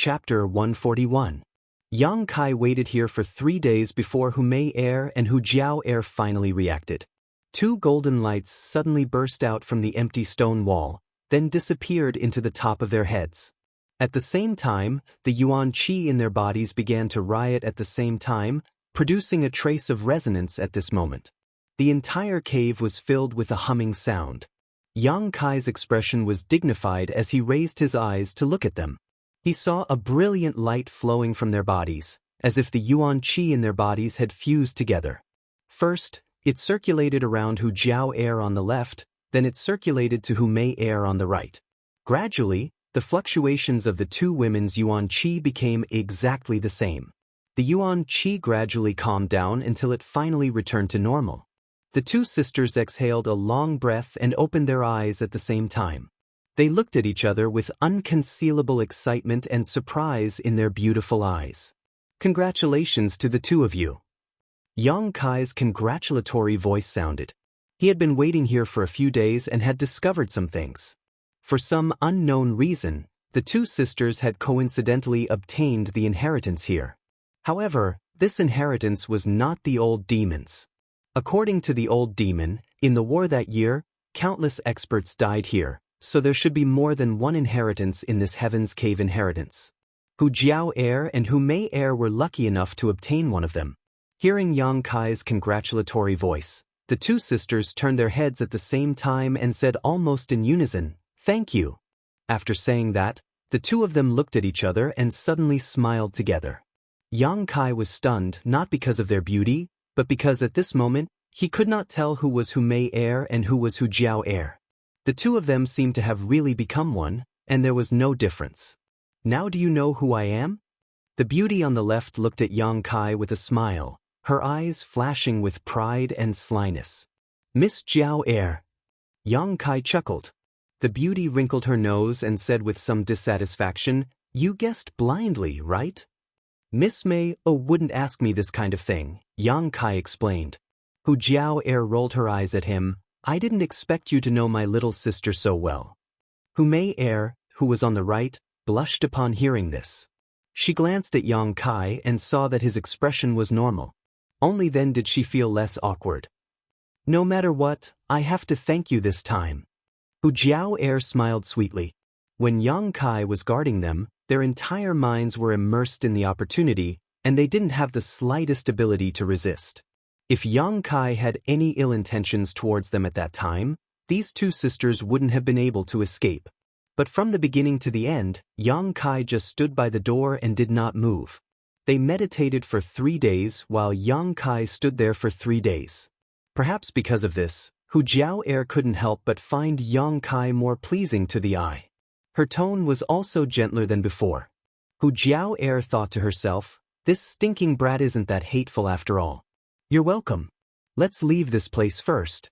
Chapter 141. Yang Kai waited here for 3 days before Hu Mei Air and Hu Jiao Air finally reacted. 2 golden lights suddenly burst out from the empty stone wall, then disappeared into the top of their heads. At the same time, the Yuan Qi in their bodies began to riot at the same time, producing a trace of resonance at this moment. The entire cave was filled with a humming sound. Yang Kai's expression was dignified as he raised his eyes to look at them. He saw a brilliant light flowing from their bodies, as if the Yuan Qi in their bodies had fused together. First, it circulated around Hu Jiao Air on the left, then it circulated to Hu Mei Air on the right. Gradually, the fluctuations of the 2 women's Yuan Qi became exactly the same. The Yuan Qi gradually calmed down until it finally returned to normal. The 2 sisters exhaled a long breath and opened their eyes at the same time. They looked at each other with unconcealable excitement and surprise in their beautiful eyes. "Congratulations to the 2 of you." Yang Kai's congratulatory voice sounded. He had been waiting here for a few days and had discovered some things. For some unknown reason, the 2 sisters had coincidentally obtained the inheritance here. However, this inheritance was not the old demon's. According to the old demon, in the war that year, countless experts died here, so there should be more than one inheritance in this Heaven's Cave inheritance. Hu Jiao Air and Hu Mei Air were lucky enough to obtain one of them. Hearing Yang Kai's congratulatory voice, the 2 sisters turned their heads at the same time and said almost in unison, "Thank you." After saying that, the 2 of them looked at each other and suddenly smiled together. Yang Kai was stunned not because of their beauty, but because at this moment, he could not tell who was Hu Mei Air and who was Hu Jiao Air. The 2 of them seemed to have really become one, and there was no difference. "Now do you know who I am?" The beauty on the left looked at Yang Kai with a smile, her eyes flashing with pride and slyness. "Miss Jiao Air." Yang Kai chuckled. The beauty wrinkled her nose and said with some dissatisfaction, "You guessed blindly, right?" "Miss Mei wouldn't ask me this kind of thing," Yang Kai explained. Hu Jiao Air rolled her eyes at him. "I didn't expect you to know my little sister so well." Hu Mei Air, who was on the right, blushed upon hearing this. She glanced at Yang Kai and saw that his expression was normal. Only then did she feel less awkward. "No matter what, I have to thank you this time." Hu Jiao Air smiled sweetly. When Yang Kai was guarding them, their entire minds were immersed in the opportunity, and they didn't have the slightest ability to resist. If Yang Kai had any ill intentions towards them at that time, these 2 sisters wouldn't have been able to escape. But from the beginning to the end, Yang Kai just stood by the door and did not move. They meditated for 3 days while Yang Kai stood there for 3 days. Perhaps because of this, Hu Jiao Air couldn't help but find Yang Kai more pleasing to the eye. Her tone was also gentler than before. Hu Jiao Air thought to herself, "This stinking brat isn't that hateful after all. You're welcome. Let's leave this place first."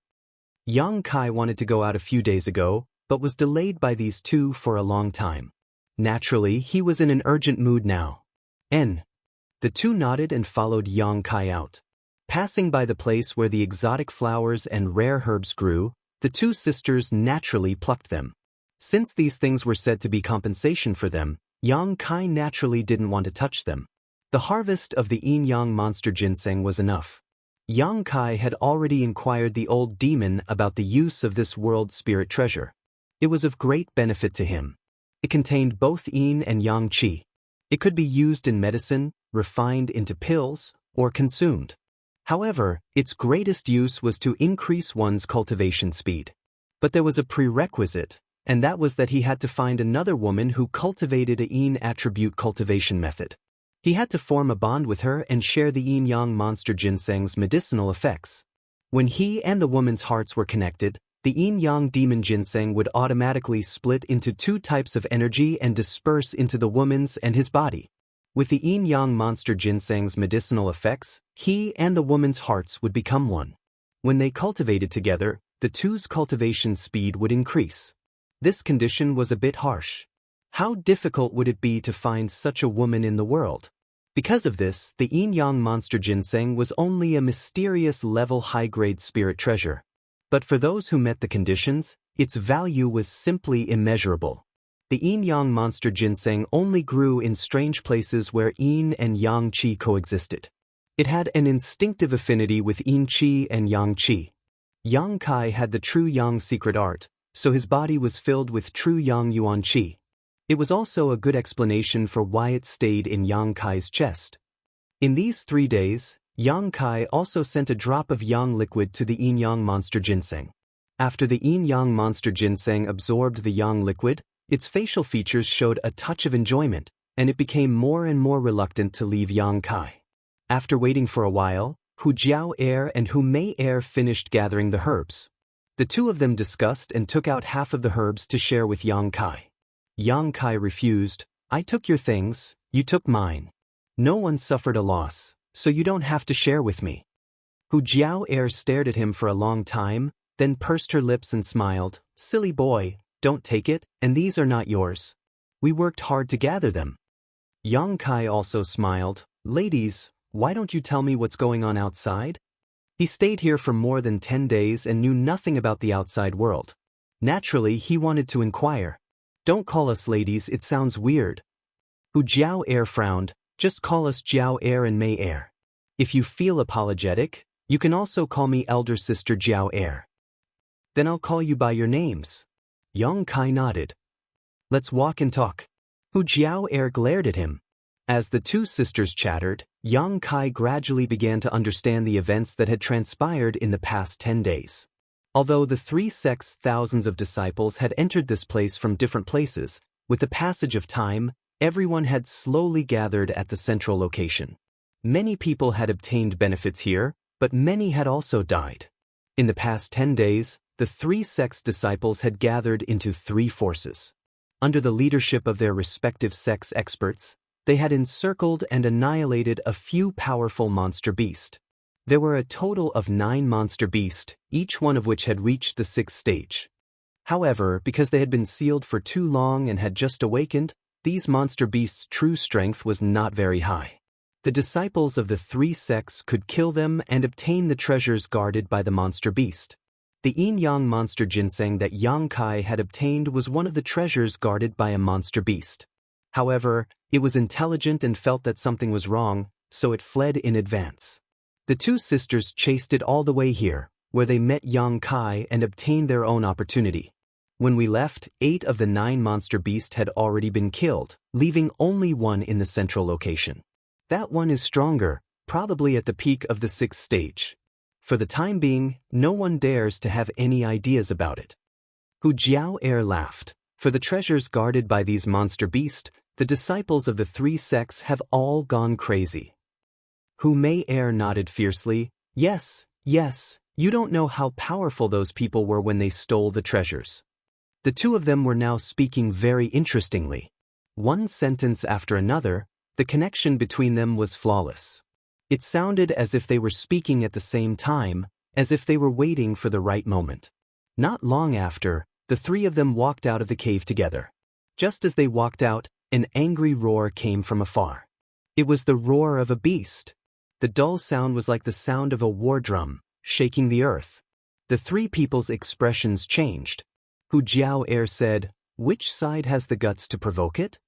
Yang Kai wanted to go out a few days ago, but was delayed by these 2 for a long time. Naturally, he was in an urgent mood now. The 2 nodded and followed Yang Kai out. Passing by the place where the exotic flowers and rare herbs grew, the 2 sisters naturally plucked them. Since these things were said to be compensation for them, Yang Kai naturally didn't want to touch them. The harvest of the yin-yang monster ginseng was enough. Yang Kai had already inquired the old demon about the use of this world spirit treasure. It was of great benefit to him. It contained both yin and yang qi. It could be used in medicine, refined into pills, or consumed. However, its greatest use was to increase one's cultivation speed. But there was a prerequisite, and that was that he had to find another woman who cultivated a yin attribute cultivation method. He had to form a bond with her and share the yin-yang monster ginseng's medicinal effects. When he and the woman's hearts were connected, the yin-yang demon ginseng would automatically split into 2 types of energy and disperse into the woman's and his body. With the yin-yang monster ginseng's medicinal effects, he and the woman's hearts would become one. When they cultivated together, the 2's cultivation speed would increase. This condition was a bit harsh. How difficult would it be to find such a woman in the world? Because of this, the yin-yang monster ginseng was only a mysterious level high-grade spirit treasure. But for those who met the conditions, its value was simply immeasurable. The yin-yang monster ginseng only grew in strange places where yin and yang qi coexisted. It had an instinctive affinity with yin qi and yang qi. Yang Kai had the true yang secret art, so his body was filled with true yang yuan qi. It was also a good explanation for why it stayed in Yang Kai's chest. In these 3 days, Yang Kai also sent a drop of yang liquid to the yin-yang monster ginseng. After the yin-yang monster ginseng absorbed the yang liquid, its facial features showed a touch of enjoyment, and it became more and more reluctant to leave Yang Kai. After waiting for a while, Hu Jiao Air and Hu Mei Air finished gathering the herbs. The two of them discussed and took out half of the herbs to share with Yang Kai. Yang Kai refused. "I took your things, you took mine. No one suffered a loss, so you don't have to share with me." Hu Jiao Air stared at him for a long time, then pursed her lips and smiled. "Silly boy, don't take it, and these are not yours. We worked hard to gather them." Yang Kai also smiled. "Ladies, why don't you tell me what's going on outside?" He stayed here for more than 10 days and knew nothing about the outside world. Naturally, he wanted to inquire. "Don't call us ladies, it sounds weird." Hu Jiao Air frowned. "Just call us Jiao Air and Mei Air. If you feel apologetic, you can also call me elder sister Jiao Air. Then I'll call you by your names." Yang Kai nodded. "Let's walk and talk." Hu Jiao Air glared at him. As the two sisters chattered, Yang Kai gradually began to understand the events that had transpired in the past 10 days. Although the three sects' thousands of disciples had entered this place from different places, with the passage of time, everyone had slowly gathered at the central location. Many people had obtained benefits here, but many had also died. In the past 10 days, the three sects' disciples had gathered into 3 forces. Under the leadership of their respective sects' experts, they had encircled and annihilated a few powerful monster beasts. There were a total of 9 monster beasts, each one of which had reached the 6th stage. However, because they had been sealed for too long and had just awakened, these monster beasts' true strength was not very high. The disciples of the 3 sects could kill them and obtain the treasures guarded by the monster beast. The yin-yang monster ginseng that Yang Kai had obtained was one of the treasures guarded by a monster beast. However, it was intelligent and felt that something was wrong, so it fled in advance. The two sisters chased it all the way here, where they met Yang Kai and obtained their own opportunity. When we left, 8 of the 9 monster beasts had already been killed, leaving only one in the central location. That one is stronger, probably at the peak of the 6th stage. For the time being, no one dares to have any ideas about it. Hu Jiao Air laughed. For the treasures guarded by these monster beasts, the disciples of the 3 sects have all gone crazy. Hu Mei Air nodded fiercely. Yes, you don't know how powerful those people were when they stole the treasures. The two of them were now speaking very interestingly. One sentence after another, the connection between them was flawless. It sounded as if they were speaking at the same time, as if they were waiting for the right moment. Not long after, the 3 of them walked out of the cave together. Just as they walked out, an angry roar came from afar. It was the roar of a beast. The dull sound was like the sound of a war drum, shaking the earth. The 3 people's expressions changed. Hu Jiao Air said, "Which side has the guts to provoke it?"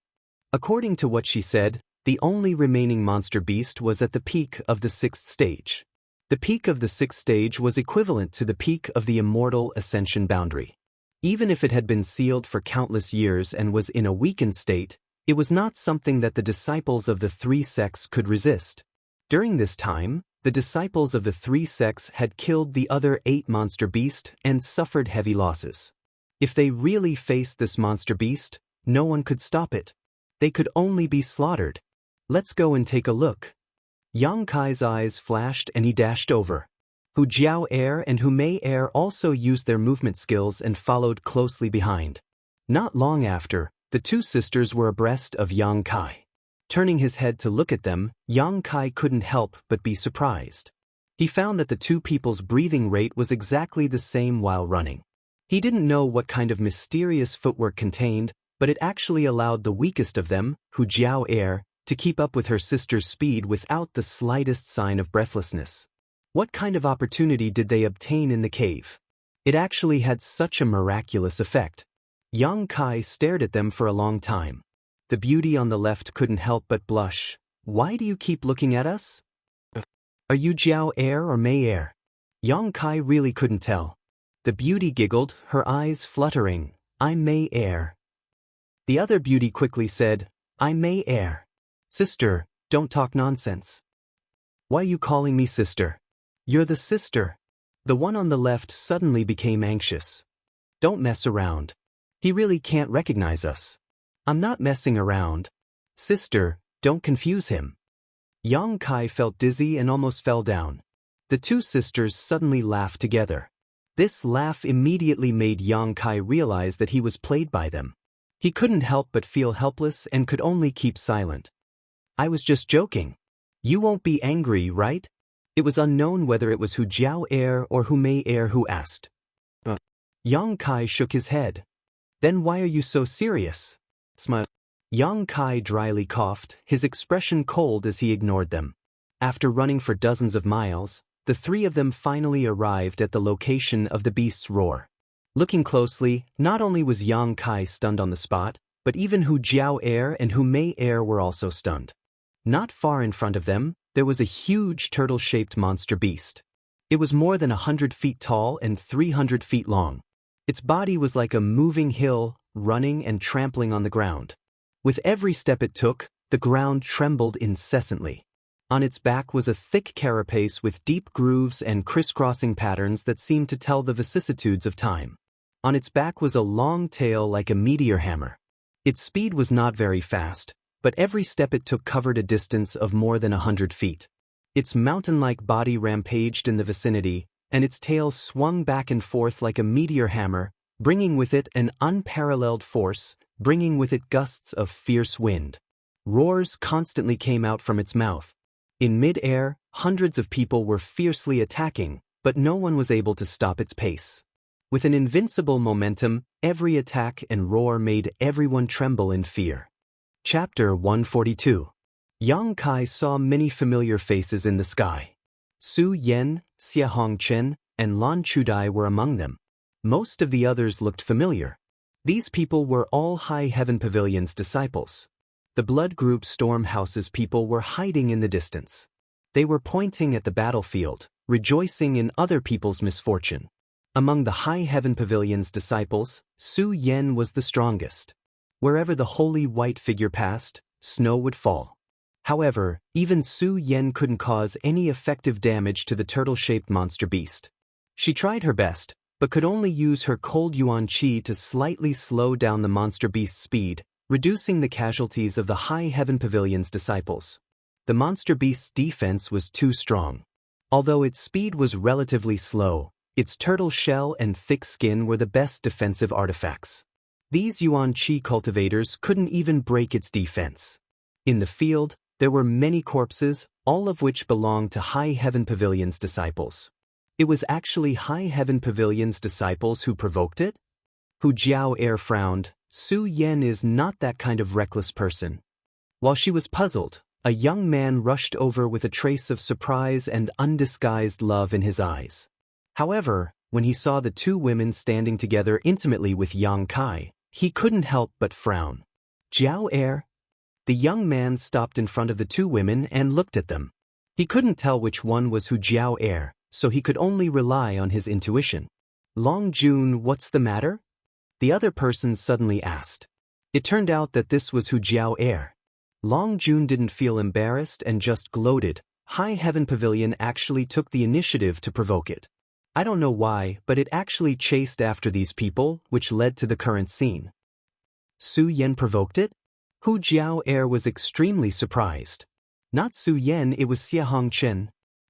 According to what she said, the only remaining monster beast was at the peak of the 6th stage. The peak of the 6th stage was equivalent to the peak of the immortal ascension boundary. Even if it had been sealed for countless years and was in a weakened state, it was not something that the disciples of the 3 sects could resist. During this time, the disciples of the 3 sects had killed the other 8 monster beasts and suffered heavy losses. If they really faced this monster beast, no one could stop it. They could only be slaughtered. "Let's go and take a look." Yang Kai's eyes flashed and he dashed over. Hu Jiao Air and Hu Mei Air also used their movement skills and followed closely behind. Not long after, the 2 sisters were abreast of Yang Kai. Turning his head to look at them, Yang Kai couldn't help but be surprised. He found that the 2 people's breathing rate was exactly the same while running. He didn't know what kind of mysterious footwork contained, but it actually allowed the weakest of them, Hu Jiao Air, to keep up with her sister's speed without the slightest sign of breathlessness. What kind of opportunity did they obtain in the cave? It actually had such a miraculous effect. Yang Kai stared at them for a long time. The beauty on the left couldn't help but blush. Why do you keep looking at us? Are you Jiao Air or Mei Air? Yang Kai really couldn't tell. The beauty giggled, her eyes fluttering. I'm Mei Air. The other beauty quickly said, I'm Mei Air. Sister, don't talk nonsense. Why you calling me sister? You're the sister. The one on the left suddenly became anxious. Don't mess around. He really can't recognize us. I'm not messing around. Sister, don't confuse him. Yang Kai felt dizzy and almost fell down. The two sisters suddenly laughed together. This laugh immediately made Yang Kai realize that he was played by them. He couldn't help but feel helpless and could only keep silent. I was just joking. You won't be angry, right? It was unknown whether it was Hu Jiao Air or Hu Mei Air who asked. Yang Kai shook his head. Then why are you so serious? Smile. Yang Kai dryly coughed, his expression cold as he ignored them. After running for dozens of miles, the three of them finally arrived at the location of the beast's roar. Looking closely, not only was Yang Kai stunned on the spot, but even Hu Jiao Air and Hu Mei Air were also stunned. Not far in front of them, there was a huge turtle-shaped monster beast. It was more than 100 feet tall and 300 feet long. Its body was like a moving hill, running and trampling on the ground. With every step it took, the ground trembled incessantly. On its back was a thick carapace with deep grooves and crisscrossing patterns that seemed to tell the vicissitudes of time. On its back was a long tail like a meteor hammer. Its speed was not very fast, but every step it took covered a distance of more than 100 feet. Its mountain-like body rampaged in the vicinity, and its tail swung back and forth like a meteor hammer, bringing with it an unparalleled force, bringing with it gusts of fierce wind. Roars constantly came out from its mouth. In mid-air, hundreds of people were fiercely attacking, but no one was able to stop its pace. With an invincible momentum, every attack and roar made everyone tremble in fear. Chapter 142. Yang Kai saw many familiar faces in the sky. Su Yan, Xia Hongchen, and Lan Chudai were among them. Most of the others looked familiar. These people were all High Heaven Pavilion's disciples. The Blood Group Storm House's people were hiding in the distance. They were pointing at the battlefield, rejoicing in other people's misfortune. Among the High Heaven Pavilion's disciples, Su Yan was the strongest. Wherever the holy white figure passed, snow would fall. However, even Su Yan couldn't cause any effective damage to the turtle-shaped monster beast. She tried her best, but could only use her cold yuan qi to slightly slow down the monster beast's speed, reducing the casualties of the High Heaven Pavilion's disciples. The monster beast's defense was too strong. Although its speed was relatively slow, its turtle shell and thick skin were the best defensive artifacts. These yuan qi cultivators couldn't even break its defense. In the field, there were many corpses, all of which belonged to High Heaven Pavilion's disciples. It was actually High Heaven Pavilion's disciples who provoked it? Hu Jiao Air frowned. Su Yan is not that kind of reckless person. While she was puzzled, a young man rushed over with a trace of surprise and undisguised love in his eyes. However, when he saw the two women standing together intimately with Yang Kai, he couldn't help but frown. Jiao Air? The young man stopped in front of the two women and looked at them. He couldn't tell which one was Hu Jiao Air, so he could only rely on his intuition. Long Jun, what's the matter? The other person suddenly asked. It turned out that this was Hu Jiao Air. Long Jun didn't feel embarrassed and just gloated. High Heaven Pavilion actually took the initiative to provoke it. I don't know why, but it actually chased after these people, which led to the current scene. Su Yan provoked it? Hu Jiao Air was extremely surprised. Not Su Yan, it was Xia Hongchen.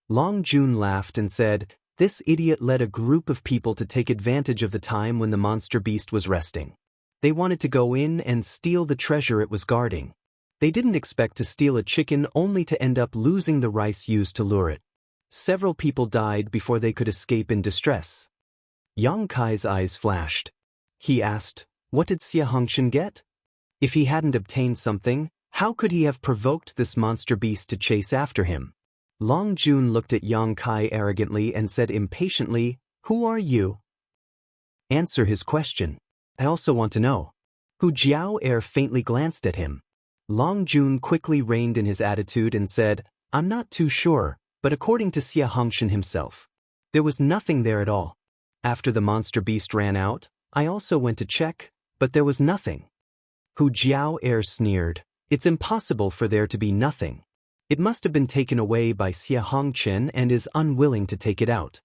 Long Jun laughed and said, this idiot led a group of people to take advantage of the time when the monster beast was resting. They wanted to go in and steal the treasure it was guarding. They didn't expect to steal a chicken only to end up losing the rice used to lure it. Several people died before they could escape in distress. Yang Kai's eyes flashed. He asked, what did Xia Hongchen get? If he hadn't obtained something, how could he have provoked this monster beast to chase after him? Long Jun looked at Yang Kai arrogantly and said impatiently, who are you? Answer his question. I also want to know. Hu Jiao Air faintly glanced at him. Long Jun quickly reined in his attitude and said, I'm not too sure, but according to Xie Hongshan himself, there was nothing there at all. After the monster beast ran out, I also went to check, but there was nothing. Hu Jiao Air sneered, it's impossible for there to be nothing. It must have been taken away by Xie Hongchen and is unwilling to take it out.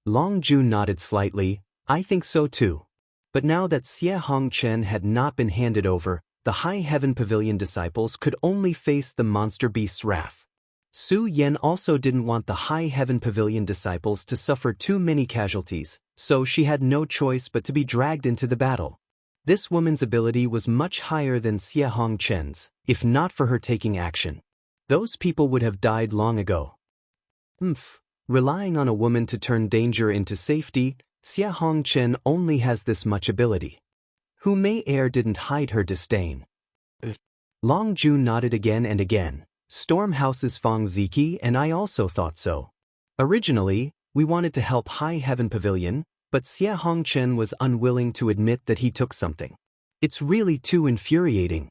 Long Jun nodded slightly, I think so too. But now that Xie Hongchen had not been handed over, the High Heaven Pavilion disciples could only face the monster beast's wrath. Su Yan also didn't want the High Heaven Pavilion disciples to suffer too many casualties, so she had no choice but to be dragged into the battle. This woman's ability was much higher than Xie Hongchen's. If not for her taking action, those people would have died long ago. Relying on a woman to turn danger into safety, Xie Hongchen only has this much ability. Hu Mei Er didn't hide her disdain. Long Jun nodded again and again. Stormhouse's Feng Ziki and I also thought so. Originally, we wanted to help High Heaven Pavilion, but Xie Hongchen was unwilling to admit that he took something. It's really too infuriating.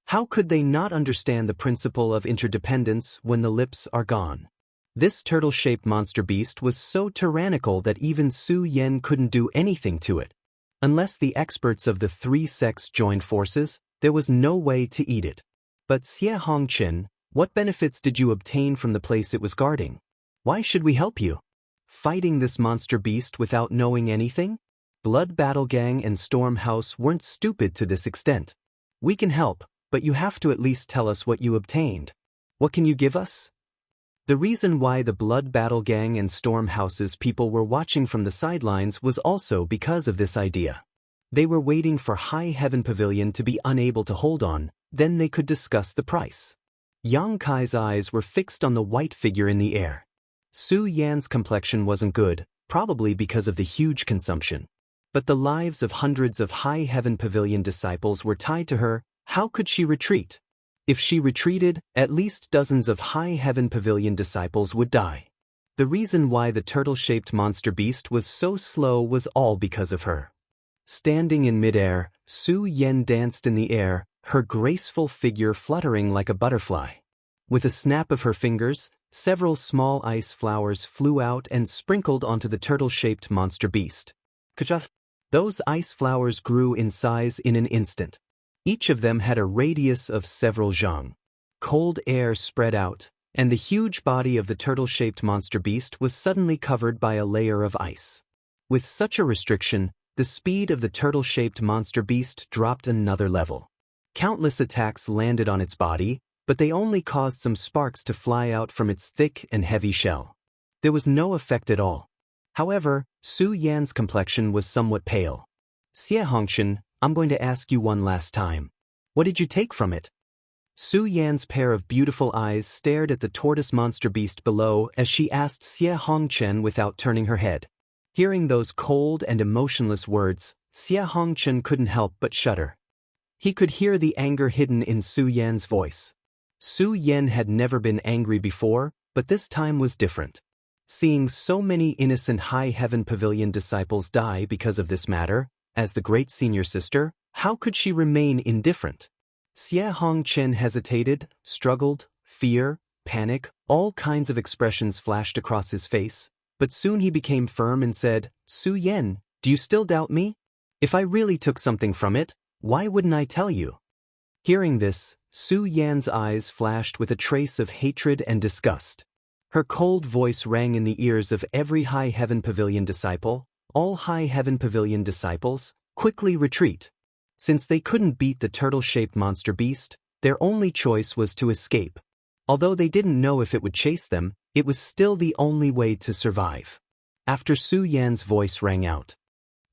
How could they not understand the principle of interdependence when the lips are gone? This turtle-shaped monster beast was so tyrannical that even Su Yan couldn't do anything to it. Unless the experts of the three sects joined forces, there was no way to eat it. But Xie Hongchen, what benefits did you obtain from the place it was guarding? Why should we help you? Fighting this monster beast without knowing anything? Blood Battle Gang and Storm House weren't stupid to this extent. We can help, but you have to at least tell us what you obtained. What can you give us? The reason why the Blood Battle Gang and Storm House's people were watching from the sidelines was also because of this idea. They were waiting for High Heaven Pavilion to be unable to hold on, then they could discuss the price. Yang Kai's eyes were fixed on the white figure in the air. Su Yan's complexion wasn't good, probably because of the huge consumption. But the lives of hundreds of High Heaven Pavilion disciples were tied to her. How could she retreat? If she retreated, at least dozens of High Heaven Pavilion disciples would die. The reason why the turtle-shaped monster beast was so slow was all because of her. Standing in midair, Su Yan danced in the air, her graceful figure fluttering like a butterfly. With a snap of her fingers, several small ice flowers flew out and sprinkled onto the turtle-shaped monster beast. Those ice flowers grew in size in an instant. Each of them had a radius of several zhang. Cold air spread out, and the huge body of the turtle-shaped monster beast was suddenly covered by a layer of ice. With such a restriction, the speed of the turtle-shaped monster beast dropped another level. Countless attacks landed on its body, but they only caused some sparks to fly out from its thick and heavy shell. There was no effect at all. However, Su Yan's complexion was somewhat pale. Xie Hongchen, I'm going to ask you one last time. What did you take from it? Su Yan's pair of beautiful eyes stared at the tortoise monster beast below as she asked Xie Hongchen without turning her head. Hearing those cold and emotionless words, Xie Hongchen couldn't help but shudder. He could hear the anger hidden in Su Yan's voice. Su Yan had never been angry before, but this time was different. Seeing so many innocent High Heaven Pavilion disciples die because of this matter, as the great senior sister, how could she remain indifferent? Xie Hongchen hesitated, struggled, fear, panic, all kinds of expressions flashed across his face, but soon he became firm and said, Su Yan, do you still doubt me? If I really took something from it, why wouldn't I tell you? Hearing this, Su Yan's eyes flashed with a trace of hatred and disgust. Her cold voice rang in the ears of every High Heaven Pavilion disciple. All High Heaven Pavilion disciples, quickly retreat. Since they couldn't beat the turtle-shaped monster beast, their only choice was to escape. Although they didn't know if it would chase them, it was still the only way to survive. After Su Yan's voice rang out,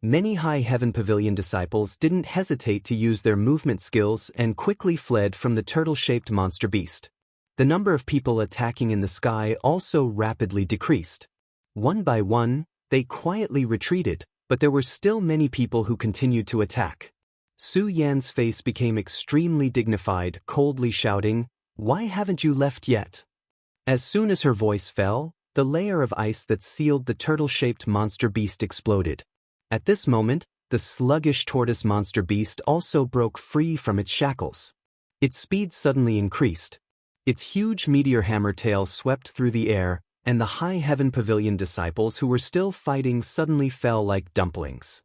many High Heaven Pavilion disciples didn't hesitate to use their movement skills and quickly fled from the turtle-shaped monster beast. The number of people attacking in the sky also rapidly decreased. One by one, they quietly retreated, but there were still many people who continued to attack. Su Yan's face became extremely dignified, coldly shouting, "Why haven't you left yet?" As soon as her voice fell, the layer of ice that sealed the turtle-shaped monster beast exploded. At this moment, the sluggish tortoise monster beast also broke free from its shackles. Its speed suddenly increased. Its huge meteor hammer tail swept through the air, and the high heaven pavilion disciples who were still fighting suddenly fell like dumplings.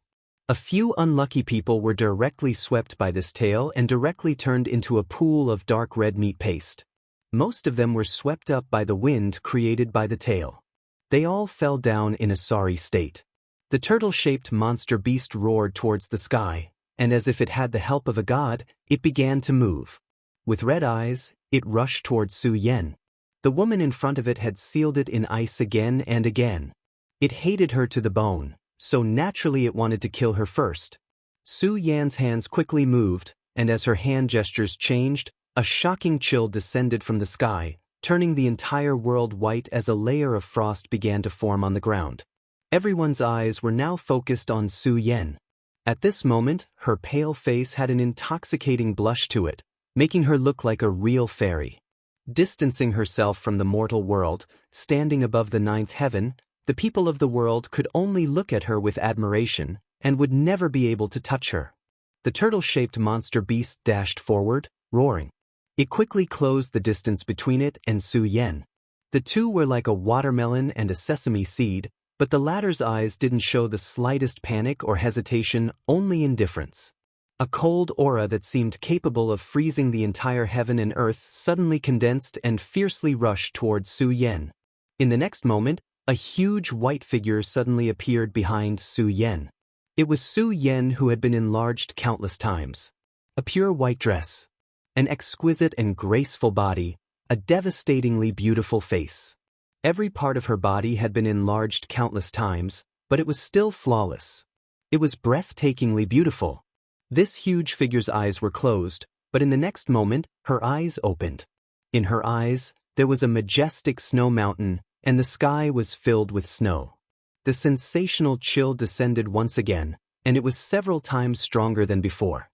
A few unlucky people were directly swept by this tail and directly turned into a pool of dark red meat paste. Most of them were swept up by the wind created by the tail. They all fell down in a sorry state. The turtle-shaped monster beast roared towards the sky, and as if it had the help of a god, it began to move. With red eyes, it rushed towards Su Yan. The woman in front of it had sealed it in ice again and again. It hated her to the bone, so naturally it wanted to kill her first. Su Yan's hands quickly moved, and as her hand gestures changed, a shocking chill descended from the sky, turning the entire world white as a layer of frost began to form on the ground. Everyone's eyes were now focused on Su Yan. At this moment, her pale face had an intoxicating blush to it, making her look like a real fairy. Distancing herself from the mortal world, standing above the ninth heaven, the people of the world could only look at her with admiration, and would never be able to touch her. The turtle-shaped monster beast dashed forward, roaring. It quickly closed the distance between it and Su Yan. The two were like a watermelon and a sesame seed, but the latter's eyes didn't show the slightest panic or hesitation, only indifference. A cold aura that seemed capable of freezing the entire heaven and earth suddenly condensed and fiercely rushed towards Su Yan. In the next moment, a huge white figure suddenly appeared behind Su Yan. It was Su Yan who had been enlarged countless times. A pure white dress. An exquisite and graceful body, a devastatingly beautiful face. Every part of her body had been enlarged countless times, but it was still flawless. It was breathtakingly beautiful. This huge figure's eyes were closed, but in the next moment, her eyes opened. In her eyes, there was a majestic snow mountain, and the sky was filled with snow. The sensational chill descended once again, and it was several times stronger than before.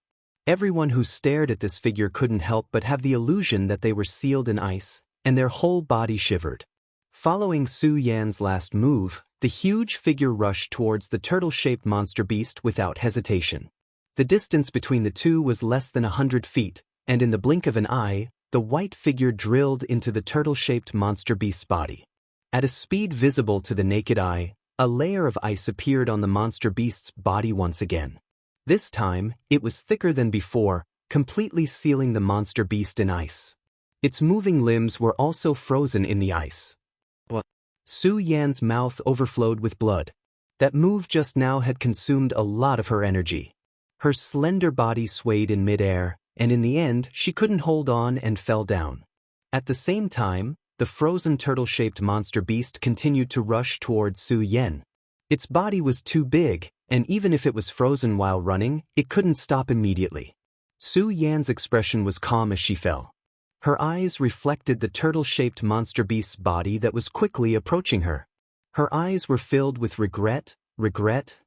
Everyone who stared at this figure couldn't help but have the illusion that they were sealed in ice, and their whole body shivered. Following Su Yan's last move, the huge figure rushed towards the turtle-shaped monster beast without hesitation. The distance between the two was less than 100 feet, and in the blink of an eye, the white figure drilled into the turtle-shaped monster beast's body. At a speed visible to the naked eye, a layer of ice appeared on the monster beast's body once again. This time, it was thicker than before, completely sealing the monster beast in ice. Its moving limbs were also frozen in the ice. Su Yan's mouth overflowed with blood. That move just now had consumed a lot of her energy. Her slender body swayed in midair, and in the end, she couldn't hold on and fell down. At the same time, the frozen turtle-shaped monster beast continued to rush towards Su Yan. Its body was too big, and even if it was frozen while running, it couldn't stop immediately. Su Yan's expression was calm as she fell. Her eyes reflected the turtle-shaped monster beast's body that was quickly approaching her. Her eyes were filled with regret,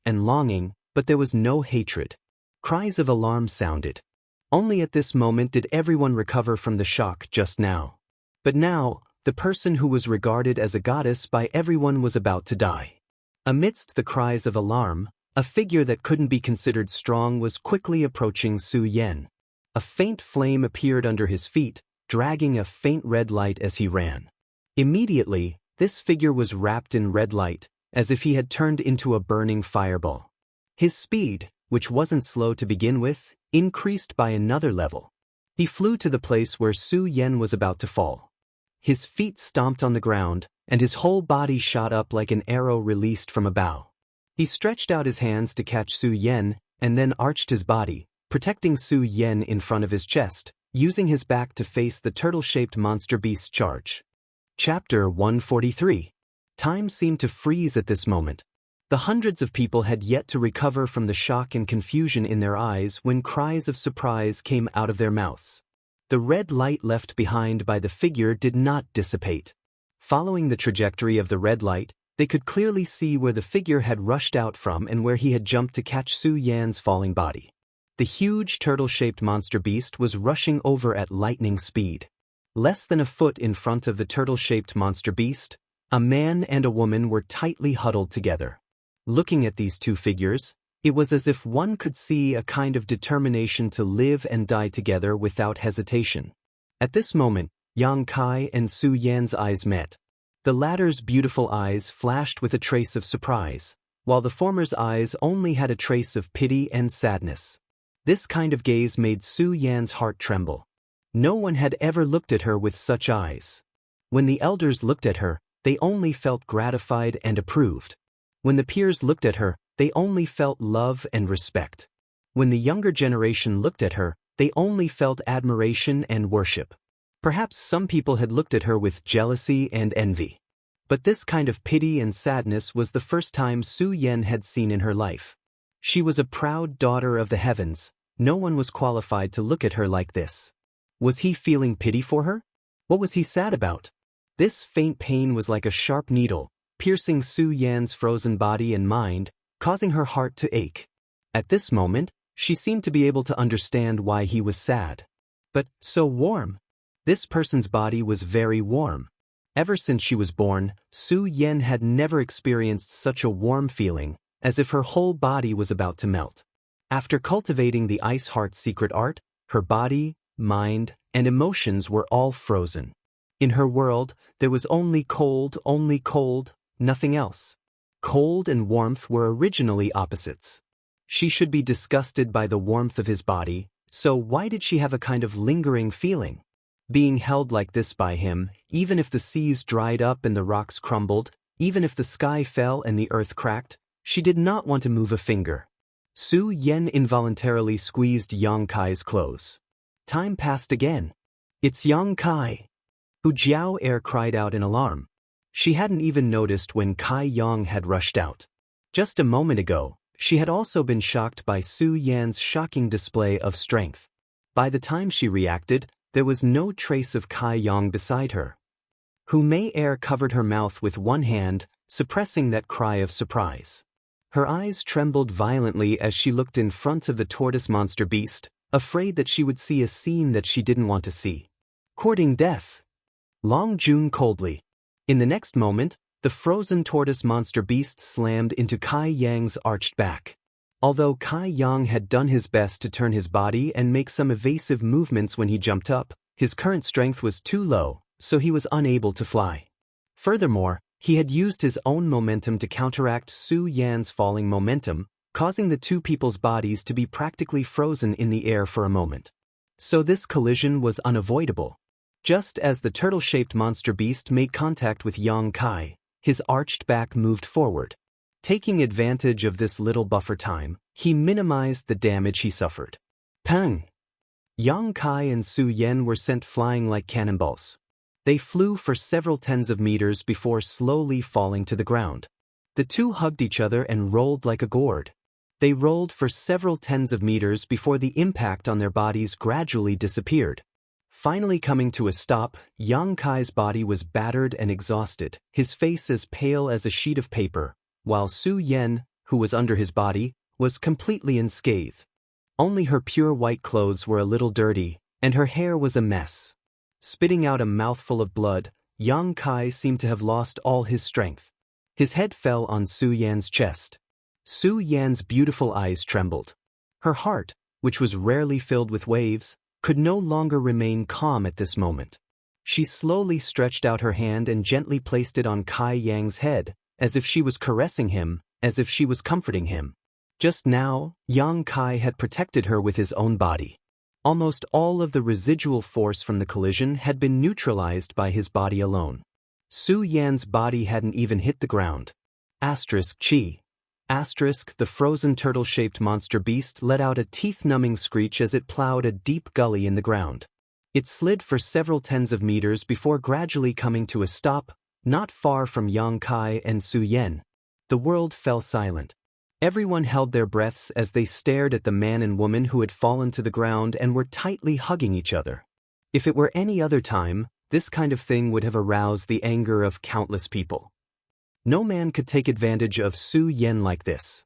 and longing, but there was no hatred. Cries of alarm sounded. Only at this moment did everyone recover from the shock just now. But now, the person who was regarded as a goddess by everyone was about to die. Amidst the cries of alarm, a figure that couldn't be considered strong was quickly approaching Su Yan. A faint flame appeared under his feet, dragging a faint red light as he ran. Immediately, this figure was wrapped in red light, as if he had turned into a burning fireball. His speed, which wasn't slow to begin with, increased by another level. He flew to the place where Su Yan was about to fall. His feet stomped on the ground, and his whole body shot up like an arrow released from a bow. He stretched out his hands to catch Su Yan, and then arched his body, protecting Su Yan in front of his chest, using his back to face the turtle-shaped monster beast's charge. Chapter 143. Time seemed to freeze at this moment. The hundreds of people had yet to recover from the shock and confusion in their eyes when cries of surprise came out of their mouths. The red light left behind by the figure did not dissipate. Following the trajectory of the red light, they could clearly see where the figure had rushed out from and where he had jumped to catch Su Yan's falling body. The huge turtle-shaped monster beast was rushing over at lightning speed. Less than a foot in front of the turtle-shaped monster beast, a man and a woman were tightly huddled together. Looking at these two figures, It was as if one could see a kind of determination to live and die together without hesitation. At this moment, Yang Kai and Su Yan's eyes met. The latter's beautiful eyes flashed with a trace of surprise, while the former's eyes only had a trace of pity and sadness. This kind of gaze made Su Yan's heart tremble. No one had ever looked at her with such eyes. When the elders looked at her, they only felt gratified and approved. When the peers looked at her, they only felt love and respect. When the younger generation looked at her, they only felt admiration and worship. Perhaps some people had looked at her with jealousy and envy. But this kind of pity and sadness was the first time Su Yan had seen in her life. She was a proud daughter of the heavens. No one was qualified to look at her like this. Was he feeling pity for her? What was he sad about? This faint pain was like a sharp needle, piercing Su Yan's frozen body and mind, causing her heart to ache. At this moment, she seemed to be able to understand why he was sad. But so warm. This person's body was very warm. Ever since she was born, Su Yan had never experienced such a warm feeling, as if her whole body was about to melt. After cultivating the ice heart's secret art, her body, mind, and emotions were all frozen. In her world, there was only cold, nothing else. Cold and warmth were originally opposites. She should be disgusted by the warmth of his body, so why did she have a kind of lingering feeling? Being held like this by him, even if the seas dried up and the rocks crumbled, even if the sky fell and the earth cracked, she did not want to move a finger. Su Yan involuntarily squeezed Yang Kai's clothes. Time passed again. "It's Yang Kai!" Hu Jiao Air cried out in alarm. She hadn't even noticed when Kai Yang had rushed out. Just a moment ago, she had also been shocked by Su Yan's shocking display of strength. By the time she reacted, there was no trace of Kai Yang beside her. Hu Mei Air covered her mouth with one hand, suppressing that cry of surprise. Her eyes trembled violently as she looked in front of the tortoise monster beast, afraid that she would see a scene that she didn't want to see. Courting death. Long Jun coldly. In the next moment, the frozen tortoise monster beast slammed into Kai Yang's arched back. Although Kai Yang had done his best to turn his body and make some evasive movements when he jumped up, his current strength was too low, so he was unable to fly. Furthermore, he had used his own momentum to counteract Su Yan's falling momentum, causing the two people's bodies to be practically frozen in the air for a moment. So this collision was unavoidable. Just as the turtle-shaped monster beast made contact with Yang Kai, his arched back moved forward. Taking advantage of this little buffer time, he minimized the damage he suffered. Pang! Yang Kai and Su Yan were sent flying like cannonballs. They flew for several tens of meters before slowly falling to the ground. The two hugged each other and rolled like a gourd. They rolled for several tens of meters before the impact on their bodies gradually disappeared. Finally coming to a stop, Yang Kai's body was battered and exhausted, his face as pale as a sheet of paper, while Su Yan, who was under his body, was completely unscathed. Only her pure white clothes were a little dirty, and her hair was a mess. Spitting out a mouthful of blood, Yang Kai seemed to have lost all his strength. His head fell on Su Yan's chest. Su Yan's beautiful eyes trembled. Her heart, which was rarely filled with waves, could no longer remain calm at this moment. She slowly stretched out her hand and gently placed it on Kai Yang's head, as if she was caressing him, as if she was comforting him. Just now, Yang Kai had protected her with his own body. Almost all of the residual force from the collision had been neutralized by his body alone. Su Yan's body hadn't even hit the ground. Chi. The frozen turtle-shaped monster beast let out a teeth-numbing screech as it plowed a deep gully in the ground. It slid for several tens of meters before gradually coming to a stop, not far from Yang Kai and Su Yan. The world fell silent. Everyone held their breaths as they stared at the man and woman who had fallen to the ground and were tightly hugging each other. If it were any other time, this kind of thing would have aroused the anger of countless people. No man could take advantage of Su Yan like this.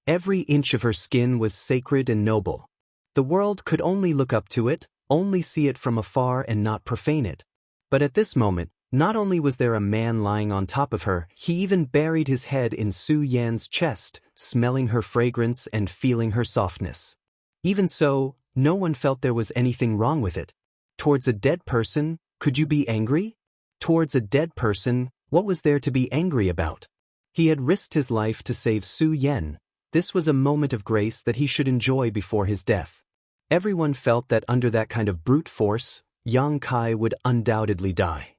Every inch of her skin was sacred and noble. The world could only look up to it, only see it from afar and not profane it. But at this moment, not only was there a man lying on top of her, he even buried his head in Su Yan's chest, smelling her fragrance and feeling her softness. Even so, no one felt there was anything wrong with it. Towards a dead person, could you be angry? Towards a dead person, what was there to be angry about? He had risked his life to save Su Yen. This was a moment of grace that he should enjoy before his death. Everyone felt that under that kind of brute force, Yang Kai would undoubtedly die.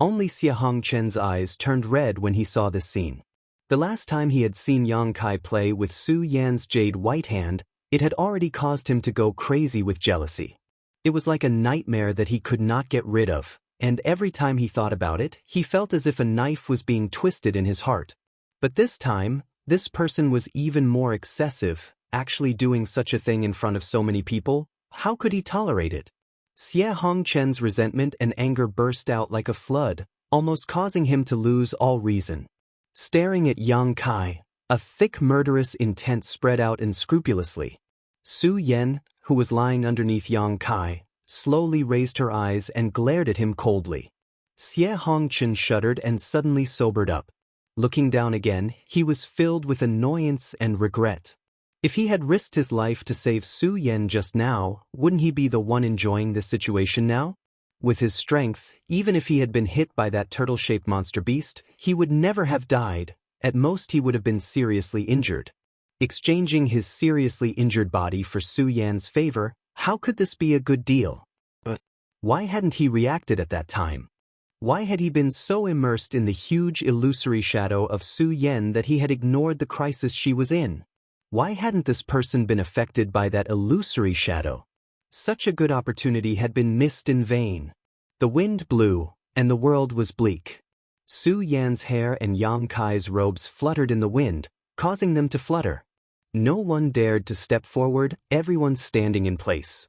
Only Xie Hongchen's eyes turned red when he saw this scene. The last time he had seen Yang Kai play with Su Yan's jade white hand, it had already caused him to go crazy with jealousy. It was like a nightmare that he could not get rid of, and every time he thought about it, he felt as if a knife was being twisted in his heart. But this time, this person was even more excessive, actually doing such a thing in front of so many people. How could he tolerate it? Xie Hongchen's resentment and anger burst out like a flood, almost causing him to lose all reason. Staring at Yang Kai, a thick murderous intent spread out unscrupulously. Su Yen, who was lying underneath Yang Kai, slowly raised her eyes and glared at him coldly. Xie Hongchen shuddered and suddenly sobered up. Looking down again, he was filled with annoyance and regret. If he had risked his life to save Su Yen just now, wouldn't he be the one enjoying this situation now? With his strength, even if he had been hit by that turtle-shaped monster beast, he would never have died. At most he would have been seriously injured. Exchanging his seriously injured body for Su Yan's favor, how could this be a good deal? But why hadn't he reacted at that time? Why had he been so immersed in the huge illusory shadow of Su Yen that he had ignored the crisis she was in? Why hadn't this person been affected by that illusory shadow? Such a good opportunity had been missed in vain. The wind blew, and the world was bleak. Su Yan's hair and Yang Kai's robes fluttered in the wind, causing them to flutter. No one dared to step forward, everyone standing in place.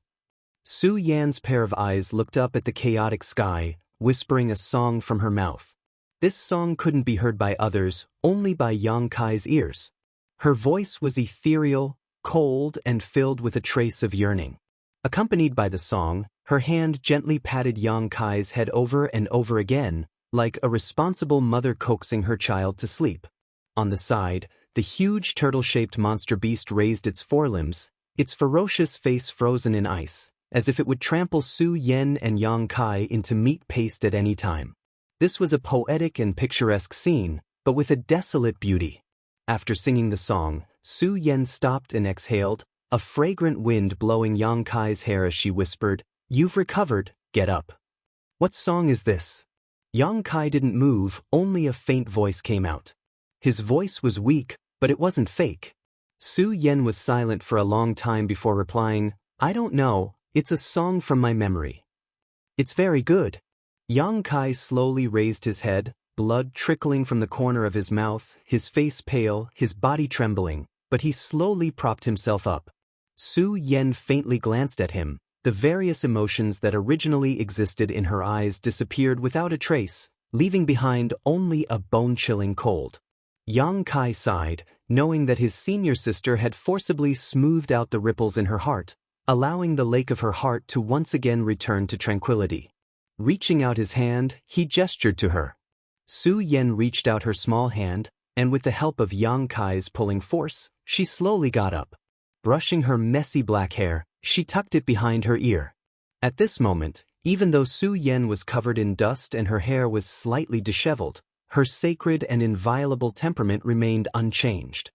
Su Yan's pair of eyes looked up at the chaotic sky, whispering a song from her mouth. This song couldn't be heard by others, only by Yang Kai's ears. Her voice was ethereal, cold, and filled with a trace of yearning. Accompanied by the song, her hand gently patted Yang Kai's head over and over again, like a responsible mother coaxing her child to sleep. On the side, the huge turtle-shaped monster beast raised its forelimbs, its ferocious face frozen in ice, as if it would trample Su Yen and Yang Kai into meat paste at any time. This was a poetic and picturesque scene, but with a desolate beauty. After singing the song, Su Yen stopped and exhaled, a fragrant wind blowing Yang Kai's hair as she whispered, "You've recovered, get up." "What song is this?" Yang Kai didn't move, only a faint voice came out. His voice was weak, but it wasn't fake. Su Yen was silent for a long time before replying, "I don't know, it's a song from my memory." "It's very good." Yang Kai slowly raised his head, blood trickling from the corner of his mouth, his face pale, his body trembling, but he slowly propped himself up. Su Yen faintly glanced at him. The various emotions that originally existed in her eyes disappeared without a trace, leaving behind only a bone-chilling cold. Yang Kai sighed, knowing that his senior sister had forcibly smoothed out the ripples in her heart, allowing the lake of her heart to once again return to tranquility. Reaching out his hand, he gestured to her. Su Yen reached out her small hand, and with the help of Yang Kai's pulling force, she slowly got up. Brushing her messy black hair, she tucked it behind her ear. At this moment, even though Su Yen was covered in dust and her hair was slightly disheveled, her sacred and inviolable temperament remained unchanged.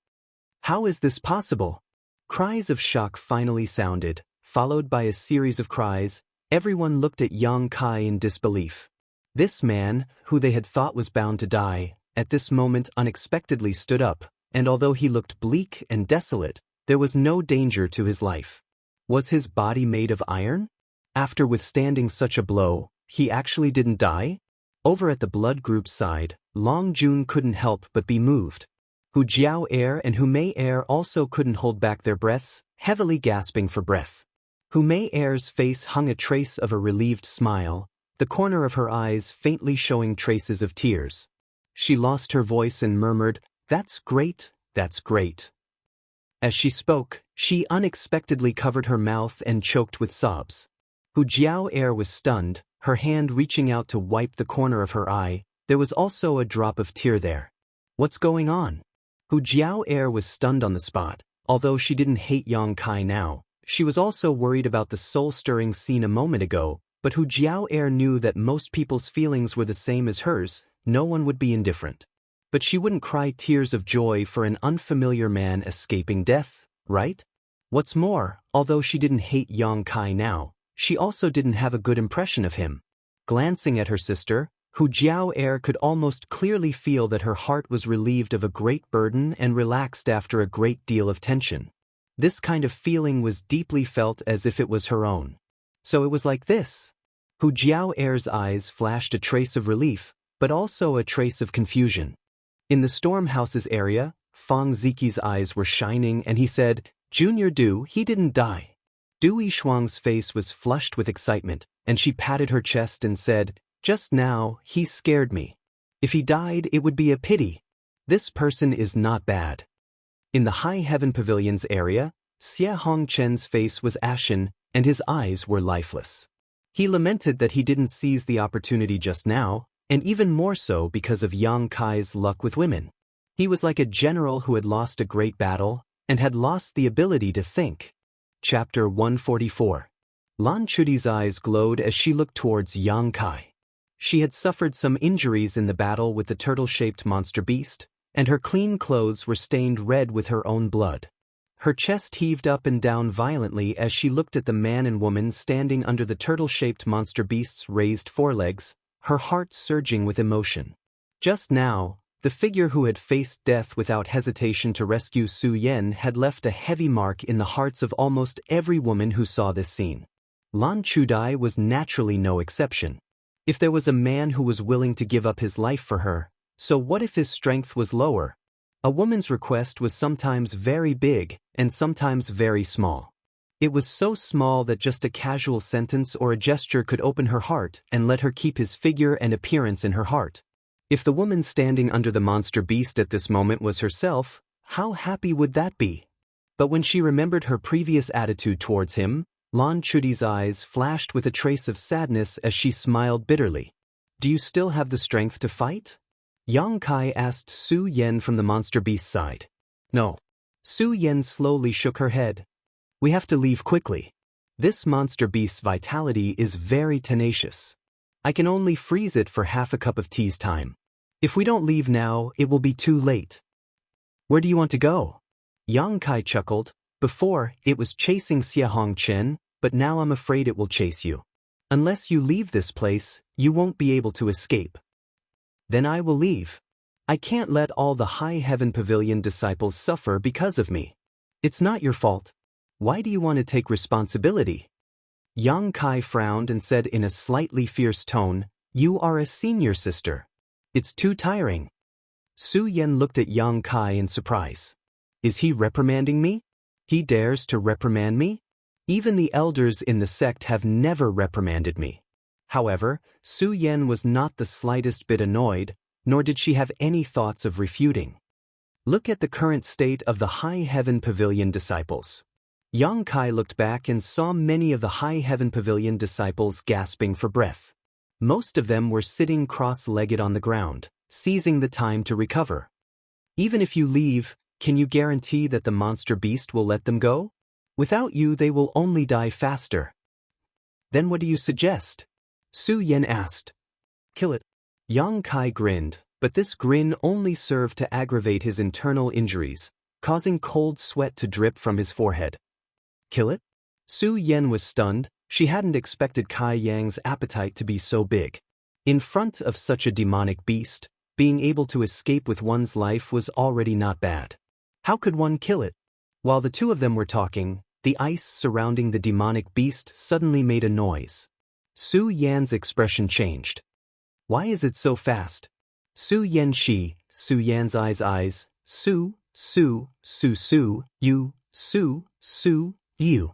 How is this possible? Cries of shock finally sounded, followed by a series of cries. Everyone looked at Yang Kai in disbelief. This man, who they had thought was bound to die, at this moment unexpectedly stood up, and although he looked bleak and desolate, there was no danger to his life. Was his body made of iron? After withstanding such a blow, he actually didn't die? Over at the blood group's side, Long Jun couldn't help but be moved. Hu Jiao Air and Hu Mei Air also couldn't hold back their breaths, heavily gasping for breath. Hu Mei Air's face hung a trace of a relieved smile, the corner of her eyes faintly showing traces of tears. She lost her voice and murmured, "That's great, that's great." As she spoke, she unexpectedly covered her mouth and choked with sobs. Hu Jiao Air was stunned, her hand reaching out to wipe the corner of her eye. There was also a drop of tear there. "What's going on?" Hu Jiao was stunned on the spot. Although she didn't hate Yang Kai now, she was also worried about the soul-stirring scene a moment ago, but Hu Jiao knew that most people's feelings were the same as hers. No one would be indifferent. But she wouldn't cry tears of joy for an unfamiliar man escaping death, right? What's more, although she didn't hate Yang Kai now, she also didn't have a good impression of him. Glancing at her sister, Hu Jiao could almost clearly feel that her heart was relieved of a great burden and relaxed after a great deal of tension. This kind of feeling was deeply felt as if it was her own. So it was like this. Hu Jiao's eyes flashed a trace of relief, but also a trace of confusion. In the storm house's area, Fang Ziqi's eyes were shining and he said, "Junior Du, he didn't die." Du Yishuang's face was flushed with excitement, and she patted her chest and said, "Just now, he scared me. If he died, it would be a pity. This person is not bad." In the High Heaven Pavilion's area, Xie Hongchen's face was ashen, and his eyes were lifeless. He lamented that he didn't seize the opportunity just now, and even more so because of Yang Kai's luck with women. He was like a general who had lost a great battle, and had lost the ability to think. Chapter 144. Lan Chudi's eyes glowed as she looked towards Yang Kai. She had suffered some injuries in the battle with the turtle-shaped monster beast, and her clean clothes were stained red with her own blood. Her chest heaved up and down violently as she looked at the man and woman standing under the turtle-shaped monster beast's raised forelegs, her heart surging with emotion. Just now, the figure who had faced death without hesitation to rescue Su Yan had left a heavy mark in the hearts of almost every woman who saw this scene. Lan Chudai was naturally no exception. If there was a man who was willing to give up his life for her, so what if his strength was lower? A woman's request was sometimes very big and sometimes very small. It was so small that just a casual sentence or a gesture could open her heart and let her keep his figure and appearance in her heart. If the woman standing under the monster beast at this moment was herself, how happy would that be? But when she remembered her previous attitude towards him, Lan Chudi's eyes flashed with a trace of sadness as she smiled bitterly. "Do you still have the strength to fight?" Yang Kai asked Su Yan from the monster beast's side. "No." Su Yan slowly shook her head. "We have to leave quickly. This monster beast's vitality is very tenacious. I can only freeze it for half a cup of tea's time. If we don't leave now, it will be too late." "Where do you want to go?" Yang Kai chuckled. "Before, it was chasing Xie Hongchen, but now I'm afraid it will chase you. Unless you leave this place, you won't be able to escape." "Then I will leave. I can't let all the High Heaven Pavilion disciples suffer because of me. It's not your fault. Why do you want to take responsibility?" Yang Kai frowned and said in a slightly fierce tone, "You are a senior sister. It's too tiring." Su Yan looked at Yang Kai in surprise. "Is he reprimanding me? He dares to reprimand me? Even the elders in the sect have never reprimanded me." However, Su Yan was not the slightest bit annoyed, nor did she have any thoughts of refuting. Look at the current state of the High Heaven Pavilion disciples. Yang Kai looked back and saw many of the High Heaven Pavilion disciples gasping for breath. Most of them were sitting cross-legged on the ground, seizing the time to recover. "Even if you leave, can you guarantee that the monster beast will let them go? Without you, they will only die faster." "Then what do you suggest?" Su Yan asked. "Kill it." Yang Kai grinned, but this grin only served to aggravate his internal injuries, causing cold sweat to drip from his forehead. "Kill it?" Su Yan was stunned. She hadn't expected Kai Yang's appetite to be so big. In front of such a demonic beast, being able to escape with one's life was already not bad. How could one kill it? While the two of them were talking, the ice surrounding the demonic beast suddenly made a noise. Su Yan's expression changed. "Why is it so fast?" Su Yan's eyes, you, you.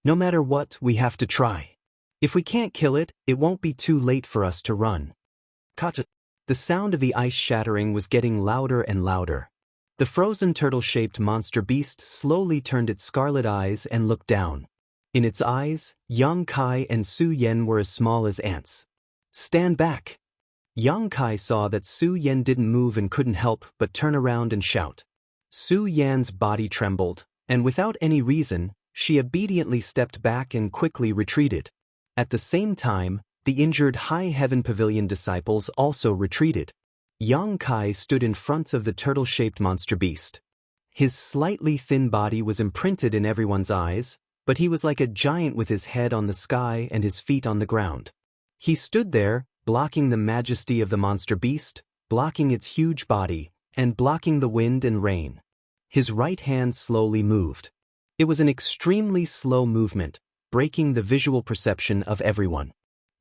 "No matter what, we have to try. If we can't kill it, it won't be too late for us to run." Kacha. The sound of the ice shattering was getting louder and louder. The frozen turtle-shaped monster beast slowly turned its scarlet eyes and looked down. In its eyes, Yang Kai and Su Yan were as small as ants. "Stand back." Yang Kai saw that Su Yan didn't move and couldn't help but turn around and shout. Su Yan's body trembled, and without any reason, she obediently stepped back and quickly retreated. At the same time, the injured High Heaven Pavilion disciples also retreated. Yang Kai stood in front of the turtle-shaped monster beast. His slightly thin body was imprinted in everyone's eyes, but he was like a giant with his head on the sky and his feet on the ground. He stood there, blocking the majesty of the monster beast, blocking its huge body, and blocking the wind and rain. His right hand slowly moved. It was an extremely slow movement, breaking the visual perception of everyone.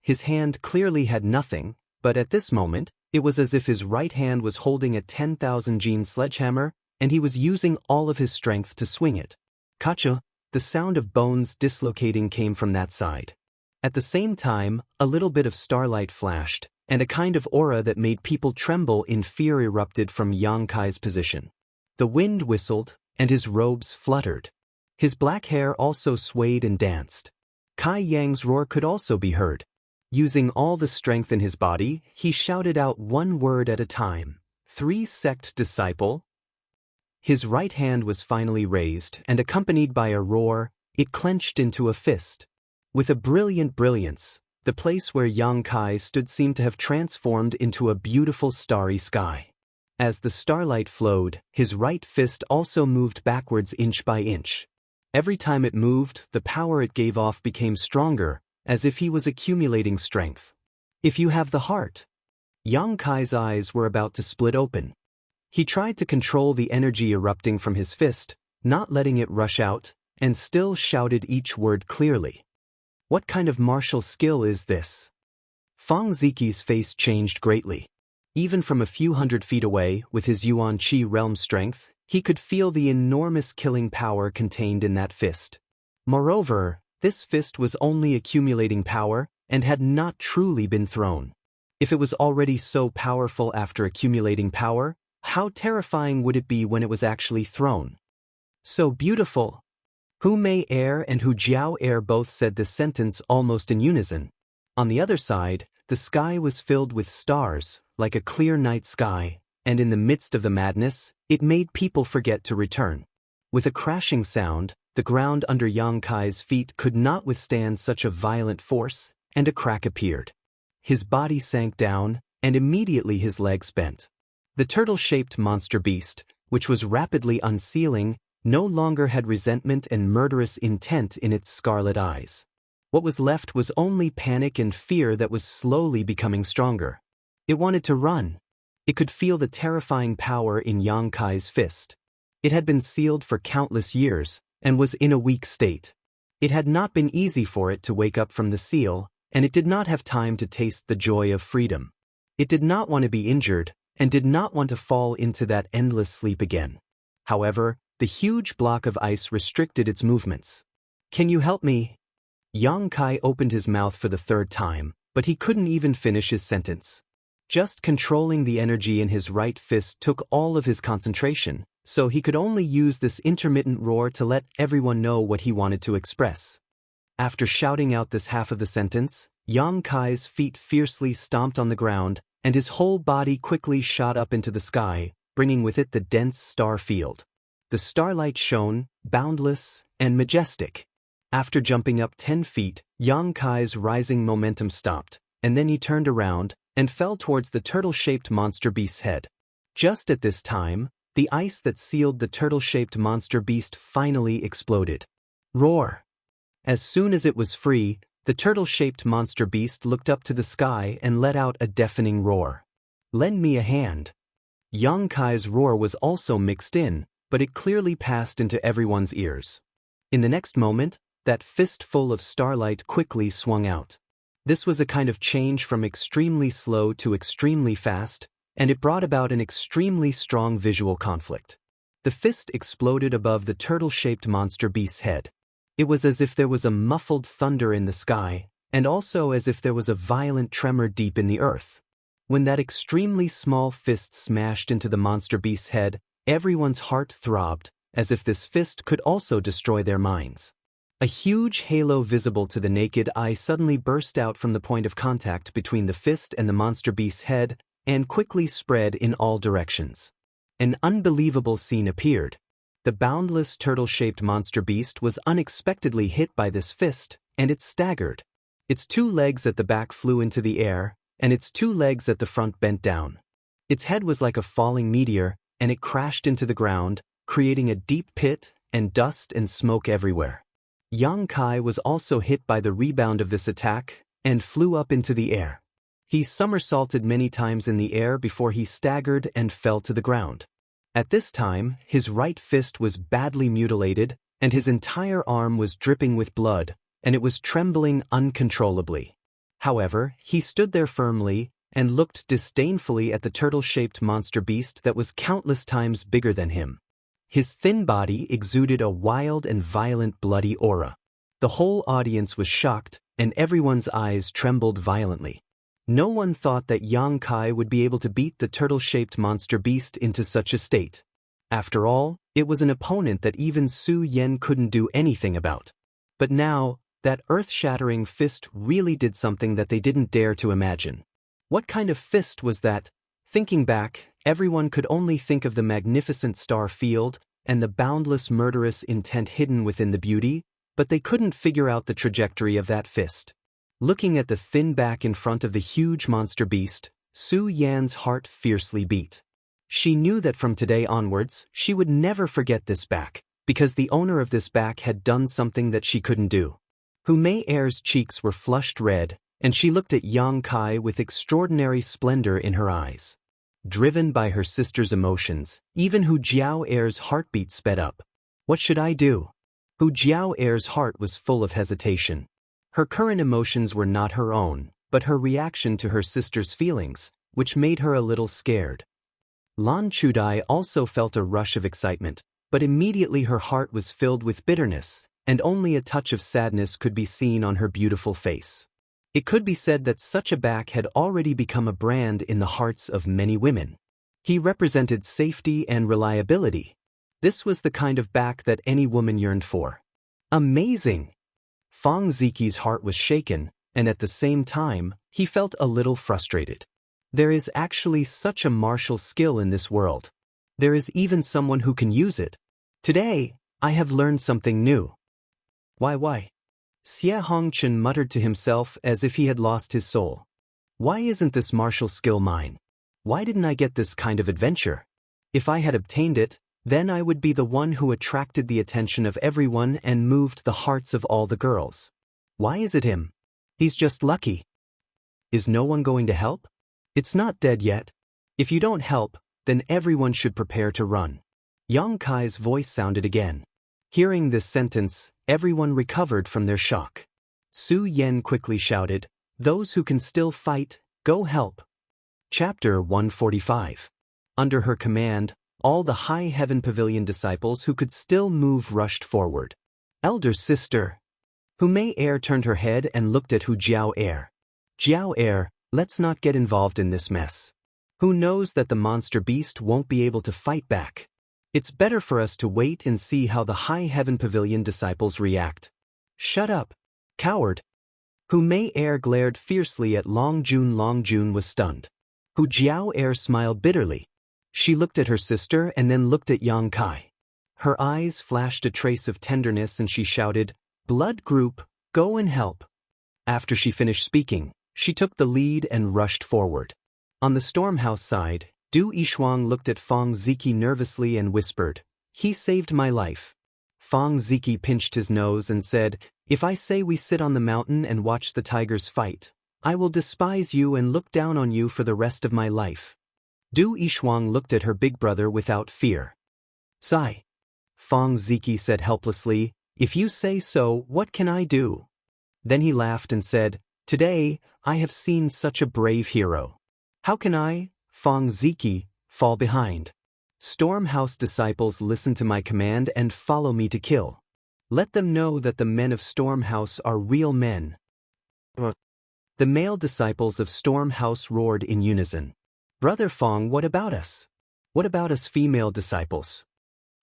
His hand clearly had nothing, but at this moment, it was as if his right hand was holding a 10,000 gene sledgehammer, and he was using all of his strength to swing it. Kacha, the sound of bones dislocating came from that side. At the same time, a little bit of starlight flashed, and a kind of aura that made people tremble in fear erupted from Yang Kai's position. The wind whistled, and his robes fluttered. His black hair also swayed and danced. Kai Yang's roar could also be heard. Using all the strength in his body, he shouted out one word at a time. 3 sect disciple. His right hand was finally raised, and accompanied by a roar, it clenched into a fist. With a brilliant brilliance, the place where Yang Kai stood seemed to have transformed into a beautiful starry sky. As the starlight flowed, his right fist also moved backwards inch by inch. Every time it moved, the power it gave off became stronger, as if he was accumulating strength. If you have the heart. Yang Kai's eyes were about to split open. He tried to control the energy erupting from his fist, not letting it rush out, and still shouted each word clearly. What kind of martial skill is this? Fang Ziqi's face changed greatly. Even from a few hundred feet away, with his Yuan Qi realm strength, he could feel the enormous killing power contained in that fist. Moreover, this fist was only accumulating power and had not truly been thrown. If it was already so powerful after accumulating power, how terrifying would it be when it was actually thrown? So beautiful. Hu Mei Air and Hu Jiao Air both said this sentence almost in unison. On the other side, the sky was filled with stars, like a clear night sky, and in the midst of the madness, it made people forget to return. With a crashing sound, the ground under Yang Kai's feet could not withstand such a violent force, and a crack appeared. His body sank down, and immediately his legs bent. The turtle-shaped monster beast, which was rapidly unsealing, no longer had resentment and murderous intent in its scarlet eyes. What was left was only panic and fear that was slowly becoming stronger. It wanted to run. It could feel the terrifying power in Yang Kai's fist. It had been sealed for countless years, and was in a weak state. It had not been easy for it to wake up from the seal, and it did not have time to taste the joy of freedom. It did not want to be injured, and did not want to fall into that endless sleep again. However, the huge block of ice restricted its movements. Can you help me? Yang Kai opened his mouth for the 3rd time, but he couldn't even finish his sentence. Just controlling the energy in his right fist took all of his concentration, so he could only use this intermittent roar to let everyone know what he wanted to express. After shouting out this half of the sentence, Yang Kai's feet fiercely stomped on the ground, and his whole body quickly shot up into the sky, bringing with it the dense star field. The starlight shone, boundless, and majestic. After jumping up 10 feet, Yang Kai's rising momentum stopped, and then he turned around and fell towards the turtle-shaped monster beast's head. Just at this time, the ice that sealed the turtle-shaped monster beast finally exploded. Roar! As soon as it was free, the turtle-shaped monster beast looked up to the sky and let out a deafening roar. Lend me a hand. Yang Kai's roar was also mixed in, but it clearly passed into everyone's ears. In the next moment, that fistful of starlight quickly swung out. This was a kind of change from extremely slow to extremely fast, and it brought about an extremely strong visual conflict. The fist exploded above the turtle-shaped monster beast's head. It was as if there was a muffled thunder in the sky, and also as if there was a violent tremor deep in the earth. When that extremely small fist smashed into the monster beast's head, everyone's heart throbbed, as if this fist could also destroy their minds. A huge halo visible to the naked eye suddenly burst out from the point of contact between the fist and the monster beast's head, and quickly spread in all directions. An unbelievable scene appeared. The boundless turtle-shaped monster beast was unexpectedly hit by this fist, and it staggered. Its 2 legs at the back flew into the air, and its 2 legs at the front bent down. Its head was like a falling meteor, and it crashed into the ground, creating a deep pit and dust and smoke everywhere. Yang Kai was also hit by the rebound of this attack and flew up into the air. He somersaulted many times in the air before he staggered and fell to the ground. At this time, his right fist was badly mutilated, and his entire arm was dripping with blood, and it was trembling uncontrollably. However, he stood there firmly and looked disdainfully at the turtle-shaped monster beast that was countless times bigger than him. His thin body exuded a wild and violent bloody aura. The whole audience was shocked, and everyone's eyes trembled violently. No one thought that Yang Kai would be able to beat the turtle-shaped monster beast into such a state. After all, it was an opponent that even Su Yan couldn't do anything about. But now, that earth-shattering fist really did something that they didn't dare to imagine. What kind of fist was that? Thinking back, everyone could only think of the magnificent star field and the boundless murderous intent hidden within the beauty, but they couldn't figure out the trajectory of that fist. Looking at the thin back in front of the huge monster beast, Su Yan's heart fiercely beat. She knew that from today onwards, she would never forget this back, because the owner of this back had done something that she couldn't do. Hu Mei Er's cheeks were flushed red, and she looked at Yang Kai with extraordinary splendor in her eyes. Driven by her sister's emotions, even Hu Jiao Er's heartbeat sped up. What should I do? Hu Jiao Er's heart was full of hesitation. Her current emotions were not her own, but her reaction to her sister's feelings, which made her a little scared. Lan Chudai also felt a rush of excitement, but immediately her heart was filled with bitterness, and only a touch of sadness could be seen on her beautiful face. It could be said that such a back had already become a brand in the hearts of many women. He represented safety and reliability. This was the kind of back that any woman yearned for. Amazing! Fong Ziqi's heart was shaken, and at the same time, he felt a little frustrated. There is actually such a martial skill in this world. There is even someone who can use it. Today, I have learned something new. Why? Xie Hongchen muttered to himself as if he had lost his soul. Why isn't this martial skill mine? Why didn't I get this kind of adventure? If I had obtained it, then I would be the one who attracted the attention of everyone and moved the hearts of all the girls. Why is it him? He's just lucky. Is no one going to help? It's not dead yet. If you don't help, then everyone should prepare to run. Yang Kai's voice sounded again. Hearing this sentence, everyone recovered from their shock. Su Yan quickly shouted, "Those who can still fight, go help." Chapter 145. Under her command, all the High Heaven Pavilion disciples who could still move rushed forward. Elder sister. Hu Mei Er turned her head and looked at Hu Jiao Er. Jiao Er, let's not get involved in this mess. Who knows that the monster beast won't be able to fight back? It's better for us to wait and see how the High Heaven Pavilion disciples react. Shut up, coward. Hu Mei Er glared fiercely at Long Jun. Long Jun was stunned. Hu Jiao Er smiled bitterly. She looked at her sister and then looked at Yang Kai. Her eyes flashed a trace of tenderness and she shouted, "Blood group, go and help." After she finished speaking, she took the lead and rushed forward. On the Stormhouse side, Du Yishuang looked at Fong Ziqi nervously and whispered, "He saved my life." Fong Ziqi pinched his nose and said, "If I say we sit on the mountain and watch the tigers fight, I will despise you and look down on you for the rest of my life." Du Yishuang looked at her big brother without fear. "Sigh." Fong Ziqi said helplessly, "If you say so, what can I do?" Then he laughed and said, "Today, I have seen such a brave hero. How can I, Fong Ziqi, fall behind? Stormhouse disciples listen to my command and follow me to kill. Let them know that the men of Stormhouse are real men." The male disciples of Stormhouse roared in unison. "Brother Fong, what about us? What about us female disciples?"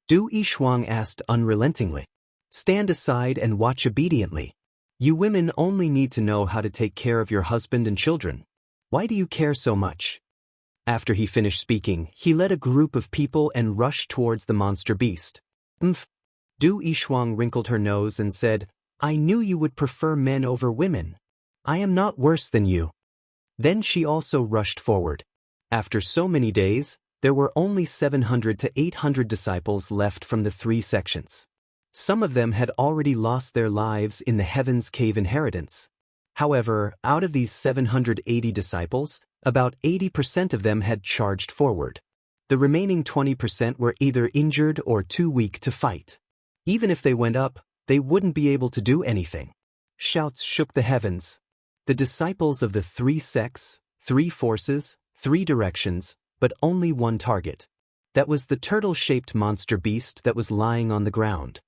Du Yishuang asked unrelentingly. "Stand aside and watch obediently. You women only need to know how to take care of your husband and children. Why do you care so much?" After he finished speaking, he led a group of people and rushed towards the monster beast. Du Yishuang wrinkled her nose and said, "I knew you would prefer men over women. I am not worse than you." Then she also rushed forward. After so many days, there were only 700 to 800 disciples left from the 3 sections. Some of them had already lost their lives in the Heaven's Cave inheritance. However, out of these 780 disciples, about 80% of them had charged forward. The remaining 20% were either injured or too weak to fight. Even if they went up, they wouldn't be able to do anything. Shouts shook the heavens. The disciples of the 3 sects, 3 forces, 3 directions, but only one target. That was the turtle-shaped monster beast that was lying on the ground.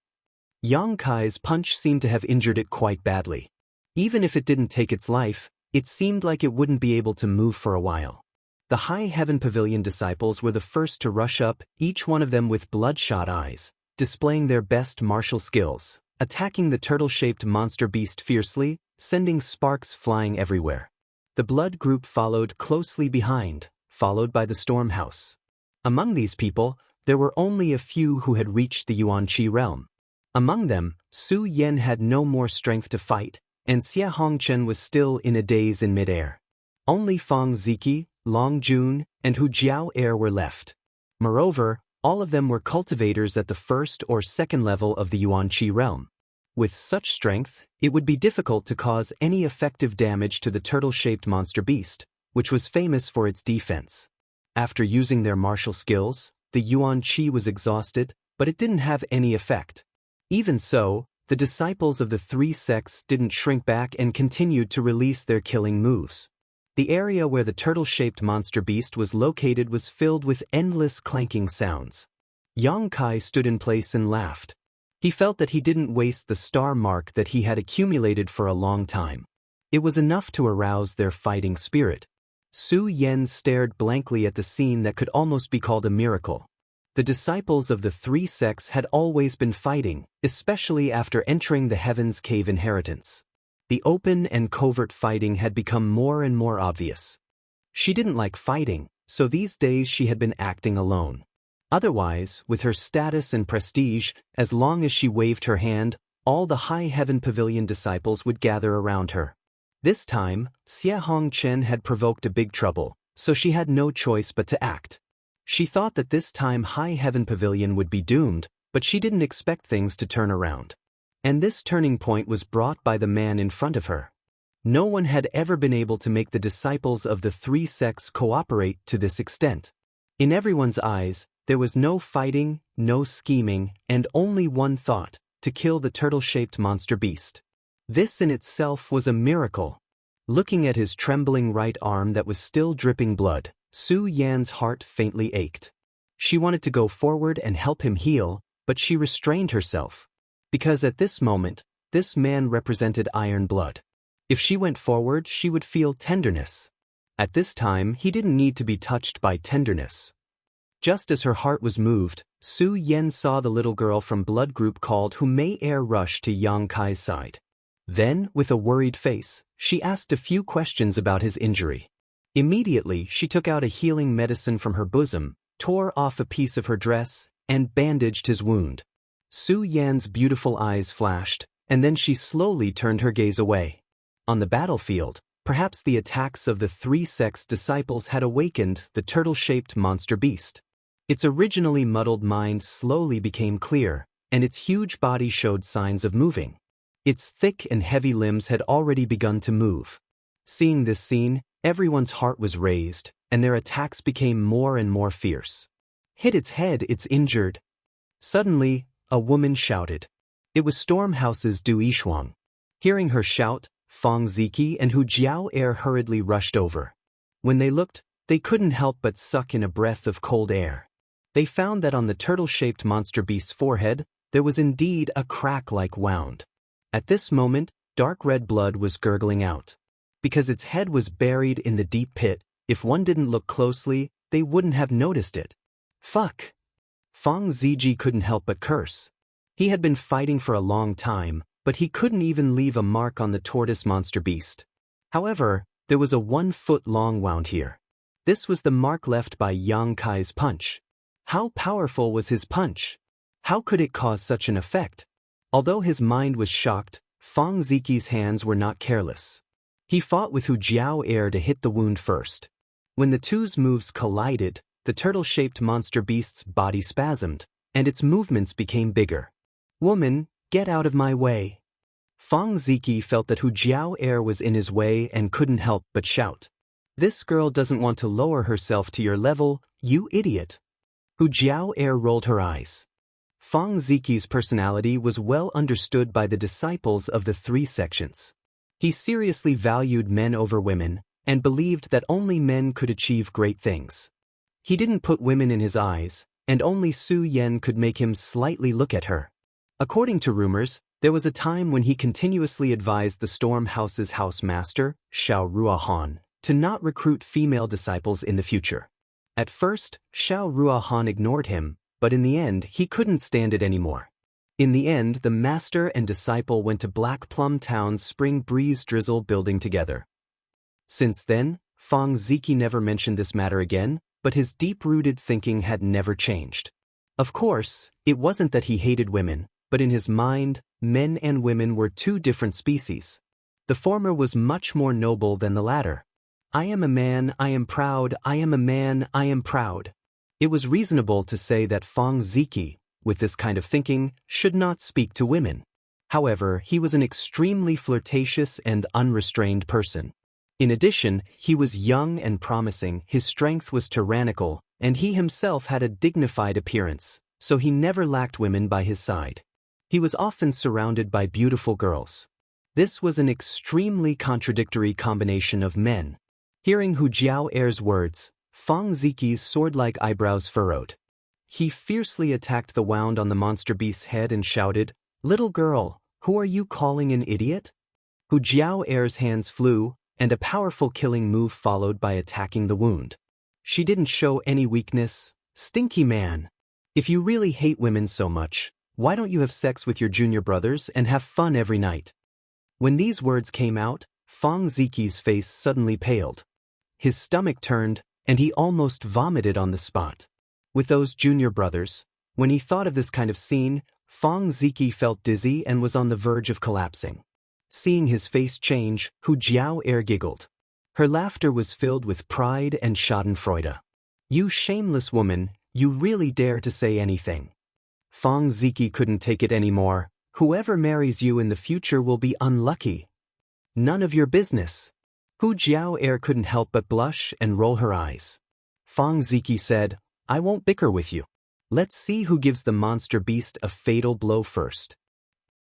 Yang Kai's punch seemed to have injured it quite badly. Even if it didn't take its life, it seemed like it wouldn't be able to move for a while. The High Heaven Pavilion disciples were the first to rush up, each one of them with bloodshot eyes, displaying their best martial skills, attacking the turtle-shaped monster beast fiercely, sending sparks flying everywhere. The blood group followed closely behind, followed by the storm house. Among these people, there were only a few who had reached the Yuan-Chi realm. Among them, Su Yan had no more strength to fight, and Xia Hongchen was still in a daze in midair. Only Fang Ziki, Long Jun, and Hu Jiao Er were left. Moreover, all of them were cultivators at the 1st or 2nd level of the Yuan-Chi realm. With such strength, it would be difficult to cause any effective damage to the turtle-shaped monster beast, which was famous for its defense. After using their martial skills, the Yuan-Chi was exhausted, but it didn't have any effect. Even so, the disciples of the 3 sects didn't shrink back and continued to release their killing moves. The area where the turtle-shaped monster beast was located was filled with endless clanking sounds. Yang Kai stood in place and laughed. He felt that he didn't waste the star mark that he had accumulated for a long time. It was enough to arouse their fighting spirit. Su Yan stared blankly at the scene that could almost be called a miracle. The disciples of the 3 sects had always been fighting, especially after entering the Heaven's Cave inheritance. The open and covert fighting had become more and more obvious. She didn't like fighting, so these days she had been acting alone. Otherwise, with her status and prestige, as long as she waved her hand, all the High Heaven Pavilion disciples would gather around her. This time, Xia Hongchen had provoked a big trouble, so she had no choice but to act. She thought that this time High Heaven Pavilion would be doomed, but she didn't expect things to turn around. And this turning point was brought by the man in front of her. No one had ever been able to make the disciples of the 3 sects cooperate to this extent. In everyone's eyes, there was no fighting, no scheming, and only one thought: to kill the turtle-shaped monster beast. This in itself was a miracle. Looking at his trembling right arm that was still dripping blood, Su Yan's heart faintly ached. She wanted to go forward and help him heal, but she restrained herself. Because at this moment, this man represented iron blood. If she went forward, she would feel tenderness. At this time, he didn't need to be touched by tenderness. Just as her heart was moved, Su Yan saw the little girl from blood group called Hu Mei Er rush to Yang Kai's side. Then, with a worried face, she asked a few questions about his injury. Immediately, she took out a healing medicine from her bosom, tore off a piece of her dress, and bandaged his wound. Su Yan's beautiful eyes flashed, and then she slowly turned her gaze away. On the battlefield, perhaps the attacks of the 3 sects disciples had awakened the turtle-shaped monster beast. Its originally muddled mind slowly became clear, and its huge body showed signs of moving. Its thick and heavy limbs had already begun to move. Seeing this scene, everyone's heart was raised, and their attacks became more and more fierce. Hit its head, it's injured. Suddenly, a woman shouted. It was Stormhouse's Du Yishuang. Hearing her shout, Fang Ziki and Hu Jiao Er hurriedly rushed over. When they looked, they couldn't help but suck in a breath of cold air. They found that on the turtle-shaped monster beast's forehead, there was indeed a crack like wound. At this moment, dark red blood was gurgling out. Because its head was buried in the deep pit, if one didn't look closely, they wouldn't have noticed it. Fuck! Fang Ziji couldn't help but curse. He had been fighting for a long time, but he couldn't even leave a mark on the tortoise monster beast. However, there was a 1-foot-long wound here. This was the mark left by Yang Kai's punch. How powerful was his punch? How could it cause such an effect? Although his mind was shocked, Fang Ziqi's hands were not careless. He fought with Hu Jiao Air to hit the wound first. When the two's moves collided, the turtle-shaped monster beast's body spasmed, and its movements became bigger. "Woman, get out of my way." Fang Ziqi felt that Hu Jiao Air was in his way and couldn't help but shout. "This girl doesn't want to lower herself to your level, you idiot." Hu Jiao Air rolled her eyes. Fang Ziqi's personality was well understood by the disciples of the three sections. He seriously valued men over women, and believed that only men could achieve great things. He didn't put women in his eyes, and only Su Yan could make him slightly look at her. According to rumors, there was a time when he continuously advised the Storm House's house master, Xiao Ruahan, to not recruit female disciples in the future. At first, Xiao Ruahan ignored him, but in the end he couldn't stand it anymore. In the end, the master and disciple went to Black Plum Town's Spring Breeze Drizzle building together. Since then, Fang Ziqi never mentioned this matter again, but his deep-rooted thinking had never changed. Of course, it wasn't that he hated women, but in his mind, men and women were two different species. The former was much more noble than the latter. "I am a man, I am proud, I am a man, I am proud." It was reasonable to say that Fang Ziqi, with this kind of thinking, should not speak to women. However, he was an extremely flirtatious and unrestrained person. In addition, he was young and promising, his strength was tyrannical, and he himself had a dignified appearance, so he never lacked women by his side. He was often surrounded by beautiful girls. This was an extremely contradictory combination of men. Hearing Hu Jiao Air's words, Fang Ziqi's sword-like eyebrows furrowed. He fiercely attacked the wound on the monster beast's head and shouted, "Little girl, who are you calling an idiot?" Hu Jiao Air's hands flew, and a powerful killing move followed by attacking the wound. She didn't show any weakness. "Stinky man. If you really hate women so much, why don't you have sex with your junior brothers and have fun every night?" When these words came out, Fang Ziqi's face suddenly paled. His stomach turned, and he almost vomited on the spot. With those junior brothers, when he thought of this kind of scene, Fang Ziqi felt dizzy and was on the verge of collapsing. Seeing his face change, Hu Jiao Air giggled. Her laughter was filled with pride and schadenfreude. "You shameless woman, you really dare to say anything." Fang Ziqi couldn't take it anymore. "Whoever marries you in the future will be unlucky." "None of your business." Hu Jiao Air couldn't help but blush and roll her eyes. Fang Ziqi said, "I won't bicker with you. Let's see who gives the monster beast a fatal blow first."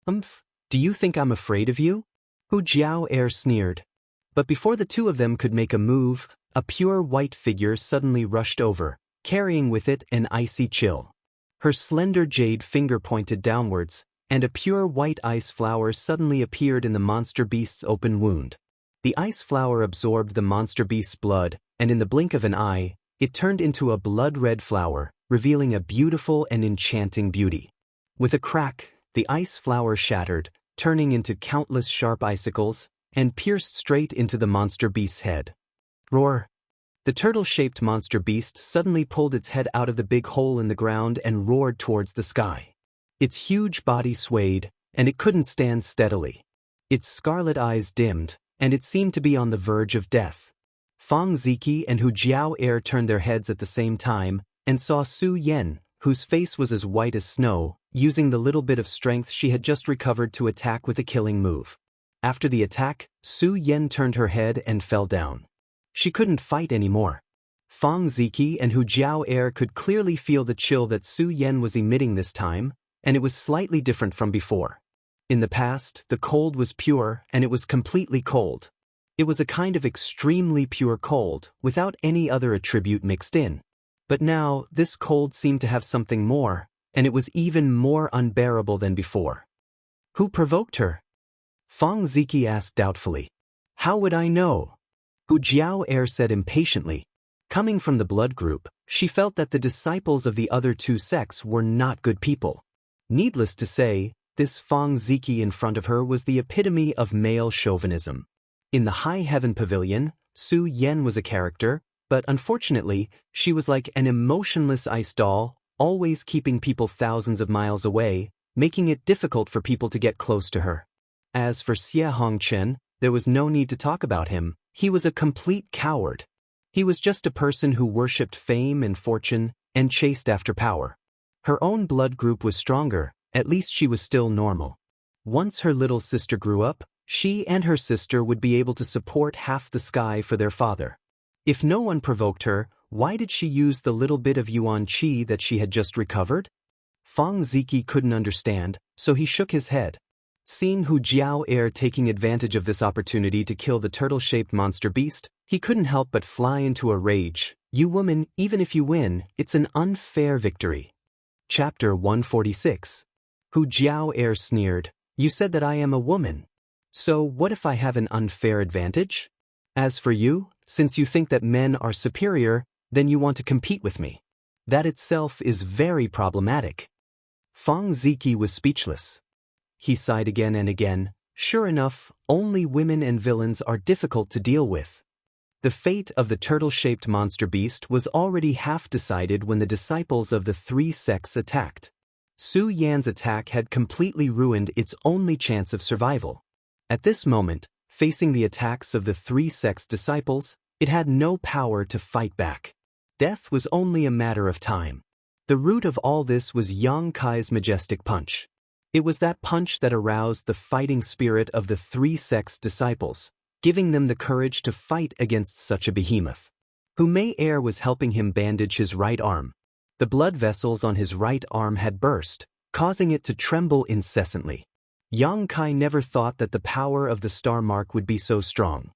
Do you think I'm afraid of you?" Hu Jiao Air sneered. But before the two of them could make a move, a pure white figure suddenly rushed over, carrying with it an icy chill. Her slender jade finger pointed downwards, and a pure white ice flower suddenly appeared in the monster beast's open wound. The ice flower absorbed the monster beast's blood, and in the blink of an eye, it turned into a blood-red flower, revealing a beautiful and enchanting beauty. With a crack, the ice flower shattered, turning into countless sharp icicles, and pierced straight into the monster beast's head. Roar! The turtle-shaped monster beast suddenly pulled its head out of the big hole in the ground and roared towards the sky. Its huge body swayed, and it couldn't stand steadily. Its scarlet eyes dimmed, and it seemed to be on the verge of death. Fang Ziqi and Hu Jiao Air turned their heads at the same time, and saw Su Yan, whose face was as white as snow, using the little bit of strength she had just recovered to attack with a killing move. After the attack, Su Yan turned her head and fell down. She couldn't fight anymore. Fang Ziqi and Hu Jiao Air could clearly feel the chill that Su Yan was emitting this time, and it was slightly different from before. In the past, the cold was pure, and it was completely cold. It was a kind of extremely pure cold, without any other attribute mixed in. But now, this cold seemed to have something more, and it was even more unbearable than before. "Who provoked her?" Fang Ziqi asked doubtfully. "How would I know?" Hu Jiao Air said impatiently. Coming from the blood group, she felt that the disciples of the other two sects were not good people. Needless to say, this Fang Ziqi in front of her was the epitome of male chauvinism. In the High Heaven Pavilion, Su Yan was a character, But unfortunately, she was like an emotionless ice doll, always keeping people thousands of miles away, making it difficult for people to get close to her. As for Xie Hongchen, there was no need to talk about him. He was a complete coward. He was just a person who worshipped fame and fortune and chased after power. Her own blood group was stronger, at least she was still normal. Once her little sister grew up, she and her sister would be able to support half the sky for their father. If no one provoked her, why did she use the little bit of yuan qi that she had just recovered? Fang Ziki couldn't understand, so he shook his head. Seeing Hu Jiao Air taking advantage of this opportunity to kill the turtle-shaped monster beast, he couldn't help but fly into a rage. You woman, even if you win, it's an unfair victory. Chapter 146. Hu Jiao Air sneered, You said that I am a woman. So what if I have an unfair advantage? As for you, since you think that men are superior, then you want to compete with me. That itself is very problematic. Fang Ziki was speechless. He sighed again and again. Sure enough, only women and villains are difficult to deal with. The fate of the turtle-shaped monster beast was already half decided when the disciples of the three sects attacked. Su Yan's attack had completely ruined its only chance of survival. At this moment, facing the attacks of the three sects' disciples, it had no power to fight back. Death was only a matter of time. The root of all this was Yang Kai's majestic punch. It was that punch that aroused the fighting spirit of the three sects' disciples, giving them the courage to fight against such a behemoth. Hu Mei Er was helping him bandage his right arm. The blood vessels on his right arm had burst, causing it to tremble incessantly. Yang Kai never thought that the power of the star mark would be so strong.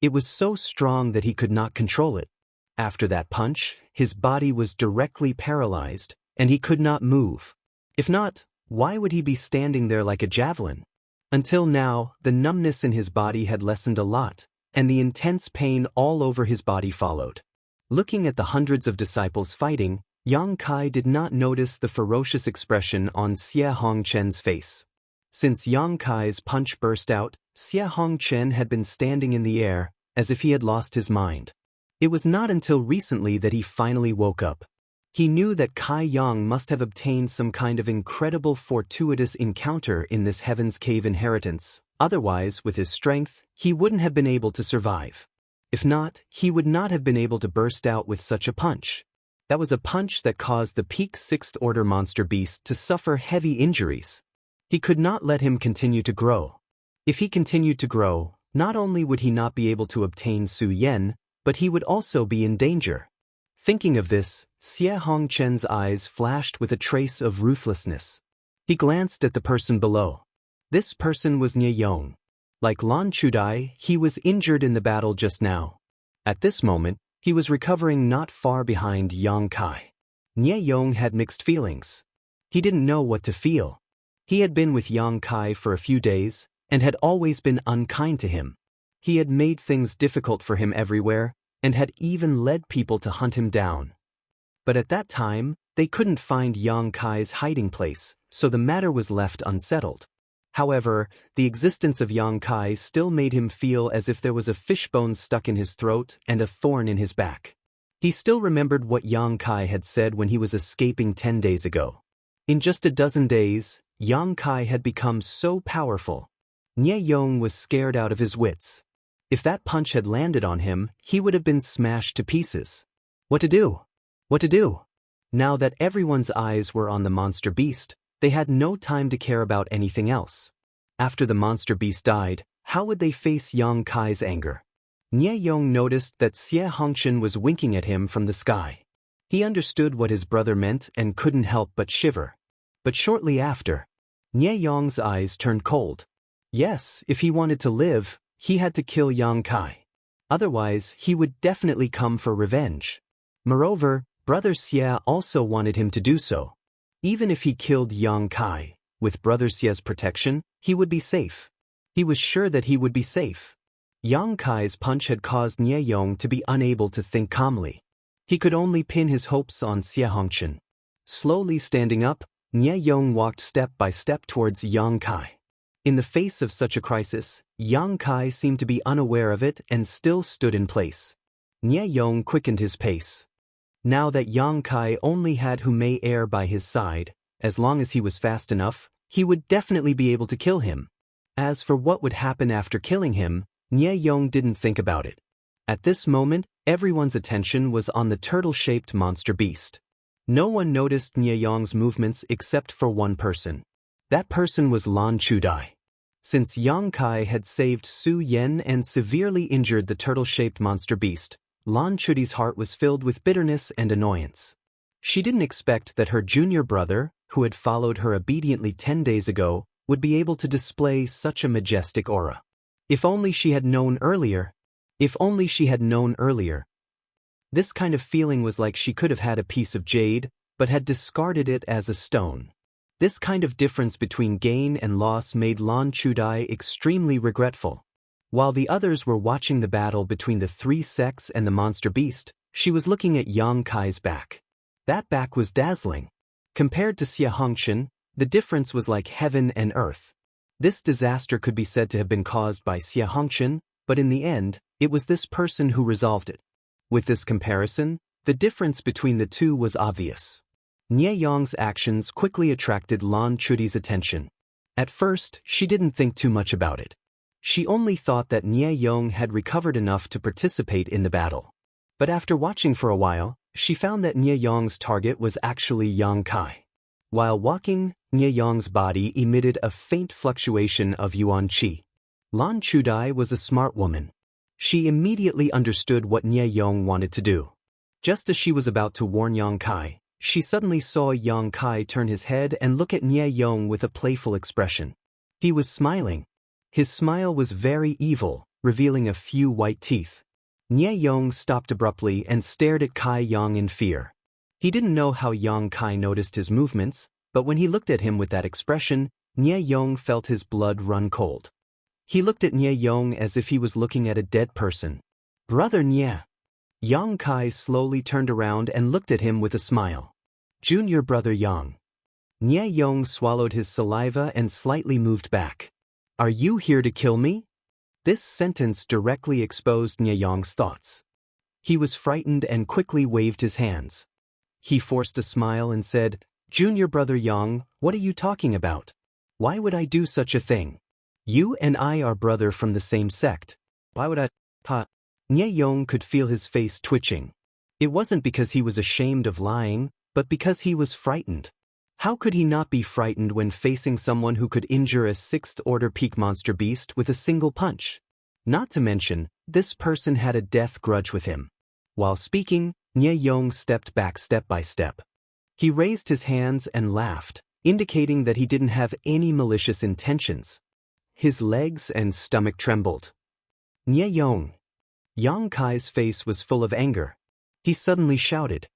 It was so strong that he could not control it. After that punch, his body was directly paralyzed, and he could not move. If not, why would he be standing there like a javelin? Until now, the numbness in his body had lessened a lot, and the intense pain all over his body followed. Looking at the hundreds of disciples fighting, Yang Kai did not notice the ferocious expression on Xie Hongchen's face. Since Yang Kai's punch burst out, Xie Hongchen had been standing in the air, as if he had lost his mind. It was not until recently that he finally woke up. He knew that Kai Yang must have obtained some kind of incredible fortuitous encounter in this Heaven's Cave inheritance, otherwise, with his strength, he wouldn't have been able to survive. If not, he would not have been able to burst out with such a punch. That was a punch that caused the peak sixth-order monster beast to suffer heavy injuries. He could not let him continue to grow. If he continued to grow, not only would he not be able to obtain Su Yan, but he would also be in danger. Thinking of this, Xie Hongchen's eyes flashed with a trace of ruthlessness. He glanced at the person below. This person was Nie Yong. Like Lan Chudai, he was injured in the battle just now. At this moment, he was recovering not far behind Yang Kai. Nie Yong had mixed feelings. He didn't know what to feel. He had been with Yang Kai for a few days, and had always been unkind to him. He had made things difficult for him everywhere, and had even led people to hunt him down. But at that time, they couldn't find Yang Kai's hiding place, so the matter was left unsettled. However, the existence of Yang Kai still made him feel as if there was a fishbone stuck in his throat and a thorn in his back. He still remembered what Yang Kai had said when he was escaping 10 days ago. In just a dozen days, Yang Kai had become so powerful. Nie Yong was scared out of his wits. If that punch had landed on him, he would have been smashed to pieces. What to do? What to do? Now that everyone's eyes were on the monster beast, they had no time to care about anything else. After the monster beast died, how would they face Yang Kai's anger? Nie Yong noticed that Xie Hongchen was winking at him from the sky. He understood what his brother meant and couldn't help but shiver. But shortly after, Nie Yong's eyes turned cold. Yes, if he wanted to live, he had to kill Yang Kai. Otherwise, he would definitely come for revenge. Moreover, Brother Xie also wanted him to do so. Even if he killed Yang Kai, with Brother Xie's protection, he would be safe. He was sure that he would be safe. Yang Kai's punch had caused Nie Yong to be unable to think calmly. He could only pin his hopes on Xie Hongchen. Slowly standing up, Nie Yong walked step by step towards Yang Kai. In the face of such a crisis, Yang Kai seemed to be unaware of it and still stood in place. Nie Yong quickened his pace. Now that Yang Kai only had Hu Mei Er by his side, as long as he was fast enough, he would definitely be able to kill him. As for what would happen after killing him, Nie Yong didn't think about it. At this moment, everyone's attention was on the turtle-shaped monster beast. No one noticed Nie Yong's movements except for one person. That person was Lan Chudai. Since Yang Kai had saved Su Yen and severely injured the turtle-shaped monster beast, Lan Chudai's heart was filled with bitterness and annoyance. She didn't expect that her junior brother, who had followed her obediently 10 days ago, would be able to display such a majestic aura. If only she had known earlier. If only she had known earlier. This kind of feeling was like she could have had a piece of jade, but had discarded it as a stone. This kind of difference between gain and loss made Lan Chudai extremely regretful. While the others were watching the battle between the three sects and the monster beast, she was looking at Yang Kai's back. That back was dazzling. Compared to Xia Hongqian, the difference was like heaven and earth. This disaster could be said to have been caused by Xia Hongqian, but in the end, it was this person who resolved it. With this comparison, the difference between the two was obvious. Nie Yong's actions quickly attracted Lan Chudai's attention. At first, she didn't think too much about it. She only thought that Nie Yong had recovered enough to participate in the battle. But after watching for a while, she found that Nie Yong's target was actually Yang Kai. While walking, Nie Yong's body emitted a faint fluctuation of yuan qi. Lan Chudai was a smart woman. She immediately understood what Nie Yong wanted to do. Just as she was about to warn Yang Kai, she suddenly saw Yang Kai turn his head and look at Nie Yong with a playful expression. He was smiling. His smile was very evil, revealing a few white teeth. Nie Yong stopped abruptly and stared at Kai Yang in fear. He didn't know how Yang Kai noticed his movements, but when he looked at him with that expression, Nie Yong felt his blood run cold. He looked at Nie Yong as if he was looking at a dead person. "Brother Nie." Yang Kai slowly turned around and looked at him with a smile. "Junior brother Yang." Nie Yong swallowed his saliva and slightly moved back. "Are you here to kill me?" This sentence directly exposed Nie Yong's thoughts. He was frightened and quickly waved his hands. He forced a smile and said, "Junior brother Yang, what are you talking about? Why would I do such a thing? You and I are brother from the same sect. Why would I?" Nie Yong could feel his face twitching. It wasn't because he was ashamed of lying, but because he was frightened. How could he not be frightened when facing someone who could injure a 6th-order peak monster beast with a single punch? Not to mention, this person had a death grudge with him. While speaking, Nie Yong stepped back step by step. He raised his hands and laughed, indicating that he didn't have any malicious intentions. His legs and stomach trembled. "Nie Yong." Yang Kai's face was full of anger. He suddenly shouted.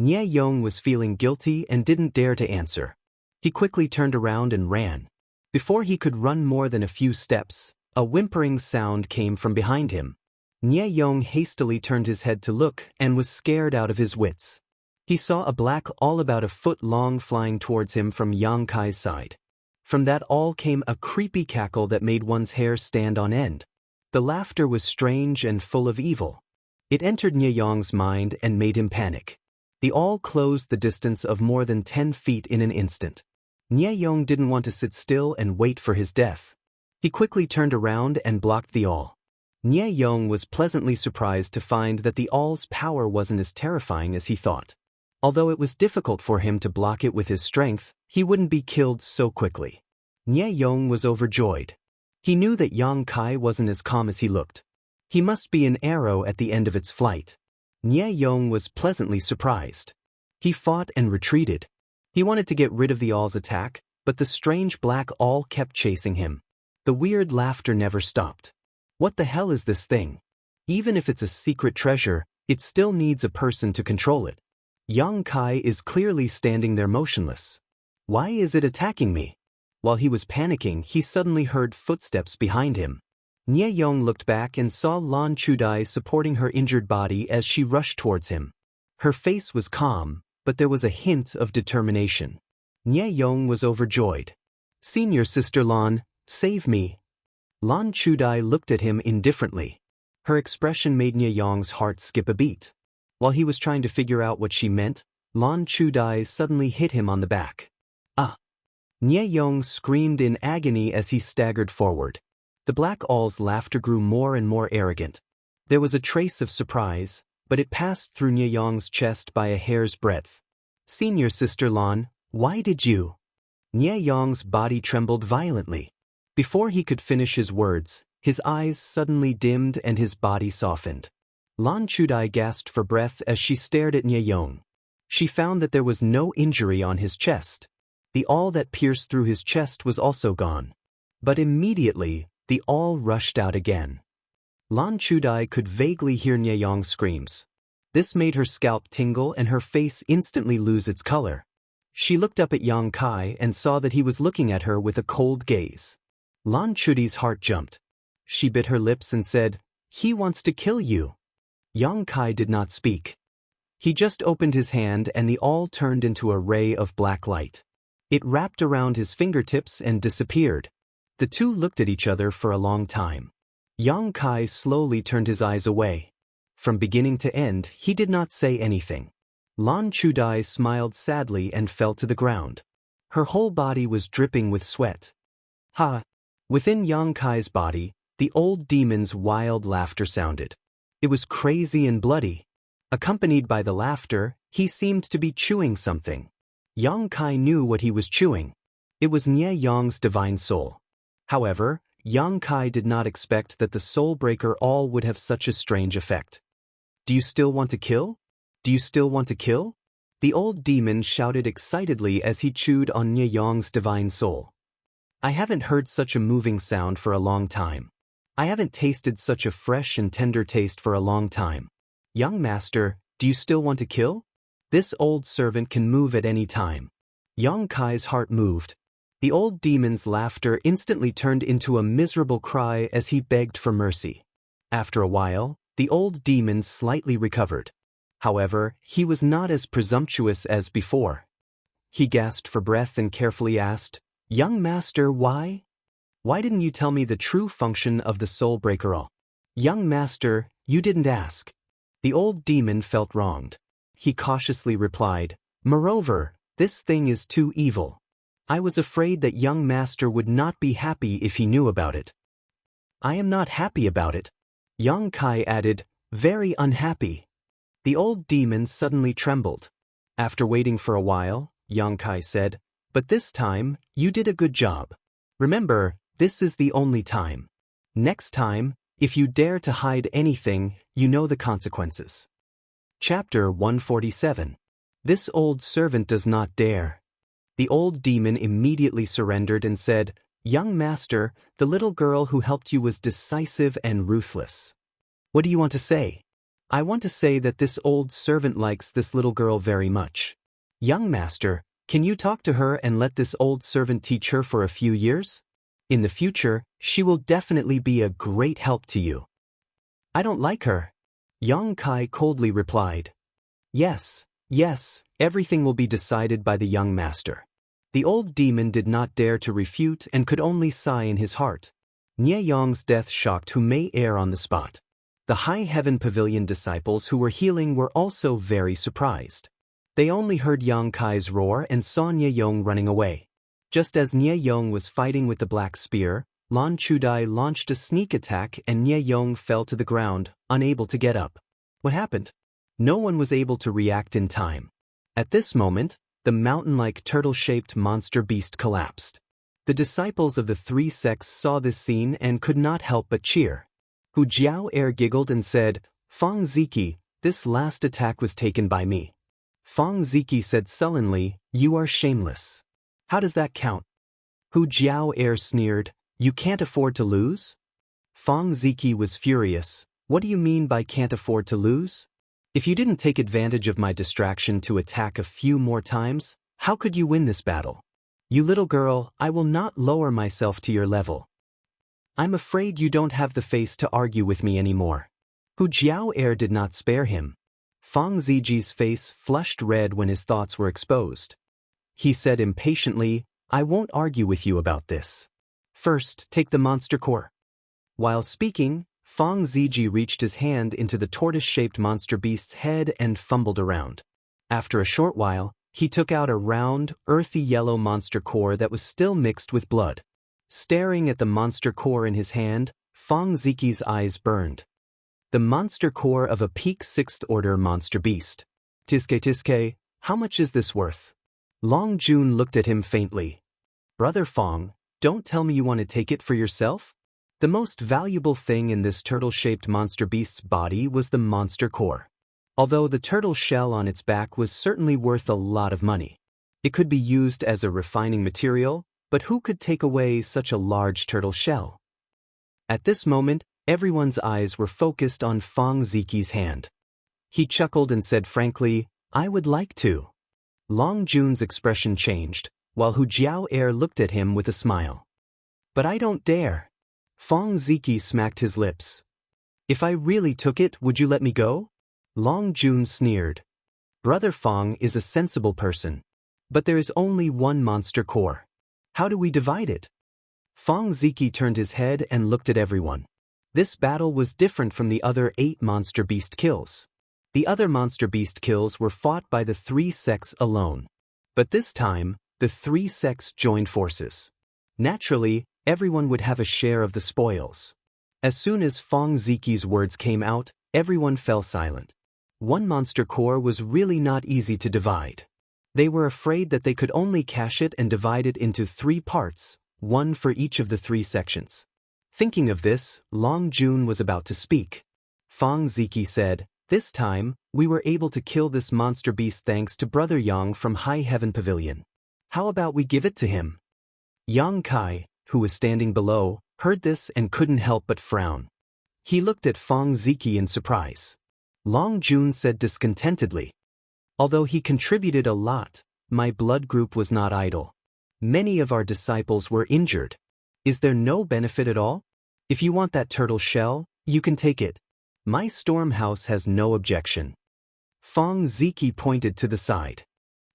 Nie Yong was feeling guilty and didn't dare to answer. He quickly turned around and ran. Before he could run more than a few steps, a whimpering sound came from behind him. Nie Yong hastily turned his head to look and was scared out of his wits. He saw a black awl about a foot long flying towards him from Yang Kai's side. From that awl came a creepy cackle that made one's hair stand on end. The laughter was strange and full of evil. It entered Nie Yong's mind and made him panic. The awl closed the distance of more than 10 feet in an instant. Nie Yong didn't want to sit still and wait for his death. He quickly turned around and blocked the awl. Nie Yong was pleasantly surprised to find that the awl's power wasn't as terrifying as he thought. Although it was difficult for him to block it with his strength, he wouldn't be killed so quickly. Nie Yong was overjoyed. He knew that Yang Kai wasn't as calm as he looked. He must be an arrow at the end of its flight. Nie Yong was pleasantly surprised. He fought and retreated. He wanted to get rid of the owl's attack, but the strange black owl kept chasing him. The weird laughter never stopped. What the hell is this thing? Even if it's a secret treasure, it still needs a person to control it. Yang Kai is clearly standing there motionless. Why is it attacking me? While he was panicking, he suddenly heard footsteps behind him. Nie Yong looked back and saw Lan Chudai supporting her injured body as she rushed towards him. Her face was calm, but there was a hint of determination. Nie Yong was overjoyed. "Senior sister Lan, save me." Lan Chudai looked at him indifferently. Her expression made Nye Yong's heart skip a beat. While he was trying to figure out what she meant, Lan Chudai suddenly hit him on the back. Ah! Nye Yong screamed in agony as he staggered forward. The Black Owl's laughter grew more and more arrogant. There was a trace of surprise, but it passed through Nye Yong's chest by a hair's breadth. "Senior Sister Lan, why did you?" Nye Yong's body trembled violently. Before he could finish his words, his eyes suddenly dimmed and his body softened. Lan Chudai gasped for breath as she stared at Nye Yong. She found that there was no injury on his chest. The awl that pierced through his chest was also gone. But immediately, the awl rushed out again. Lan Chudai could vaguely hear Nye Yong's screams. This made her scalp tingle and her face instantly lose its color. She looked up at Yang Kai and saw that he was looking at her with a cold gaze. Lan Chudai's heart jumped. She bit her lips and said, "He wants to kill you." Yang Kai did not speak. He just opened his hand and the awl turned into a ray of black light. It wrapped around his fingertips and disappeared. The two looked at each other for a long time. Yang Kai slowly turned his eyes away. From beginning to end, he did not say anything. Lan Chudai smiled sadly and fell to the ground. Her whole body was dripping with sweat. Ha! Within Yang Kai's body, the old demon's wild laughter sounded. It was crazy and bloody. Accompanied by the laughter, he seemed to be chewing something. Yang Kai knew what he was chewing. It was Nye Yong's divine soul. However, Yang Kai did not expect that the soul-breaker awl would have such a strange effect. "Do you still want to kill? Do you still want to kill?" The old demon shouted excitedly as he chewed on Nye Yong's divine soul. "I haven't heard such a moving sound for a long time. I haven't tasted such a fresh and tender taste for a long time. Young master, do you still want to kill? This old servant can move at any time." Yang Kai's heart moved. The old demon's laughter instantly turned into a miserable cry as he begged for mercy. After a while, the old demon slightly recovered. However, he was not as presumptuous as before. He gasped for breath and carefully asked, "Young master, why? Why didn't you tell me the true function of the soul breaker awl?" "Young master, you didn't ask." The old demon felt wronged. He cautiously replied, "Moreover, this thing is too evil. I was afraid that young master would not be happy if he knew about it." "I am not happy about it." Yang Kai added, "Very unhappy." The old demon suddenly trembled. After waiting for a while, Yang Kai said, "But this time, you did a good job. Remember, this is the only time. Next time, if you dare to hide anything, you know the consequences." Chapter 147. This old servant does not dare. The old demon immediately surrendered and said, "Young master, the little girl who helped you was decisive and ruthless." "What do you want to say?" "I want to say that this old servant likes this little girl very much. Young master, can you talk to her and let this old servant teach her for a few years? In the future, she will definitely be a great help to you." "I don't like her." Yang Kai coldly replied. Yes, everything will be decided by the young master." The old demon did not dare to refute and could only sigh in his heart. Nye Yong's death shocked Hu Mei Air on the spot. The High Heaven Pavilion disciples who were healing were also very surprised. They only heard Yang Kai's roar and saw Nye Yong running away. Just as Nye Yong was fighting with the black spear, Lan Chudai launched a sneak attack and Nye Yong fell to the ground, unable to get up. What happened? No one was able to react in time. At this moment, the mountain-like turtle-shaped monster beast collapsed. The disciples of the three sects saw this scene and could not help but cheer. Hu Jiao Air giggled and said, "Fang Ziki, this last attack was taken by me." Fang Ziki said sullenly, "You are shameless. How does that count?" Hu Jiao Air sneered, "You can't afford to lose?" Fang Ziki was furious. "What do you mean by can't afford to lose? If you didn't take advantage of my distraction to attack a few more times, how could you win this battle? You little girl, I will not lower myself to your level. I'm afraid you don't have the face to argue with me anymore." Hu Jiao Air did not spare him. Fang Ziji's face flushed red when his thoughts were exposed. He said impatiently, "I won't argue with you about this. First, take the monster core." While speaking, Fong Ziji reached his hand into the tortoise-shaped monster beast's head and fumbled around. After a short while, he took out a round, earthy yellow monster core that was still mixed with blood. Staring at the monster core in his hand, Fong Ziki's eyes burned. The monster core of a peak 6th order monster beast. Tiske, how much is this worth? Long Jun looked at him faintly. Brother Fong, don't tell me you want to take it for yourself? The most valuable thing in this turtle-shaped monster beast's body was the monster core. Although the turtle shell on its back was certainly worth a lot of money. It could be used as a refining material, but who could take away such a large turtle shell? At this moment, everyone's eyes were focused on Fong Ziki's hand. He chuckled and said frankly, I would like to. Long Jun's expression changed, while Hu Jiao Air looked at him with a smile. But I don't dare. Fong Ziki smacked his lips. If I really took it, would you let me go? Long Jun sneered. Brother Fong is a sensible person. But there is only one monster core. How do we divide it? Fong Ziki turned his head and looked at everyone. This battle was different from the other 8 monster beast kills. The other monster beast kills were fought by the 3 sects alone. But this time, the 3 sects joined forces. Naturally, everyone would have a share of the spoils. As soon as Fong Ziki's words came out, everyone fell silent. One monster core was really not easy to divide. They were afraid that they could only cache it and divide it into 3 parts, one for each of the 3 sections. Thinking of this, Long Jun was about to speak. Fong Ziki said, this time, we were able to kill this monster beast thanks to Brother Yang from High Heaven Pavilion. How about we give it to him? Yang Kai, who was standing below, heard this and couldn't help but frown. He looked at Fong Ziki in surprise. Long Jun said discontentedly, although he contributed a lot, my blood group was not idle. Many of our disciples were injured. Is there no benefit at all? If you want that turtle shell, you can take it. My storm house has no objection. Fong Ziki pointed to the side.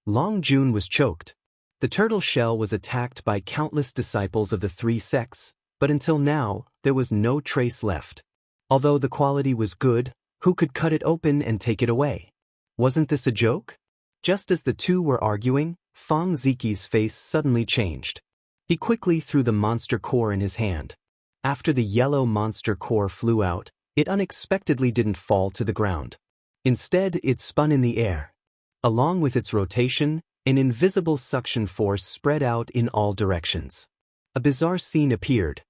Long Jun was choked. The turtle shell was attacked by countless disciples of the 3 sects, but until now, there was no trace left. Although the quality was good, who could cut it open and take it away? Wasn't this a joke? Just as the two were arguing, Fong Ziki's face suddenly changed. He quickly threw the monster core in his hand. After the yellow monster core flew out, it unexpectedly didn't fall to the ground. Instead, it spun in the air. Along with its rotation, an invisible suction force spread out in all directions. A bizarre scene appeared.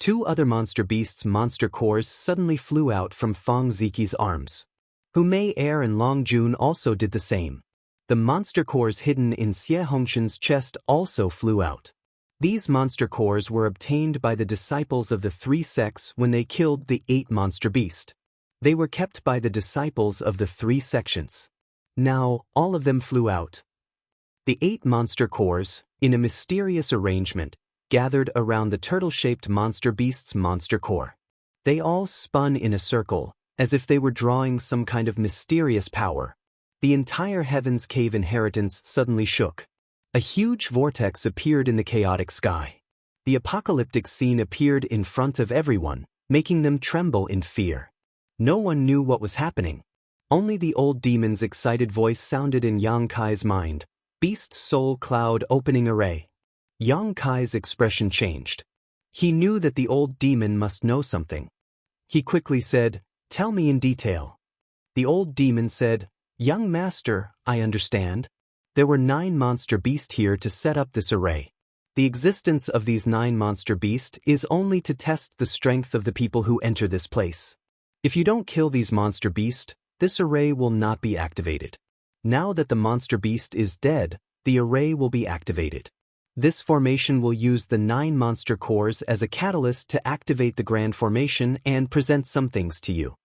2 other monster beasts' monster cores suddenly flew out from Fong Ziki's arms. Hu Mei Air and Long Jun also did the same. The monster cores hidden in Xie Hongshan's chest also flew out. These monster cores were obtained by the disciples of the 3 sects when they killed the 8 monster beast. They were kept by the disciples of the 3 sections. Now, all of them flew out. The 8 monster cores, in a mysterious arrangement, gathered around the turtle-shaped monster beast's monster core. They all spun in a circle, as if they were drawing some kind of mysterious power. The entire Heaven's Cave inheritance suddenly shook. A huge vortex appeared in the chaotic sky. The apocalyptic scene appeared in front of everyone, making them tremble in fear. No one knew what was happening. Only the old demon's excited voice sounded in Yang Kai's mind. Beast Soul Cloud Opening Array. Yang Kai's expression changed. He knew that the old demon must know something. He quickly said, tell me in detail. The old demon said, young master, I understand. There were 9 monster beasts here to set up this array. The existence of these 9 monster beasts is only to test the strength of the people who enter this place. If you don't kill these monster beasts, this array will not be activated. Now that the monster beast is dead, the array will be activated. This formation will use the 9 monster cores as a catalyst to activate the grand formation and present some things to you.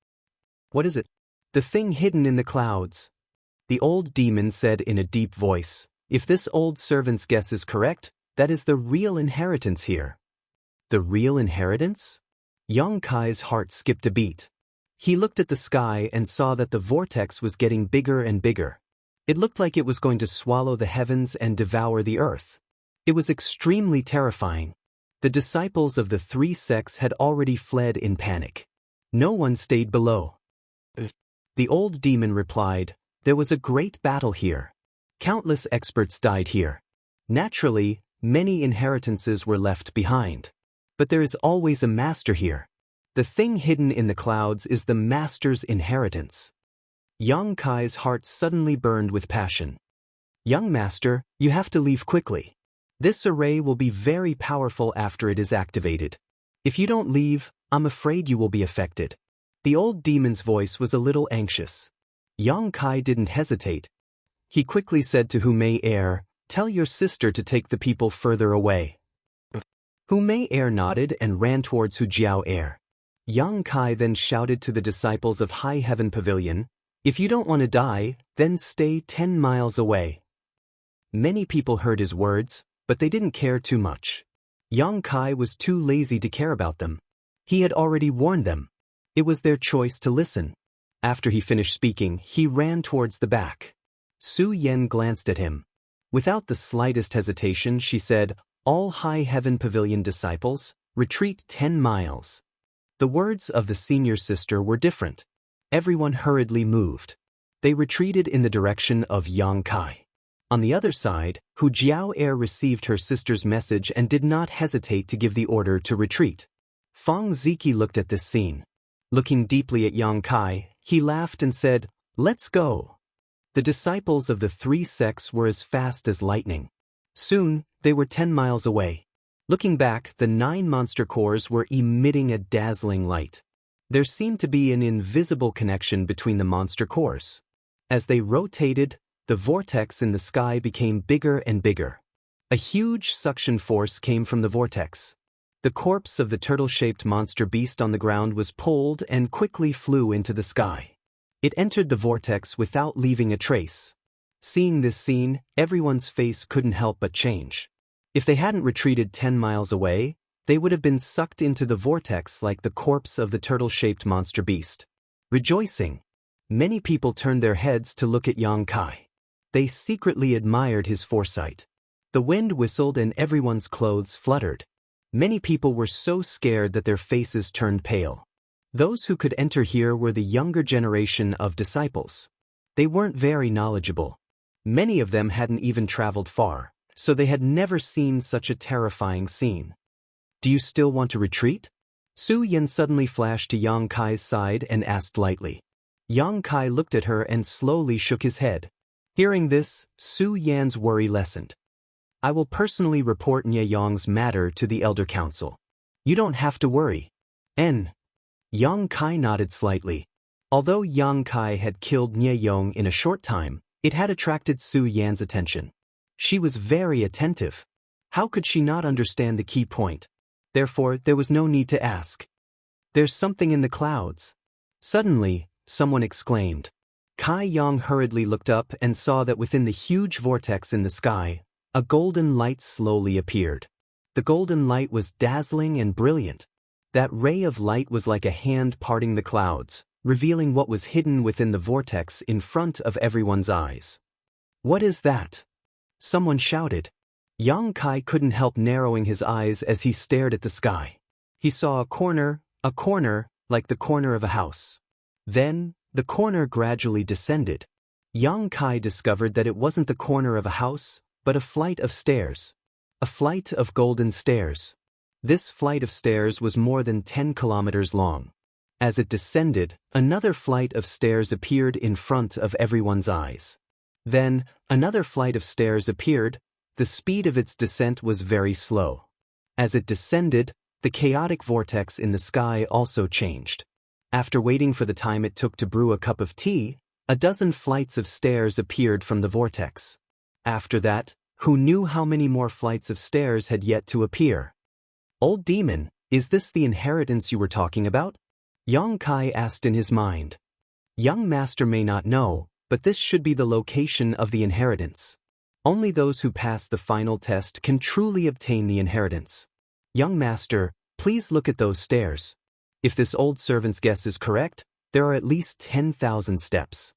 What is it? The thing hidden in the clouds. The old demon said in a deep voice, if this old servant's guess is correct, that is the real inheritance here. The real inheritance? Yang Kai's heart skipped a beat. He looked at the sky and saw that the vortex was getting bigger and bigger. It looked like it was going to swallow the heavens and devour the earth. It was extremely terrifying. The disciples of the 3 sects had already fled in panic. No one stayed below. The old demon replied, "There was a great battle here. Countless experts died here. Naturally, many inheritances were left behind. But there is always a master here. The thing hidden in the clouds is the master's inheritance." Yang Kai's heart suddenly burned with passion. "Young master, you have to leave quickly. This array will be very powerful after it is activated. If you don't leave, I'm afraid you will be affected." The old demon's voice was a little anxious. Yang Kai didn't hesitate. He quickly said to Hu Mei Er, "Tell your sister to take the people further away." Hu Mei Er nodded and ran towards Hu Jiao Er. Yang Kai then shouted to the disciples of High Heaven Pavilion, "If you don't want to die, then stay 10 miles away." Many people heard his words, but they didn't care too much. Yang Kai was too lazy to care about them. He had already warned them. It was their choice to listen. After he finished speaking, he ran towards the back. Su Yen glanced at him. Without the slightest hesitation, she said, "All High Heaven Pavilion disciples, retreat 10 miles. The words of the senior sister were different. Everyone hurriedly moved. They retreated in the direction of Yang Kai. On the other side, Hu Jiao Er received her sister's message and did not hesitate to give the order to retreat. Fang Ziki looked at this scene. Looking deeply at Yang Kai, he laughed and said, "Let's go." The disciples of the three sects were as fast as lightning. Soon, they were 10 miles away. Looking back, the 9 monster cores were emitting a dazzling light. There seemed to be an invisible connection between the monster cores. As they rotated, the vortex in the sky became bigger and bigger. A huge suction force came from the vortex. The corpse of the turtle-shaped monster beast on the ground was pulled and quickly flew into the sky. It entered the vortex without leaving a trace. Seeing this scene, everyone's face couldn't help but change. If they hadn't retreated 10 miles away, they would have been sucked into the vortex like the corpse of the turtle-shaped monster beast. Rejoicing, many people turned their heads to look at Yang Kai. They secretly admired his foresight. The wind whistled and everyone's clothes fluttered. Many people were so scared that their faces turned pale. Those who could enter here were the younger generation of disciples. They weren't very knowledgeable. Many of them hadn't even traveled far, so they had never seen such a terrifying scene. "Do you still want to retreat?" Su Yen suddenly flashed to Yang Kai's side and asked lightly. Yang Kai looked at her and slowly shook his head. Hearing this, Su Yan's worry lessened. "I will personally report Nye Yong's matter to the Elder Council. You don't have to worry." Yang Kai nodded slightly. Although Yang Kai had killed Nye Yong in a short time, it had attracted Su Yan's attention. She was very attentive. How could she not understand the key point? Therefore, there was no need to ask. "There's something in the clouds." Suddenly, someone exclaimed. Kai Yang hurriedly looked up and saw that within the huge vortex in the sky, a golden light slowly appeared. The golden light was dazzling and brilliant. That ray of light was like a hand parting the clouds, revealing what was hidden within the vortex in front of everyone's eyes. "What is that?" someone shouted. Yang Kai couldn't help narrowing his eyes as he stared at the sky. He saw a corner, like the corner of a house. Then, the corner gradually descended. Yang Kai discovered that it wasn't the corner of a house, but a flight of stairs. A flight of golden stairs. This flight of stairs was more than 10 kilometers long. As it descended, another flight of stairs appeared in front of everyone's eyes. Then, another flight of stairs appeared. The speed of its descent was very slow. As it descended, the chaotic vortex in the sky also changed. After waiting for the time it took to brew a cup of tea, a dozen flights of stairs appeared from the vortex. After that, who knew how many more flights of stairs had yet to appear? "Old demon, is this the inheritance you were talking about?" Yang Kai asked in his mind. Young master may not know, but this should be the location of the inheritance. Only those who pass the final test can truly obtain the inheritance. "Young master, please look at those stairs. If this old servant's guess is correct, there are at least 10,000 steps.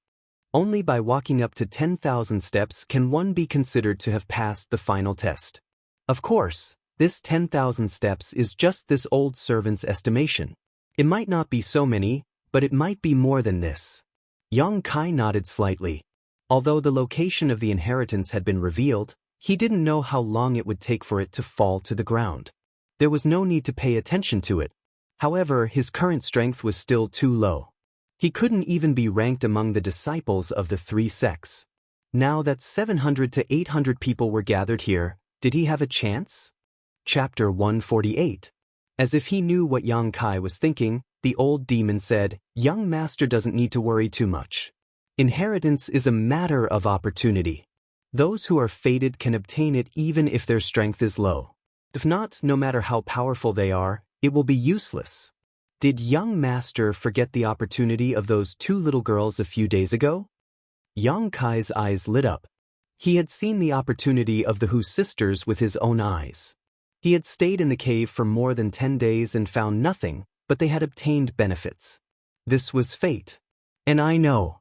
Only by walking up to 10,000 steps can one be considered to have passed the final test. Of course, this 10,000 steps is just this old servant's estimation. It might not be so many, but it might be more than this. Yang Kai nodded slightly. Although the location of the inheritance had been revealed, he didn't know how long it would take for it to fall to the ground. There was no need to pay attention to it. However, his current strength was still too low. He couldn't even be ranked among the disciples of the three sects. Now that 700 to 800 people were gathered here, did he have a chance? Chapter 148. As if he knew what Yang Kai was thinking, the old demon said, "Young master doesn't need to worry too much. Inheritance is a matter of opportunity. Those who are fated can obtain it even if their strength is low. If not, no matter how powerful they are, it will be useless." Did young master forget the opportunity of those two little girls a few days ago? Yang Kai's eyes lit up. He had seen the opportunity of the Hu sisters with his own eyes. He had stayed in the cave for more than 10 days and found nothing, but they had obtained benefits. This was fate. And I know.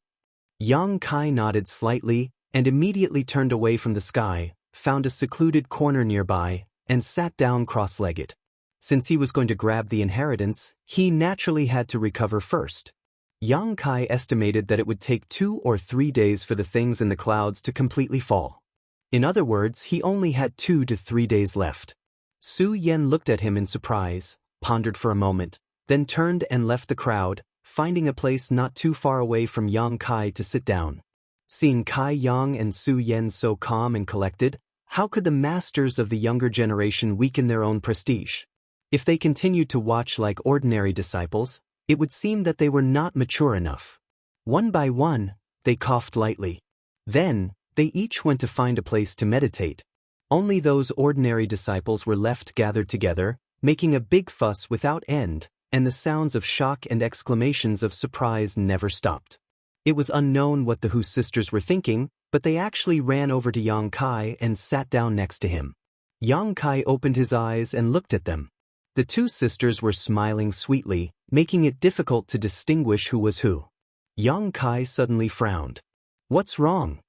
Yang Kai nodded slightly and immediately turned away from the sky, found a secluded corner nearby, and sat down cross-legged. Since he was going to grab the inheritance, he naturally had to recover first. Yang Kai estimated that it would take 2 or 3 days for the things in the clouds to completely fall. In other words, he only had 2 to 3 days left. Su Yan looked at him in surprise, pondered for a moment, then turned and left the crowd, finding a place not too far away from Yang Kai to sit down. Seeing Kai Yang and Su Yan so calm and collected, how could the masters of the younger generation weaken their own prestige? If they continued to watch like ordinary disciples, it would seem that they were not mature enough. One by one, they coughed lightly. Then, they each went to find a place to meditate. Only those ordinary disciples were left gathered together, making a big fuss without end, and the sounds of shock and exclamations of surprise never stopped. It was unknown what the Hu sisters were thinking, but they actually ran over to Yang Kai and sat down next to him. Yang Kai opened his eyes and looked at them. The two sisters were smiling sweetly, making it difficult to distinguish who was who. Yang Kai suddenly frowned. "What's wrong?"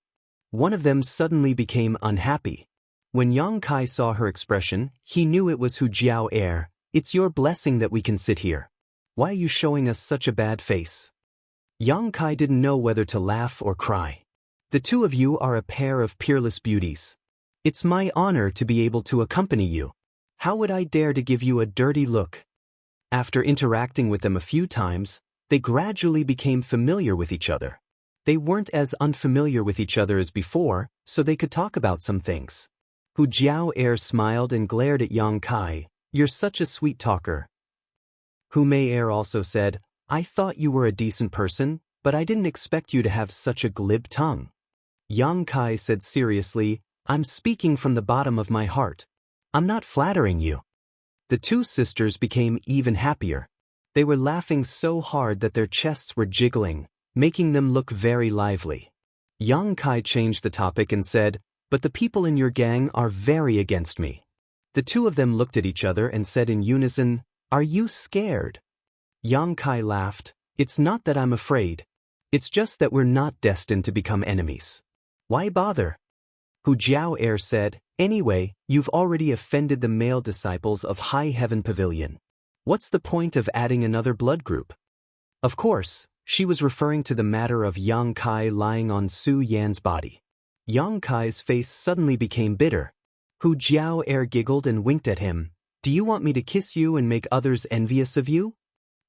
One of them suddenly became unhappy. When Yang Kai saw her expression, he knew it was Hu Jiao Air. "It's your blessing that we can sit here. Why are you showing us such a bad face?" Yang Kai didn't know whether to laugh or cry. "The two of you are a pair of peerless beauties. It's my honor to be able to accompany you. How would I dare to give you a dirty look?" After interacting with them a few times, they gradually became familiar with each other. They weren't as unfamiliar with each other as before, so they could talk about some things. Hu Jiao Air smiled and glared at Yang Kai. "You're such a sweet talker." Hu Mei Air also said, "I thought you were a decent person, but I didn't expect you to have such a glib tongue." Yang Kai said seriously, "I'm speaking from the bottom of my heart. I'm not flattering you." The two sisters became even happier. They were laughing so hard that their chests were jiggling, making them look very lively. Yang Kai changed the topic and said, "But the people in your gang are very against me." The two of them looked at each other and said in unison, "Are you scared?" Yang Kai laughed. "It's not that I'm afraid. It's just that we're not destined to become enemies. Why bother?" Hu Jiao Air said, "Anyway, you've already offended the male disciples of High Heaven Pavilion. What's the point of adding another blood group?" Of course, she was referring to the matter of Yang Kai lying on Su Yan's body. Yang Kai's face suddenly became bitter. Hu Jiao Air giggled and winked at him. "Do you want me to kiss you and make others envious of you?"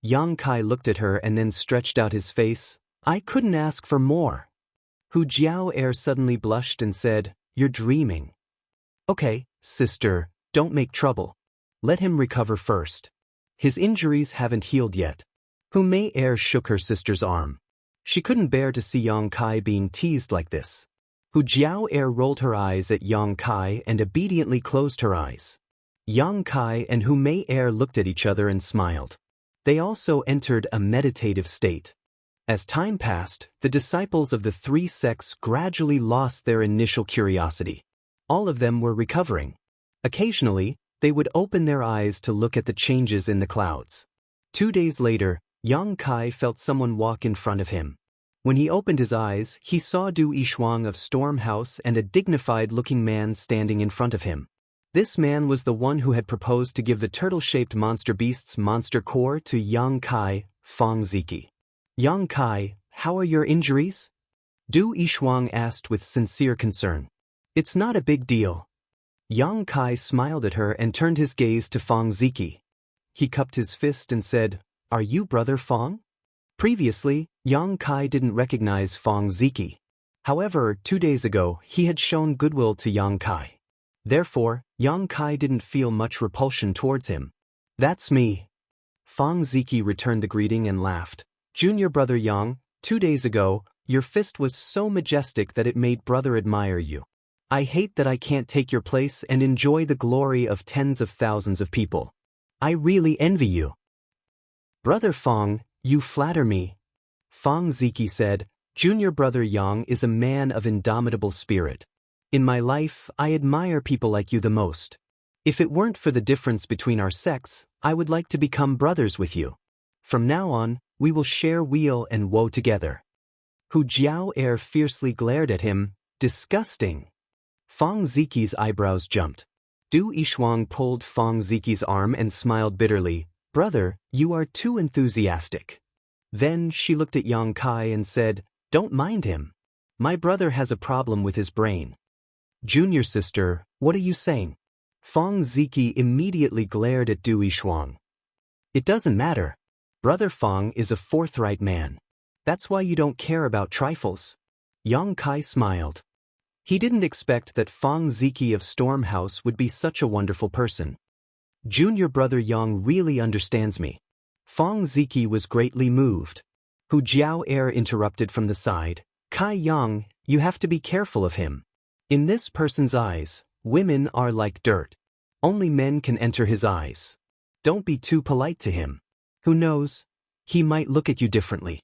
Yang Kai looked at her and then stretched out his face. "I couldn't ask for more." Hu Jiao Air suddenly blushed and said, "You're dreaming." "Okay, sister, don't make trouble. Let him recover first. His injuries haven't healed yet." Hu Mei Air shook her sister's arm. She couldn't bear to see Yang Kai being teased like this. Hu Jiao Air rolled her eyes at Yang Kai and obediently closed her eyes. Yang Kai and Hu Mei Air looked at each other and smiled. They also entered a meditative state. As time passed, the disciples of the three sects gradually lost their initial curiosity. All of them were recovering. Occasionally, they would open their eyes to look at the changes in the clouds. 2 days later, Yang Kai felt someone walk in front of him. When he opened his eyes, he saw Du Yishuang of Storm House and a dignified-looking man standing in front of him. This man was the one who had proposed to give the turtle-shaped monster beast's monster core to Yang Kai, Fong Ziki. Yang Kai, how are your injuries? Du Yishuang asked with sincere concern. It's not a big deal. Yang Kai smiled at her and turned his gaze to Fong Ziki. He cupped his fist and said, Are you brother Fong? Previously, Yang Kai didn't recognize Fong Ziki. However, 2 days ago, he had shown goodwill to Yang Kai. Therefore, Yang Kai didn't feel much repulsion towards him. That's me. Fong Ziki returned the greeting and laughed. Junior brother Yang, 2 days ago, your fist was so majestic that it made brother admire you. I hate that I can't take your place and enjoy the glory of tens of thousands of people. I really envy you. Brother Fong, you flatter me. Fong Ziki said, Junior brother Yang is a man of indomitable spirit. In my life, I admire people like you the most. If it weren't for the difference between our sex, I would like to become brothers with you. From now on, we will share weal and woe together. Hu Jiao Air fiercely glared at him. Disgusting. Fong Ziki's eyebrows jumped. Du Yishuang pulled Fong Ziki's arm and smiled bitterly. Brother, you are too enthusiastic. Then she looked at Yang Kai and said, Don't mind him. My brother has a problem with his brain. Junior sister, what are you saying? Fong Ziki immediately glared at Du Yishuang. It doesn't matter. Brother Fong is a forthright man. That's why you don't care about trifles. Yang Kai smiled. He didn't expect that Fong Ziki of Storm House would be such a wonderful person. Junior brother Yang really understands me. Fong Ziki was greatly moved. Hu Jiao Air interrupted from the side. Kai Yang, you have to be careful of him. In this person's eyes, women are like dirt. Only men can enter his eyes. Don't be too polite to him. Who knows? He might look at you differently.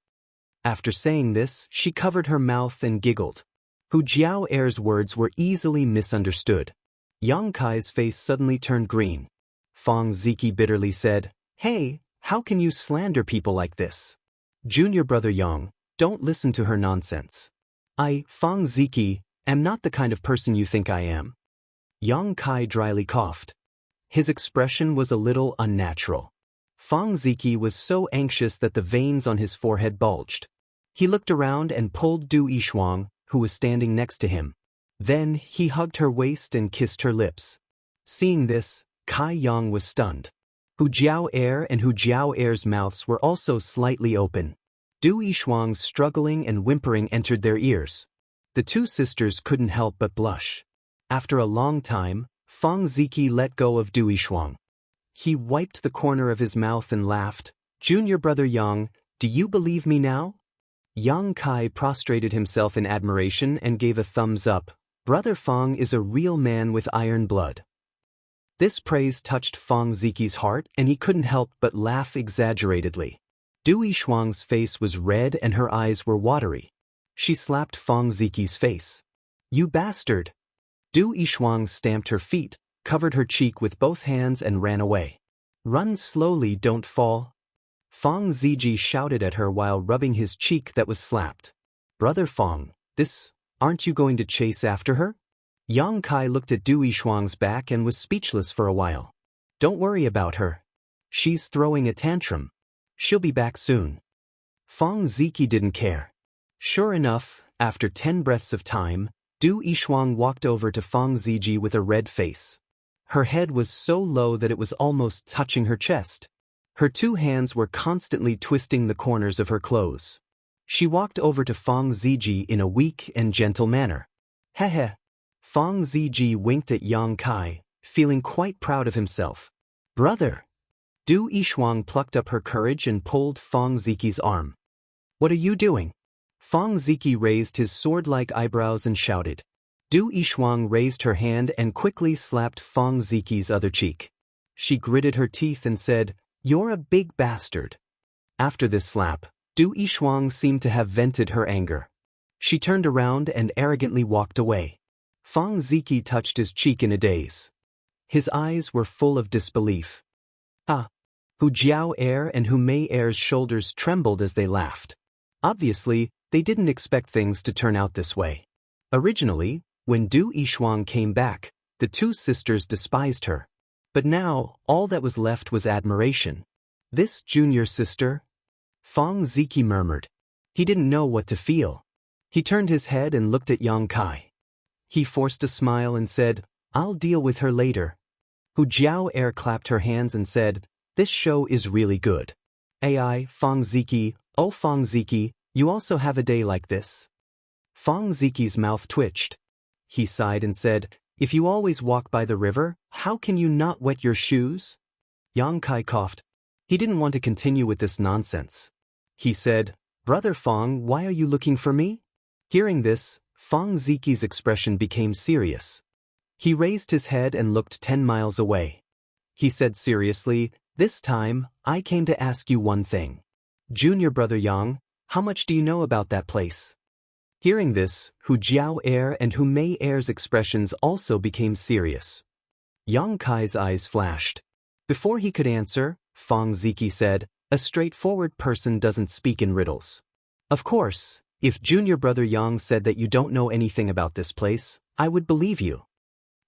After saying this, she covered her mouth and giggled. Hu Jiao Air's words were easily misunderstood. Yang Kai's face suddenly turned green. Fong Ziki bitterly said, Hey, how can you slander people like this? Junior brother Yang, don't listen to her nonsense. I, Fong Ziki, am not the kind of person you think I am. Yang Kai dryly coughed. His expression was a little unnatural. Fong Ziki was so anxious that the veins on his forehead bulged. He looked around and pulled Du Yishuang, who was standing next to him. Then he hugged her waist and kissed her lips. Seeing this, Kai Yang was stunned. Hu Jiao Air and Hu Jiao Air's mouths were also slightly open. Du Yishuang's struggling and whimpering entered their ears. The two sisters couldn't help but blush. After a long time, Fong Ziki let go of Du Yishuang. He wiped the corner of his mouth and laughed. Junior brother Yang, do you believe me now? Yang Kai prostrated himself in admiration and gave a thumbs up. Brother Fong is a real man with iron blood. This praise touched Fong Ziki's heart and he couldn't help but laugh exaggeratedly. Du Yishuang's face was red and her eyes were watery. She slapped Fong Ziki's face. You bastard! Du Yishuang stamped her feet, covered her cheek with both hands and ran away. Run slowly, don't fall. Fong Ziji shouted at her while rubbing his cheek that was slapped. Brother Fong, aren't you going to chase after her? Yang Kai looked at Du Yishuang's back and was speechless for a while. Don't worry about her. She's throwing a tantrum. She'll be back soon. Fong Ziki didn't care. Sure enough, after 10 breaths of time, Du Yishuang walked over to Fong Ziji with a red face. Her head was so low that it was almost touching her chest. Her 2 hands were constantly twisting the corners of her clothes. She walked over to Fong Ziji in a weak and gentle manner. Heh. Fong Ziji winked at Yang Kai, feeling quite proud of himself. Brother! Du Yishuang plucked up her courage and pulled Fong Ziki's arm. What are you doing? Fong Ziki raised his sword-like eyebrows and shouted. Du Yishuang raised her hand and quickly slapped Fong Ziki's other cheek. She gritted her teeth and said, You're a big bastard. After this slap, Du Yishuang seemed to have vented her anger. She turned around and arrogantly walked away. Fong Ziki touched his cheek in a daze. His eyes were full of disbelief. Hu Jiao Air and Hu Mei Air's shoulders trembled as they laughed. Obviously, they didn't expect things to turn out this way. Originally, when Du Yishuang came back, The two sisters despised her. But now, all that was left was admiration. This junior sister? Fong Ziki murmured. He didn't know what to feel. He turned his head and looked at Yang Kai. He forced a smile and said, "I'll deal with her later." Hu Jiao Air clapped her hands and said, "This show is really good." AI, Fong Ziki, oh Fong Ziki, you also have a day like this? Fong Ziki's mouth twitched. He sighed and said, "If you always walk by the river, how can you not wet your shoes?" Yang Kai coughed. He didn't want to continue with this nonsense. He said, "Brother Fong, why are you looking for me?" Hearing this, Fong Ziki's expression became serious. He raised his head and looked 10 miles away. He said seriously, "This time, I came to ask you one thing. Junior brother Yang, how much do you know about that place?" Hearing this, Hu Jiao Air and Hu Mei Air's expressions also became serious. Yang Kai's eyes flashed. Before he could answer, Fong Ziki said, "A straightforward person doesn't speak in riddles. Of course, if junior brother Yang said that you don't know anything about this place, I would believe you."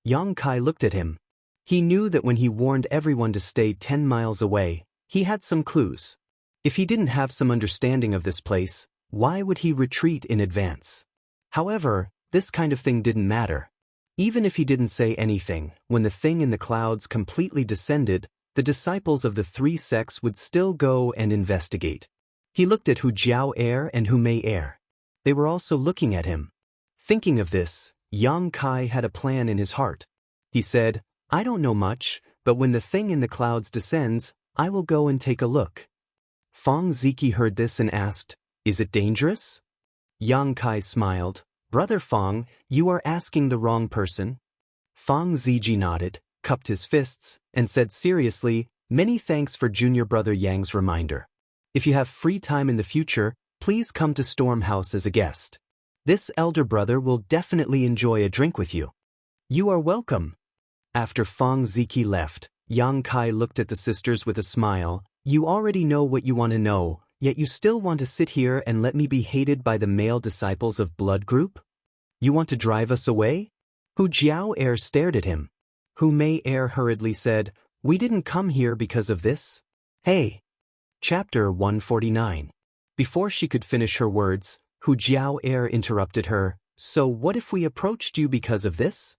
Yang Kai looked at him. He knew that when he warned everyone to stay 10 miles away, he had some clues. If he didn't have some understanding of this place, why would he retreat in advance? However, this kind of thing didn't matter. Even if he didn't say anything, when the thing in the clouds completely descended, the disciples of the three sects would still go and investigate. He looked at Hu Jiao Air and Hu Mei Air. They were also looking at him. Thinking of this, Yang Kai had a plan in his heart. He said, "I don't know much, but when the thing in the clouds descends, I will go and take a look." Fong Ziki heard this and asked, "Is it dangerous?" Yang Kai smiled. "Brother Fong, you are asking the wrong person." Fong Ziji nodded, cupped his fists, and said seriously, "Many thanks for junior brother Yang's reminder. If you have free time in the future, please come to Storm House as a guest. This elder brother will definitely enjoy a drink with you." "You are welcome." After Fong Ziki left, Yang Kai looked at the sisters with a smile. "You already know what you want to know, yet you still want to sit here and let me be hated by the male disciples of Blood Group? You want to drive us away?" Hu Jiao Air stared at him. Hu Mei Air hurriedly said, "We didn't come here because of this." Hey! Chapter 149. Before she could finish her words, Hu Jiao Air interrupted her, "So what if we approached you because of this?"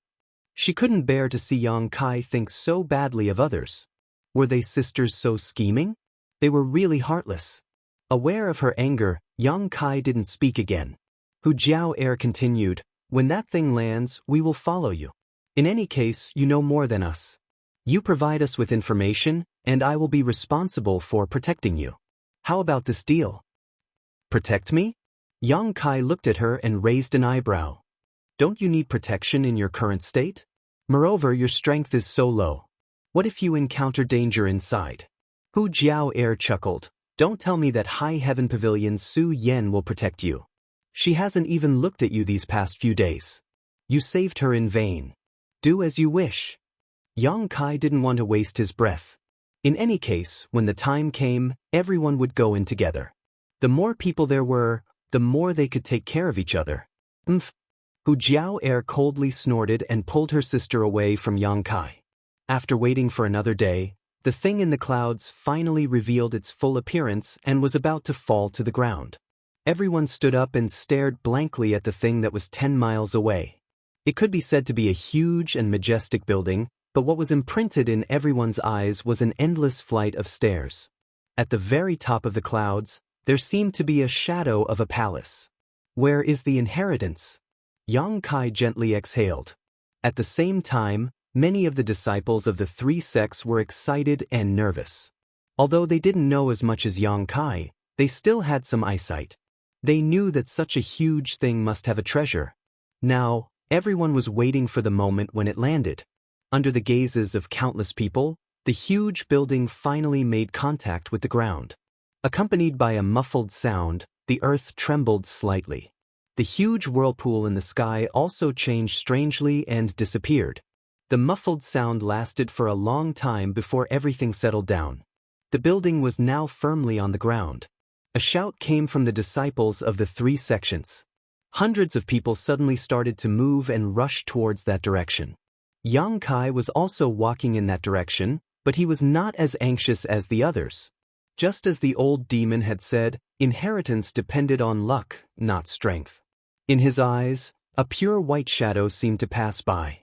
She couldn't bear to see Yang Kai think so badly of others. Were they sisters so scheming? They were really heartless. Aware of her anger, Yang Kai didn't speak again. Hu Jiao Air continued, "When that thing lands, we will follow you. In any case, you know more than us. You provide us with information, and I will be responsible for protecting you. How about this deal?" "Protect me?" Yang Kai looked at her and raised an eyebrow. "Don't you need protection in your current state? Moreover, your strength is so low. What if you encounter danger inside?" Hu Jiao Air chuckled. "Don't tell me that High Heaven Pavilion's Su Yen will protect you. She hasn't even looked at you these past few days. You saved her in vain. Do as you wish." Yang Kai didn't want to waste his breath. In any case, when the time came, everyone would go in together. The more people there were, the more they could take care of each other. Hu Jiao Air coldly snorted and pulled her sister away from Yang Kai. After waiting for another day, the thing in the clouds finally revealed its full appearance and was about to fall to the ground. Everyone stood up and stared blankly at the thing that was 10 miles away. It could be said to be a huge and majestic building, but what was imprinted in everyone's eyes was an endless flight of stairs. At the very top of the clouds, there seemed to be a shadow of a palace. Where is the inheritance? Yang Kai gently exhaled. At the same time, many of the disciples of the three sects were excited and nervous. Although they didn't know as much as Yang Kai, they still had some eyesight. They knew that such a huge thing must have a treasure. Now, everyone was waiting for the moment when it landed. Under the gazes of countless people, the huge building finally made contact with the ground. Accompanied by a muffled sound, the earth trembled slightly. The huge whirlpool in the sky also changed strangely and disappeared. The muffled sound lasted for a long time before everything settled down. The building was now firmly on the ground. A shout came from the disciples of the three sections. Hundreds of people suddenly started to move and rush towards that direction. Yang Kai was also walking in that direction, but he was not as anxious as the others. Just as the old demon had said, inheritance depended on luck, not strength. In his eyes, a pure white shadow seemed to pass by.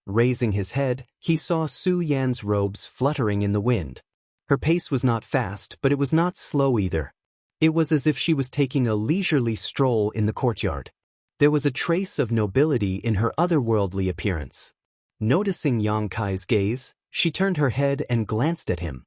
Raising his head, he saw Su Yan's robes fluttering in the wind. Her pace was not fast, but it was not slow either. It was as if she was taking a leisurely stroll in the courtyard. There was a trace of nobility in her otherworldly appearance. Noticing Yang Kai's gaze, she turned her head and glanced at him.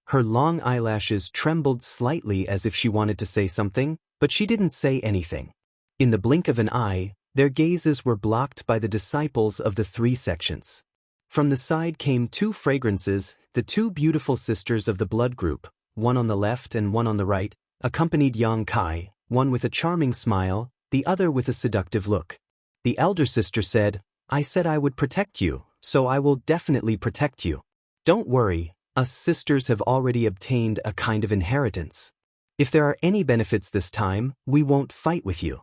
Her long eyelashes trembled slightly as if she wanted to say something, but she didn't say anything. In the blink of an eye, their gazes were blocked by the disciples of the three sections. From the side came two fragrances, the two beautiful sisters of the blood group, one on the left and one on the right, accompanied Yang Kai, one with a charming smile, the other with a seductive look. The elder sister said, "I said I would protect you, so I will definitely protect you. Don't worry, us sisters have already obtained a kind of inheritance. If there are any benefits this time, we won't fight with you."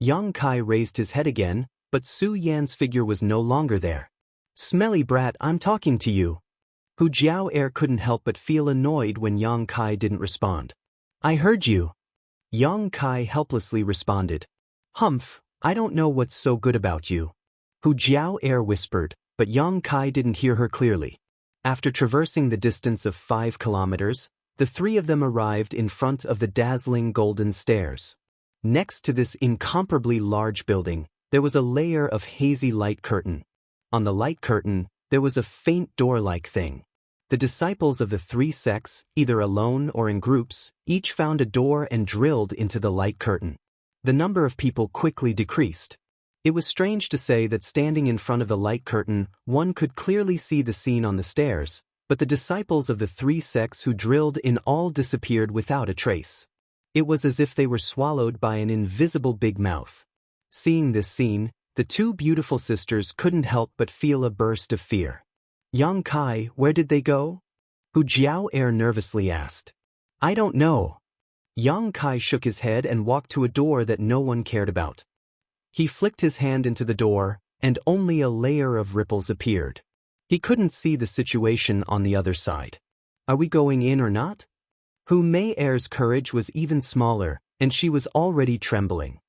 Yang Kai raised his head again, but Su Yan's figure was no longer there. "Smelly brat, I'm talking to you." Hu Jiao couldn't help but feel annoyed when Yang Kai didn't respond. "I heard you." Yang Kai helplessly responded. "Humph, I don't know what's so good about you." Hu Jiao whispered, but Yang Kai didn't hear her clearly. After traversing the distance of 5 kilometers, the three of them arrived in front of the dazzling golden stairs. Next to this incomparably large building, there was a layer of hazy light curtain. On the light curtain, there was a faint door-like thing. The disciples of the three sects, either alone or in groups, each found a door and drilled into the light curtain. The number of people quickly decreased. It was strange to say that standing in front of the light curtain, one could clearly see the scene on the stairs, but the disciples of the three sects who drilled in all disappeared without a trace. It was as if they were swallowed by an invisible big mouth. Seeing this scene, the two beautiful sisters couldn't help but feel a burst of fear. "Yang Kai, where did they go?" Hu Jiao nervously asked. "I don't know." Yang Kai shook his head and walked to a door that no one cared about. He flicked his hand into the door, and only a layer of ripples appeared. He couldn't see the situation on the other side. "Are we going in or not?" Hu Mei-er's courage was even smaller, and she was already trembling.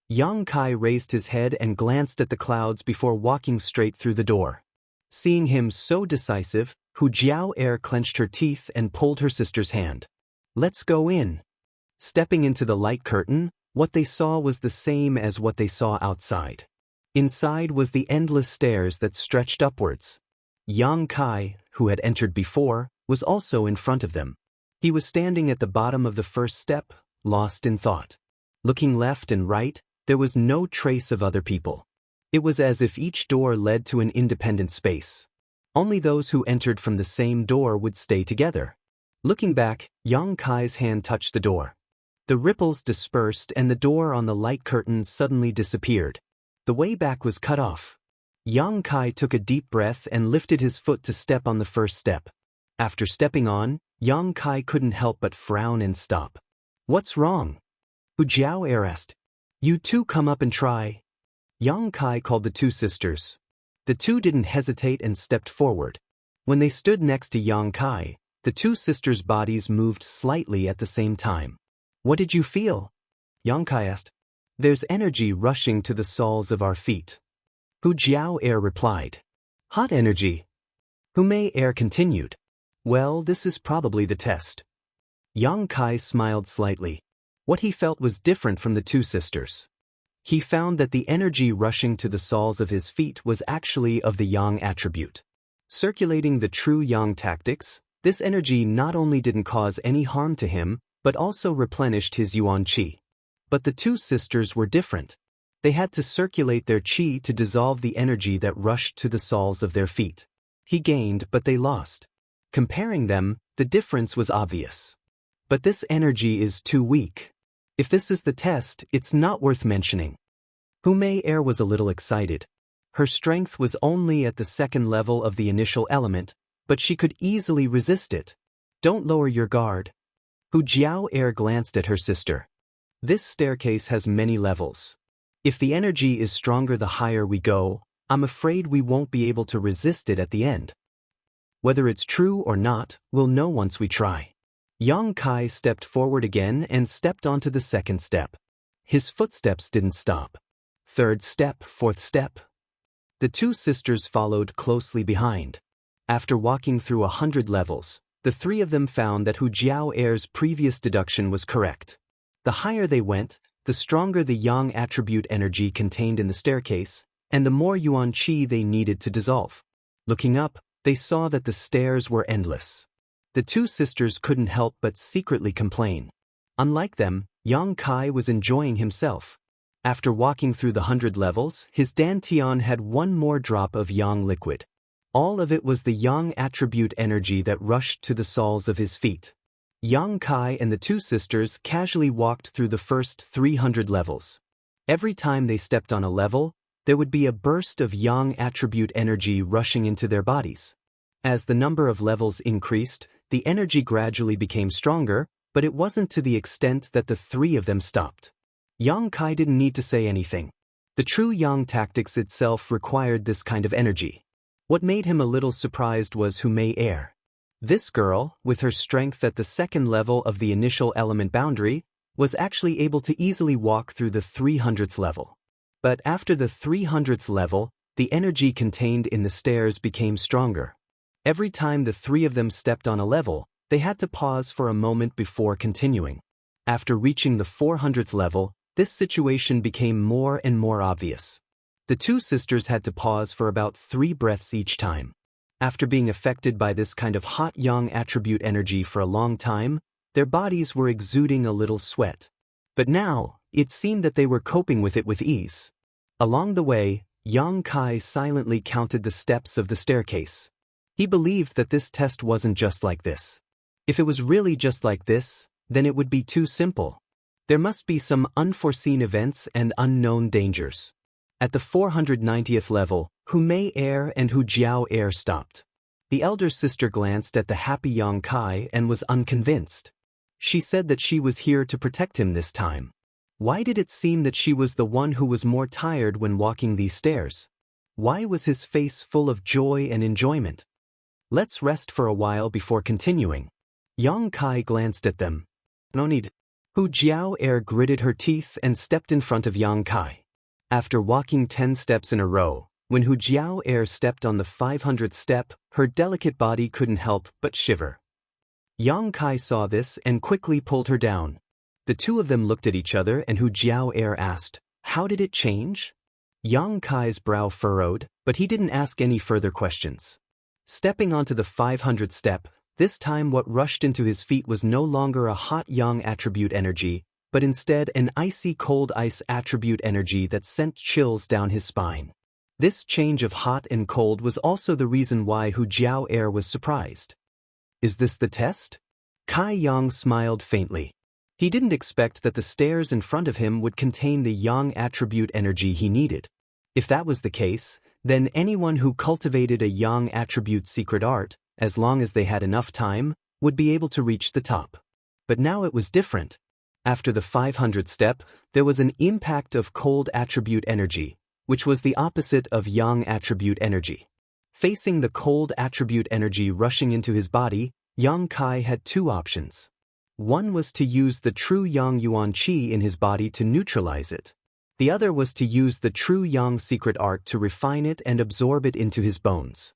Yang Kai raised his head and glanced at the clouds before walking straight through the door. Seeing him so decisive, Hu Jiao clenched her teeth and pulled her sister's hand. "Let's go in." Stepping into the light curtain, what they saw was the same as what they saw outside. Inside was the endless stairs that stretched upwards. Yang Kai, who had entered before, was also in front of them. He was standing at the bottom of the first step, lost in thought. Looking left and right, there was no trace of other people. It was as if each door led to an independent space. Only those who entered from the same door would stay together. Looking back, Yang Kai's hand touched the door. The ripples dispersed and the door on the light curtains suddenly disappeared. The way back was cut off. Yang Kai took a deep breath and lifted his foot to step on the first step. After stepping on, Yang Kai couldn't help but frown and stop. "What's wrong?" Hu Jiao asked. "You two come up and try." Yang Kai called the two sisters. The two didn't hesitate and stepped forward. When they stood next to Yang Kai, the two sisters' bodies moved slightly at the same time. "What did you feel?" Yang Kai asked. "There's energy rushing to the soles of our feet." Hu Jiao replied. "Hot energy." Hu Mei continued. "Well, this is probably the test." Yang Kai smiled slightly. What he felt was different from the two sisters. He found that the energy rushing to the soles of his feet was actually of the yang attribute. Circulating the true yang tactics, this energy not only didn't cause any harm to him, but also replenished his yuan qi. But the two sisters were different. They had to circulate their qi to dissolve the energy that rushed to the soles of their feet. He gained, but they lost. Comparing them, the difference was obvious. But this energy is too weak. If this is the test, it's not worth mentioning. Hu Mei was a little excited. Her strength was only at the second level of the initial element, but she could easily resist it. "Don't lower your guard." Hu Jiao glanced at her sister. "This staircase has many levels. If the energy is stronger the higher we go, I'm afraid we won't be able to resist it at the end. Whether it's true or not, we'll know once we try. Yang Kai stepped forward again and stepped onto the second step. His footsteps didn't stop. Third step, fourth step. The two sisters followed closely behind. After walking through 100 levels, the three of them found that Hu Jiao Er's previous deduction was correct. The higher they went, the stronger the yang attribute energy contained in the staircase, and the more yuan qi they needed to dissolve. Looking up, they saw that the stairs were endless. The two sisters couldn't help but secretly complain. Unlike them, Yang Kai was enjoying himself. After walking through the 100 levels, his dantian had one more drop of yang liquid. All of it was the yang attribute energy that rushed to the soles of his feet. Yang Kai and the two sisters casually walked through the first 300 levels. Every time they stepped on a level, there would be a burst of yang attribute energy rushing into their bodies. As the number of levels increased, the energy gradually became stronger, but it wasn't to the extent that the three of them stopped. Yang Kai didn't need to say anything. The true yang tactics itself required this kind of energy. What made him a little surprised was Hu Mei Er. This girl, with her strength at the second level of the initial element boundary, was actually able to easily walk through the 300th level. But after the 300th level, the energy contained in the stairs became stronger. Every time the three of them stepped on a level, they had to pause for a moment before continuing. After reaching the 400th level, this situation became more and more obvious. The two sisters had to pause for about 3 breaths each time. After being affected by this kind of hot yang attribute energy for a long time, their bodies were exuding a little sweat. But now, it seemed that they were coping with it with ease. Along the way, Yang Kai silently counted the steps of the staircase. He believed that this test wasn't just like this. If it was really just like this, then it would be too simple. There must be some unforeseen events and unknown dangers. At the 490th level, Hu Mei Er and Hu Jiao Er stopped. The elder sister glanced at the happy Yang Kai and was unconvinced. She said that she was here to protect him this time. Why did it seem that she was the one who was more tired when walking these stairs? Why was his face full of joy and enjoyment? Let's rest for a while before continuing. Yang Kai glanced at them. No need. Hu Jiao Er gritted her teeth and stepped in front of Yang Kai. After walking 10 steps in a row, when Hu Jiao Er stepped on the 500th step, her delicate body couldn't help but shiver. Yang Kai saw this and quickly pulled her down. The two of them looked at each other and Hu Jiao Er asked, "How did it change?" Yang Kai's brow furrowed, but he didn't ask any further questions. Stepping onto the 500th step, this time what rushed into his feet was no longer a hot yang attribute energy, but instead an icy cold ice attribute energy that sent chills down his spine. This change of hot and cold was also the reason why Hu Jiao Er was surprised. Is this the test? Kai Yang smiled faintly. He didn't expect that the stairs in front of him would contain the yang attribute energy he needed. If that was the case, then anyone who cultivated a yang attribute secret art, as long as they had enough time, would be able to reach the top. But now it was different. After the 500th step, there was an impact of cold attribute energy, which was the opposite of yang attribute energy. Facing the cold attribute energy rushing into his body, Yang Kai had two options. One was to use the true yang yuan qi in his body to neutralize it. The other was to use the true yang secret art to refine it and absorb it into his bones.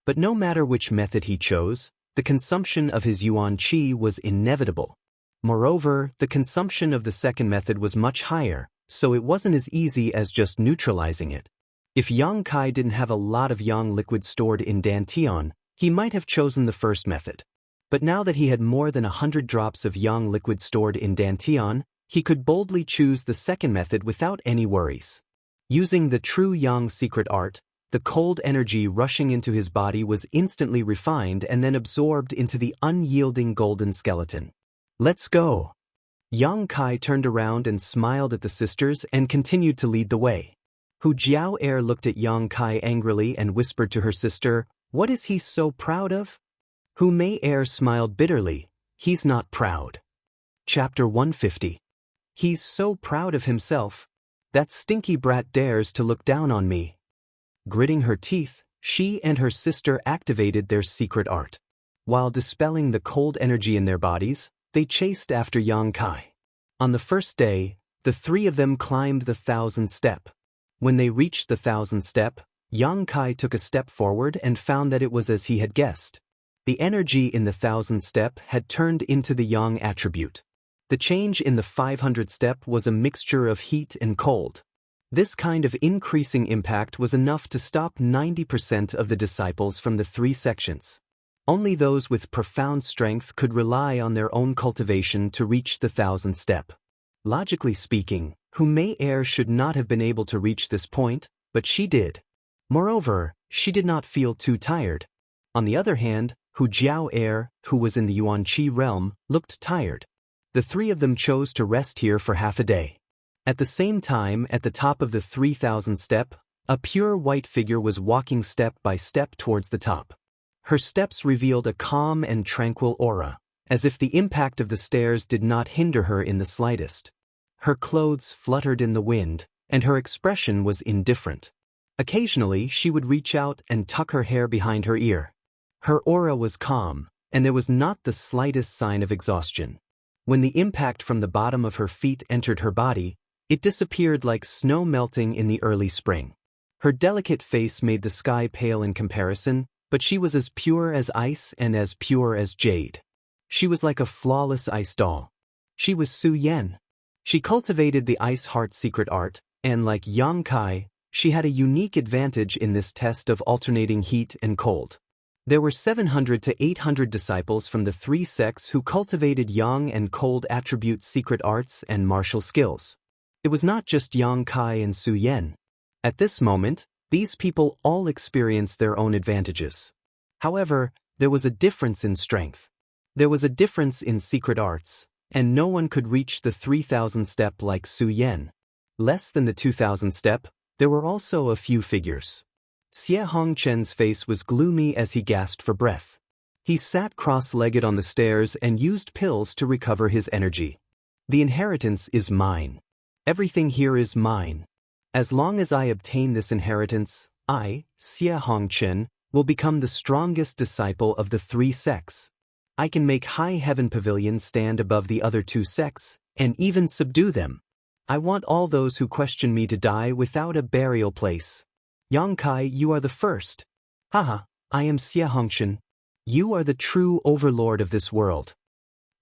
But no matter which method he chose, the consumption of his yuan qi was inevitable. Moreover, the consumption of the second method was much higher, so it wasn't as easy as just neutralizing it. If Yang Kai didn't have a lot of yang liquid stored in dantian, he might have chosen the first method. But now that he had more than 100 drops of yang liquid stored in dantian, he could boldly choose the second method without any worries. Using the true yang secret art, the cold energy rushing into his body was instantly refined and then absorbed into the unyielding golden skeleton. Let's go. Yang Kai turned around and smiled at the sisters and continued to lead the way. Hu Jiao Er looked at Yang Kai angrily and whispered to her sister, "What is he so proud of?" Hu Mei Er smiled bitterly. "He's not proud." Chapter 150. He's so proud of himself. That stinky brat dares to look down on me. Gritting her teeth, she and her sister activated their secret art. While dispelling the cold energy in their bodies, they chased after Yang Kai. On the first day, the three of them climbed the 1,000th step. When they reached the 1,000th step, Yang Kai took a step forward and found that it was as he had guessed. The energy in the 1,000th step had turned into the Yang attribute. The change in the 500th step was a mixture of heat and cold. This kind of increasing impact was enough to stop 90% of the disciples from the 3 sections. Only those with profound strength could rely on their own cultivation to reach the 1,000th step. Logically speaking, Hu Mei Er should not have been able to reach this point, but she did. Moreover, she did not feel too tired. On the other hand, Hu Jiao Er, who was in the Yuan Qi realm, looked tired. The three of them chose to rest here for half a day. At the same time, at the top of the 3,000th step, a pure white figure was walking step by step towards the top. Her steps revealed a calm and tranquil aura, as if the impact of the stairs did not hinder her in the slightest. Her clothes fluttered in the wind, and her expression was indifferent. Occasionally, she would reach out and tuck her hair behind her ear. Her aura was calm, and there was not the slightest sign of exhaustion. When the impact from the bottom of her feet entered her body, it disappeared like snow melting in the early spring. Her delicate face made the sky pale in comparison, but she was as pure as ice and as pure as jade. She was like a flawless ice doll. She was Su Yan. She cultivated the ice heart secret art, and like Yang Kai, she had a unique advantage in this test of alternating heat and cold. There were 700 to 800 disciples from the 3 sects who cultivated yang and cold attribute secret arts and martial skills. It was not just Yang Kai and Su Yan. At this moment, these people all experienced their own advantages. However, there was a difference in strength. There was a difference in secret arts, and no one could reach the 3,000th step like Su Yan. Less than the 2,000th step, there were also a few figures. Xie Hongchen's face was gloomy as he gasped for breath. He sat cross-legged on the stairs and used pills to recover his energy. The inheritance is mine. Everything here is mine. As long as I obtain this inheritance, I, Xie Hongchen, will become the strongest disciple of the 3 sects. I can make high heaven pavilions stand above the other 2 sects, and even subdue them. I want all those who question me to die without a burial place. Yang Kai, you are the first. Haha, I am Xie Hongchen. You are the true overlord of this world.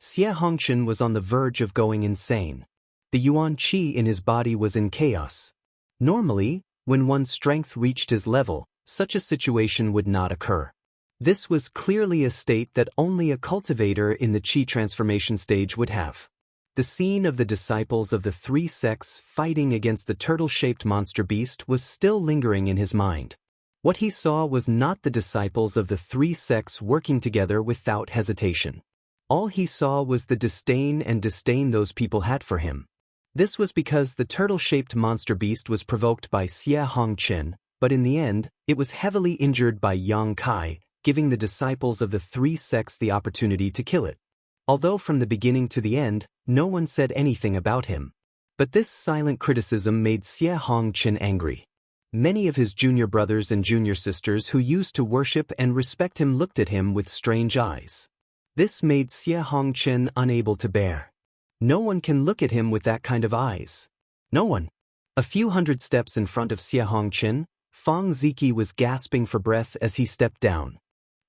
Xie Hongchen was on the verge of going insane. The Yuan Qi in his body was in chaos. Normally, when one's strength reached his level, such a situation would not occur. This was clearly a state that only a cultivator in the Qi transformation stage would have. The scene of the disciples of the 3 sects fighting against the turtle-shaped monster beast was still lingering in his mind. What he saw was not the disciples of the 3 sects working together without hesitation. All he saw was the disdain those people had for him. This was because the turtle-shaped monster beast was provoked by Xie Hongchen, but in the end, it was heavily injured by Yang Kai, giving the disciples of the 3 sects the opportunity to kill it. Although from the beginning to the end, no one said anything about him. But this silent criticism made Xie Hongchen angry. Many of his junior brothers and junior sisters who used to worship and respect him looked at him with strange eyes. This made Xie Hongchen unable to bear. No one can look at him with that kind of eyes. No one. A few hundred steps in front of Xie Hongchen, Fang Ziki was gasping for breath as he stepped down.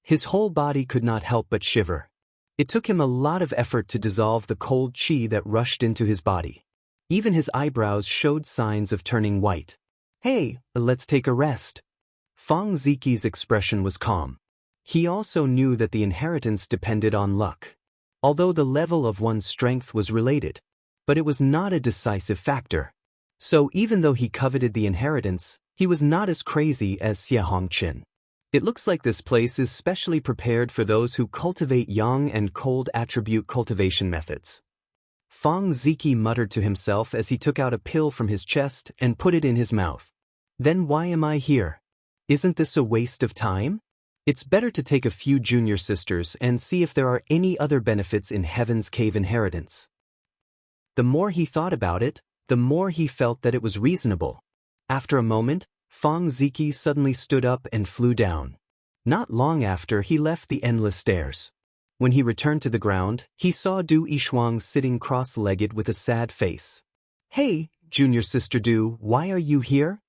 His whole body could not help but shiver. It took him a lot of effort to dissolve the cold qi that rushed into his body. Even his eyebrows showed signs of turning white. Hey, let's take a rest. Fang Ziki's expression was calm. He also knew that the inheritance depended on luck. Although the level of one's strength was related, but it was not a decisive factor. So even though he coveted the inheritance, he was not as crazy as Xie Hongchen. It looks like this place is specially prepared for those who cultivate yang and cold attribute cultivation methods. Fang Ziki muttered to himself as he took out a pill from his chest and put it in his mouth. Then why am I here? Isn't this a waste of time? It's better to take a few junior sisters and see if there are any other benefits in Heaven's Cave inheritance. The more he thought about it, the more he felt that it was reasonable. After a moment, Fong Ziki suddenly stood up and flew down. Not long after, he left the endless stairs. When he returned to the ground, he saw Du Yishuang sitting cross-legged with a sad face. "Hey, junior sister Du, why are you here?"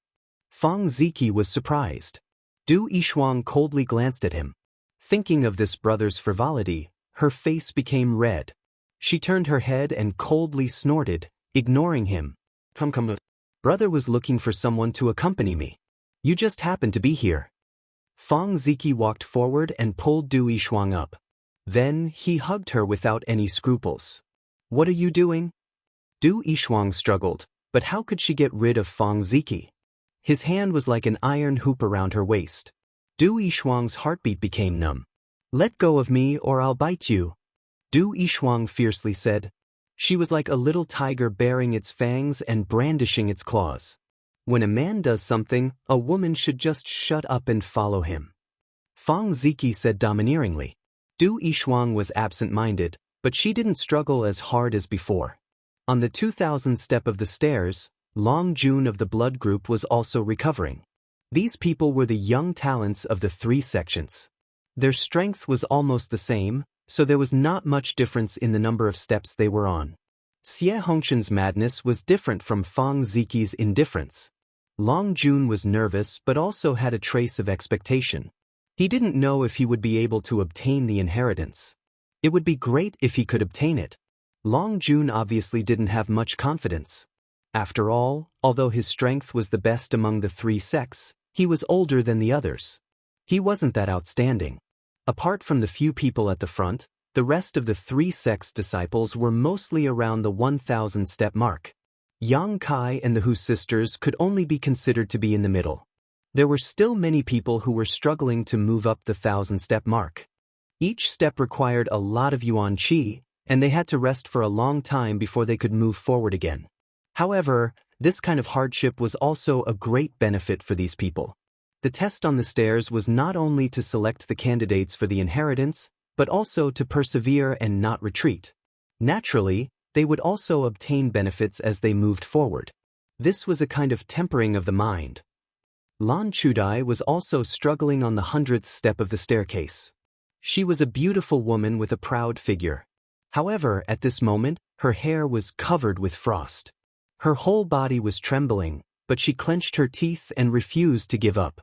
Fong Ziki was surprised. Du Yishuang coldly glanced at him. Thinking of this brother's frivolity, her face became red. She turned her head and coldly snorted, ignoring him. Come. Brother was looking for someone to accompany me. You just happened to be here." Fong Ziki walked forward and pulled Du Yishuang up. Then he hugged her without any scruples. "What are you doing?" Du Yishuang struggled, but how could she get rid of Fong Ziki? His hand was like an iron hoop around her waist. Du Yishuang's heartbeat became numb. "Let go of me or I'll bite you," Du Yishuang fiercely said. She was like a little tiger baring its fangs and brandishing its claws. When a man does something, a woman should just shut up and follow him. Fong Ziki said domineeringly. Du Yishuang was absent-minded, but she didn't struggle as hard as before. On the 2000th step of the stairs, Long Jun of the blood group was also recovering. These people were the young talents of the 3 sections. Their strength was almost the same, so there was not much difference in the number of steps they were on. Xie Hongchen's madness was different from Fong Ziki's indifference. Long Jun was nervous but also had a trace of expectation. He didn't know if he would be able to obtain the inheritance. It would be great if he could obtain it. Long Jun obviously didn't have much confidence. After all, although his strength was the best among the 3 sects, he was older than the others. He wasn't that outstanding. Apart from the few people at the front, the rest of the 3 sects' disciples were mostly around the 1,000-step mark. Yang Kai and the Hu sisters could only be considered to be in the middle. There were still many people who were struggling to move up the 1,000-step mark. Each step required a lot of yuan qi, and they had to rest for a long time before they could move forward again. However, this kind of hardship was also a great benefit for these people. The test on the stairs was not only to select the candidates for the inheritance, but also to persevere and not retreat. Naturally, they would also obtain benefits as they moved forward. This was a kind of tempering of the mind. Lan Chudai was also struggling on the 100th step of the staircase. She was a beautiful woman with a proud figure. However, at this moment, her hair was covered with frost. Her whole body was trembling, but she clenched her teeth and refused to give up.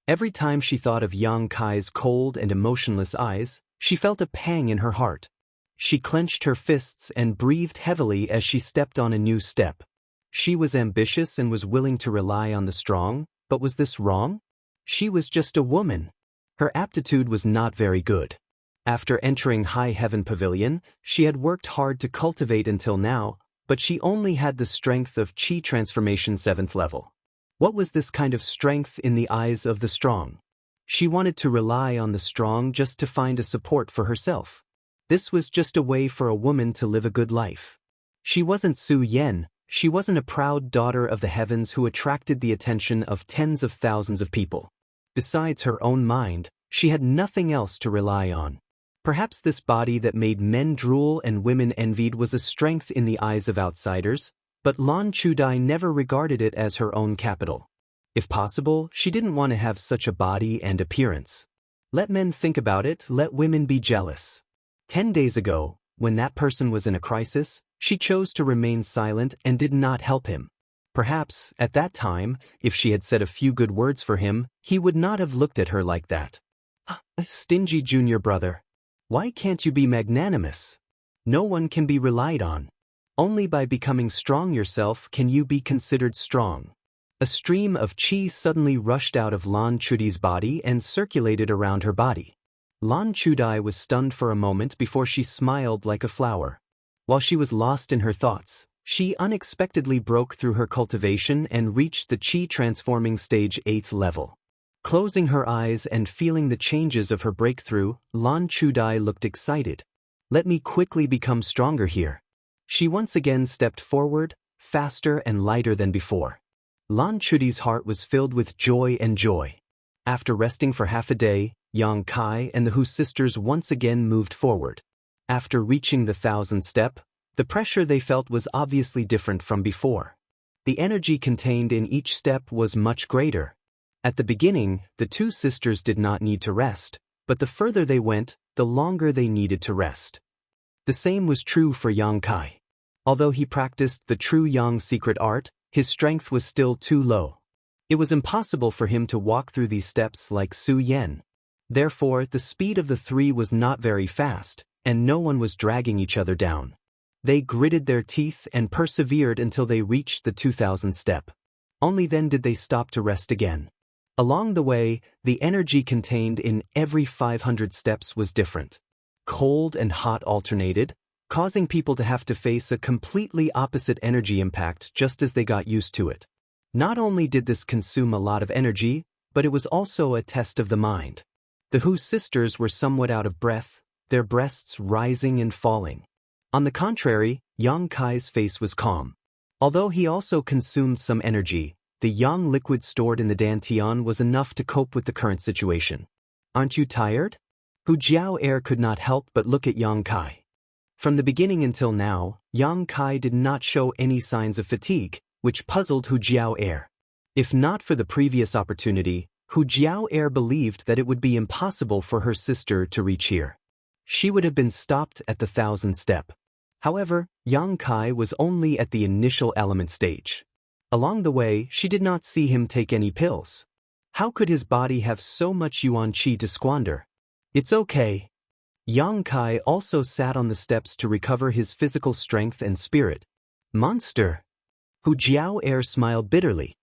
Every time she thought of Yang Kai's cold and emotionless eyes, she felt a pang in her heart. She clenched her fists and breathed heavily as she stepped on a new step. She was ambitious and was willing to rely on the strong, but was this wrong? She was just a woman. Her aptitude was not very good. After entering High Heaven Pavilion, she had worked hard to cultivate until now, but she only had the strength of Qi Transformation 7th level. What was this kind of strength in the eyes of the strong? She wanted to rely on the strong just to find a support for herself. This was just a way for a woman to live a good life. She wasn't Su Yen, she wasn't a proud daughter of the heavens who attracted the attention of tens of thousands of people. Besides her own mind, she had nothing else to rely on. Perhaps this body that made men drool and women envied was a strength in the eyes of outsiders, but Lan Chudai never regarded it as her own capital. If possible, she didn't want to have such a body and appearance. Let men think about it, let women be jealous. 10 days ago, when that person was in a crisis, she chose to remain silent and did not help him. Perhaps, at that time, if she had said a few good words for him, he would not have looked at her like that. A stingy junior brother. Why can't you be magnanimous? No one can be relied on. Only by becoming strong yourself can you be considered strong. A stream of qi suddenly rushed out of Lan Chudi's body and circulated around her body. Lan Chudai was stunned for a moment before she smiled like a flower. While she was lost in her thoughts, she unexpectedly broke through her cultivation and reached the qi transforming stage 8th level. Closing her eyes and feeling the changes of her breakthrough, Lan Chudai looked excited. Let me quickly become stronger here. She once again stepped forward, faster and lighter than before. Lan Chudi's heart was filled with joy and joy. After resting for half a day, Yang Kai and the Hu sisters once again moved forward. After reaching the 1,000th step, the pressure they felt was obviously different from before. The energy contained in each step was much greater. At the beginning, the two sisters did not need to rest, but the further they went, the longer they needed to rest. The same was true for Yang Kai. Although he practiced the true Yang secret art, his strength was still too low. It was impossible for him to walk through these steps like Su Yan. Therefore, the speed of the three was not very fast, and no one was dragging each other down. They gritted their teeth and persevered until they reached the 2000th step. Only then did they stop to rest again. Along the way, the energy contained in every 500 steps was different. Cold and hot alternated, causing people to have to face a completely opposite energy impact just as they got used to it. Not only did this consume a lot of energy, but it was also a test of the mind. The Hu sisters were somewhat out of breath, their breasts rising and falling. On the contrary, Yang Kai's face was calm. Although he also consumed some energy, the yang liquid stored in the dantian was enough to cope with the current situation. "Aren't you tired?" Hu Jiao could not help but look at Yang Kai. From the beginning until now, Yang Kai did not show any signs of fatigue, which puzzled Hu Jiao. If not for the previous opportunity, Hu Jiao believed that it would be impossible for her sister to reach here. She would have been stopped at the 1000th step. However, Yang Kai was only at the initial element stage. Along the way, she did not see him take any pills. How could his body have so much yuan qi to squander? It's okay. Yang Kai also sat on the steps to recover his physical strength and spirit. Monster! Hu Jiao smiled bitterly.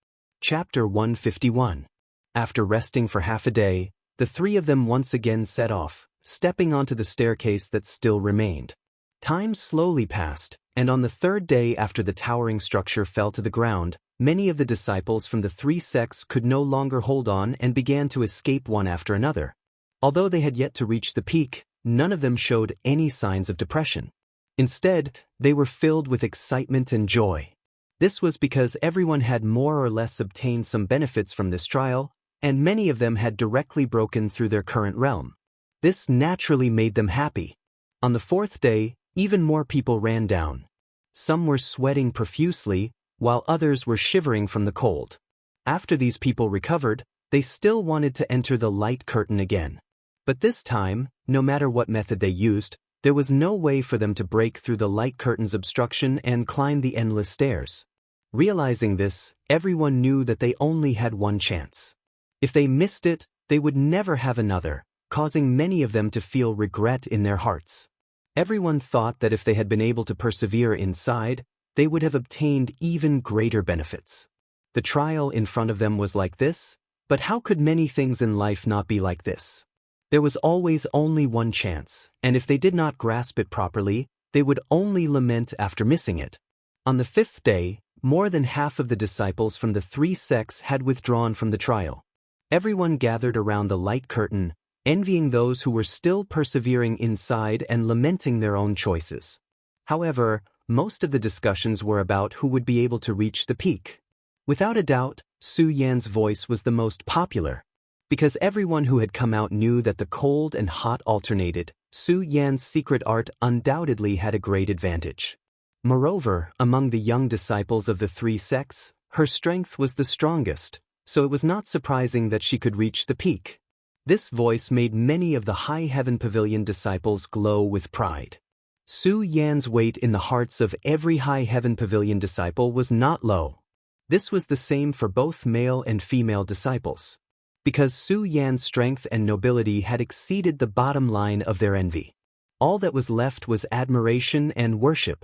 Chapter 151. After resting for half a day, the three of them once again set off, stepping onto the staircase that still remained. Time slowly passed, and on the third day after the towering structure fell to the ground, many of the disciples from the three sects could no longer hold on and began to escape one after another. Although they had yet to reach the peak, none of them showed any signs of depression. Instead, they were filled with excitement and joy. This was because everyone had more or less obtained some benefits from this trial, and many of them had directly broken through their current realm. This naturally made them happy. On the fourth day, even more people ran down. Some were sweating profusely, while others were shivering from the cold. After these people recovered, they still wanted to enter the light curtain again. But this time, no matter what method they used, there was no way for them to break through the light curtain's obstruction and climb the endless stairs. Realizing this, everyone knew that they only had one chance. If they missed it, they would never have another, causing many of them to feel regret in their hearts. Everyone thought that if they had been able to persevere inside, they would have obtained even greater benefits. The trial in front of them was like this, but how could many things in life not be like this? There was always only one chance, and if they did not grasp it properly, they would only lament after missing it. On the fifth day, more than half of the disciples from the three sects had withdrawn from the trial. Everyone gathered around the light curtain, envying those who were still persevering inside and lamenting their own choices. However, most of the discussions were about who would be able to reach the peak. Without a doubt, Su Yan's voice was the most popular. Because everyone who had come out knew that the cold and hot alternated, Su Yan's secret art undoubtedly had a great advantage. Moreover, among the young disciples of the three sects, her strength was the strongest, so it was not surprising that she could reach the peak. This voice made many of the High Heaven Pavilion disciples glow with pride. Su Yan's weight in the hearts of every High Heaven Pavilion disciple was not low. This was the same for both male and female disciples. Because Su Yan's strength and nobility had exceeded the bottom line of their envy. All that was left was admiration and worship.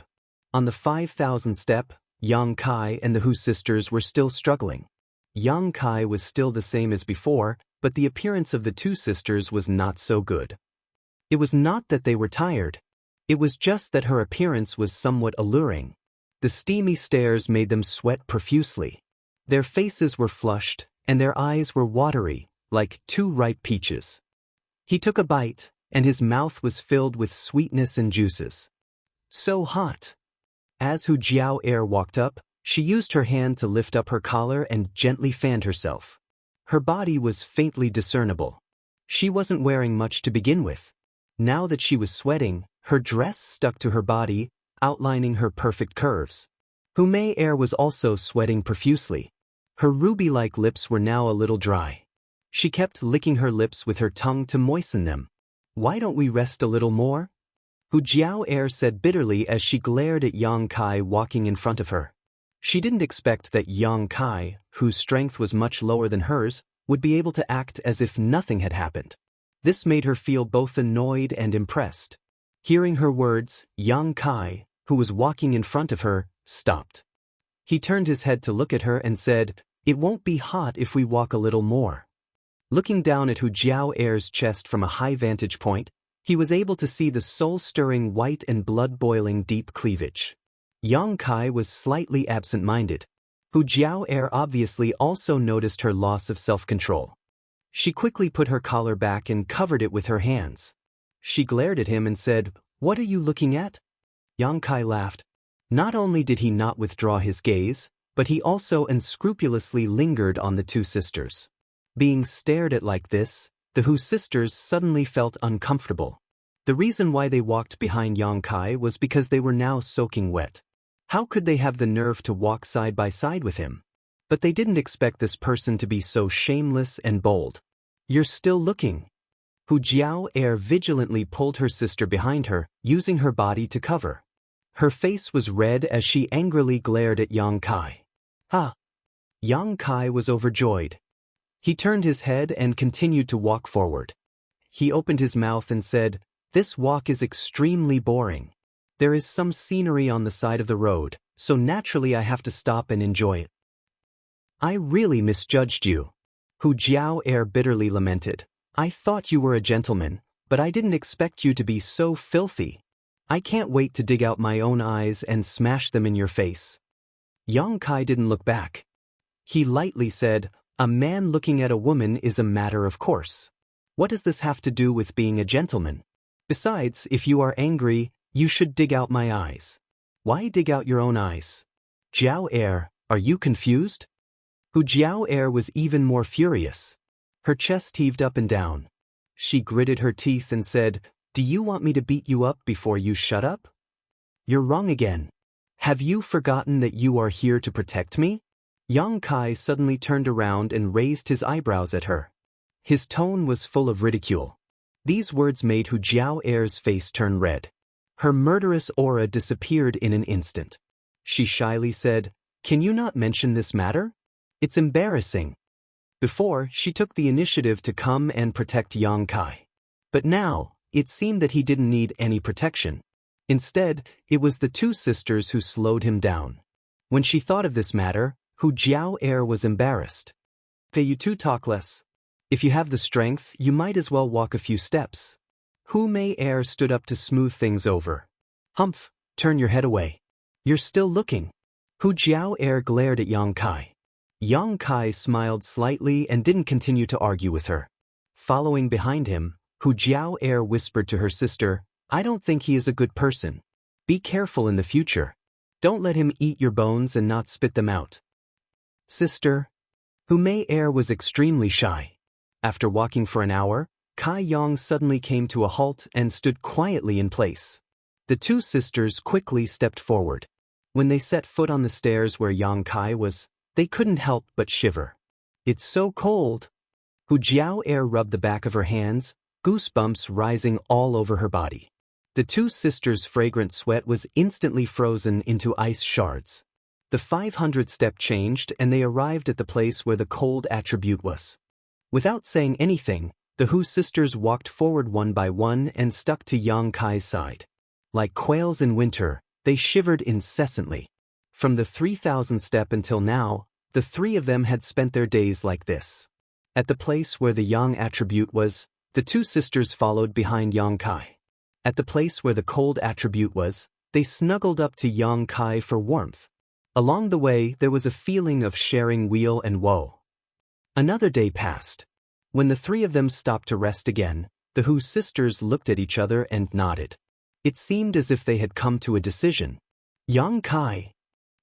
On the 5000th step, Yang Kai and the Hu sisters were still struggling. Yang Kai was still the same as before, but the appearance of the two sisters was not so good. It was not that they were tired. It was just that her appearance was somewhat alluring. The steamy stairs made them sweat profusely. Their faces were flushed, and their eyes were watery, like two ripe peaches. He took a bite, and his mouth was filled with sweetness and juices. So hot! As Hu Jiao walked up, she used her hand to lift up her collar and gently fanned herself. Her body was faintly discernible. She wasn't wearing much to begin with. Now that she was sweating, her dress stuck to her body, outlining her perfect curves. Hu Mei was also sweating profusely. Her ruby-like lips were now a little dry. She kept licking her lips with her tongue to moisten them. "Why don't we rest a little more?" Hu Jiao said bitterly as she glared at Yang Kai walking in front of her. She didn't expect that Yang Kai, whose strength was much lower than hers, would be able to act as if nothing had happened. This made her feel both annoyed and impressed. Hearing her words, Yang Kai, who was walking in front of her, stopped. He turned his head to look at her and said, "It won't be hot if we walk a little more." Looking down at Hu Jiao's chest from a high vantage point, he was able to see the soul-stirring white and blood-boiling deep cleavage. Yang Kai was slightly absent-minded. Hu Jiao obviously also noticed her loss of self-control. She quickly put her collar back and covered it with her hands. She glared at him and said, "What are you looking at?" Yang Kai laughed. Not only did he not withdraw his gaze, but he also unscrupulously lingered on the two sisters. Being stared at like this, the Hu sisters suddenly felt uncomfortable. The reason why they walked behind Yang Kai was because they were now soaking wet. How could they have the nerve to walk side by side with him? But they didn't expect this person to be so shameless and bold. "You're still looking." Hu Jiao vigilantly pulled her sister behind her, using her body to cover. Her face was red as she angrily glared at Yang Kai. "Ha!" Yang Kai was overjoyed. He turned his head and continued to walk forward. He opened his mouth and said, "This walk is extremely boring. There is some scenery on the side of the road, so naturally I have to stop and enjoy it." "I really misjudged you," Hu Jiao bitterly lamented. "I thought you were a gentleman, but I didn't expect you to be so filthy. I can't wait to dig out my own eyes and smash them in your face." Yang Kai didn't look back. He lightly said, "A man looking at a woman is a matter of course. What does this have to do with being a gentleman? Besides, if you are angry, you should dig out my eyes." "Why dig out your own eyes?" "Jiao are you confused?" Hu Jiao was even more furious. Her chest heaved up and down. She gritted her teeth and said, "Do you want me to beat you up before you shut up?" "You're wrong again. Have you forgotten that you are here to protect me?" Yang Kai suddenly turned around and raised his eyebrows at her. His tone was full of ridicule. These words made Hu Jiao's face turn red. Her murderous aura disappeared in an instant. She shyly said, "Can you not mention this matter? It's embarrassing." Before, she took the initiative to come and protect Yang Kai. But now, it seemed that he didn't need any protection. Instead, it was the two sisters who slowed him down. When she thought of this matter, Hu Jiao was embarrassed. "Hey, you two talk less. If you have the strength, you might as well walk a few steps." Hu Mei stood up to smooth things over. "Humph, turn your head away. You're still looking." Hu Jiao glared at Yang Kai. Yang Kai smiled slightly and didn't continue to argue with her. Following behind him, Hu Jiao whispered to her sister, "I don't think he is a good person. Be careful in the future. Don't let him eat your bones and not spit them out." "Sister." Hu Mei was extremely shy. After walking for an hour, Kai Yang suddenly came to a halt and stood quietly in place. The two sisters quickly stepped forward. When they set foot on the stairs where Yang Kai was, they couldn't help but shiver. "It's so cold." Hu Jiao rubbed the back of her hands, goosebumps rising all over her body. The two sisters' fragrant sweat was instantly frozen into ice shards. The 500 step changed and they arrived at the place where the cold attribute was. Without saying anything, the Hu sisters walked forward one by one and stuck to Yang Kai's side. Like quails in winter, they shivered incessantly. From the 3,000 step until now, the three of them had spent their days like this. At the place where the Yang attribute was, the two sisters followed behind Yang Kai. At the place where the cold attribute was, they snuggled up to Yang Kai for warmth. Along the way, there was a feeling of sharing weal and woe. Another day passed. When the three of them stopped to rest again, the Hu sisters looked at each other and nodded. It seemed as if they had come to a decision. "Yang Kai!"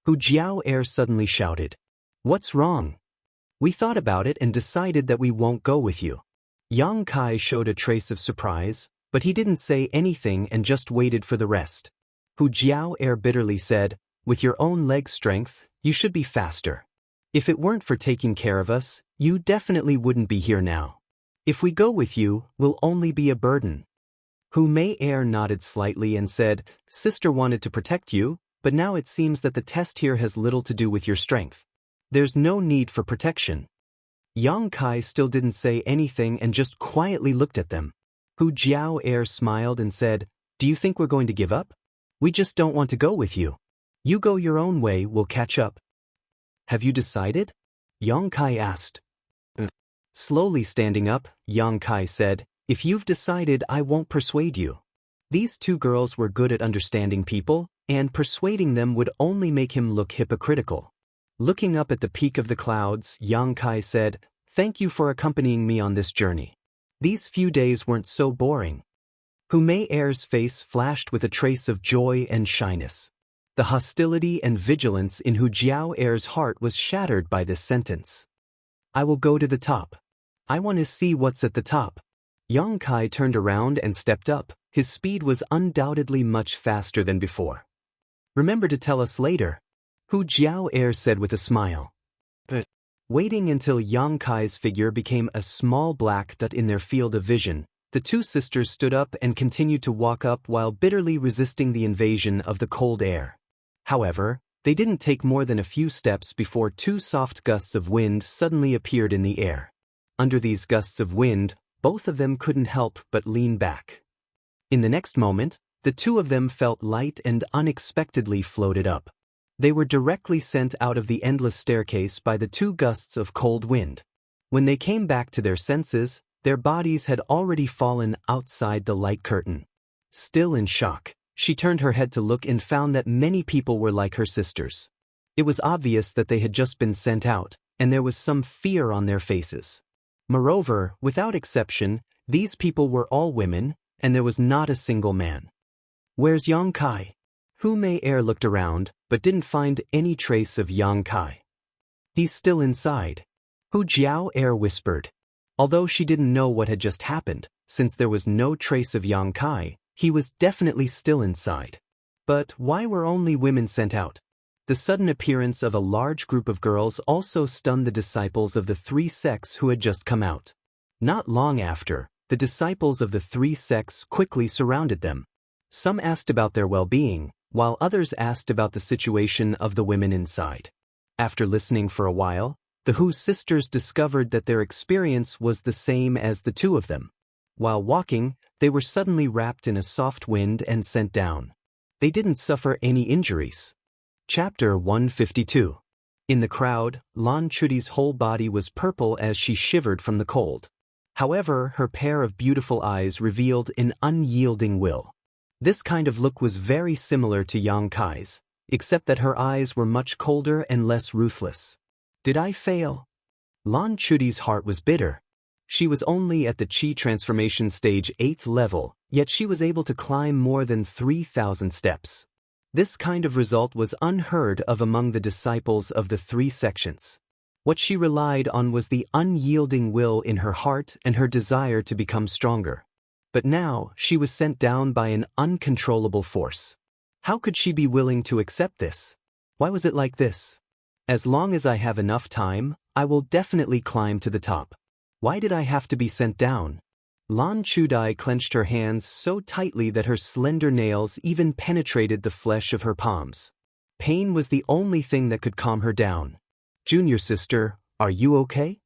Hu Jiao suddenly shouted. "What's wrong?" "We thought about it and decided that we won't go with you." Yang Kai showed a trace of surprise, but he didn't say anything and just waited for the rest. Hu Jiao bitterly said, "With your own leg strength, you should be faster." If it weren't for taking care of us, you definitely wouldn't be here now. If we go with you, we'll only be a burden. Hu Mei Er nodded slightly and said, Sister wanted to protect you, but now it seems that the test here has little to do with your strength. There's no need for protection. Yang Kai still didn't say anything and just quietly looked at them. Hu Jiao Er smiled and said, Do you think we're going to give up? We just don't want to go with you. You go your own way, we'll catch up. Have you decided? Yang Kai asked. Slowly standing up, Yang Kai said, If you've decided, I won't persuade you. These two girls were good at understanding people, and persuading them would only make him look hypocritical. Looking up at the peak of the clouds, Yang Kai said, Thank you for accompanying me on this journey. These few days weren't so boring. Hu Mei Er's face flashed with a trace of joy and shyness. The hostility and vigilance in Hu Jiao Er's heart was shattered by this sentence. I will go to the top. I want to see what's at the top. Yang Kai turned around and stepped up. His speed was undoubtedly much faster than before. Remember to tell us later, Hu Jiao Er said with a smile. But waiting until Yang Kai's figure became a small black dot in their field of vision, the two sisters stood up and continued to walk up while bitterly resisting the invasion of the cold air. However, they didn't take more than a few steps before two soft gusts of wind suddenly appeared in the air. Under these gusts of wind, both of them couldn't help but lean back. In the next moment, the two of them felt light and unexpectedly floated up. They were directly sent out of the endless staircase by the two gusts of cold wind. When they came back to their senses, their bodies had already fallen outside the light curtain. Still in shock, she turned her head to look and found that many people were like her sisters. It was obvious that they had just been sent out, and there was some fear on their faces. Moreover, without exception, these people were all women, and there was not a single man. Where's Yang Kai? Hu Mei Er looked around, but didn't find any trace of Yang Kai. He's still inside. Hu Jiao Er whispered. Although she didn't know what had just happened, since there was no trace of Yang Kai, he was definitely still inside. But why were only women sent out? The sudden appearance of a large group of girls also stunned the disciples of the three sects who had just come out. Not long after, the disciples of the three sects quickly surrounded them. Some asked about their well-being, while others asked about the situation of the women inside. After listening for a while, the Hu sisters discovered that their experience was the same as the two of them. While walking, they were suddenly wrapped in a soft wind and sent down. They didn't suffer any injuries. Chapter 152. In the crowd, Lan Chudi's whole body was purple as she shivered from the cold. However, her pair of beautiful eyes revealed an unyielding will. This kind of look was very similar to Yang Kai's, except that her eyes were much colder and less ruthless. Did I fail? Lan Chudi's heart was bitter. She was only at the Qi transformation stage 8th level, yet she was able to climb more than 3,000 steps. This kind of result was unheard of among the disciples of the three sections. What she relied on was the unyielding will in her heart and her desire to become stronger. But now, she was sent down by an uncontrollable force. How could she be willing to accept this? Why was it like this? As long as I have enough time, I will definitely climb to the top. Why did I have to be sent down? Lan Chudai clenched her hands so tightly that her slender nails even penetrated the flesh of her palms. Pain was the only thing that could calm her down. Junior sister, are you okay?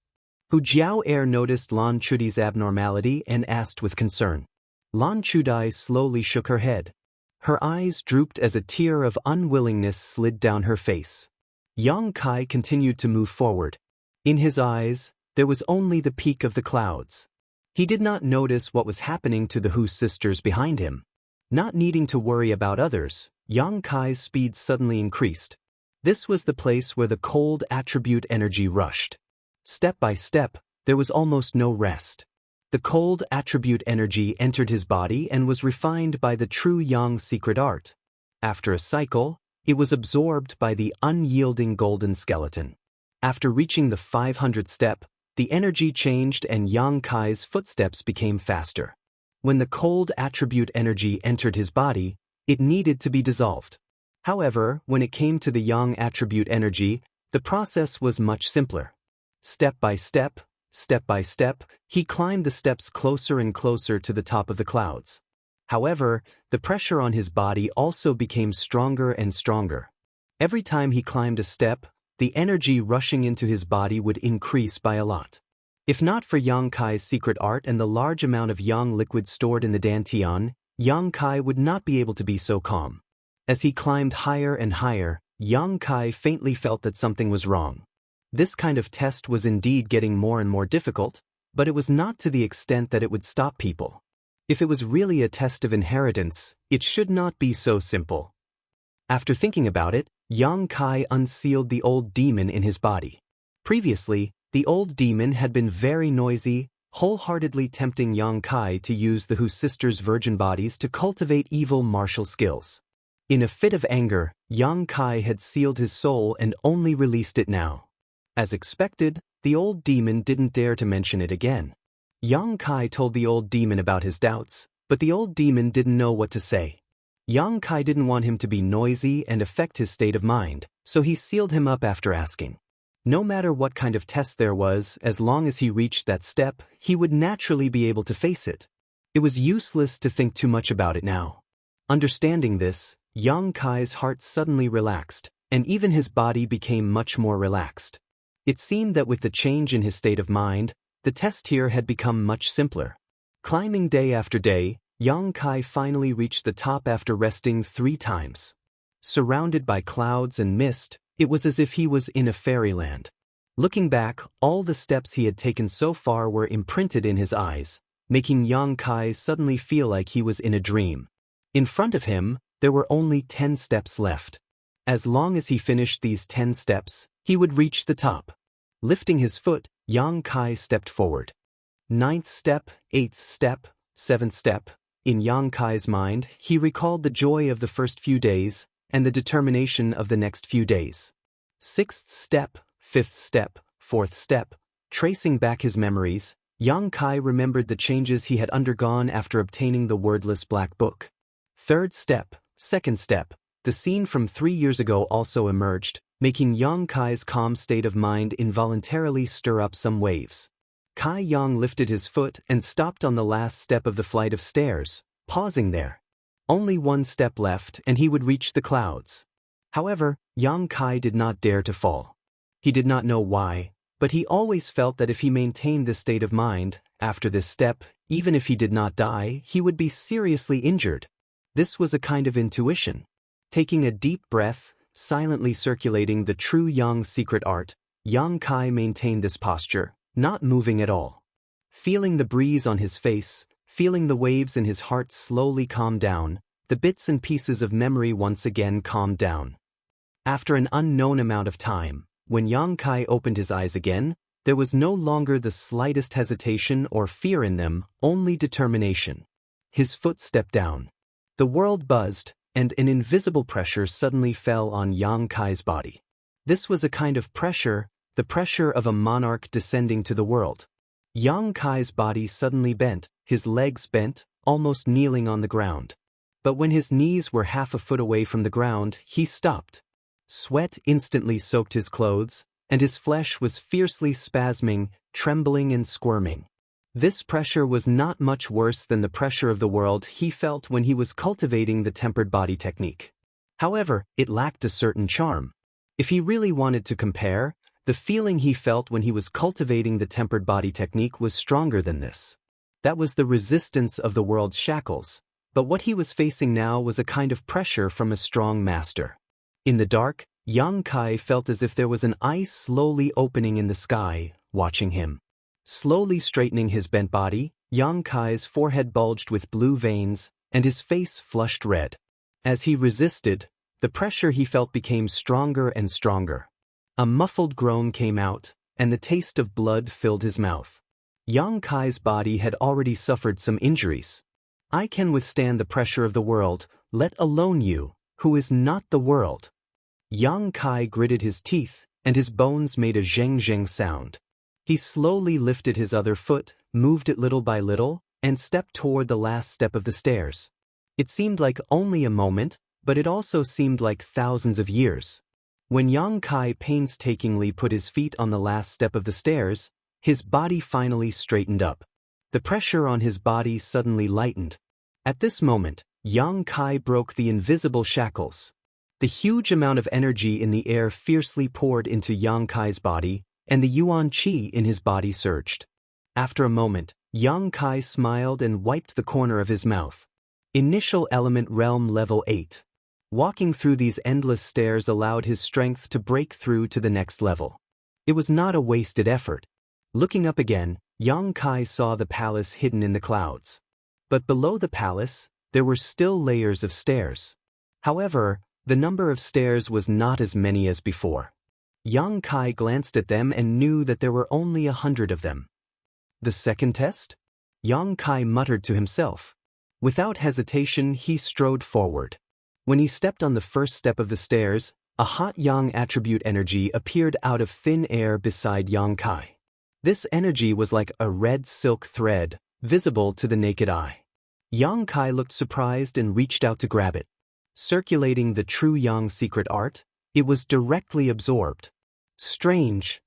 Hu Jiao Er noticed Lan Chudi's abnormality and asked with concern. Lan Chudai slowly shook her head. Her eyes drooped as a tear of unwillingness slid down her face. Yang Kai continued to move forward. In his eyes, there was only the peak of the clouds. He did not notice what was happening to the Hu sisters behind him. Not needing to worry about others, Yang Kai's speed suddenly increased. This was the place where the cold attribute energy rushed. Step by step, there was almost no rest. The cold attribute energy entered his body and was refined by the true Yang secret art. After a cycle, it was absorbed by the unyielding golden skeleton. After reaching the 500th step, the energy changed and Yang Kai's footsteps became faster. When the cold attribute energy entered his body, it needed to be dissolved. However, when it came to the Yang attribute energy, The process was much simpler. Step by step, he climbed the steps closer and closer to the top of the clouds. However, the pressure on his body also became stronger and stronger. Every time he climbed a step, the energy rushing into his body would increase by a lot. If not for Yang Kai's secret art and the large amount of yang liquid stored in the dantian, Yang Kai would not be able to be so calm. As he climbed higher and higher, Yang Kai faintly felt that something was wrong. This kind of test was indeed getting more and more difficult, but it was not to the extent that it would stop people. If it was really a test of inheritance, it should not be so simple. After thinking about it, Yang Kai unsealed the old demon in his body. Previously, the old demon had been very noisy, wholeheartedly tempting Yang Kai to use the Hu sisters' virgin bodies to cultivate evil martial skills. In a fit of anger, Yang Kai had sealed his soul and only released it now. As expected, the old demon didn't dare to mention it again. Yang Kai told the old demon about his doubts, but the old demon didn't know what to say. Yang Kai didn't want him to be noisy and affect his state of mind, so he sealed him up after asking. No matter what kind of test there was, as long as he reached that step, he would naturally be able to face it. It was useless to think too much about it now. Understanding this, Yang Kai's heart suddenly relaxed, and even his body became much more relaxed. It seemed that with the change in his state of mind, the test here had become much simpler. Climbing day after day, Yang Kai finally reached the top after resting 3 times. Surrounded by clouds and mist, it was as if he was in a fairyland. Looking back, all the steps he had taken so far were imprinted in his eyes, making Yang Kai suddenly feel like he was in a dream. In front of him, there were only 10 steps left. As long as he finished these 10 steps, he would reach the top. Lifting his foot, Yang Kai stepped forward. 9th step, 8th step, 7th step. In Yang Kai's mind, he recalled the joy of the first few days and the determination of the next few days. 6th step, 5th step, 4th step. Tracing back his memories, Yang Kai remembered the changes he had undergone after obtaining the wordless black book. 3rd step, 2nd step. The scene from 3 years ago also emerged, making Yang Kai's calm state of mind involuntarily stir up some waves. Kai Yang lifted his foot and stopped on the last step of the flight of stairs, pausing there. Only 1 step left and he would reach the clouds. However, Yang Kai did not dare to fall. He did not know why, but he always felt that if he maintained this state of mind, after this step, even if he did not die, he would be seriously injured. This was a kind of intuition. Taking a deep breath, silently circulating the true Yang secret art, Yang Kai maintained this posture, not moving at all. Feeling the breeze on his face, feeling the waves in his heart slowly calm down, the bits and pieces of memory once again calmed down. After an unknown amount of time, when Yang Kai opened his eyes again, there was no longer the slightest hesitation or fear in them, only determination. His foot stepped down. The world buzzed, and an invisible pressure suddenly fell on Yang Kai's body. This was a kind of pressure, the pressure of a monarch descending to the world. Yang Kai's body suddenly bent, his legs bent, almost kneeling on the ground. But when his knees were half a foot away from the ground, he stopped. Sweat instantly soaked his clothes, and his flesh was fiercely spasming, trembling and squirming. This pressure was not much worse than the pressure of the world he felt when he was cultivating the tempered body technique. However, it lacked a certain charm. If he really wanted to compare, the feeling he felt when he was cultivating the tempered body technique was stronger than this. That was the resistance of the world's shackles, but what he was facing now was a kind of pressure from a strong master. In the dark, Yang Kai felt as if there was an eye slowly opening in the sky, watching him. Slowly straightening his bent body, Yang Kai's forehead bulged with blue veins, and his face flushed red. As he resisted, the pressure he felt became stronger and stronger. A muffled groan came out, and the taste of blood filled his mouth. Yang Kai's body had already suffered some injuries. I can withstand the pressure of the world, let alone you, who is not the world. Yang Kai gritted his teeth, and his bones made a zheng-zheng sound. He slowly lifted his other foot, moved it little by little, and stepped toward the last step of the stairs. It seemed like only a moment, but it also seemed like thousands of years. When Yang Kai painstakingly put his feet on the last step of the stairs, his body finally straightened up. The pressure on his body suddenly lightened. At this moment, Yang Kai broke the invisible shackles. The huge amount of energy in the air fiercely poured into Yang Kai's body, and the Yuan Qi in his body surged. After a moment, Yang Kai smiled and wiped the corner of his mouth. Initial Element Realm Level 8. Walking through these endless stairs allowed his strength to break through to the next level. It was not a wasted effort. Looking up again, Yang Kai saw the palace hidden in the clouds. But below the palace, there were still layers of stairs. However, the number of stairs was not as many as before. Yang Kai glanced at them and knew that there were only 100 of them. The second test? Yang Kai muttered to himself. Without hesitation, he strode forward. When he stepped on the first step of the stairs, a hot Yang attribute energy appeared out of thin air beside Yang Kai. This energy was like a red silk thread, visible to the naked eye. Yang Kai looked surprised and reached out to grab it. Circulating the true Yang secret art, it was directly absorbed. Strange.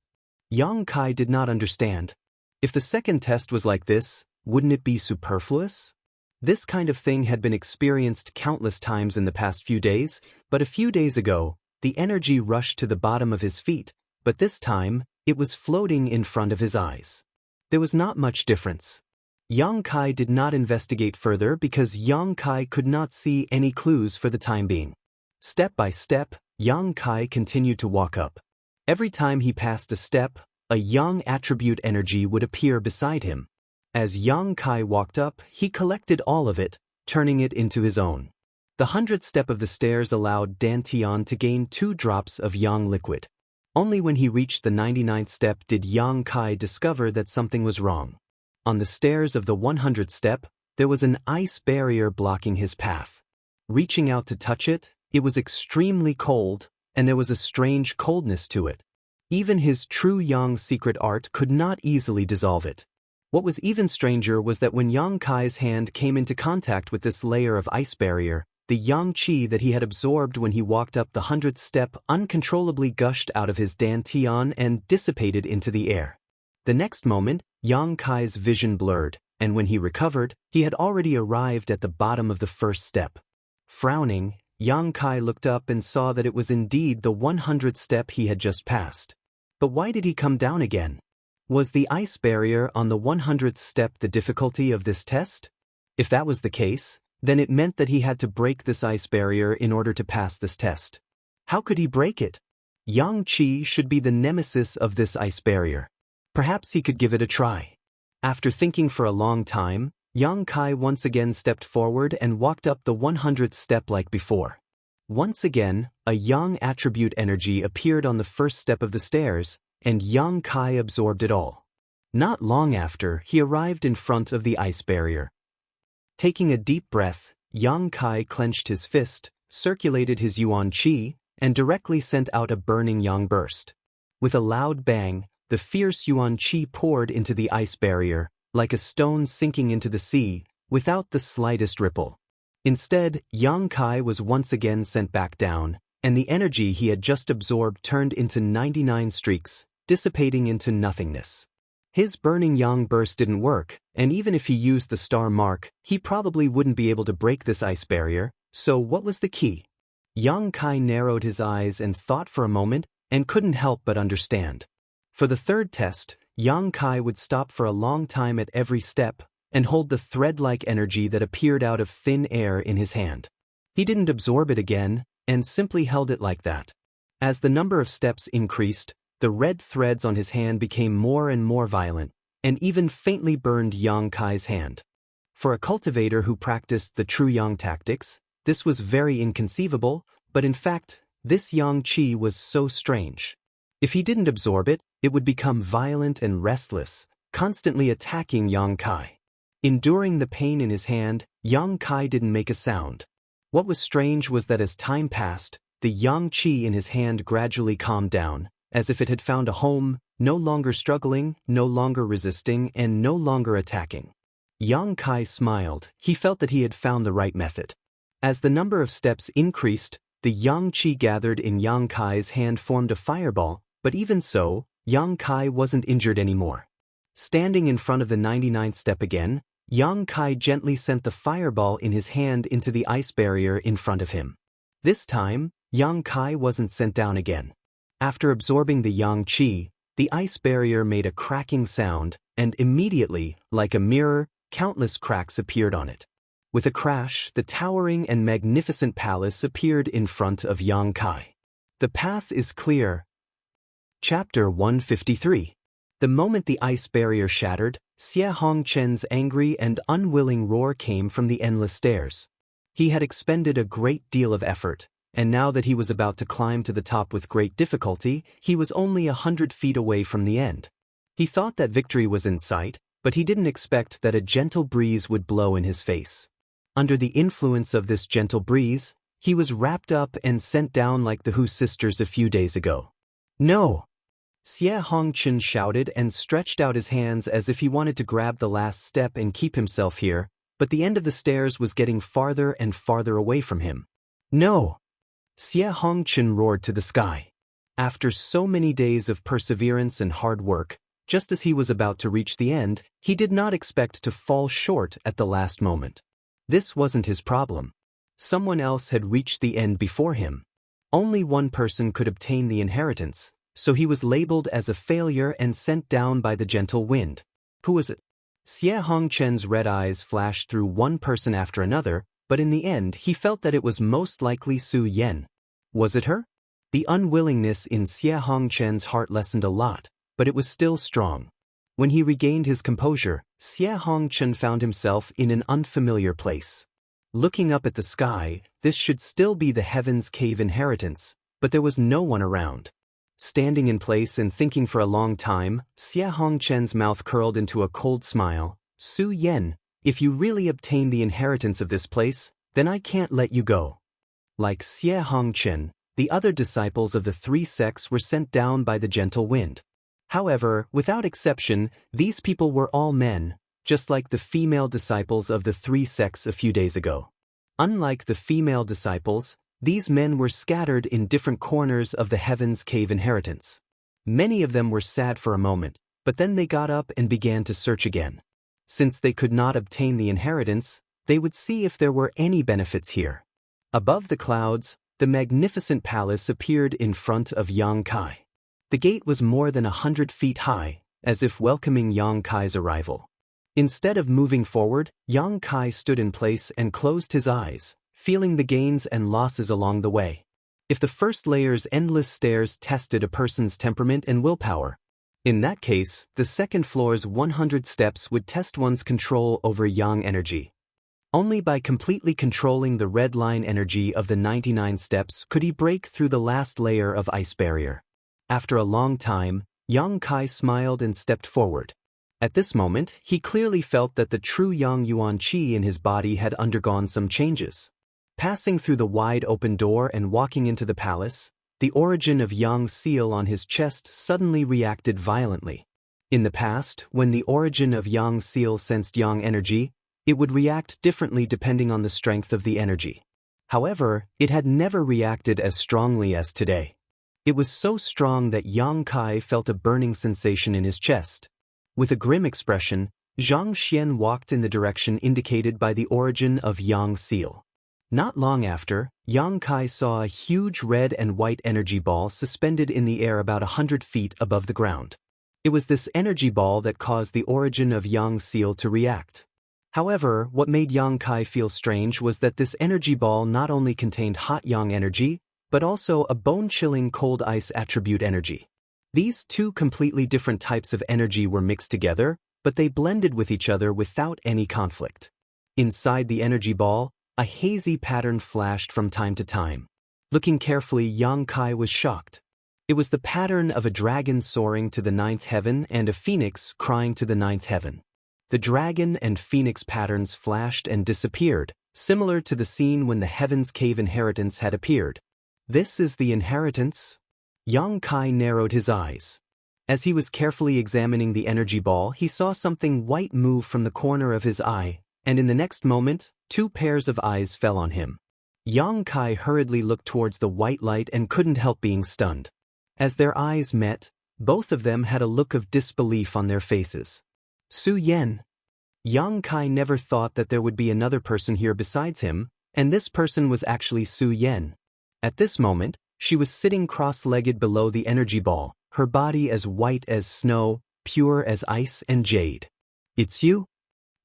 Yang Kai did not understand. If the second test was like this, wouldn't it be superfluous? This kind of thing had been experienced countless times in the past few days, but a few days ago, the energy rushed to the bottom of his feet, but this time, it was floating in front of his eyes. There was not much difference. Yang Kai did not investigate further because Yang Kai could not see any clues for the time being. Step by step, Yang Kai continued to walk up. Every time he passed a step, a Yang attribute energy would appear beside him. As Yang Kai walked up, he collected all of it, turning it into his own. The 100th step of the stairs allowed Dantian to gain 2 drops of Yang liquid. Only when he reached the 99th step did Yang Kai discover that something was wrong. On the stairs of the 100th step, there was an ice barrier blocking his path. Reaching out to touch it, it was extremely cold, and there was a strange coldness to it. Even his true Yang secret art could not easily dissolve it. What was even stranger was that when Yang Kai's hand came into contact with this layer of ice barrier, the Yang Qi that he had absorbed when he walked up the 100th step uncontrollably gushed out of his Dantian and dissipated into the air. The next moment, Yang Kai's vision blurred, and when he recovered, he had already arrived at the bottom of the first step. Frowning, Yang Kai looked up and saw that it was indeed the 100th step he had just passed. But why did he come down again? Was the ice barrier on the 100th step the difficulty of this test? If that was the case, then it meant that he had to break this ice barrier in order to pass this test. How could he break it? Yang Qi should be the nemesis of this ice barrier. Perhaps he could give it a try. After thinking for a long time, Yang Kai once again stepped forward and walked up the 100th step like before. Once again, a Yang attribute energy appeared on the first step of the stairs, and Yang Kai absorbed it all. Not long after, he arrived in front of the ice barrier. Taking a deep breath, Yang Kai clenched his fist, circulated his Yuan Qi, and directly sent out a burning Yang burst. With a loud bang, the fierce Yuan Qi poured into the ice barrier, like a stone sinking into the sea, without the slightest ripple. Instead, Yang Kai was once again sent back down, and the energy he had just absorbed turned into 99 streaks, dissipating into nothingness. His burning Yang burst didn't work, and even if he used the star mark, he probably wouldn't be able to break this ice barrier, so what was the key? Yang Kai narrowed his eyes and thought for a moment, and couldn't help but understand. For the third test, Yang Kai would stop for a long time at every step, and hold the thread-like energy that appeared out of thin air in his hand. He didn't absorb it again, and simply held it like that. As the number of steps increased, the red threads on his hand became more and more violent, and even faintly burned Yang Kai's hand. For a cultivator who practiced the true Yang tactics, this was very inconceivable, but in fact, this Yang Qi was so strange. If he didn't absorb it, it would become violent and restless, constantly attacking Yang Kai. Enduring the pain in his hand, Yang Kai didn't make a sound. What was strange was that as time passed, the Yang Qi in his hand gradually calmed down, as if it had found a home, no longer struggling, no longer resisting, and no longer attacking. Yang Kai smiled. He felt that he had found the right method. As the number of steps increased, the yang qi gathered in Yang Kai's hand formed a fireball, but even so, Yang Kai wasn't injured anymore. Standing in front of the 99th step again, Yang Kai gently sent the fireball in his hand into the ice barrier in front of him. This time, Yang Kai wasn't sent down again. After absorbing the yang qi, the ice barrier made a cracking sound, and immediately, like a mirror, countless cracks appeared on it. With a crash, the towering and magnificent palace appeared in front of Yang Kai. The path is clear. Chapter 153. The moment the ice barrier shattered, Xie Hongchen's angry and unwilling roar came from the endless stairs. He had expended a great deal of effort, and now that he was about to climb to the top with great difficulty, he was only 100 feet away from the end. He thought that victory was in sight, but he didn't expect that a gentle breeze would blow in his face. Under the influence of this gentle breeze, he was wrapped up and sent down like the Hu sisters a few days ago. No! Xie Hongchen shouted and stretched out his hands as if he wanted to grab the last step and keep himself here, but the end of the stairs was getting farther and farther away from him. No! Xie Hongchen roared to the sky. After so many days of perseverance and hard work, just as he was about to reach the end, he did not expect to fall short at the last moment. This wasn't his problem. Someone else had reached the end before him. Only one person could obtain the inheritance, so he was labeled as a failure and sent down by the gentle wind. Who was it? Xie Hongchen's red eyes flashed through one person after another, but in the end he felt that it was most likely Su Yan. Was it her? The unwillingness in Xie Hongchen's heart lessened a lot, but it was still strong. When he regained his composure, Xie Hongchen found himself in an unfamiliar place. Looking up at the sky, this should still be the Heaven's Cave inheritance, but there was no one around. Standing in place and thinking for a long time, Xie Hongchen's mouth curled into a cold smile. Su Yan, if you really obtain the inheritance of this place, then I can't let you go. Like Xie Hongchen, the other disciples of the three sects were sent down by the gentle wind. However, without exception, these people were all men, just like the female disciples of the three sects a few days ago. Unlike the female disciples, these men were scattered in different corners of the Heaven's Cave inheritance. Many of them were sad for a moment, but then they got up and began to search again. Since they could not obtain the inheritance, they would see if there were any benefits here. Above the clouds, the magnificent palace appeared in front of Yang Kai. The gate was more than 100 feet high, as if welcoming Yang Kai's arrival. Instead of moving forward, Yang Kai stood in place and closed his eyes, feeling the gains and losses along the way. If the first layer's endless stairs tested a person's temperament and willpower, in that case, the second floor's 100 steps would test one's control over yang energy. Only by completely controlling the red line energy of the 99 steps could he break through the last layer of ice barrier. After a long time, Yang Kai smiled and stepped forward. At this moment, he clearly felt that the true Yang Yuan Qi in his body had undergone some changes. Passing through the wide open door and walking into the palace, the origin of Yang's seal on his chest suddenly reacted violently. In the past, when the origin of Yang's seal sensed Yang energy, it would react differently depending on the strength of the energy. However, it had never reacted as strongly as today. It was so strong that Yang Kai felt a burning sensation in his chest. With a grim expression, Zhang Xian walked in the direction indicated by the origin of Yang's seal. Not long after, Yang Kai saw a huge red and white energy ball suspended in the air about 100 feet above the ground. It was this energy ball that caused the origin of Yang's seal to react. However, what made Yang Kai feel strange was that this energy ball not only contained hot yang energy, but also a bone-chilling cold ice attribute energy. These two completely different types of energy were mixed together, but they blended with each other without any conflict. Inside the energy ball, a hazy pattern flashed from time to time. Looking carefully, Yang Kai was shocked. It was the pattern of a dragon soaring to the 9th heaven and a phoenix crying to the 9th heaven. The dragon and phoenix patterns flashed and disappeared, similar to the scene when the Heaven's Cave inheritance had appeared. This is the inheritance? Yang Kai narrowed his eyes. As he was carefully examining the energy ball, he saw something white move from the corner of his eye, and in the next moment, 2 pairs of eyes fell on him. Yang Kai hurriedly looked towards the white light and couldn't help being stunned. As their eyes met, both of them had a look of disbelief on their faces. Su Yen. Yang Kai never thought that there would be another person here besides him, and this person was actually Su Yen. At this moment, she was sitting cross-legged below the energy ball, her body as white as snow, pure as ice and jade. "It's you?"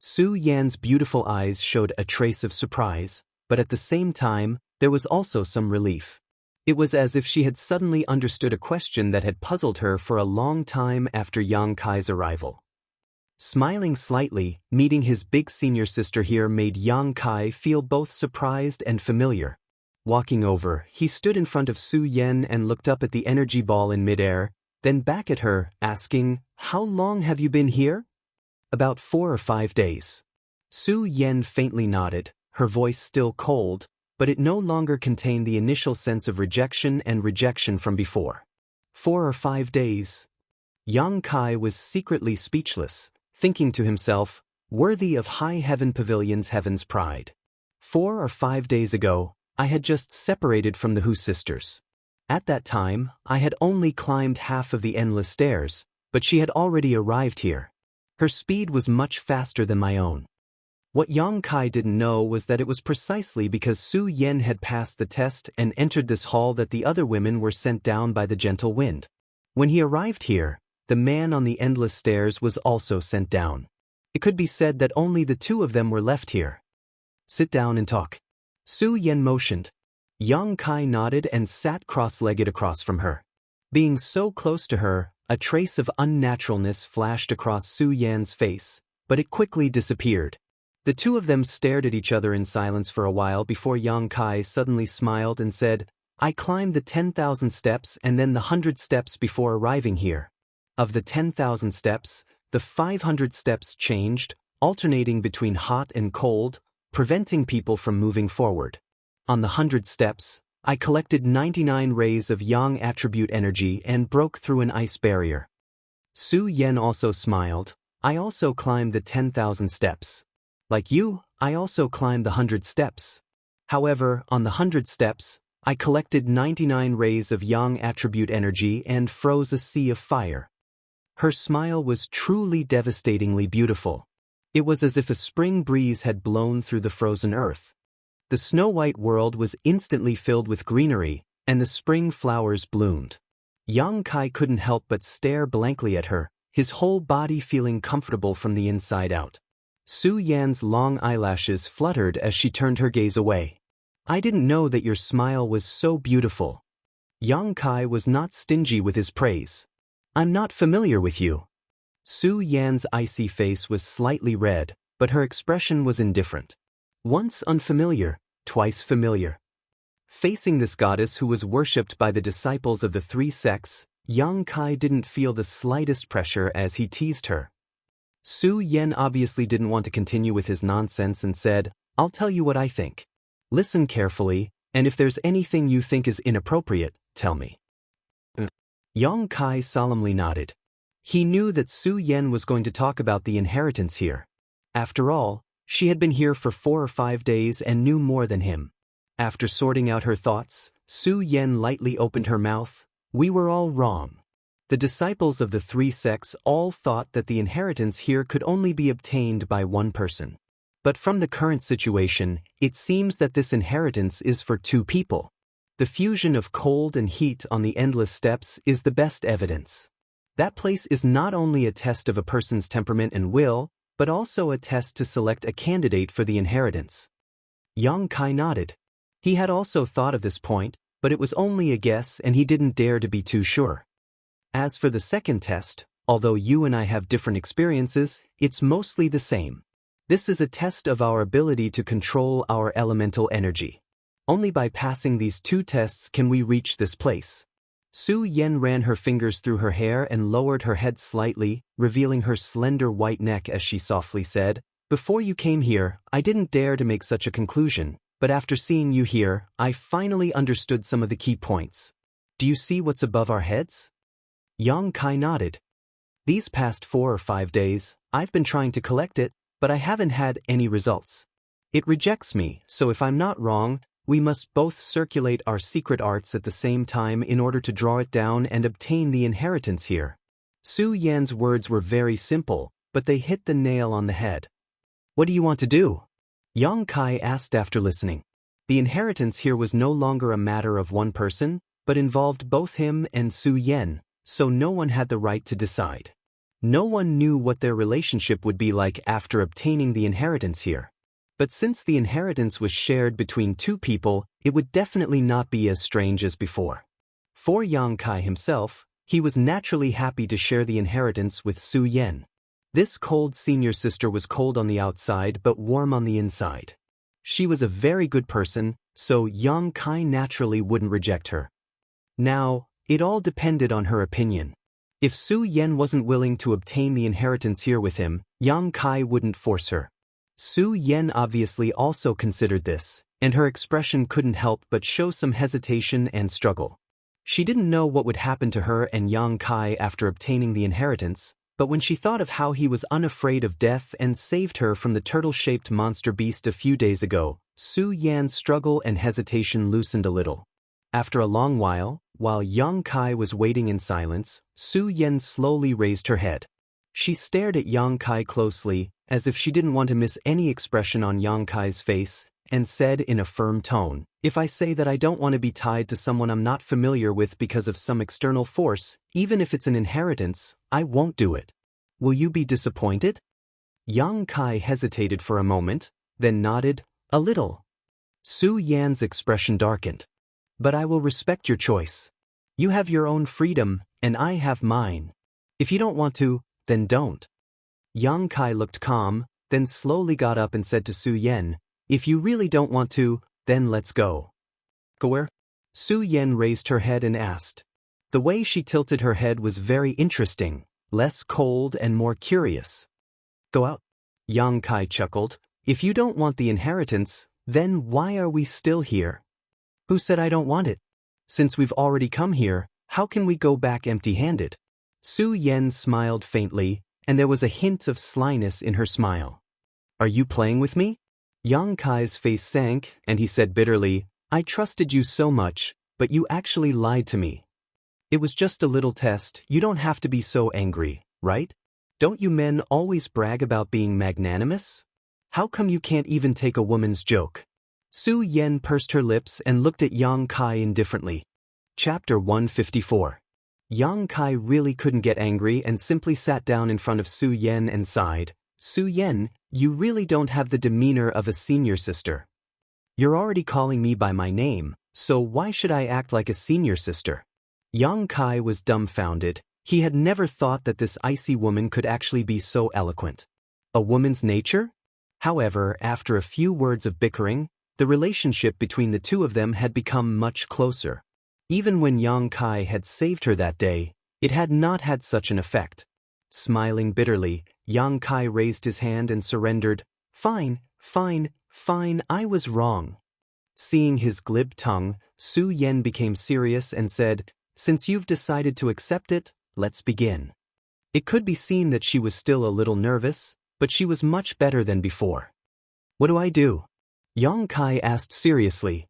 Su Yan's beautiful eyes showed a trace of surprise, but at the same time, there was also some relief. It was as if she had suddenly understood a question that had puzzled her for a long time after Yang Kai's arrival. Smiling slightly, meeting his big senior sister here made Yang Kai feel both surprised and familiar. Walking over, he stood in front of Su Yen and looked up at the energy ball in midair, then back at her, asking, "How long have you been here?" "About 4 or 5 days." Su Yen faintly nodded, her voice still cold, but it no longer contained the initial sense of rejection from before. 4 or 5 days. Yang Kai was secretly speechless, thinking to himself, worthy of High Heaven Pavilion's heaven's pride. 4 or 5 days ago, I had just separated from the Hu sisters. At that time, I had only climbed half of the endless stairs, but she had already arrived here. Her speed was much faster than my own. What Yang Kai didn't know was that it was precisely because Su Yen had passed the test and entered this hall that the other women were sent down by the gentle wind. When he arrived here, the man on the endless stairs was also sent down. It could be said that only the two of them were left here. "Sit down and talk." Su Yen motioned. Yang Kai nodded and sat cross-legged across from her. Being so close to her, a trace of unnaturalness flashed across Su Yan's face, but it quickly disappeared. The two of them stared at each other in silence for a while before Yang Kai suddenly smiled and said, "I climbed the 10,000 steps and then the 100 steps before arriving here. Of the 10,000 steps, the 500 steps changed, alternating between hot and cold, preventing people from moving forward. On the 100 steps, I collected 99 rays of yang attribute energy and broke through an ice barrier." Su Yen also smiled. "I also climbed the 10,000 steps. Like you, I also climbed the 100 steps. However, on the 100 steps, I collected 99 rays of yang attribute energy and froze a sea of fire." Her smile was truly devastatingly beautiful. It was as if a spring breeze had blown through the frozen earth. The snow-white world was instantly filled with greenery, and the spring flowers bloomed. Yang Kai couldn't help but stare blankly at her, his whole body feeling comfortable from the inside out. Su Yan's long eyelashes fluttered as she turned her gaze away. "I didn't know that your smile was so beautiful." Yang Kai was not stingy with his praise. "I'm not familiar with you." Su Yan's icy face was slightly red, but her expression was indifferent. Once unfamiliar, twice familiar. Facing this goddess who was worshipped by the disciples of the 3 sects, Yang Kai didn't feel the slightest pressure as he teased her. Su Yen obviously didn't want to continue with his nonsense and said, "I'll tell you what I think. Listen carefully, and if there's anything you think is inappropriate, tell me." Yang Kai solemnly nodded. He knew that Su Yen was going to talk about the inheritance here. After all, she had been here for 4 or 5 days and knew more than him. After sorting out her thoughts, Su Yen lightly opened her mouth. "We were all wrong. The disciples of the 3 sects all thought that the inheritance here could only be obtained by one person. But from the current situation, it seems that this inheritance is for 2 people. The fusion of cold and heat on the endless steps is the best evidence. That place is not only a test of a person's temperament and will, but also a test to select a candidate for the inheritance." Yang Kai nodded. He had also thought of this point, but it was only a guess and he didn't dare to be too sure. "As for the second test, although you and I have different experiences, it's mostly the same. This is a test of our ability to control our elemental energy. Only by passing these 2 tests can we reach this place." Su Yen ran her fingers through her hair and lowered her head slightly, revealing her slender white neck as she softly said, "Before you came here, I didn't dare to make such a conclusion, but after seeing you here, I finally understood some of the key points. Do you see what's above our heads?" Yang Kai nodded. "These past 4 or 5 days, I've been trying to collect it, but I haven't had any results. It rejects me, so if I'm not wrong, We must both circulate our secret arts at the same time in order to draw it down and obtain the inheritance here. Su Yan's words were very simple, but they hit the nail on the head. What do you want to do? Yang Kai asked after listening. The inheritance here was no longer a matter of one person, but involved both him and Su Yan, so no one had the right to decide. No one knew what their relationship would be like after obtaining the inheritance here. But since the inheritance was shared between two people, it would definitely not be as strange as before. For Yang Kai himself, he was naturally happy to share the inheritance with Su Yan. This cold senior sister was cold on the outside but warm on the inside. She was a very good person, so Yang Kai naturally wouldn't reject her. Now, it all depended on her opinion. If Su Yan wasn't willing to obtain the inheritance here with him, Yang Kai wouldn't force her. Su Yan obviously also considered this, and her expression couldn't help but show some hesitation and struggle. She didn't know what would happen to her and Yang Kai after obtaining the inheritance, but when she thought of how he was unafraid of death and saved her from the turtle-shaped monster beast a few days ago, Su Yan's struggle and hesitation loosened a little. After a long while Yang Kai was waiting in silence, Su Yan slowly raised her head. She stared at Yang Kai closely, as if she didn't want to miss any expression on Yang Kai's face, and said in a firm tone, "If I say that I don't want to be tied to someone I'm not familiar with because of some external force, even if it's an inheritance, I won't do it. Will you be disappointed?" Yang Kai hesitated for a moment, then nodded, a little. Su Yan's expression darkened. "But I will respect your choice. You have your own freedom, and I have mine. If you don't want to, then don't." Yang Kai looked calm, then slowly got up and said to Su Yan, "If you really don't want to, then let's go." "Go where?" Su Yan raised her head and asked. The way she tilted her head was very interesting, less cold and more curious. "Go out." Yang Kai chuckled. "If you don't want the inheritance, then why are we still here?" "Who said I don't want it? Since we've already come here, how can we go back empty-handed?" Su Yan smiled faintly, and there was a hint of slyness in her smile. "Are you playing with me?" Yang Kai's face sank, and he said bitterly, "I trusted you so much, but you actually lied to me. It was just a little test. You don't have to be so angry, right? Don't you men always brag about being magnanimous? How come you can't even take a woman's joke?" Su Yan pursed her lips and looked at Yang Kai indifferently. Chapter 154. Yang Kai really couldn't get angry and simply sat down in front of Su Yan and sighed. "Su Yan, you really don't have the demeanor of a senior sister. You're already calling me by my name, so why should I act like a senior sister?" Yang Kai was dumbfounded. He had never thought that this icy woman could actually be so eloquent. A woman's nature? However, after a few words of bickering, the relationship between the two of them had become much closer. Even when Yang Kai had saved her that day, it had not had such an effect. Smiling bitterly, Yang Kai raised his hand and surrendered. Fine, I was wrong." Seeing his glib tongue, Su Yan became serious and said, "Since you've decided to accept it, let's begin." It could be seen that she was still a little nervous, but she was much better than before. "What do I do?" Yang Kai asked seriously.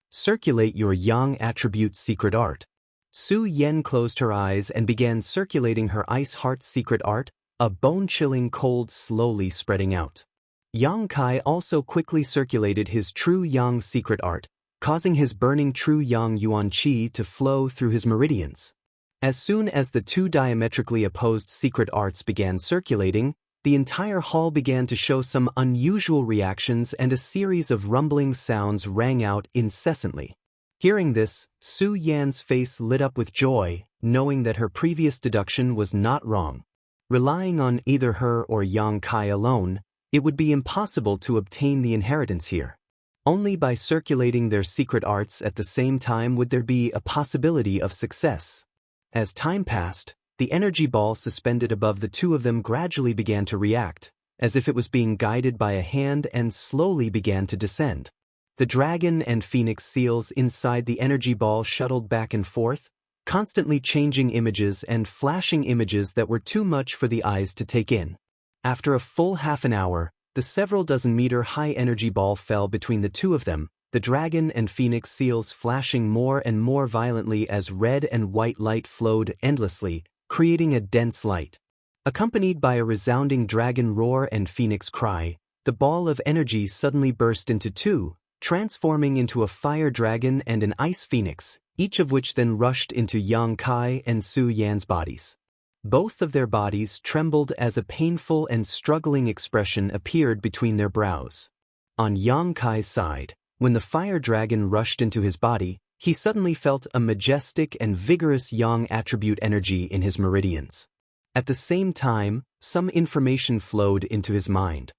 "Circulate your Yang attribute secret art." Su Yan closed her eyes and began circulating her ice heart secret art, a bone-chilling cold slowly spreading out. Yang Kai also quickly circulated his true Yang secret art, causing his burning true Yang Yuan Qi to flow through his meridians. As soon as the two diametrically opposed secret arts began circulating, the entire hall began to show some unusual reactions and a series of rumbling sounds rang out incessantly. Hearing this, Su Yan's face lit up with joy, knowing that her previous deduction was not wrong. Relying on either her or Yang Kai alone, it would be impossible to obtain the inheritance here. Only by circulating their secret arts at the same time would there be a possibility of success. As time passed, the energy ball suspended above the two of them gradually began to react, as if it was being guided by a hand, and slowly began to descend. The dragon and phoenix seals inside the energy ball shuttled back and forth, constantly changing images and flashing images that were too much for the eyes to take in. After a full half an hour, the several dozen meter high energy ball fell between the two of them, the dragon and phoenix seals flashing more and more violently as red and white light flowed endlessly, creating a dense light. Accompanied by a resounding dragon roar and phoenix cry, the ball of energy suddenly burst into two, transforming into a fire dragon and an ice phoenix, each of which then rushed into Yang Kai and Su Yan's bodies. Both of their bodies trembled as a painful and struggling expression appeared between their brows. On Yang Kai's side, when the fire dragon rushed into his body, he suddenly felt a majestic and vigorous yang attribute energy in his meridians. At the same time, some information flowed into his mind.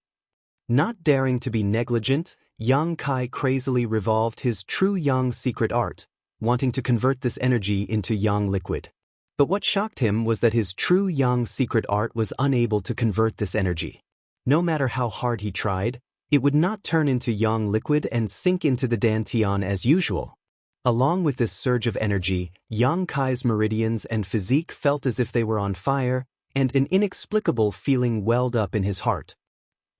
Not daring to be negligent, Yang Kai crazily revolved his true yang secret art, wanting to convert this energy into yang liquid. But what shocked him was that his true yang secret art was unable to convert this energy. No matter how hard he tried, it would not turn into yang liquid and sink into the dantian as usual. Along with this surge of energy, Yang Kai's meridians and physique felt as if they were on fire, and an inexplicable feeling welled up in his heart.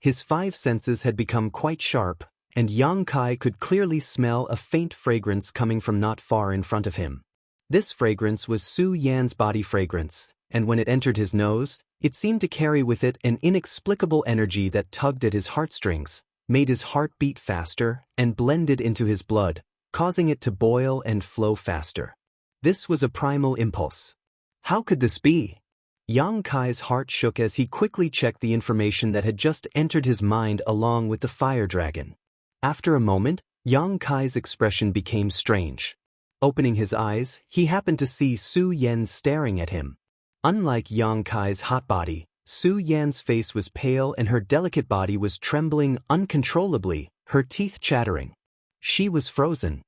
His five senses had become quite sharp, and Yang Kai could clearly smell a faint fragrance coming from not far in front of him. This fragrance was Su Yan's body fragrance, and when it entered his nose, it seemed to carry with it an inexplicable energy that tugged at his heartstrings, made his heart beat faster, and blended into his blood, causing it to boil and flow faster. This was a primal impulse. How could this be? Yang Kai's heart shook as he quickly checked the information that had just entered his mind along with the fire dragon. After a moment, Yang Kai's expression became strange. Opening his eyes, he happened to see Su Yan staring at him. Unlike Yang Kai's hot body, Su Yan's face was pale and her delicate body was trembling uncontrollably, her teeth chattering. She was frozen.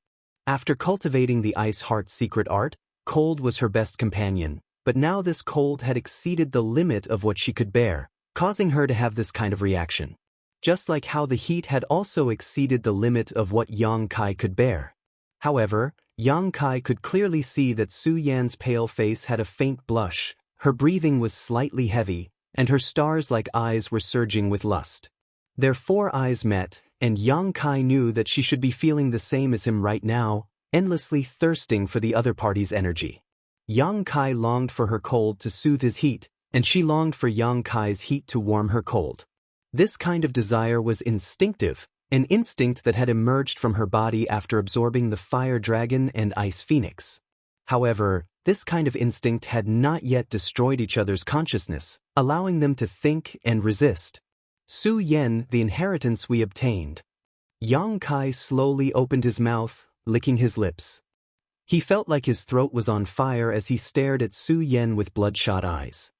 After cultivating the ice heart secret art, cold was her best companion, but now this cold had exceeded the limit of what she could bear, causing her to have this kind of reaction. Just like how the heat had also exceeded the limit of what Yang Kai could bear. However, Yang Kai could clearly see that Su Yan's pale face had a faint blush, her breathing was slightly heavy, and her stars-like eyes were surging with lust. Their four eyes met, and Yang Kai knew that she should be feeling the same as him right now, endlessly thirsting for the other party's energy. Yang Kai longed for her cold to soothe his heat, and she longed for Yang Kai's heat to warm her cold. This kind of desire was instinctive, an instinct that had emerged from her body after absorbing the fire dragon and ice phoenix. However, this kind of instinct had not yet destroyed each other's consciousness, allowing them to think and resist. Su Yan, the inheritance we obtained. Yang Kai slowly opened his mouth, licking his lips. He felt like his throat was on fire as he stared at Su Yan with bloodshot eyes.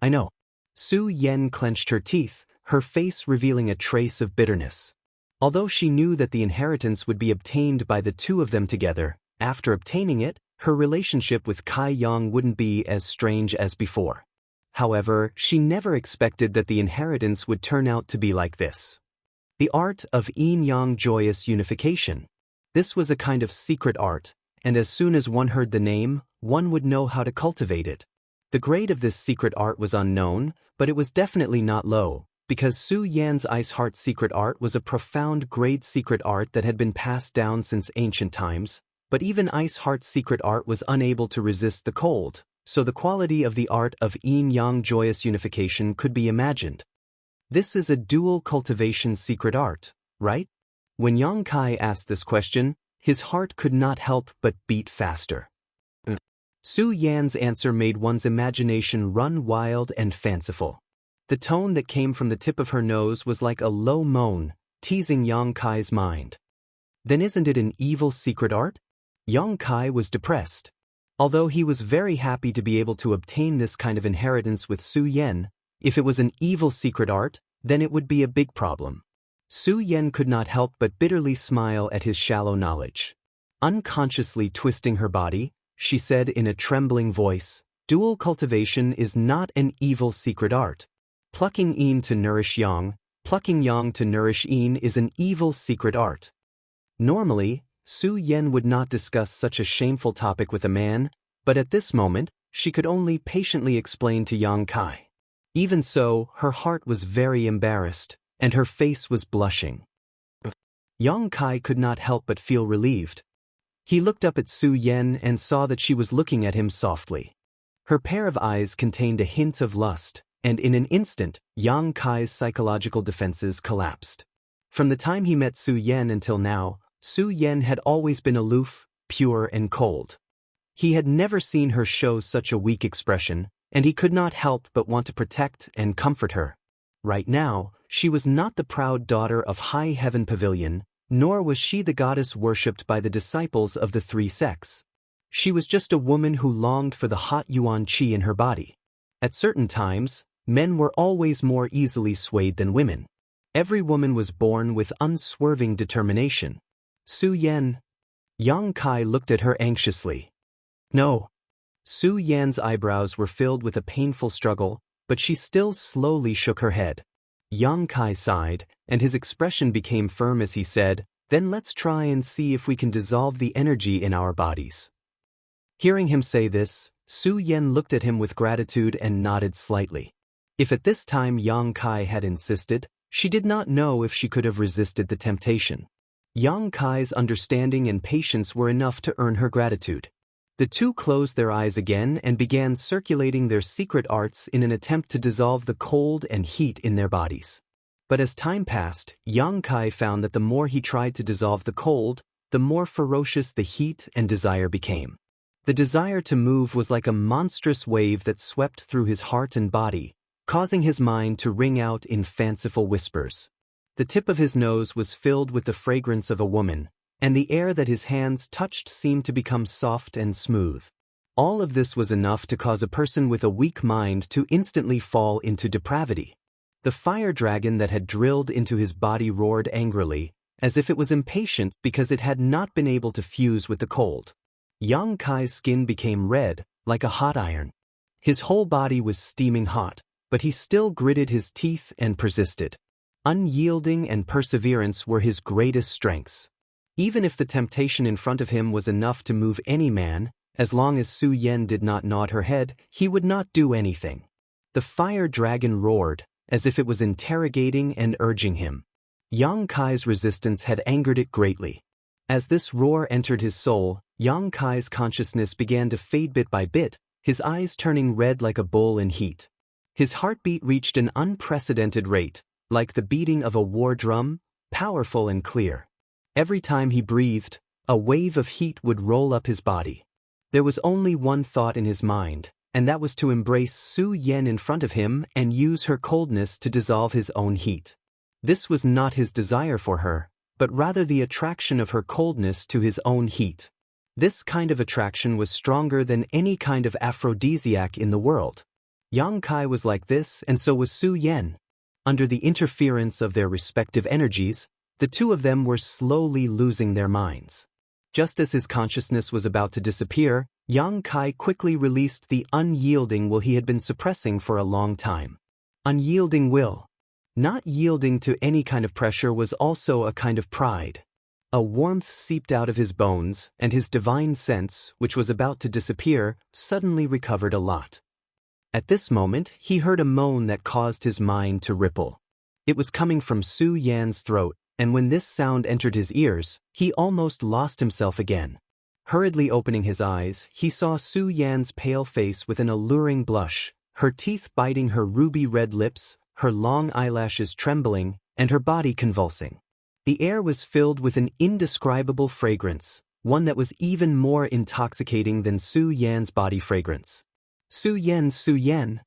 I know. Su Yan clenched her teeth, her face revealing a trace of bitterness. Although she knew that the inheritance would be obtained by the two of them together, after obtaining it, her relationship with Kai Yang wouldn't be as strange as before. However, she never expected that the inheritance would turn out to be like this. The art of yin-yang joyous unification. This was a kind of secret art, and as soon as one heard the name, one would know how to cultivate it. The grade of this secret art was unknown, but it was definitely not low, because Su Yan's ice heart secret art was a profound grade secret art that had been passed down since ancient times, but even ice heart secret art was unable to resist the cold, so the quality of the art of yin-yang joyous unification could be imagined. This is a dual cultivation secret art, right? When Yang Kai asked this question, his heart could not help but beat faster. Su Yan's answer made one's imagination run wild and fanciful. The tone that came from the tip of her nose was like a low moan, teasing Yang Kai's mind. Then isn't it an evil secret art? Yang Kai was depressed. Although he was very happy to be able to obtain this kind of inheritance with Su Yan, if it was an evil secret art, then it would be a big problem. Su Yan could not help but bitterly smile at his shallow knowledge. Unconsciously twisting her body, she said in a trembling voice, "Dual cultivation is not an evil secret art. Plucking yin to nourish yang, plucking yang to nourish yin is an evil secret art." Normally, Su Yan would not discuss such a shameful topic with a man, but at this moment, she could only patiently explain to Yang Kai. Even so, her heart was very embarrassed, and her face was blushing. Yang Kai could not help but feel relieved. He looked up at Su Yan and saw that she was looking at him softly. Her pair of eyes contained a hint of lust, and in an instant, Yang Kai's psychological defenses collapsed. From the time he met Su Yan until now, Su Yan had always been aloof, pure and cold. He had never seen her show such a weak expression, and he could not help but want to protect and comfort her. Right now, she was not the proud daughter of High Heaven Pavilion, nor was she the goddess worshipped by the disciples of the three sects. She was just a woman who longed for the hot yuan qi in her body. At certain times, men were always more easily swayed than women. Every woman was born with unswerving determination. Su Yan. Yang Kai looked at her anxiously. No. Su Yan's eyebrows were filled with a painful struggle, but she still slowly shook her head. Yang Kai sighed, and his expression became firm as he said, "Then let's try and see if we can dissolve the energy in our bodies." Hearing him say this, Su Yan looked at him with gratitude and nodded slightly. If at this time Yang Kai had insisted, she did not know if she could have resisted the temptation. Yang Kai's understanding and patience were enough to earn her gratitude. The two closed their eyes again and began circulating their secret arts in an attempt to dissolve the cold and heat in their bodies. But as time passed, Yang Kai found that the more he tried to dissolve the cold, the more ferocious the heat and desire became. The desire to move was like a monstrous wave that swept through his heart and body, causing his mind to ring out in fanciful whispers. The tip of his nose was filled with the fragrance of a woman, and the air that his hands touched seemed to become soft and smooth. All of this was enough to cause a person with a weak mind to instantly fall into depravity. The fire dragon that had drilled into his body roared angrily, as if it was impatient because it had not been able to fuse with the cold. Yang Kai's skin became red, like a hot iron. His whole body was steaming hot, but he still gritted his teeth and persisted. Unyielding and perseverance were his greatest strengths. Even if the temptation in front of him was enough to move any man, as long as Su Yan did not nod her head, he would not do anything. The fire dragon roared, as if it was interrogating and urging him. Yang Kai's resistance had angered it greatly. As this roar entered his soul, Yang Kai's consciousness began to fade bit by bit, his eyes turning red like a bull in heat. His heartbeat reached an unprecedented rate, like the beating of a war drum, powerful and clear. Every time he breathed, a wave of heat would roll up his body. There was only one thought in his mind, and that was to embrace Su Yan in front of him and use her coldness to dissolve his own heat. This was not his desire for her, but rather the attraction of her coldness to his own heat. This kind of attraction was stronger than any kind of aphrodisiac in the world. Yang Kai was like this, and so was Su Yan. Under the interference of their respective energies, the two of them were slowly losing their minds. Just as his consciousness was about to disappear, Yang Kai quickly released the unyielding will he had been suppressing for a long time. Unyielding will. Not yielding to any kind of pressure was also a kind of pride. A warmth seeped out of his bones, and his divine sense, which was about to disappear, suddenly recovered a lot. At this moment, he heard a moan that caused his mind to ripple. It was coming from Su Yan's throat, and when this sound entered his ears, he almost lost himself again. Hurriedly opening his eyes, he saw Su Yan's pale face with an alluring blush, her teeth biting her ruby-red lips, her long eyelashes trembling, and her body convulsing. The air was filled with an indescribable fragrance, one that was even more intoxicating than Su Yan's body fragrance. Su Yan, Su Yan!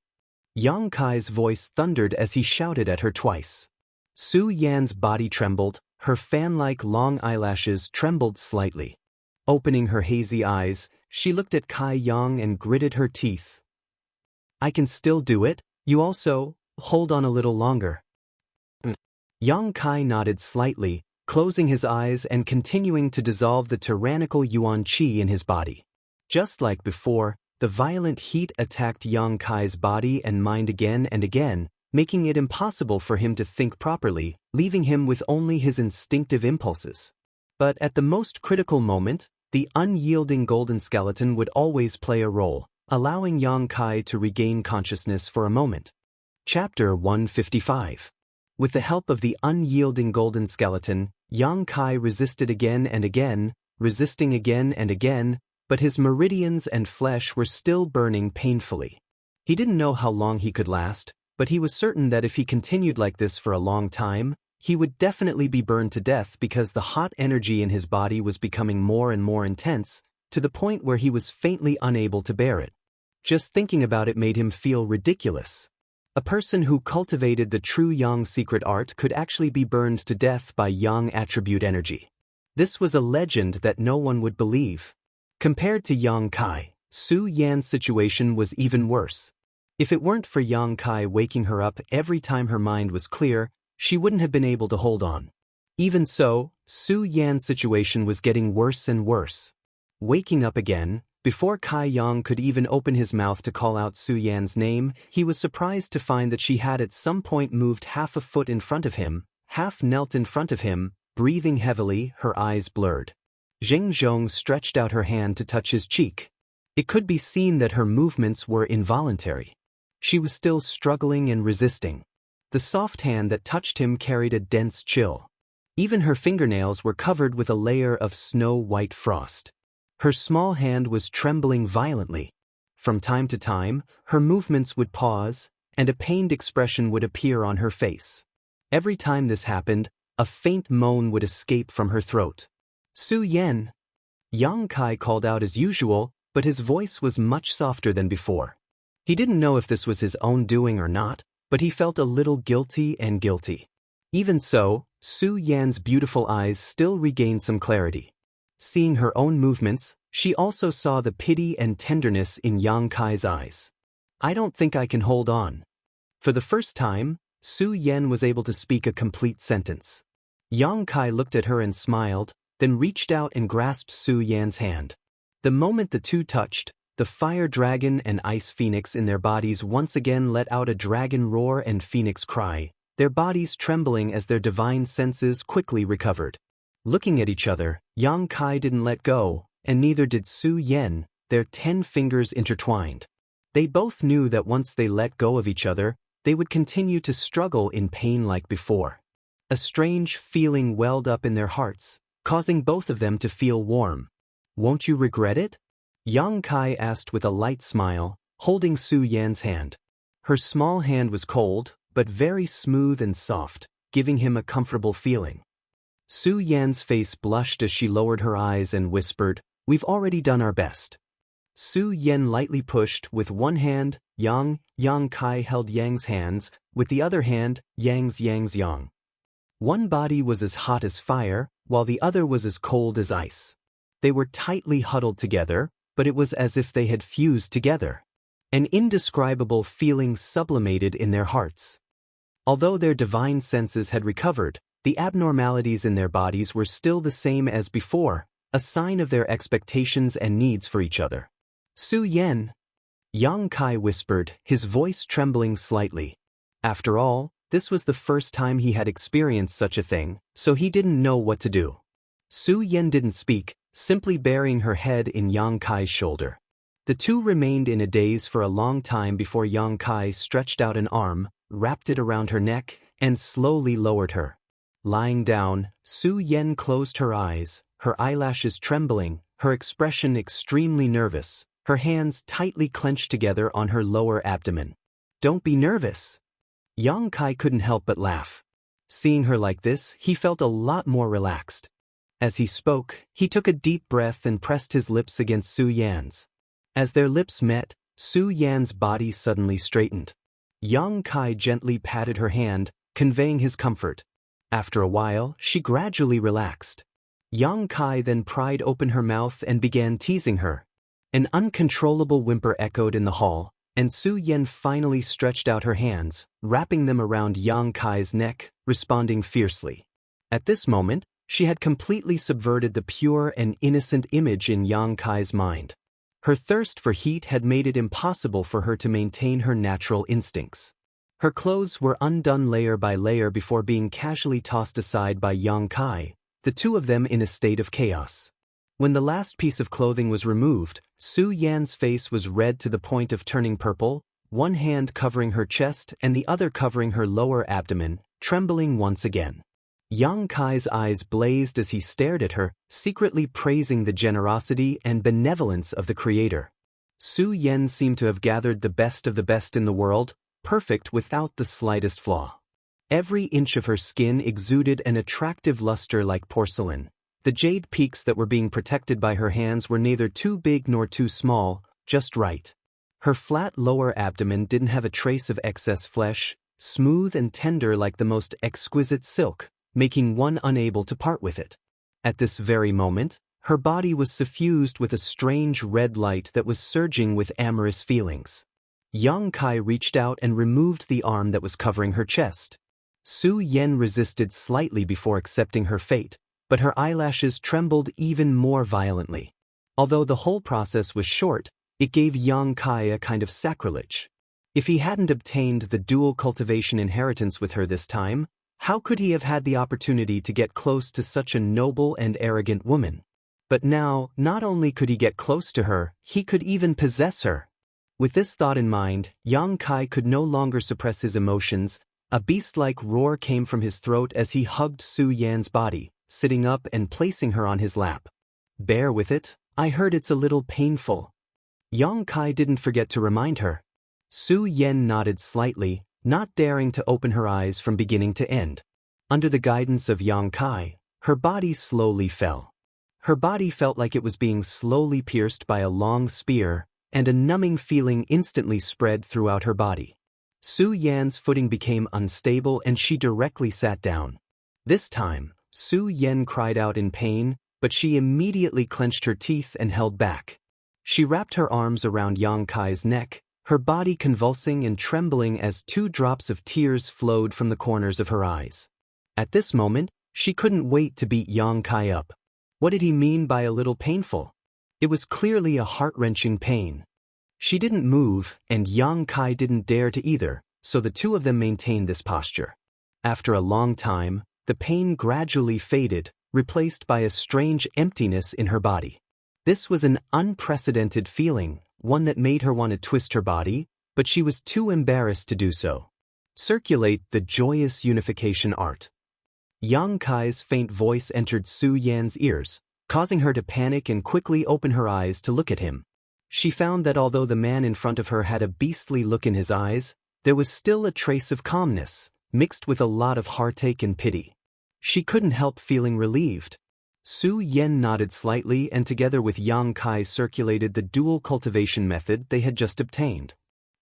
Yang Kai's voice thundered as he shouted at her twice. Su Yan's body trembled, her fan-like long eyelashes trembled slightly. Opening her hazy eyes, she looked at Kai Yang and gritted her teeth. "I can still do it, you also, hold on a little longer." Yang Kai nodded slightly, closing his eyes and continuing to dissolve the tyrannical yuan qi in his body. Just like before, the violent heat attacked Yang Kai's body and mind again and again, making it impossible for him to think properly, leaving him with only his instinctive impulses. But at the most critical moment, the unyielding golden skeleton would always play a role, allowing Yang Kai to regain consciousness for a moment. Chapter 155. With the help of the unyielding golden skeleton, Yang Kai resisted again and again, resisting again and again, but his meridians and flesh were still burning painfully. He didn't know how long he could last, but he was certain that if he continued like this for a long time, he would definitely be burned to death because the hot energy in his body was becoming more and more intense, to the point where he was faintly unable to bear it. Just thinking about it made him feel ridiculous. A person who cultivated the true Yang secret art could actually be burned to death by Yang attribute energy. This was a legend that no one would believe. Compared to Yang Kai, Su Yan's situation was even worse. If it weren't for Yang Kai waking her up every time her mind was clear, she wouldn't have been able to hold on. Even so, Su Yan's situation was getting worse and worse. Waking up again, before Kai Yang could even open his mouth to call out Su Yan's name, he was surprised to find that she had at some point moved half a foot in front of him, half knelt in front of him, breathing heavily, her eyes blurred. Zheng Zhong stretched out her hand to touch his cheek. It could be seen that her movements were involuntary. She was still struggling and resisting. The soft hand that touched him carried a dense chill. Even her fingernails were covered with a layer of snow-white frost. Her small hand was trembling violently. From time to time, her movements would pause, and a pained expression would appear on her face. Every time this happened, a faint moan would escape from her throat. Su Yan! Yang Kai called out as usual, but his voice was much softer than before. He didn't know if this was his own doing or not, but he felt a little guilty and guilty. Even so, Su Yan's beautiful eyes still regained some clarity. Seeing her own movements, she also saw the pity and tenderness in Yang Kai's eyes. I don't think I can hold on. For the first time, Su Yan was able to speak a complete sentence. Yang Kai looked at her and smiled, then reached out and grasped Su Yan's hand. The moment the two touched, the fire dragon and ice phoenix in their bodies once again let out a dragon roar and phoenix cry, their bodies trembling as their divine senses quickly recovered. Looking at each other, Yang Kai didn't let go, and neither did Su Yan, their 10 fingers intertwined. They both knew that once they let go of each other, they would continue to struggle in pain like before. A strange feeling welled up in their hearts, causing both of them to feel warm. Won't you regret it? Yang Kai asked with a light smile, holding Su Yan's hand. Her small hand was cold, but very smooth and soft, giving him a comfortable feeling. Su Yan's face blushed as she lowered her eyes and whispered, "We've already done our best." Su Yan lightly pushed with one hand, Yang Kai held Yang's hands, with the other hand, Yang's Yang. One body was as hot as fire, while the other was as cold as ice. They were tightly huddled together, but it was as if they had fused together. An indescribable feeling sublimated in their hearts. Although their divine senses had recovered, the abnormalities in their bodies were still the same as before, a sign of their expectations and needs for each other. Su Yan! Yang Kai whispered, his voice trembling slightly. After all, this was the first time he had experienced such a thing, so he didn't know what to do. Su Yan didn't speak, simply burying her head in Yang Kai's shoulder. The two remained in a daze for a long time before Yang Kai stretched out an arm, wrapped it around her neck, and slowly lowered her. Lying down, Su Yan closed her eyes, her eyelashes trembling, her expression extremely nervous, her hands tightly clenched together on her lower abdomen. "Don't be nervous." Yang Kai couldn't help but laugh. Seeing her like this, he felt a lot more relaxed. As he spoke, he took a deep breath and pressed his lips against Su Yan's. As their lips met, Su Yan's body suddenly straightened. Yang Kai gently patted her hand, conveying his comfort. After a while, she gradually relaxed. Yang Kai then pried open her mouth and began teasing her. An uncontrollable whimper echoed in the hall, and Su Yan finally stretched out her hands, wrapping them around Yang Kai's neck, responding fiercely. At this moment, she had completely subverted the pure and innocent image in Yang Kai's mind. Her thirst for heat had made it impossible for her to maintain her natural instincts. Her clothes were undone layer by layer before being casually tossed aside by Yang Kai, the two of them in a state of chaos. When the last piece of clothing was removed, Su Yan's face was red to the point of turning purple, one hand covering her chest and the other covering her lower abdomen, trembling once again. Yang Kai's eyes blazed as he stared at her, secretly praising the generosity and benevolence of the Creator. Su Yan seemed to have gathered the best of the best in the world, perfect without the slightest flaw. Every inch of her skin exuded an attractive luster like porcelain. The jade peaks that were being protected by her hands were neither too big nor too small, just right. Her flat lower abdomen didn't have a trace of excess flesh, smooth and tender like the most exquisite silk, making one unable to part with it. At this very moment, her body was suffused with a strange red light that was surging with amorous feelings. Yang Kai reached out and removed the arm that was covering her chest. Su Yan resisted slightly before accepting her fate, but her eyelashes trembled even more violently. Although the whole process was short, it gave Yang Kai a kind of sacrilege. If he hadn't obtained the dual cultivation inheritance with her this time, how could he have had the opportunity to get close to such a noble and arrogant woman? But now, not only could he get close to her, he could even possess her. With this thought in mind, Yang Kai could no longer suppress his emotions. A beast-like roar came from his throat as he hugged Su Yan's body, sitting up and placing her on his lap. "Bear with it, I heard it's a little painful." Yang Kai didn't forget to remind her. Su Yan nodded slightly, not daring to open her eyes from beginning to end. Under the guidance of Yang Kai, her body slowly fell. Her body felt like it was being slowly pierced by a long spear, and a numbing feeling instantly spread throughout her body. Su Yan's footing became unstable and she directly sat down. This time, Su Yan cried out in pain, but she immediately clenched her teeth and held back. She wrapped her arms around Yang Kai's neck, her body convulsing and trembling as 2 drops of tears flowed from the corners of her eyes. At this moment, she couldn't wait to beat Yang Kai up. What did he mean by a little painful? It was clearly a heart-wrenching pain. She didn't move, and Yang Kai didn't dare to either, so the two of them maintained this posture. After a long time, the pain gradually faded, replaced by a strange emptiness in her body. This was an unprecedented feeling, one that made her want to twist her body, but she was too embarrassed to do so. Circulate the joyous unification art. Yang Kai's faint voice entered Su Yan's ears, causing her to panic and quickly open her eyes to look at him. She found that although the man in front of her had a beastly look in his eyes, there was still a trace of calmness, mixed with a lot of heartache and pity. She couldn't help feeling relieved. Su Yan nodded slightly and together with Yang Kai circulated the dual cultivation method they had just obtained.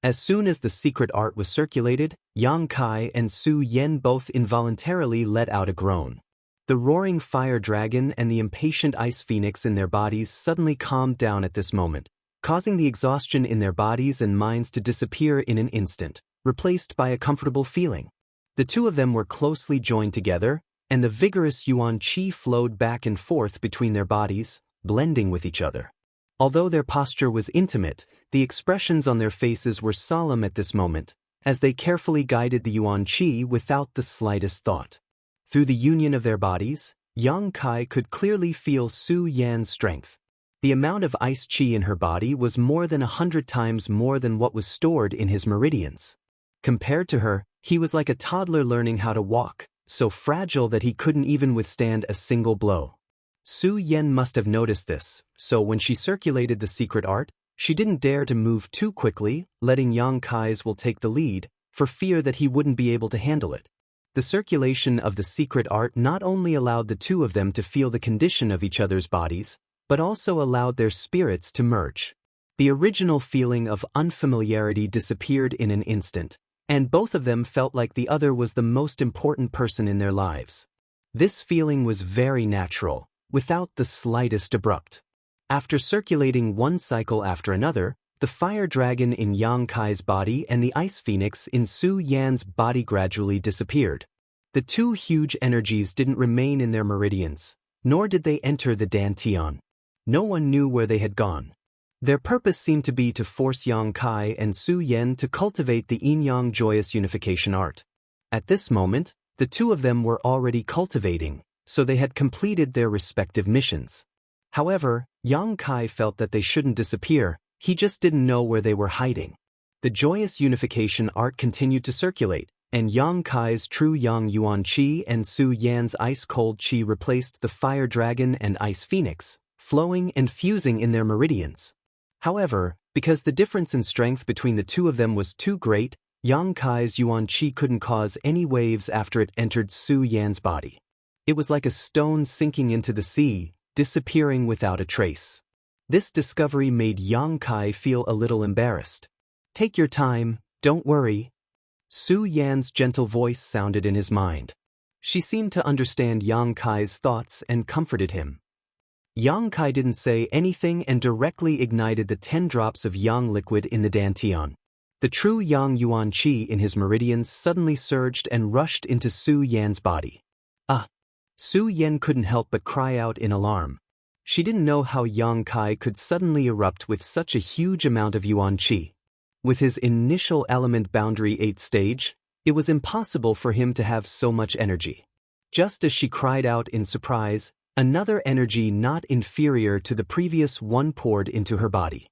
As soon as the secret art was circulated, Yang Kai and Su Yan both involuntarily let out a groan. The roaring fire dragon and the impatient ice phoenix in their bodies suddenly calmed down at this moment, causing the exhaustion in their bodies and minds to disappear in an instant, replaced by a comfortable feeling. The two of them were closely joined together, and the vigorous yuan qi flowed back and forth between their bodies, blending with each other. Although their posture was intimate, the expressions on their faces were solemn at this moment, as they carefully guided the yuan qi without the slightest thought. Through the union of their bodies, Yang Kai could clearly feel Su Yan's strength. The amount of ice qi in her body was more than 100 times more than what was stored in his meridians. Compared to her, he was like a toddler learning how to walk, so fragile that he couldn't even withstand a single blow. Su Yan must have noticed this, so when she circulated the secret art, she didn't dare to move too quickly, letting Yang Kai's will take the lead, for fear that he wouldn't be able to handle it. The circulation of the secret art not only allowed the two of them to feel the condition of each other's bodies, but also allowed their spirits to merge. The original feeling of unfamiliarity disappeared in an instant, and both of them felt like the other was the most important person in their lives. This feeling was very natural, without the slightest abrupt. After circulating one cycle after another, the fire dragon in Yang Kai's body and the ice phoenix in Su Yan's body gradually disappeared. The two huge energies didn't remain in their meridians, nor did they enter the dantian. No one knew where they had gone. Their purpose seemed to be to force Yang Kai and Su Yan to cultivate the yin-yang joyous unification art. At this moment, the two of them were already cultivating, so they had completed their respective missions. However, Yang Kai felt that they shouldn't disappear, he just didn't know where they were hiding. The joyous unification art continued to circulate, and Yang Kai's true Yang Yuan Qi and Su Yan's ice-cold Qi replaced the Fire Dragon and Ice Phoenix, flowing and fusing in their meridians. However, because the difference in strength between the two of them was too great, Yang Kai's Yuan Qi couldn't cause any waves after it entered Su Yan's body. It was like a stone sinking into the sea, disappearing without a trace. This discovery made Yang Kai feel a little embarrassed. "Take your time, don't worry." Su Yan's gentle voice sounded in his mind. She seemed to understand Yang Kai's thoughts and comforted him. Yang Kai didn't say anything and directly ignited the 10 drops of Yang liquid in the dantian. The true Yang Yuan Qi in his meridians suddenly surged and rushed into Su Yan's body. "Ah!" Su Yan couldn't help but cry out in alarm. She didn't know how Yang Kai could suddenly erupt with such a huge amount of Yuan Qi. With his initial element boundary 8 stage, it was impossible for him to have so much energy. Just as she cried out in surprise, another energy not inferior to the previous one poured into her body.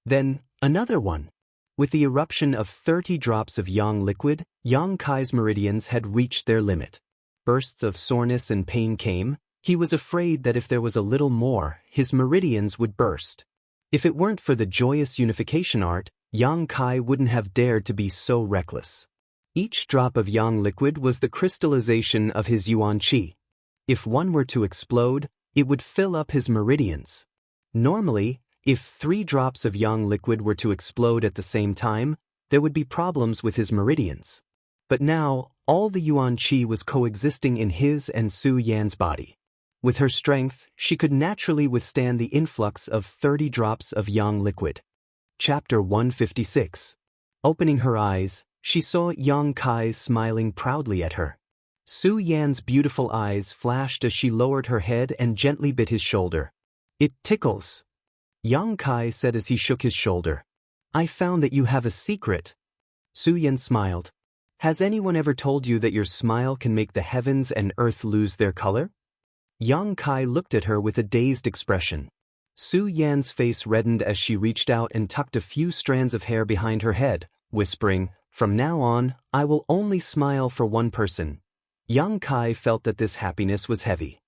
Then, another one. With the eruption of 30 drops of Yang liquid, Yang Kai's meridians had reached their limit. Bursts of soreness and pain came. He was afraid that if there was a little more, his meridians would burst. If it weren't for the joyous unification art, Yang Kai wouldn't have dared to be so reckless. Each drop of Yang liquid was the crystallization of his Yuan Qi. If one were to explode, it would fill up his meridians. Normally, if 3 drops of Yang liquid were to explode at the same time, there would be problems with his meridians. But now, all the Yuan Qi was coexisting in his and Su Yan's body. With her strength, she could naturally withstand the influx of 30 drops of Yang liquid. Chapter 156. Opening her eyes, she saw Yang Kai smiling proudly at her. Su Yan's beautiful eyes flashed as she lowered her head and gently bit his shoulder. "It tickles," Yang Kai said as he shook his shoulder. "I found that you have a secret." Su Yan smiled. "Has anyone ever told you that your smile can make the heavens and earth lose their color?" Yang Kai looked at her with a dazed expression. Su Yan's face reddened as she reached out and tucked a few strands of hair behind her head, whispering, "From now on, I will only smile for one person." Yang Kai felt that this happiness was heavy.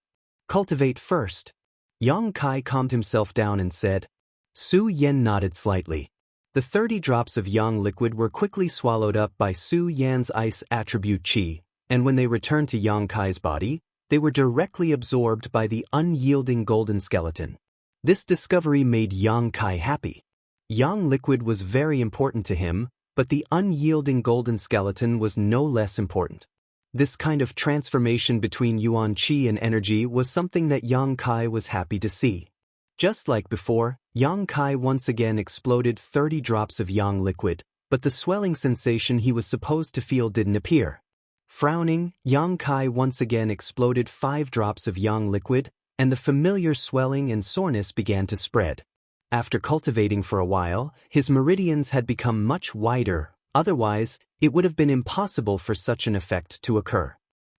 "Cultivate first." Yang Kai calmed himself down and said. Su Yan nodded slightly. The 30 drops of Yang liquid were quickly swallowed up by Su Yan's ice attribute Qi, and when they returned to Yang Kai's body, they were directly absorbed by the unyielding golden skeleton. This discovery made Yang Kai happy. Yang liquid was very important to him, but the unyielding golden skeleton was no less important. This kind of transformation between Yuan Qi and energy was something that Yang Kai was happy to see. Just like before, Yang Kai once again exploded 30 drops of Yang liquid, but the swelling sensation he was supposed to feel didn't appear. Frowning, Yang Kai once again exploded 5 drops of Yang liquid, and the familiar swelling and soreness began to spread. After cultivating for a while, his meridians had become much wider, otherwise, it would have been impossible for such an effect to occur.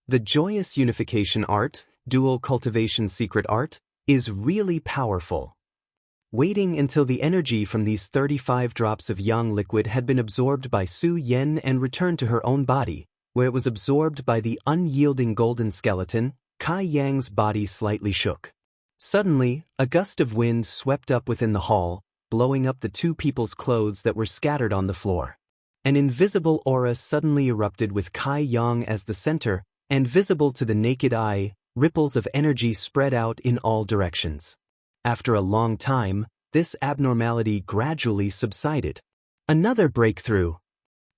The joyous unification art, dual cultivation secret art, is really powerful. Waiting until the energy from these 35 drops of Yang liquid had been absorbed by Su Yan and returned to her own body, where it was absorbed by the unyielding golden skeleton, Kai Yang's body slightly shook. Suddenly, a gust of wind swept up within the hall, blowing up the 2 people's clothes that were scattered on the floor. An invisible aura suddenly erupted with Kai Yang as the center, and visible to the naked eye, ripples of energy spread out in all directions. After a long time, this abnormality gradually subsided. Another breakthrough.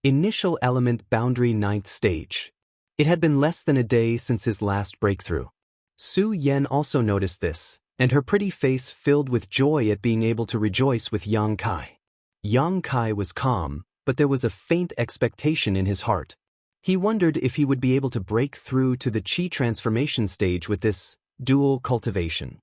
Initial element boundary 9th stage. It had been less than a day since his last breakthrough. Su Yan also noticed this, and her pretty face filled with joy at being able to rejoice with Yang Kai. Yang Kai was calm, but there was a faint expectation in his heart. He wondered if he would be able to break through to the Qi transformation stage with this dual cultivation.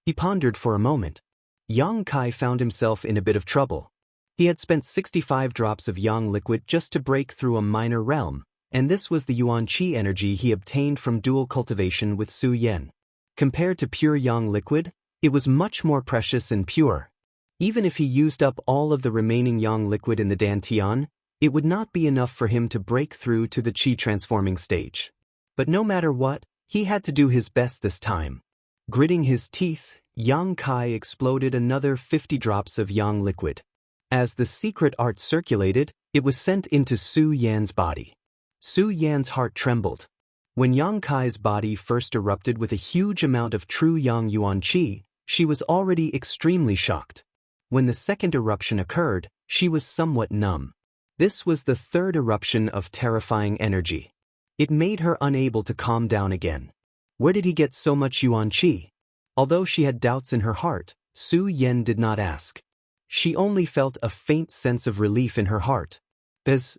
He pondered for a moment. Yang Kai found himself in a bit of trouble. He had spent 65 drops of Yang liquid just to break through a minor realm, and this was the Yuan Qi energy he obtained from dual cultivation with Su Yan. Compared to pure Yang liquid, it was much more precious and pure. Even if he used up all of the remaining Yang liquid in the dantian, It would not be enough for him to break through to the Qi transforming stage. But no matter what, he had to do his best this time. Gritting his teeth, Yang Kai exploded another 50 drops of yang liquid. As the secret art circulated, it was sent into Su Yan's body. Su Yan's heart trembled. When Yang Kai's body first erupted with a huge amount of true Yang Yuan Qi, she was already extremely shocked. When the second eruption occurred, she was somewhat numb. This was the third eruption of terrifying energy. It made her unable to calm down again. Where did he get so much Yuan Qi? Although she had doubts in her heart, Su Yan did not ask. She only felt a faint sense of relief in her heart. This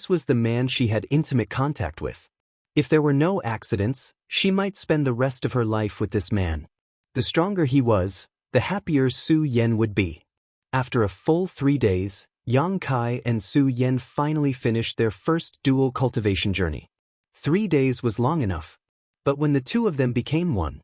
was the man she had intimate contact with. If there were no accidents, she might spend the rest of her life with this man. The stronger he was, the happier Su Yan would be. After a full 3 days, Yang Kai and Su Yan finally finished their first dual cultivation journey. 3 days was long enough. But when the two of them became one,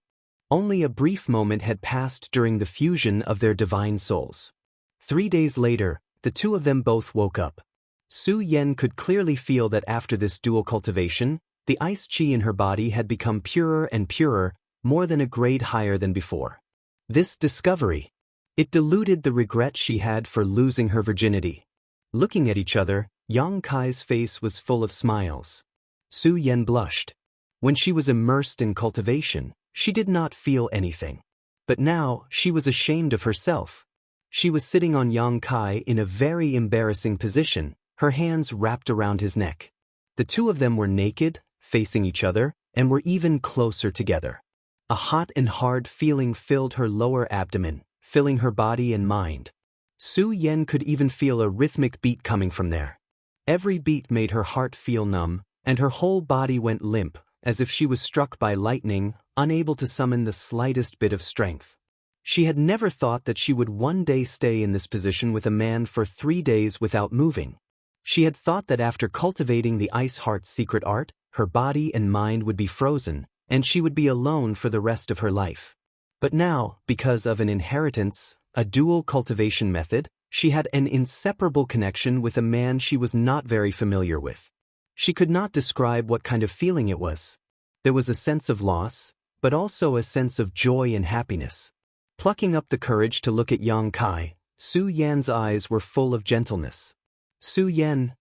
only a brief moment had passed during the fusion of their divine souls. 3 days later, the two of them both woke up. Su Yan could clearly feel that after this dual cultivation, the ice qi in her body had become purer and purer, more than a grade higher than before. This discovery, it diluted the regret she had for losing her virginity. Looking at each other, Yang Kai's face was full of smiles. Su Yan blushed. When she was immersed in cultivation, she did not feel anything. But now, she was ashamed of herself. She was sitting on Yang Kai in a very embarrassing position, her hands wrapped around his neck. The two of them were naked, facing each other, and were even closer together. A hot and hard feeling filled her lower abdomen, filling her body and mind. Su Yan could even feel a rhythmic beat coming from there. Every beat made her heart feel numb, and her whole body went limp, as if she was struck by lightning, unable to summon the slightest bit of strength. She had never thought that she would one day stay in this position with a man for 3 days without moving. She had thought that after cultivating the Ice Heart's secret art, her body and mind would be frozen, and she would be alone for the rest of her life. But now, because of an inheritance, a dual cultivation method, she had an inseparable connection with a man she was not very familiar with. She could not describe what kind of feeling it was. There was a sense of loss, but also a sense of joy and happiness. Plucking up the courage to look at Yang Kai, Su Yan's eyes were full of gentleness. Su Yan.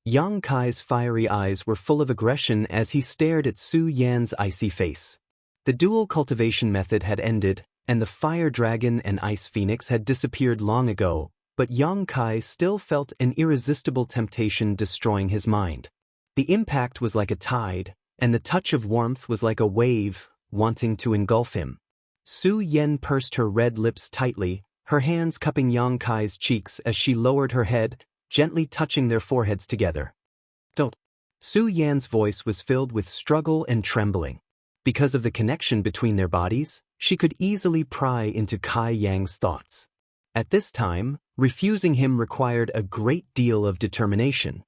Yang Kai's fiery eyes were full of aggression as he stared at Su Yan's icy face. The dual cultivation method had ended, and the fire dragon and ice phoenix had disappeared long ago, but Yang Kai still felt an irresistible temptation destroying his mind. The impact was like a tide, and the touch of warmth was like a wave, wanting to engulf him. Su Yan pursed her red lips tightly, her hands cupping Yang Kai's cheeks as she lowered her head, gently touching their foreheads together. Don't. Su Yan's voice was filled with struggle and trembling. Because of the connection between their bodies, she could easily pry into Kai Yang's thoughts. At this time, refusing him required a great deal of determination.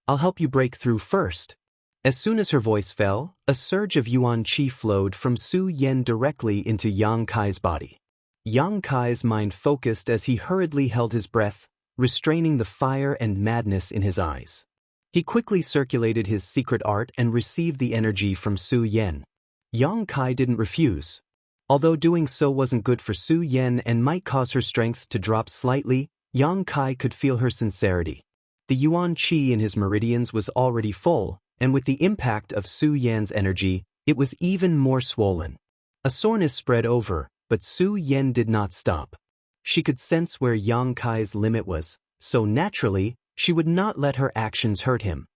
I'll help you break through first. As soon as her voice fell, a surge of Yuan Qi flowed from Su Yan directly into Yang Kai's body. Yang Kai's mind focused as he hurriedly held his breath, restraining the fire and madness in his eyes. He quickly circulated his secret art and received the energy from Su Yan. Yang Kai didn't refuse. Although doing so wasn't good for Su Yan and might cause her strength to drop slightly, Yang Kai could feel her sincerity. The Yuan Qi in his meridians was already full, and with the impact of Su Yan's energy, it was even more swollen. A soreness spread over, but Su Yan did not stop. She could sense where Yang Kai's limit was, so naturally, she would not let her actions hurt him.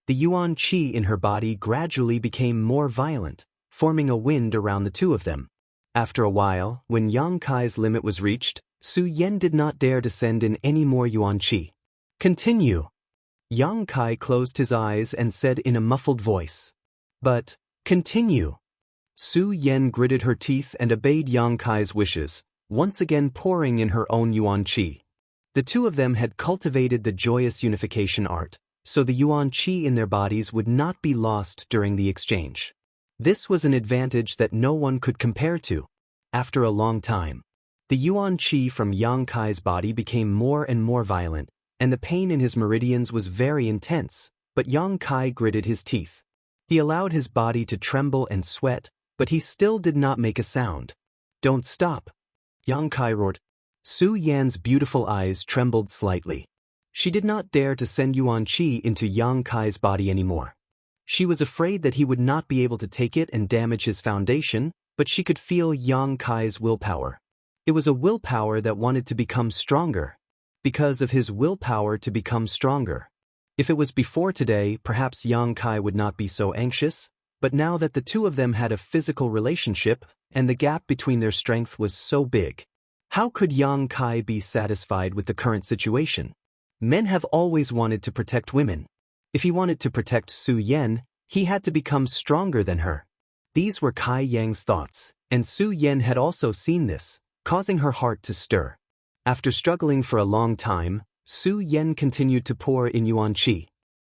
The Yuan Qi in her body gradually became more violent, forming a wind around the two of them. After a while, when Yang Kai's limit was reached, Su Yan did not dare to send in any more Yuan Qi. Continue. Yang Kai closed his eyes and said in a muffled voice. But, continue. Su Yan gritted her teeth and obeyed Yang Kai's wishes, once again pouring in her own Yuan Qi. The two of them had cultivated the joyous unification art, so the Yuan Qi in their bodies would not be lost during the exchange. This was an advantage that no one could compare to. After a long time, the Yuan Qi from Yang Kai's body became more and more violent, and the pain in his meridians was very intense, but Yang Kai gritted his teeth. He allowed his body to tremble and sweat, but he still did not make a sound. "Don't stop," Yang Kai roared. Su Yan's beautiful eyes trembled slightly. She did not dare to send Yuan Qi into Yang Kai's body anymore. She was afraid that he would not be able to take it and damage his foundation, but she could feel Yang Kai's willpower. It was a willpower that wanted to become stronger. Because of his willpower to become stronger. If it was before today, perhaps Yang Kai would not be so anxious, but now that the two of them had a physical relationship, and the gap between their strength was so big, how could Yang Kai be satisfied with the current situation? Men have always wanted to protect women. If he wanted to protect Su Yan, he had to become stronger than her. These were Kai Yang's thoughts, and Su Yan had also seen this, causing her heart to stir. After struggling for a long time, Su Yan continued to pour in Yuan Qi.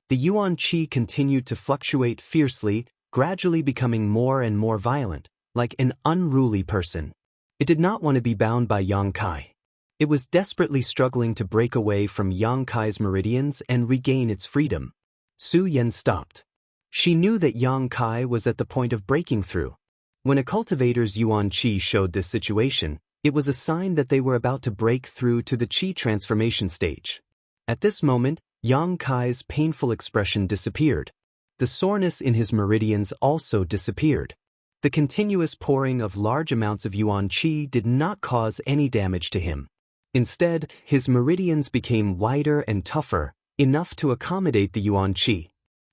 The Yuan Qi continued to fluctuate fiercely, gradually becoming more and more violent, like an unruly person. It did not want to be bound by Yang Kai. It was desperately struggling to break away from Yang Kai's meridians and regain its freedom. Su Yan stopped. She knew that Yang Kai was at the point of breaking through. When a cultivator's Yuan Qi showed this situation, it was a sign that they were about to break through to the Qi transformation stage. At this moment, Yang Kai's painful expression disappeared. The soreness in his meridians also disappeared. The continuous pouring of large amounts of Yuan Qi did not cause any damage to him. Instead, his meridians became wider and tougher, enough to accommodate the Yuan Qi.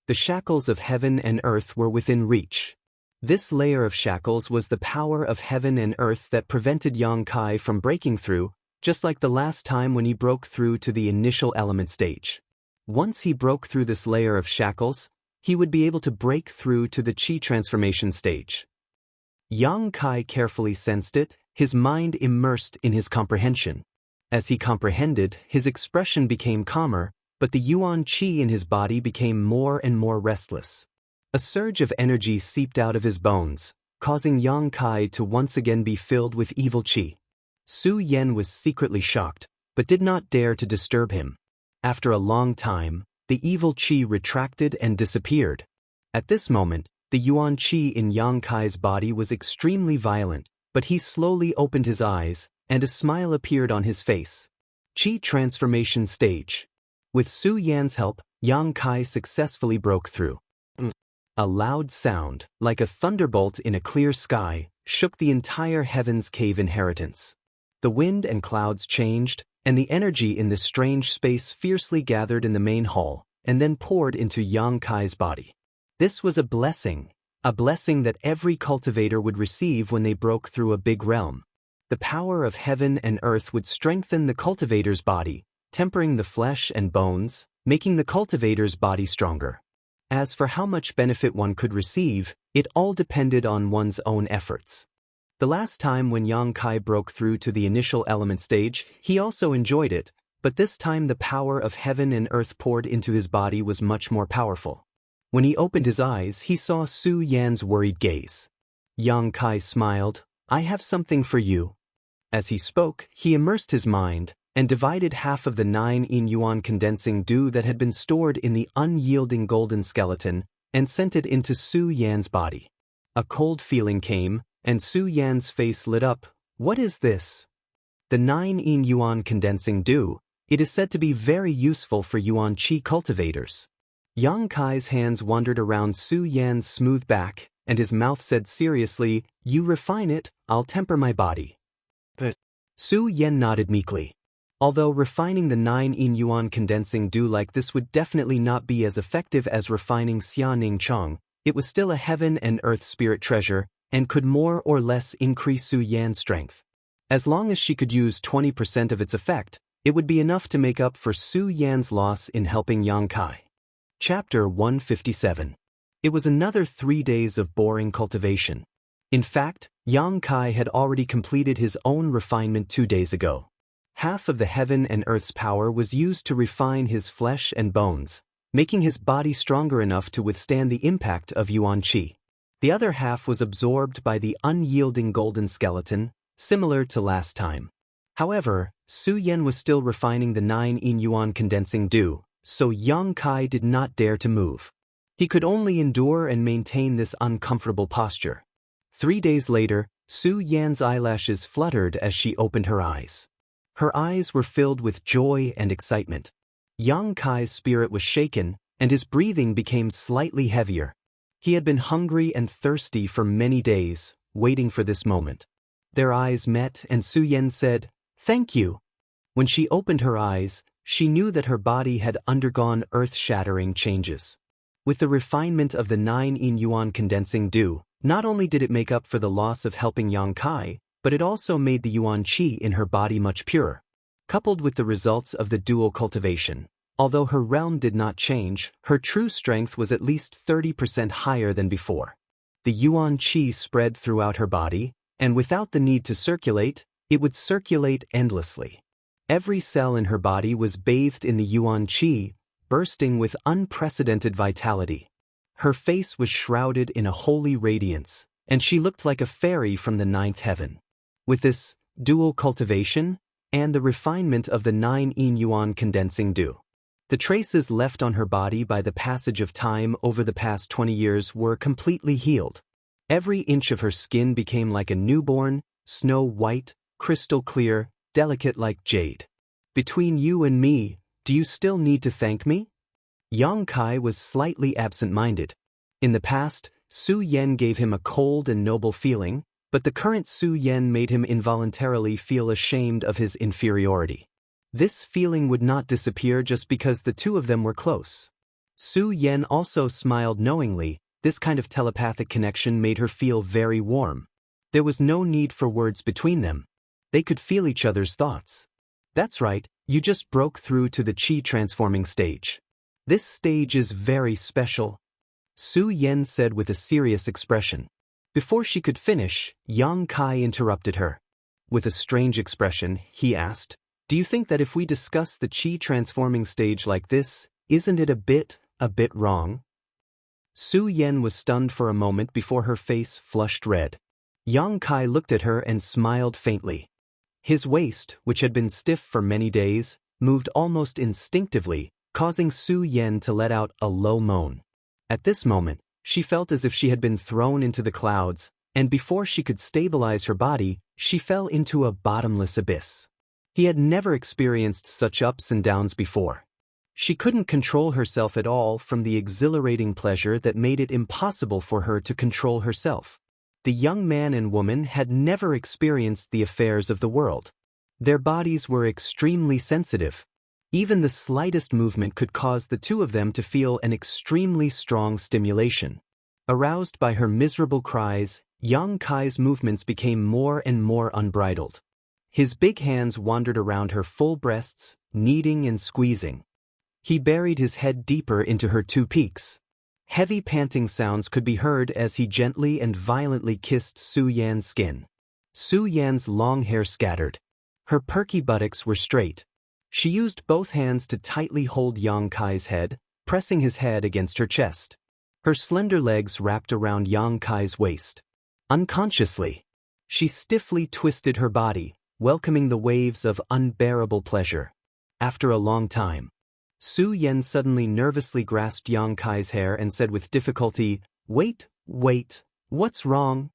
The shackles of heaven and earth were within reach. This layer of shackles was the power of heaven and earth that prevented Yang Kai from breaking through, just like the last time when he broke through to the initial element stage. Once he broke through this layer of shackles, he would be able to break through to the Qi transformation stage. Yang Kai carefully sensed it, his mind immersed in his comprehension. As he comprehended, his expression became calmer, but the Yuan Qi in his body became more and more restless. A surge of energy seeped out of his bones, causing Yang Kai to once again be filled with evil Qi. Su Yan was secretly shocked, but did not dare to disturb him. After a long time, the evil Qi retracted and disappeared. At this moment, the Yuan Qi in Yang Kai's body was extremely violent, but he slowly opened his eyes, and a smile appeared on his face. Qi transformation stage. With Su Yan's help, Yang Kai successfully broke through. A loud sound, like a thunderbolt in a clear sky, shook the entire heaven's cave inheritance. The wind and clouds changed, and the energy in this strange space fiercely gathered in the main hall, and then poured into Yang Kai's body. This was a blessing that every cultivator would receive when they broke through a big realm. The power of heaven and earth would strengthen the cultivator's body, tempering the flesh and bones, making the cultivator's body stronger. As for how much benefit one could receive, it all depended on one's own efforts. The last time when Yang Kai broke through to the initial element stage, he also enjoyed it, but this time the power of heaven and earth poured into his body was much more powerful. When he opened his eyes, he saw Su Yan's worried gaze. Yang Kai smiled, "I have something for you." As he spoke, he immersed his mind, and divided half of the 9 yin yuan condensing dew that had been stored in the unyielding golden skeleton, and sent it into Su Yan's body. A cold feeling came, and Su Yan's face lit up. "What is this?" The 9 yin yuan condensing dew. It is said to be very useful for Yuan Qi cultivators. Yang Kai's hands wandered around Su Yan's smooth back, and his mouth said seriously, "You refine it, I'll temper my body." But Su Yan nodded meekly. Although refining the 9 yin yuan condensing dew like this would definitely not be as effective as refining Xia Ning Chang, it was still a heaven and earth spirit treasure, and could more or less increase Su Yan's strength. As long as she could use 20% of its effect, it would be enough to make up for Su Yan's loss in helping Yang Kai. Chapter 157. It was another 3 days of boring cultivation. In fact, Yang Kai had already completed his own refinement 2 days ago. Half of the heaven and earth's power was used to refine his flesh and bones, making his body stronger enough to withstand the impact of Yuan Qi. The other half was absorbed by the unyielding golden skeleton, similar to last time. However, Su Yan was still refining the 9 yuan condensing dew, so Yang Kai did not dare to move. He could only endure and maintain this uncomfortable posture. 3 days later, Su Yan's eyelashes fluttered as she opened her eyes. Her eyes were filled with joy and excitement. Yang Kai's spirit was shaken, and his breathing became slightly heavier. He had been hungry and thirsty for many days, waiting for this moment. Their eyes met and Su Yan said, "Thank you." When she opened her eyes, she knew that her body had undergone earth-shattering changes. With the refinement of the 9 yuan condensing dew, not only did it make up for the loss of helping Yang Kai, but it also made the yuan qi in her body much purer. Coupled with the results of the dual cultivation, although her realm did not change, her true strength was at least 30% higher than before. The yuan qi spread throughout her body, and without the need to circulate, it would circulate endlessly. Every cell in her body was bathed in the yuan qi, bursting with unprecedented vitality. Her face was shrouded in a holy radiance, and she looked like a fairy from the 9th heaven. With this dual cultivation and the refinement of the 9 yuan condensing dew, the traces left on her body by the passage of time over the past 20 years were completely healed. Every inch of her skin became like a newborn, snow-white, crystal clear, delicate like jade. "Between you and me, do you still need to thank me?" Yang Kai was slightly absent-minded. In the past, Su Yan gave him a cold and noble feeling, but the current Su Yan made him involuntarily feel ashamed of his inferiority. This feeling would not disappear just because the two of them were close. Su Yan also smiled knowingly. This kind of telepathic connection made her feel very warm. There was no need for words between them. They could feel each other's thoughts. "That's right, you just broke through to the qi transforming stage. This stage is very special," Su Yan said with a serious expression. Before she could finish, Yang Kai interrupted her. With a strange expression, he asked, "Do you think that if we discuss the qi transforming stage like this, isn't it a bit wrong?" Su Yan was stunned for a moment before her face flushed red. Yang Kai looked at her and smiled faintly. His waist, which had been stiff for many days, moved almost instinctively, causing Su Yan to let out a low moan. At this moment, she felt as if she had been thrown into the clouds, and before she could stabilize her body, she fell into a bottomless abyss. He had never experienced such ups and downs before. She couldn't control herself at all from the exhilarating pleasure that made it impossible for her to control herself. The young man and woman had never experienced the affairs of the world. Their bodies were extremely sensitive. Even the slightest movement could cause the two of them to feel an extremely strong stimulation. Aroused by her miserable cries, Yang Kai's movements became more and more unbridled. His big hands wandered around her full breasts, kneading and squeezing. He buried his head deeper into her two peaks. Heavy panting sounds could be heard as he gently and violently kissed Su Yan's skin. Su Yan's long hair scattered. Her perky buttocks were straight. She used both hands to tightly hold Yang Kai's head, pressing his head against her chest. Her slender legs wrapped around Yang Kai's waist. Unconsciously, she stiffly twisted her body, welcoming the waves of unbearable pleasure. After a long time, Su Yan suddenly nervously grasped Yang Kai's hair and said with difficulty, wait, what's wrong?"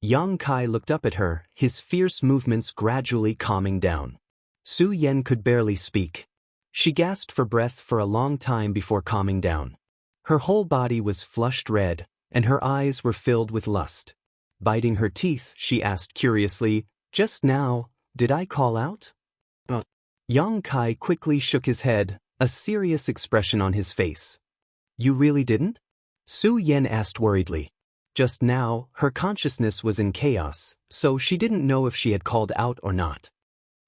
Yang Kai looked up at her, his fierce movements gradually calming down. Su Yan could barely speak. She gasped for breath for a long time before calming down. Her whole body was flushed red, and her eyes were filled with lust. Biting her teeth, she asked curiously, "Just now, did I call out?" Yang Kai quickly shook his head, a serious expression on his face. "You really didn't?" Su Yan asked worriedly. Just now, her consciousness was in chaos, so she didn't know if she had called out or not.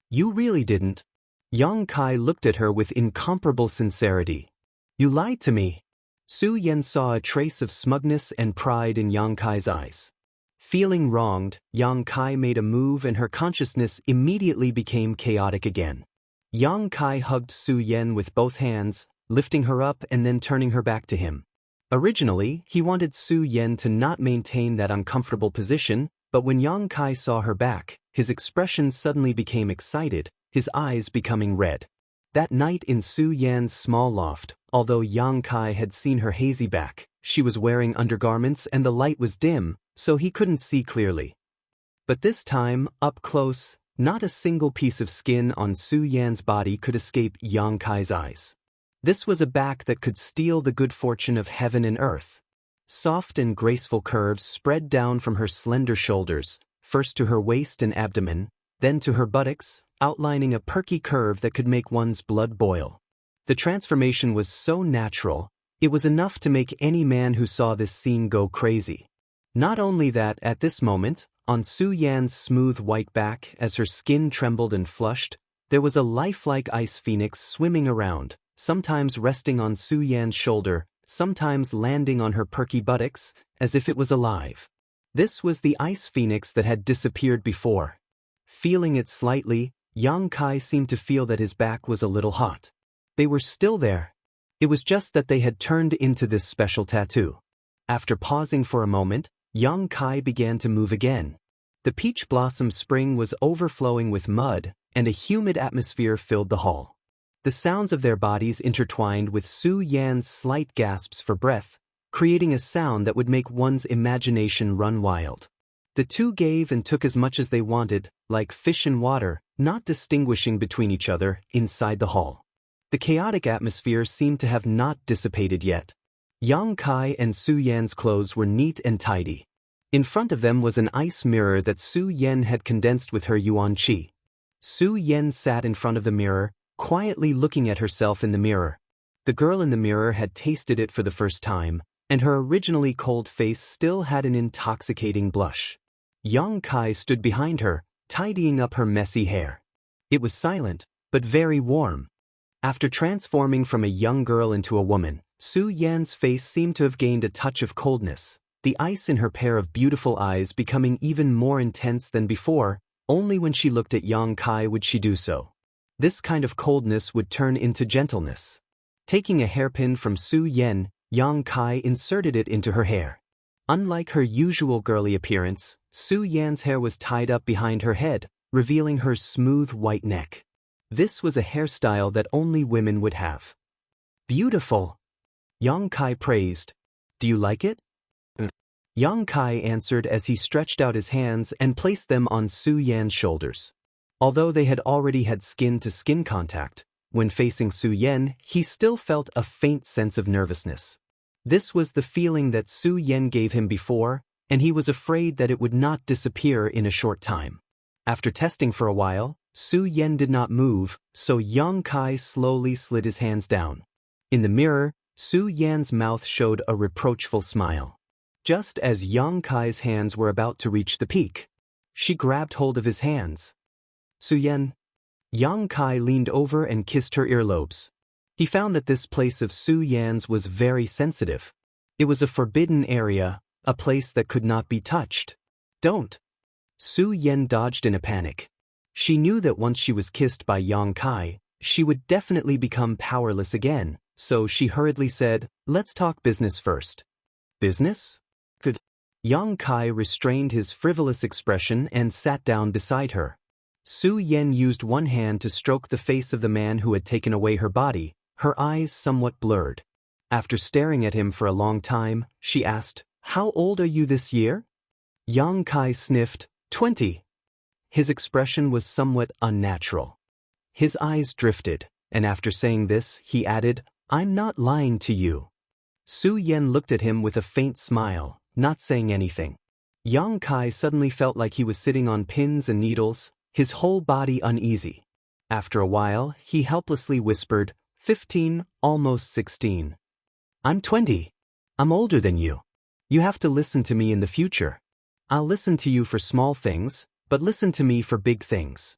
"You really didn't?" Yang Kai looked at her with incomparable sincerity. "You lied to me." Su Yan saw a trace of smugness and pride in Yang Kai's eyes. Feeling wronged, Yang Kai made a move and her consciousness immediately became chaotic again. Yang Kai hugged Su Yan with both hands, lifting her up and then turning her back to him. Originally, he wanted Su Yan to not maintain that uncomfortable position, but when Yang Kai saw her back, his expression suddenly became excited, his eyes becoming red. That night in Su Yan's small loft, although Yang Kai had seen her hazy back, she was wearing undergarments and the light was dim, so he couldn't see clearly. But this time, up close, not a single piece of skin on Su Yan's body could escape Yang Kai's eyes. This was a back that could steal the good fortune of heaven and earth. Soft and graceful curves spread down from her slender shoulders, first to her waist and abdomen, then to her buttocks, outlining a perky curve that could make one's blood boil. The transformation was so natural, it was enough to make any man who saw this scene go crazy. Not only that, at this moment, on Su Yan's smooth white back, as her skin trembled and flushed, there was a lifelike ice phoenix swimming around, sometimes resting on Su Yan's shoulder, sometimes landing on her perky buttocks, as if it was alive. This was the ice phoenix that had disappeared before. Feeling it slightly, Yang Kai seemed to feel that his back was a little hot. They were still there. It was just that they had turned into this special tattoo. After pausing for a moment, Yang Kai began to move again. The peach blossom spring was overflowing with mud, and a humid atmosphere filled the hall. The sounds of their bodies intertwined with Su Yan's slight gasps for breath, creating a sound that would make one's imagination run wild. The two gave and took as much as they wanted, like fish in water, not distinguishing between each other, inside the hall. The chaotic atmosphere seemed to have not dissipated yet. Yang Kai and Su Yan's clothes were neat and tidy. In front of them was an ice mirror that Su Yan had condensed with her yuan qi. Su Yan sat in front of the mirror, quietly looking at herself in the mirror. The girl in the mirror had tasted it for the first time, and her originally cold face still had an intoxicating blush. Yang Kai stood behind her, tidying up her messy hair. It was silent, but very warm. After transforming from a young girl into a woman, Su Yan's face seemed to have gained a touch of coldness, the ice in her pair of beautiful eyes becoming even more intense than before. Only when she looked at Yang Kai would she do so. This kind of coldness would turn into gentleness. Taking a hairpin from Su Yan, Yang Kai inserted it into her hair. Unlike her usual girly appearance, Su Yan's hair was tied up behind her head, revealing her smooth white neck. This was a hairstyle that only women would have. Beautiful! Yang Kai praised. Do you like it? Yang Kai answered as he stretched out his hands and placed them on Su Yan's shoulders. Although they had already had skin-to-skin contact, when facing Su Yan, he still felt a faint sense of nervousness. This was the feeling that Su Yan gave him before, and he was afraid that it would not disappear in a short time. After testing for a while, Su Yan did not move, so Yang Kai slowly slid his hands down. In the mirror, Su Yan's mouth showed a reproachful smile. Just as Yang Kai's hands were about to reach the peak, she grabbed hold of his hands. Su Yan. Yang Kai leaned over and kissed her earlobes. He found that this place of Su Yan's was very sensitive. It was a forbidden area, a place that could not be touched. Don't. Su Yan dodged in a panic. She knew that once she was kissed by Yang Kai, she would definitely become powerless again, so she hurriedly said, "Let's talk business first." Business? Good. Yang Kai restrained his frivolous expression and sat down beside her. Su Yan used one hand to stroke the face of the man who had taken away her body, her eyes somewhat blurred. After staring at him for a long time, she asked, "How old are you this year?" Yang Kai sniffed, 20. His expression was somewhat unnatural. His eyes drifted, and after saying this, he added, "I'm not lying to you." Su Yan looked at him with a faint smile, not saying anything. Yang Kai suddenly felt like he was sitting on pins and needles, his whole body uneasy. After a while, he helplessly whispered, 15, almost 16. "I'm 20. I'm older than you. You have to listen to me in the future. I'll listen to you for small things, but listen to me for big things."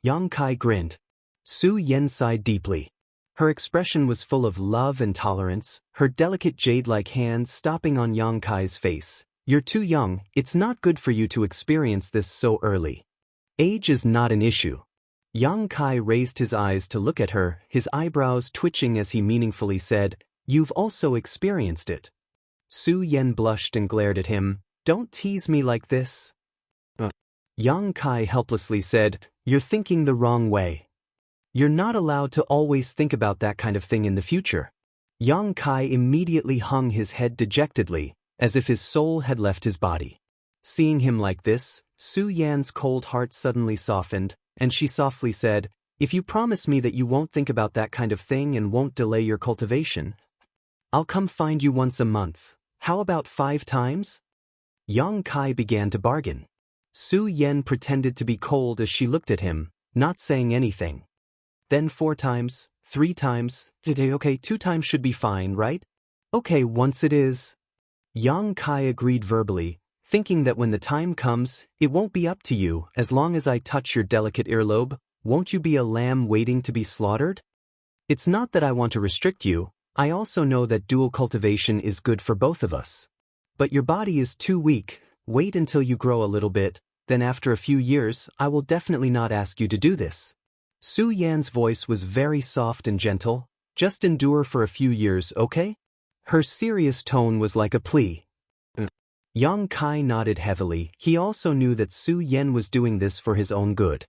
Yang Kai grinned. Su Yan sighed deeply. Her expression was full of love and tolerance, her delicate jade-like hands stopping on Yang Kai's face. "You're too young, it's not good for you to experience this so early. Age is not an issue." Yang Kai raised his eyes to look at her, his eyebrows twitching as he meaningfully said, "You've also experienced it." Su Yan blushed and glared at him. "Don't tease me like this." Yang Kai helplessly said, "You're thinking the wrong way. You're not allowed to always think about that kind of thing in the future." Yang Kai immediately hung his head dejectedly, as if his soul had left his body. Seeing him like this, Su Yan's cold heart suddenly softened, and she softly said, "If you promise me that you won't think about that kind of thing and won't delay your cultivation, I'll come find you once a month. How about 5 times?" Yang Kai began to bargain. Su Yan pretended to be cold as she looked at him, not saying anything. "Then 4 times, 3 times, okay, 2 times should be fine, right?" "Okay, once it is." Yang Kai agreed verbally, thinking that when the time comes, it won't be up to you. "As long as I touch your delicate earlobe, won't you be a lamb waiting to be slaughtered?" "It's not that I want to restrict you, I also know that dual cultivation is good for both of us. But your body is too weak, wait until you grow a little bit, then after a few years I will definitely not ask you to do this." Su Yan's voice was very soft and gentle. "Just endure for a few years, okay?" Her serious tone was like a plea. Yang Kai nodded heavily. He also knew that Su Yan was doing this for his own good.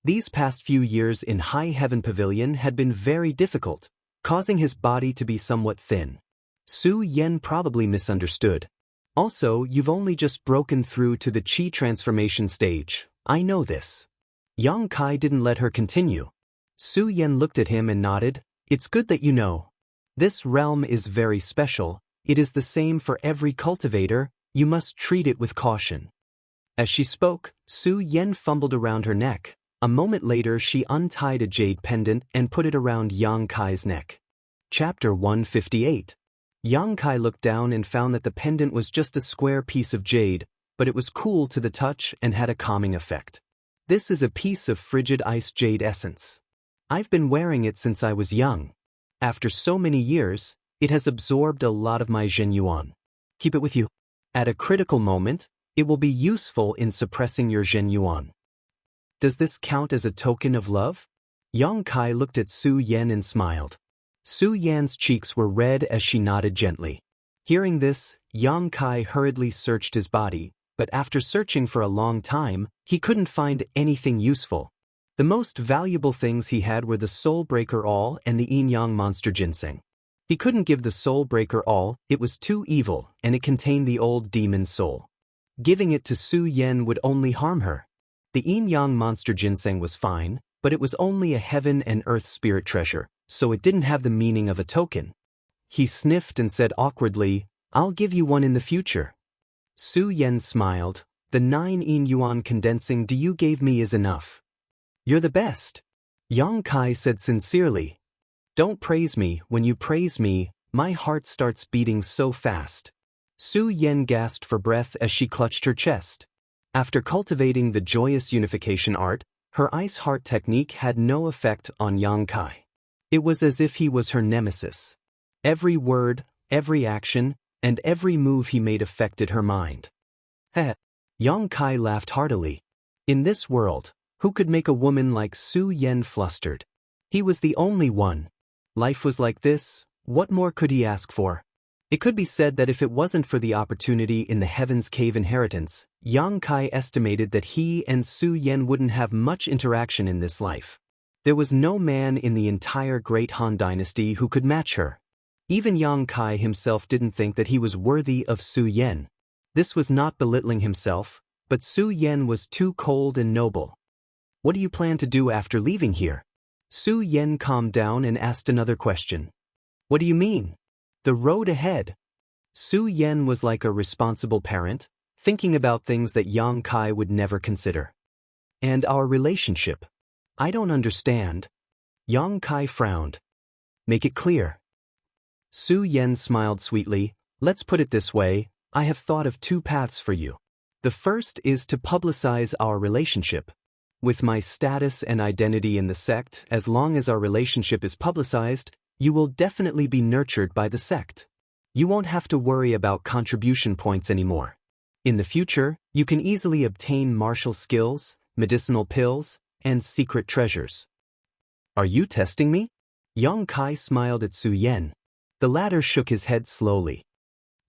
These past few years in High Heaven Pavilion had been very difficult, causing his body to be somewhat thin. Su Yan probably misunderstood. "Also, you've only just broken through to the Qi transformation stage. I know this." Yang Kai didn't let her continue. Su Yan looked at him and nodded. "It's good that you know. This realm is very special. It is the same for every cultivator. You must treat it with caution." As she spoke, Su Yan fumbled around her neck. A moment later she untied a jade pendant and put it around Yang Kai's neck. Chapter 158. Yang Kai looked down and found that the pendant was just a square piece of jade, but it was cool to the touch and had a calming effect. "This is a piece of frigid ice jade essence. I've been wearing it since I was young. After so many years, it has absorbed a lot of my Zhenyuan. Keep it with you. At a critical moment, it will be useful in suppressing your Zhenyuan. Does this count as a token of love?" Yang Kai looked at Su Yan and smiled. Su Yan's cheeks were red as she nodded gently. Hearing this, Yang Kai hurriedly searched his body, but after searching for a long time, he couldn't find anything useful. The most valuable things he had were the Soul Breaker All and the Yin Yang Monster Ginseng. He couldn't give the Soul Breaker All, it was too evil, and it contained the old demon's soul. Giving it to Su Yan would only harm her. The Yin Yang Monster Ginseng was fine, but it was only a heaven and earth spirit treasure, so it didn't have the meaning of a token. He sniffed and said awkwardly, "I'll give you one in the future." Su Yan smiled. "The 9 Yin Yuan condensing you gave me is enough. You're the best." Yang Kai said sincerely, "Don't praise me. When you praise me, my heart starts beating so fast." Su Yan gasped for breath as she clutched her chest. After cultivating the joyous unification art, her ice heart technique had no effect on Yang Kai. It was as if he was her nemesis. Every word, every action, and every move he made affected her mind. Heh. Yang Kai laughed heartily. In this world, who could make a woman like Su Yan flustered? He was the only one. Life was like this, what more could he ask for? It could be said that if it wasn't for the opportunity in the Heaven's Cave inheritance, Yang Kai estimated that he and Su Yan wouldn't have much interaction in this life. There was no man in the entire Great Han Dynasty who could match her. Even Yang Kai himself didn't think that he was worthy of Su Yan. This was not belittling himself, but Su Yan was too cold and noble. "What do you plan to do after leaving here?" Su Yan calmed down and asked another question. "What do you mean?" "The road ahead." Su Yan was like a responsible parent, thinking about things that Yang Kai would never consider. "And our relationship? I don't understand." Yang Kai frowned. "Make it clear." Su Yan smiled sweetly. "Let's put it this way, I have thought of 2 paths for you. The first is to publicize our relationship. With my status and identity in the sect, as long as our relationship is publicized, you will definitely be nurtured by the sect. You won't have to worry about contribution points anymore. In the future, you can easily obtain martial skills, medicinal pills, and secret treasures." "Are you testing me?" Yang Kai smiled at Su Yan. The latter shook his head slowly.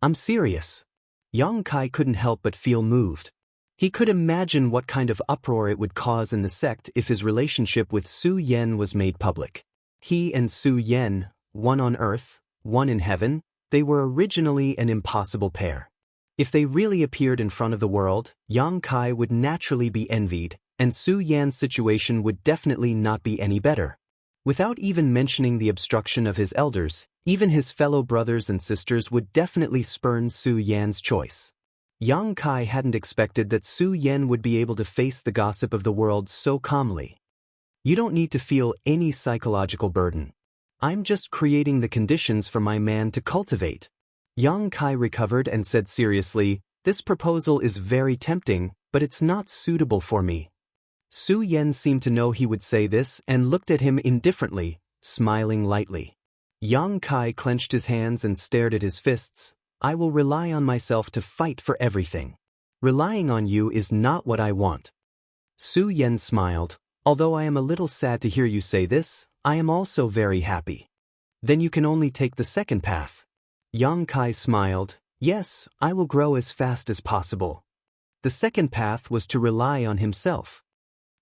"I'm serious." Yang Kai couldn't help but feel moved. He could imagine what kind of uproar it would cause in the sect if his relationship with Su Yen was made public. He and Su Yen, one on earth, one in heaven, they were originally an impossible pair. If they really appeared in front of the world, Yang Kai would naturally be envied, and Su Yan's situation would definitely not be any better. Without even mentioning the obstruction of his elders, even his fellow brothers and sisters would definitely spurn Su Yan's choice. Yang Kai hadn't expected that Su Yan would be able to face the gossip of the world so calmly. You don't need to feel any psychological burden. I'm just creating the conditions for my man to cultivate. Yang Kai recovered and said seriously, this proposal is very tempting, but it's not suitable for me. Su Yan seemed to know he would say this and looked at him indifferently, smiling lightly. Yang Kai clenched his hands and stared at his fists. I will rely on myself to fight for everything. Relying on you is not what I want. Su Yan smiled. Although I am a little sad to hear you say this, I am also very happy. Then you can only take the second path. Yang Kai smiled. Yes, I will grow as fast as possible. The second path was to rely on himself.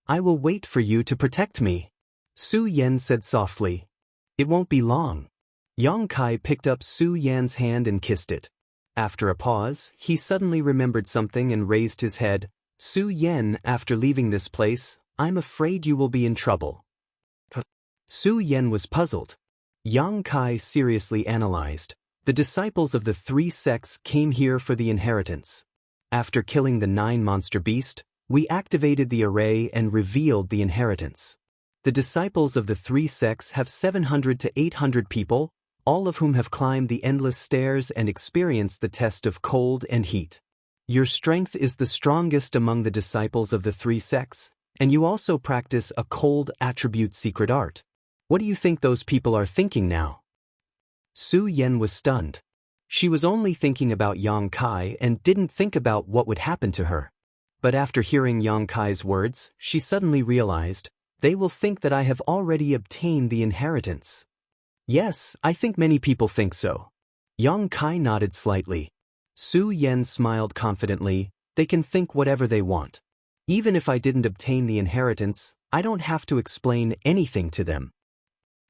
I will wait for you to protect me. Su Yan said softly. It won't be long. Yang Kai picked up Su Yan's hand and kissed it. After a pause, he suddenly remembered something and raised his head. Su Yan, after leaving this place, I'm afraid you will be in trouble. Su Yan was puzzled. Yang Kai seriously analyzed. The disciples of the three sects came here for the inheritance. After killing the 9 monster beast, we activated the array and revealed the inheritance. The disciples of the three sects have 700 to 800 people, all of whom have climbed the endless stairs and experienced the test of cold and heat. Your strength is the strongest among the disciples of the three sects, and you also practice a cold attribute secret art. What do you think those people are thinking now? Su Yan was stunned. She was only thinking about Yang Kai and didn't think about what would happen to her. But after hearing Yang Kai's words, she suddenly realized, they will think that I have already obtained the inheritance. Yes, I think many people think so. Yang Kai nodded slightly. Su Yan smiled confidently. They can think whatever they want. Even if I didn't obtain the inheritance, I don't have to explain anything to them.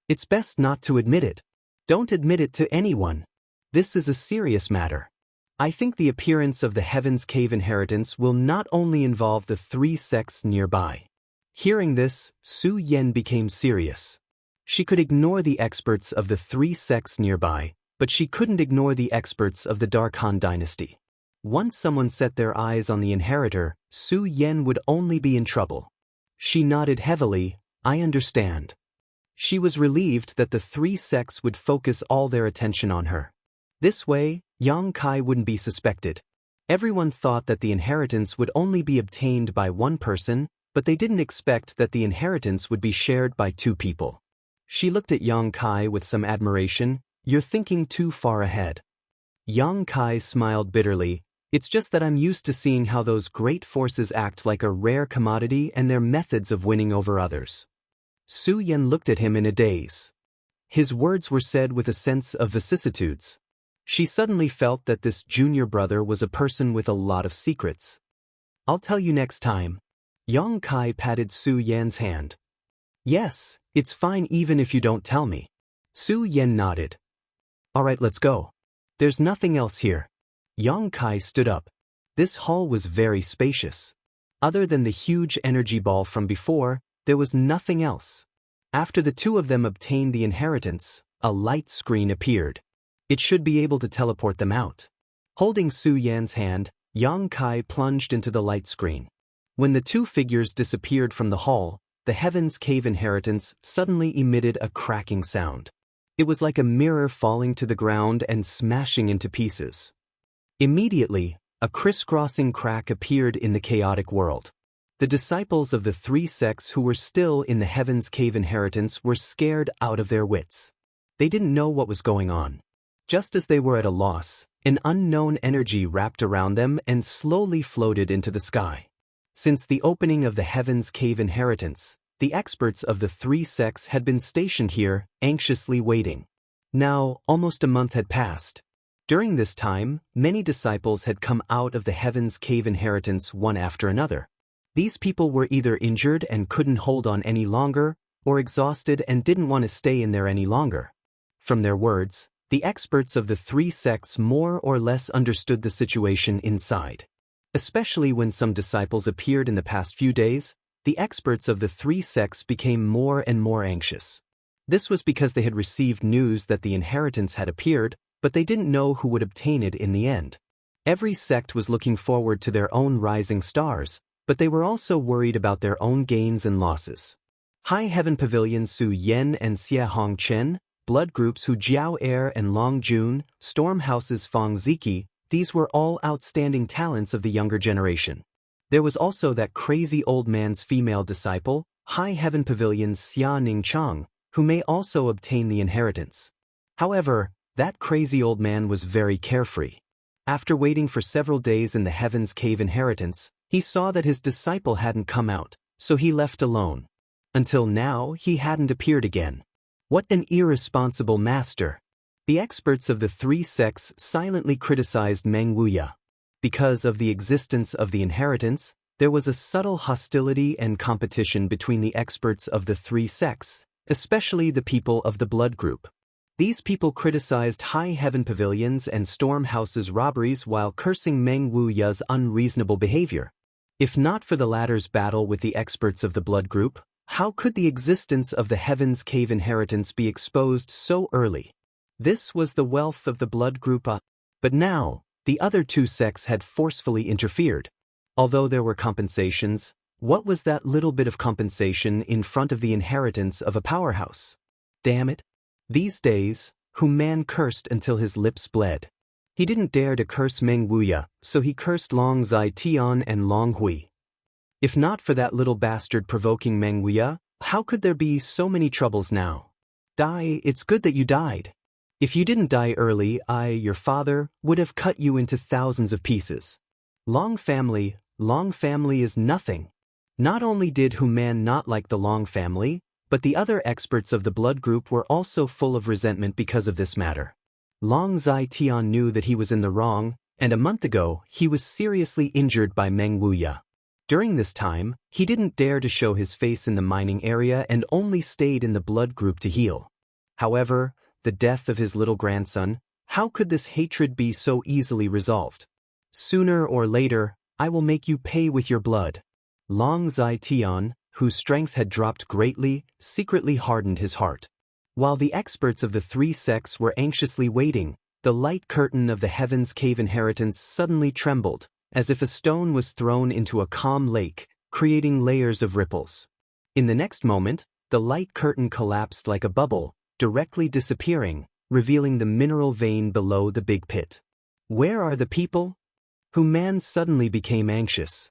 It's best not to admit it. Don't admit it to anyone. This is a serious matter. I think the appearance of the Heaven's Cave inheritance will not only involve the three sects nearby. Hearing this, Su Yan became serious. She could ignore the experts of the three sects nearby, but she couldn't ignore the experts of the Dark Han dynasty. Once someone set their eyes on the inheritor, Su Yan would only be in trouble. She nodded heavily. I understand. She was relieved that the three sects would focus all their attention on her. This way, Yang Kai wouldn't be suspected. Everyone thought that the inheritance would only be obtained by one person, but they didn't expect that the inheritance would be shared by 2 people. She looked at Yang Kai with some admiration. You're thinking too far ahead. Yang Kai smiled bitterly. It's just that I'm used to seeing how those great forces act like a rare commodity and their methods of winning over others. Su Yan looked at him in a daze. His words were said with a sense of vicissitudes. She suddenly felt that this junior brother was a person with a lot of secrets. I'll tell you next time. Yang Kai patted Su Yan's hand. Yes, it's fine even if you don't tell me. Su Yan nodded. All right, let's go. There's nothing else here. Yang Kai stood up. This hall was very spacious. Other than the huge energy ball from before, there was nothing else. After the 2 of them obtained the inheritance, a light screen appeared. It should be able to teleport them out. Holding Su Yan's hand, Yang Kai plunged into the light screen. When the 2 figures disappeared from the hall, the Heaven's Cave inheritance suddenly emitted a cracking sound. It was like a mirror falling to the ground and smashing into pieces. Immediately, a crisscrossing crack appeared in the chaotic world. The disciples of the 3 sects who were still in the Heaven's Cave inheritance were scared out of their wits. They didn't know what was going on. Just as they were at a loss, an unknown energy wrapped around them and slowly floated into the sky. Since the opening of the Heaven's Cave inheritance, the experts of the 3 sects had been stationed here, anxiously waiting. Now, almost a month had passed. During this time, many disciples had come out of the Heaven's Cave inheritance one after another. These people were either injured and couldn't hold on any longer, or exhausted and didn't want to stay in there any longer. From their words, the experts of the three sects more or less understood the situation inside. Especially when some disciples appeared in the past few days, the experts of the three sects became more and more anxious. This was because they had received news that the inheritance had appeared, but they didn't know who would obtain it in the end. Every sect was looking forward to their own rising stars, but they were also worried about their own gains and losses. High Heaven Pavilion Su Yen and Xia Hong Chen, blood groups Hu Jiao Air and Long Jun, storm houses Fong Ziki, these were all outstanding talents of the younger generation. There was also that crazy old man's female disciple, High Heaven Pavilion's Xia Ning Chang, who may also obtain the inheritance. However, that crazy old man was very carefree. After waiting for several days in the Heaven's Cave inheritance, he saw that his disciple hadn't come out, so he left alone. Until now, he hadn't appeared again. What an irresponsible master! The experts of the three sects silently criticized Meng Wuya. Because of the existence of the inheritance, there was a subtle hostility and competition between the experts of the three sects, especially the people of the blood group. These people criticized High Heaven Pavilions and Storm House's robberies while cursing Meng Wuya's unreasonable behavior. If not for the latter's battle with the experts of the blood group, how could the existence of the Heaven's Cave inheritance be exposed so early? This was the wealth of the blood group. But now, the other two sects had forcefully interfered. Although there were compensations, what was that little bit of compensation in front of the inheritance of a powerhouse? Damn it! These days, whom man cursed until his lips bled. He didn't dare to curse Meng Wuya, so he cursed Long Zai Tian and Long Hui. If not for that little bastard provoking Meng Wuya, how could there be so many troubles now? It's good that you died. If you didn't die early, your father, would have cut you into thousands of pieces. Long family is nothing. Not only did Human not like the Long family, but the other experts of the blood group were also full of resentment because of this matter. Long Zai Tian knew that he was in the wrong, and a month ago, he was seriously injured by Meng Wuya. During this time, he didn't dare to show his face in the mining area and only stayed in the blood group to heal. However, the death of his little grandson, how could this hatred be so easily resolved? Sooner or later, I will make you pay with your blood. Long Zai Tian, whose strength had dropped greatly, secretly hardened his heart. While the experts of the three sects were anxiously waiting, the light curtain of the Heaven's Cave inheritance suddenly trembled, as if a stone was thrown into a calm lake, creating layers of ripples. In the next moment, the light curtain collapsed like a bubble, directly disappearing, revealing the mineral vein below the big pit. Where are the people? Human suddenly became anxious.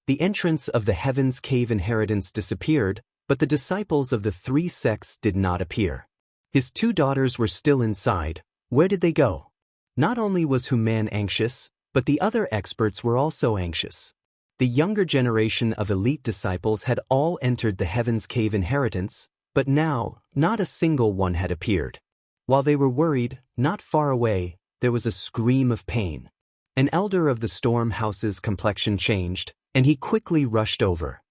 The entrance of the Heaven's Cave inheritance disappeared, but the disciples of the three sects did not appear. His two daughters were still inside. Where did they go? Not only was Human anxious, but the other experts were also anxious. The younger generation of elite disciples had all entered the Heaven's Cave inheritance, but now, not a single one had appeared. While they were worried, not far away, there was a scream of pain. An elder of the Storm House's complexion changed, and he quickly rushed over.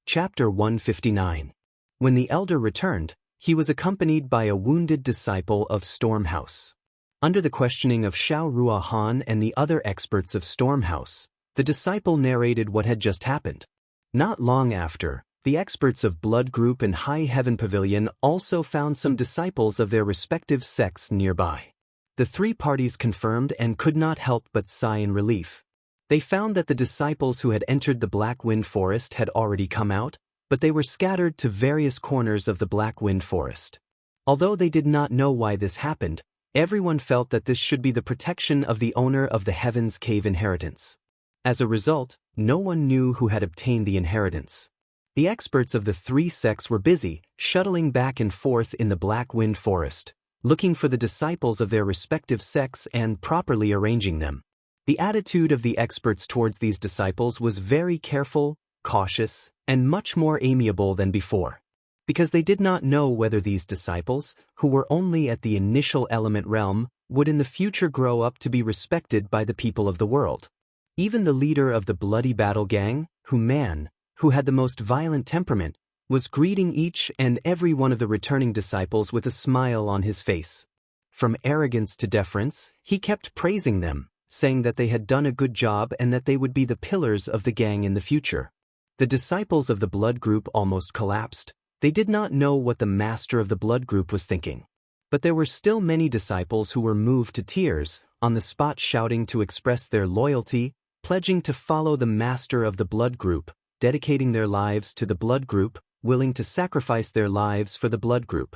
Chapter 159. When the elder returned, he was accompanied by a wounded disciple of Storm House. Under the questioning of Xiao Rua Han and the other experts of Storm House, the disciple narrated what had just happened. Not long after, the experts of Blood Group and High Heaven Pavilion also found some disciples of their respective sects nearby. The three parties confirmed and could not help but sigh in relief. They found that the disciples who had entered the Black Wind Forest had already come out, but they were scattered to various corners of the Black Wind Forest. Although they did not know why this happened, everyone felt that this should be the protection of the owner of the Heaven's Cave inheritance. As a result, no one knew who had obtained the inheritance. The experts of the three sects were busy, shuttling back and forth in the Black Wind Forest, looking for the disciples of their respective sects and properly arranging them. The attitude of the experts towards these disciples was very careful, cautious, and much more amiable than before. because they did not know whether these disciples, who were only at the initial element realm, would in the future grow up to be respected by the people of the world. Even the leader of the bloody battle gang, who had the most violent temperament, was greeting each and every one of the returning disciples with a smile on his face. From arrogance to deference, he kept praising them, saying that they had done a good job and that they would be the pillars of the gang in the future. The disciples of the blood group almost collapsed. They did not know what the master of the blood group was thinking. But there were still many disciples who were moved to tears, on the spot shouting to express their loyalty, pledging to follow the master of the blood group, dedicating their lives to the blood group, willing to sacrifice their lives for the blood group.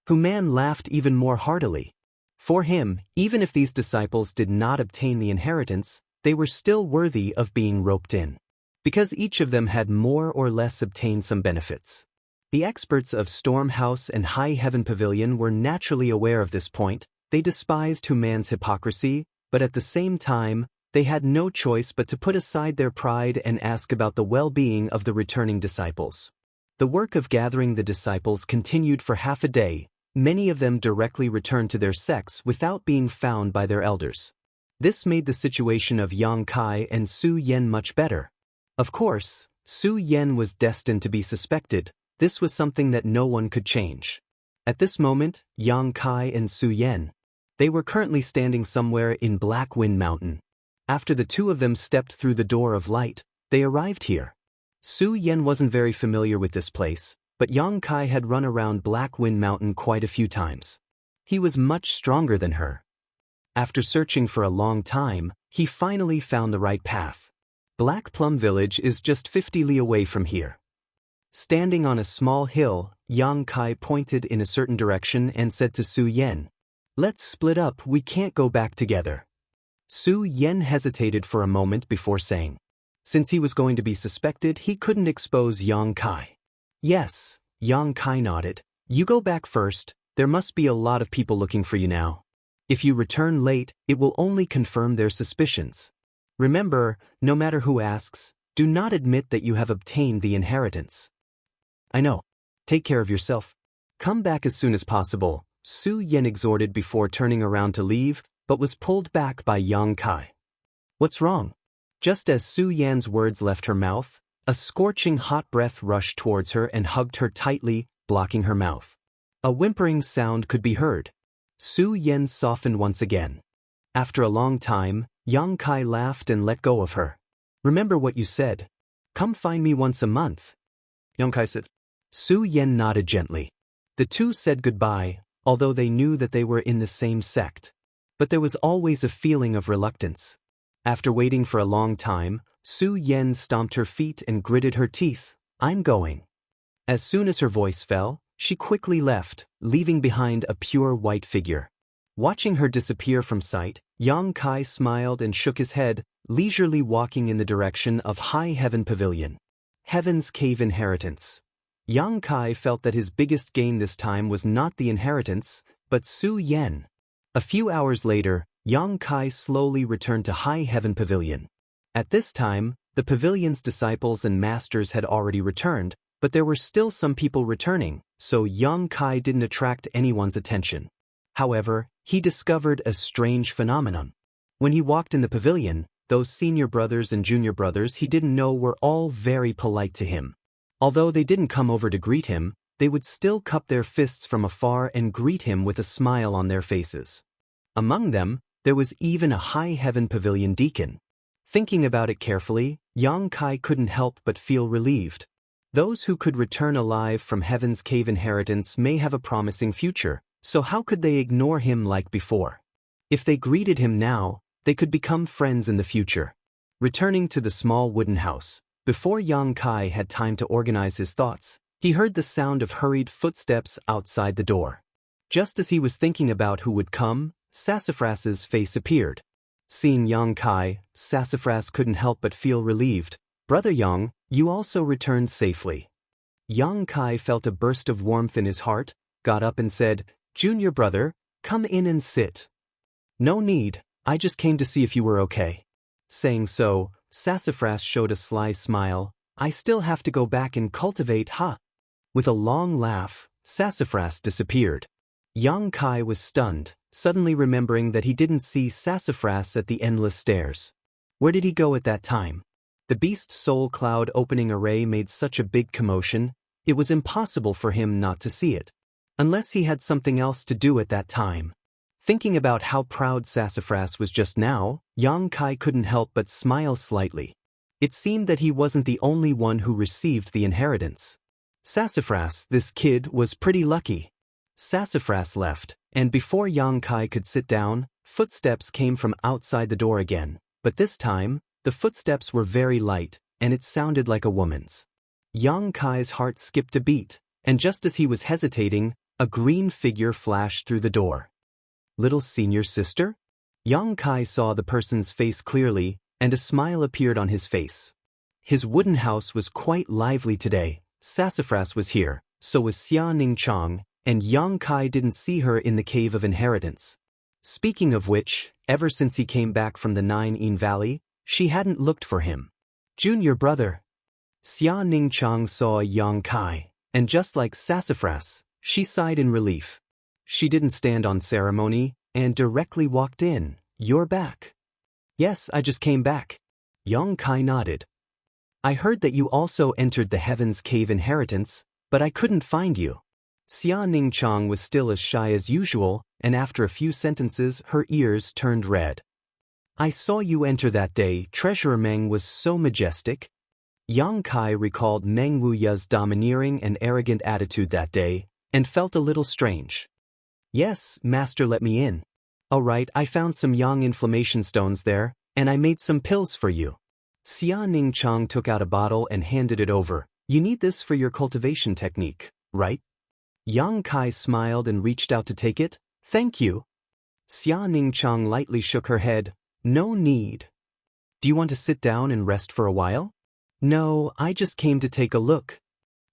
Human laughed even more heartily. For him, even if these disciples did not obtain the inheritance, they were still worthy of being roped in, because each of them had more or less obtained some benefits. The experts of Storm House and High Heaven Pavilion were naturally aware of this point. They despised Human's hypocrisy, but at the same time, they had no choice but to put aside their pride and ask about the well-being of the returning disciples. The work of gathering the disciples continued for half a day. Many of them directly returned to their sects without being found by their elders. This made the situation of Yang Kai and Su Yan much better. Of course, Su Yan was destined to be suspected. This was something that no one could change. At this moment, Yang Kai and Su Yan, they were currently standing somewhere in Black Wind Mountain. After the two of them stepped through the door of light, they arrived here. Su Yan wasn't very familiar with this place, but Yang Kai had run around Black Wind Mountain quite a few times. He was much stronger than her. After searching for a long time, he finally found the right path. Black Plum Village is just 50 li away from here. Standing on a small hill, Yang Kai pointed in a certain direction and said to Su Yan, "Let's split up, we can't go back together." Su Yan hesitated for a moment before saying, since he was going to be suspected, he couldn't expose Yang Kai. "Yes," Yang Kai nodded. "You go back first, there must be a lot of people looking for you now. If you return late, it will only confirm their suspicions. Remember, no matter who asks, do not admit that you have obtained the inheritance." "I know. Take care of yourself. Come back as soon as possible," Su Yan exhorted before turning around to leave, but was pulled back by Yang Kai. "What's wrong?" Just as Su Yan's words left her mouth, a scorching hot breath rushed towards her and hugged her tightly, blocking her mouth. A whimpering sound could be heard. Su Yan softened once again. After a long time, Yang Kai laughed and let go of her. "Remember what you said. Come find me once a month," Yang Kai said. Su Yan nodded gently. The two said goodbye, although they knew that they were in the same sect. But there was always a feeling of reluctance. After waiting for a long time, Su Yan stomped her feet and gritted her teeth. "I'm going." As soon as her voice fell, she quickly left, leaving behind a pure white figure. Watching her disappear from sight, Yang Kai smiled and shook his head, leisurely walking in the direction of High Heaven Pavilion. Heaven's Cave Inheritance. Yang Kai felt that his biggest gain this time was not the inheritance, but Su Yan. A few hours later, Yang Kai slowly returned to High Heaven Pavilion. At this time, the pavilion's disciples and masters had already returned, but there were still some people returning, so Yang Kai didn't attract anyone's attention. However, he discovered a strange phenomenon. When he walked in the pavilion, those senior brothers and junior brothers he didn't know were all very polite to him. Although they didn't come over to greet him, they would still cup their fists from afar and greet him with a smile on their faces. Among them, there was even a High Heaven Pavilion deacon. Thinking about it carefully, Yang Kai couldn't help but feel relieved. Those who could return alive from Heaven's Cave Inheritance may have a promising future, so how could they ignore him like before? If they greeted him now, they could become friends in the future. Returning to the small wooden house, before Yang Kai had time to organize his thoughts, he heard the sound of hurried footsteps outside the door. Just as he was thinking about who would come, Sassafras's face appeared. Seeing Yang Kai, Sassafras couldn't help but feel relieved. "Brother Yang, you also returned safely." Yang Kai felt a burst of warmth in his heart, got up and said, "Junior brother, come in and sit." "No need, I just came to see if you were okay." Saying so, Sassafras showed a sly smile. "I still have to go back and cultivate, huh?" With a long laugh, Sassafras disappeared. Yang Kai was stunned, suddenly remembering that he didn't see Sassafras at the endless stairs. Where did he go at that time? The beast soul cloud opening array made such a big commotion, it was impossible for him not to see it. Unless he had something else to do at that time. Thinking about how proud Sassafras was just now, Yang Kai couldn't help but smile slightly. It seemed that he wasn't the only one who received the inheritance. Sassafras, this kid, was pretty lucky. Sassafras left, and before Yang Kai could sit down, footsteps came from outside the door again, but this time, the footsteps were very light, and it sounded like a woman's. Yang Kai's heart skipped a beat, and just as he was hesitating, a green figure flashed through the door. Little senior sister? Yang Kai saw the person's face clearly, and a smile appeared on his face. His wooden house was quite lively today. Sassafras was here, so was Xia Ningchang, and Yang Kai didn't see her in the Cave of Inheritance. Speaking of which, ever since he came back from the Nine Valley, she hadn't looked for him. Junior brother. Xia Ningchang saw Yang Kai, and just like Sassafras, she sighed in relief. She didn't stand on ceremony, and directly walked in. You're back. Yes, I just came back. Yang Kai nodded. I heard that you also entered the Heaven's Cave Inheritance, but I couldn't find you. Xia Ningchang was still as shy as usual, and after a few sentences her ears turned red. I saw you enter that day. Treasurer Meng was so majestic. Yang Kai recalled Meng Wuya's domineering and arrogant attitude that day, and felt a little strange. Yes, master, let me in. All right, I found some yang inflammation stones there, and I made some pills for you. Xia Ningchang took out a bottle and handed it over. You need this for your cultivation technique, right? Yang Kai smiled and reached out to take it. Thank you. Xia Ningchang lightly shook her head. No need. Do you want to sit down and rest for a while? No, I just came to take a look.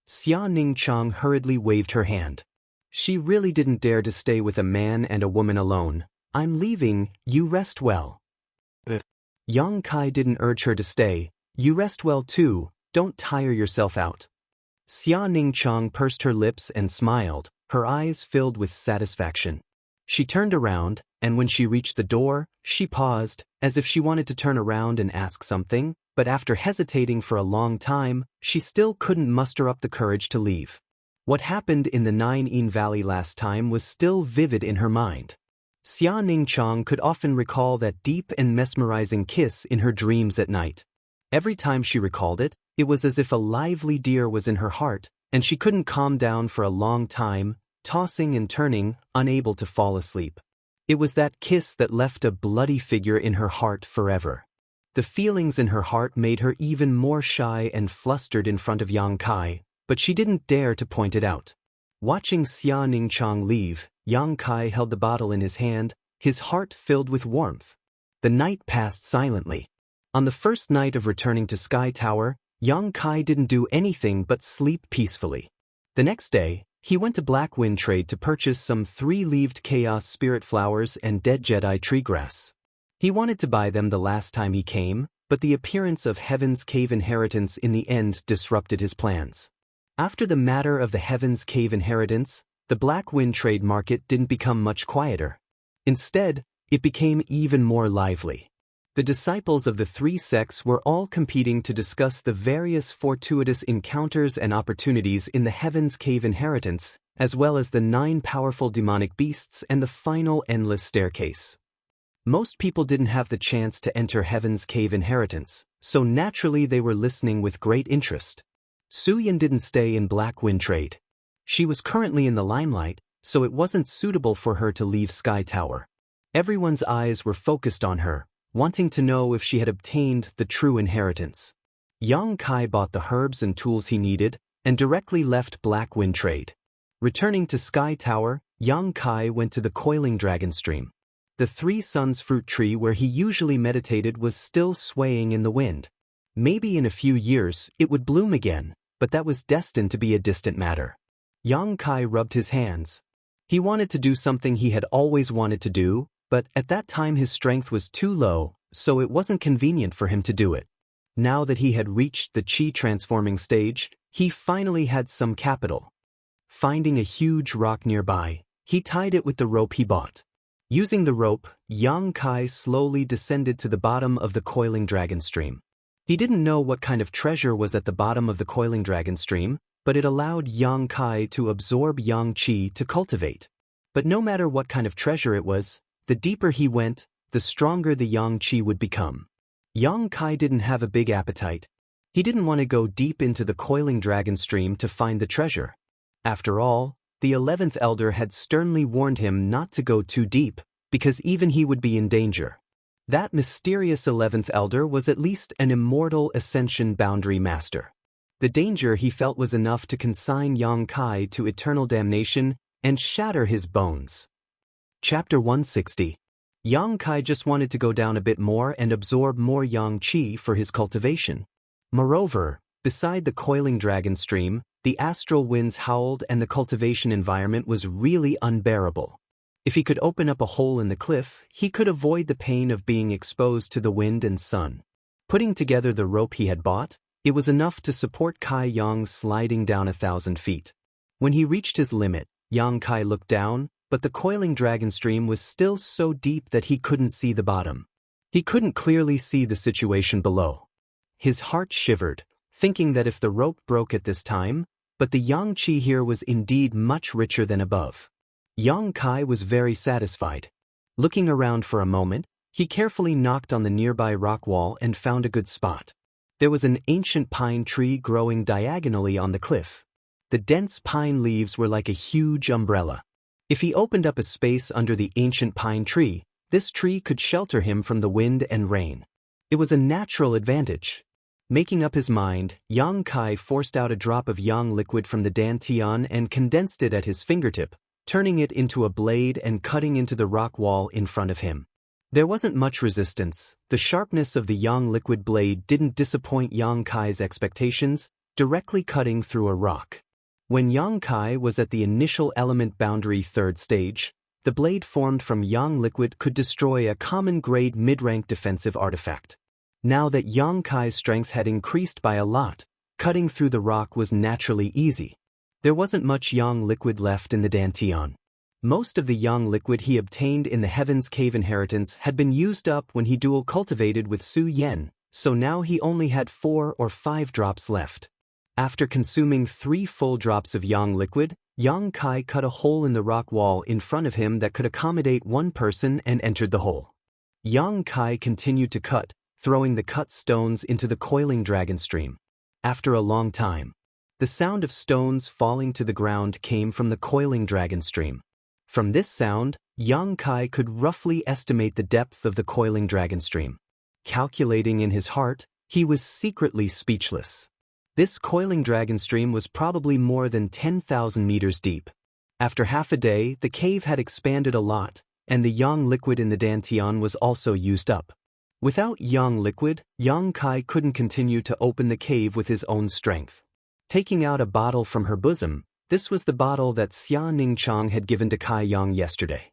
Xia Ningchang hurriedly waved her hand. She really didn't dare to stay with a man and a woman alone. I'm leaving, you rest well. Yang Kai didn't urge her to stay. You rest well too, don't tire yourself out. Xia Ningchang pursed her lips and smiled, her eyes filled with satisfaction. She turned around, and when she reached the door, she paused, as if she wanted to turn around and ask something, but after hesitating for a long time, she still couldn't muster up the courage to leave. What happened in the Nine Valley last time was still vivid in her mind. Xia Ningchang could often recall that deep and mesmerizing kiss in her dreams at night. Every time she recalled it, it was as if a lively deer was in her heart, and she couldn't calm down for a long time, tossing and turning, unable to fall asleep. It was that kiss that left a bloody figure in her heart forever. The feelings in her heart made her even more shy and flustered in front of Yang Kai, but she didn't dare to point it out. Watching Xia Ningchang leave, Yang Kai held the bottle in his hand, his heart filled with warmth. The night passed silently. On the first night of returning to Sky Tower, Yang Kai didn't do anything but sleep peacefully. The next day, he went to Black Wind Trade to purchase some 3-leaved Chaos Spirit flowers and dead Jedi tree grass. He wanted to buy them the last time he came, but the appearance of Heaven's Cave Inheritance in the end disrupted his plans. After the matter of the Heaven's Cave Inheritance, the Black Wind Trade market didn't become much quieter. Instead, it became even more lively. The disciples of the 3 sects were all competing to discuss the various fortuitous encounters and opportunities in the Heaven's Cave Inheritance, as well as the 9 powerful demonic beasts and the final endless staircase. Most people didn't have the chance to enter Heaven's Cave Inheritance, so naturally they were listening with great interest. Suyin didn't stay in Black Wind Trade. She was currently in the limelight, so it wasn't suitable for her to leave Sky Tower. Everyone's eyes were focused on her, wanting to know if she had obtained the true inheritance. Yang Kai bought the herbs and tools he needed, and directly left Black Wind Trade. Returning to Sky Tower, Yang Kai went to the Coiling Dragon Stream. The 3 Suns fruit tree where he usually meditated was still swaying in the wind. Maybe in a few years it would bloom again, but that was destined to be a distant matter. Yang Kai rubbed his hands. He wanted to do something he had always wanted to do, but at that time his strength was too low, so it wasn't convenient for him to do it. Now that he had reached the Qi transforming stage, he finally had some capital, Finding a huge rock nearby, he tied it with the rope he bought. Using the rope, Yang Kai slowly descended to the bottom of the coiling dragon stream. He didn't know what kind of treasure was at the bottom of the coiling dragon stream, but it allowed Yang Kai to absorb Yang Qi to cultivate. But no matter what kind of treasure it was, the deeper he went, the stronger the Yang Qi would become. Yang Kai didn't have a big appetite. He didn't want to go deep into the coiling dragon stream to find the treasure. After all, the 11th elder had sternly warned him not to go too deep, because even he would be in danger. That mysterious 11th elder was at least an immortal ascension boundary master. The danger he felt was enough to consign Yang Kai to eternal damnation and shatter his bones. Chapter 160. Yang Kai just wanted to go down a bit more and absorb more Yang Qi for his cultivation. Moreover, beside the coiling dragon stream, the astral winds howled and the cultivation environment was really unbearable. If he could open up a hole in the cliff, he could avoid the pain of being exposed to the wind and sun. Putting together the rope he had bought, it was enough to support Kai Yang sliding down 1,000 feet. When he reached his limit, Yang Kai looked down, but the coiling dragon stream was still so deep that he couldn't see the bottom. He couldn't clearly see the situation below. His heart shivered, thinking that if the rope broke at this time, but the Yang Qi here was indeed much richer than above. Yang Kai was very satisfied. Looking around for a moment, he carefully knocked on the nearby rock wall and found a good spot. There was an ancient pine tree growing diagonally on the cliff. The dense pine leaves were like a huge umbrella. If he opened up a space under the ancient pine tree, this tree could shelter him from the wind and rain. It was a natural advantage. Making up his mind, Yang Kai forced out a drop of yang liquid from the dantian and condensed it at his fingertip, turning it into a blade and cutting into the rock wall in front of him. There wasn't much resistance. The sharpness of the yang liquid blade didn't disappoint Yang Kai's expectations, directly cutting through a rock. When Yang Kai was at the initial element boundary 3rd stage, the blade formed from yang liquid could destroy a common-grade mid-rank defensive artifact. Now that Yang Kai's strength had increased by a lot, cutting through the rock was naturally easy. There wasn't much yang liquid left in the dantian. Most of the yang liquid he obtained in the Heaven's Cave inheritance had been used up when he dual cultivated with Su Yen, so now he only had 4 or 5 drops left. After consuming 3 full drops of yang liquid, Yang Kai cut a hole in the rock wall in front of him that could accommodate 1 person and entered the hole. Yang Kai continued to cut, throwing the cut stones into the coiling dragon stream. After a long time, the sound of stones falling to the ground came from the coiling dragon stream. From this sound, Yang Kai could roughly estimate the depth of the coiling dragon stream. Calculating in his heart, he was secretly speechless. This coiling dragon stream was probably more than 10,000 meters deep. After half a day, the cave had expanded a lot, and the yang liquid in the dantian was also used up. Without yang liquid, Yang Kai couldn't continue to open the cave with his own strength. Taking out a bottle from her bosom, this was the bottle that Xia Ningchang had given to Kai Yang yesterday.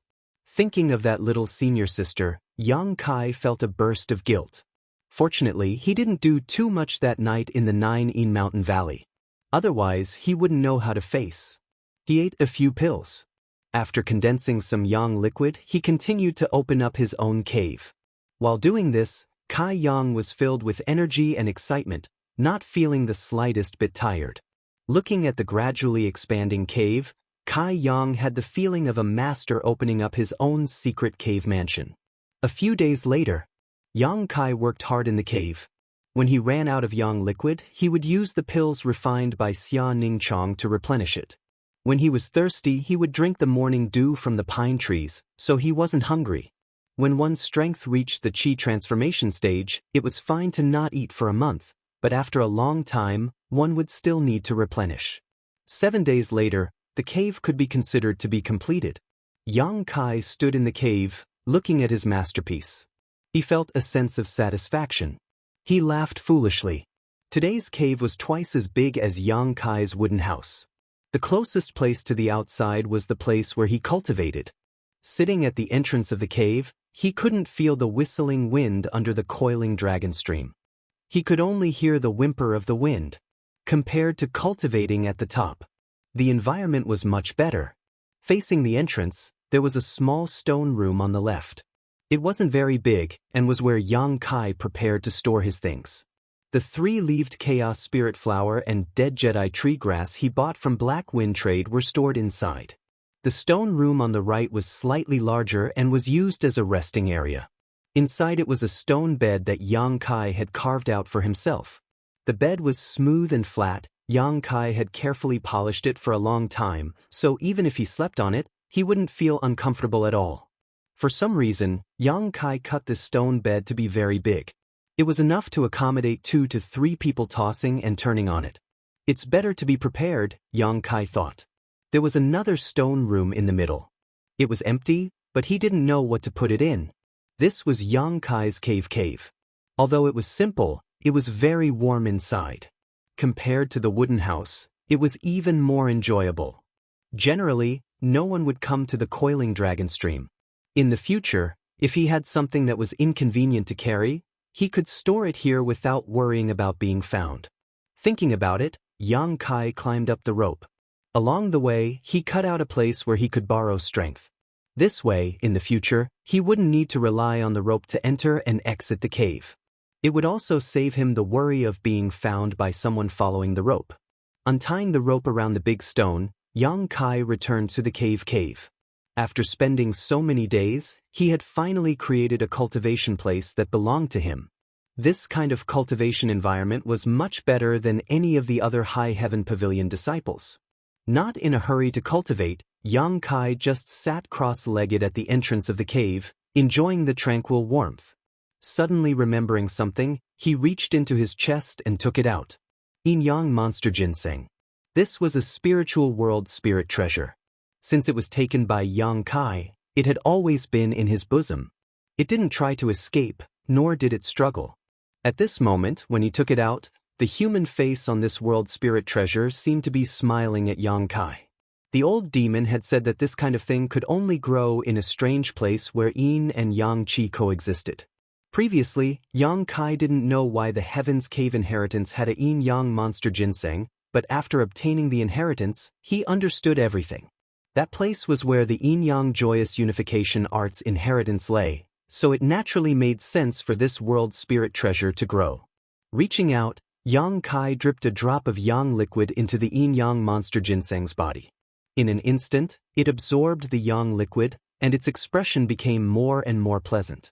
Thinking of that little senior sister, Yang Kai felt a burst of guilt. Fortunately, he didn't do too much that night in the 9-in mountain valley. Otherwise, he wouldn't know how to face. He ate a few pills. After condensing some yang liquid, he continued to open up his own cave. While doing this, Kai Yang was filled with energy and excitement, not feeling the slightest bit tired. Looking at the gradually expanding cave, Kai Yang had the feeling of a master opening up his own secret cave mansion. A few days later, Yang Kai worked hard in the cave. When he ran out of yang liquid, he would use the pills refined by Xia Ningchang to replenish it. When he was thirsty, he would drink the morning dew from the pine trees, so he wasn't hungry. When one's strength reached the qi transformation stage, it was fine to not eat for a month, but after a long time, one would still need to replenish. 7 days later, the cave could be considered to be completed. Yang Kai stood in the cave, looking at his masterpiece. He felt a sense of satisfaction. He laughed foolishly. Today's cave was twice as big as Yang Kai's wooden house. The closest place to the outside was the place where he cultivated. Sitting at the entrance of the cave, he couldn't feel the whistling wind under the coiling dragon stream. He could only hear the whimper of the wind. Compared to cultivating at the top, The environment was much better. Facing the entrance, there was a small stone room on the left. It wasn't very big and was where Yang Kai prepared to store his things. The 3-leaved Chaos Spirit Flower and Dead Jedi Tree Grass he bought from Black Wind Trade were stored inside. The stone room on the right was slightly larger and was used as a resting area. Inside it was a stone bed that Yang Kai had carved out for himself. The bed was smooth and flat. Yang Kai had carefully polished it for a long time, so even if he slept on it, he wouldn't feel uncomfortable at all. For some reason, Yang Kai cut this stone bed to be very big. It was enough to accommodate 2 to 3 people tossing and turning on it. It's better to be prepared, Yang Kai thought. There was another stone room in the middle. It was empty, but he didn't know what to put it in. This was Yang Kai's cave. Although it was simple, it was very warm inside. Compared to the wooden house, it was even more enjoyable. Generally, no one would come to the coiling dragon stream. In the future, if he had something that was inconvenient to carry, he could store it here without worrying about being found. Thinking about it, Yang Kai climbed up the rope. Along the way, he cut out a place where he could borrow strength. This way, in the future, he wouldn't need to rely on the rope to enter and exit the cave. It would also save him the worry of being found by someone following the rope. Untying the rope around the big stone, Yang Kai returned to the cave. After spending so many days, he had finally created a cultivation place that belonged to him. This kind of cultivation environment was much better than any of the other High Heaven Pavilion disciples. Not in a hurry to cultivate, Yang Kai just sat cross-legged at the entrance of the cave, enjoying the tranquil warmth. Suddenly remembering something, he reached into his chest and took it out. Yin Yang Monster Ginseng. This was a spiritual world spirit treasure. Since it was taken by Yang Kai, it had always been in his bosom. It didn't try to escape, nor did it struggle. At this moment, when he took it out, the human face on this world spirit treasure seemed to be smiling at Yang Kai. The old demon had said that this kind of thing could only grow in a strange place where Yin and Yang Qi coexisted. Previously, Yang Kai didn't know why the Heaven's Cave inheritance had a Yin Yang Monster Ginseng, but after obtaining the inheritance, he understood everything. That place was where the Yin Yang Joyous Unification Arts inheritance lay, so it naturally made sense for this world spirit treasure to grow. Reaching out, Yang Kai dripped a drop of Yang liquid into the Yin Yang Monster Ginseng's body. In an instant, it absorbed the Yang liquid, and its expression became more and more pleasant.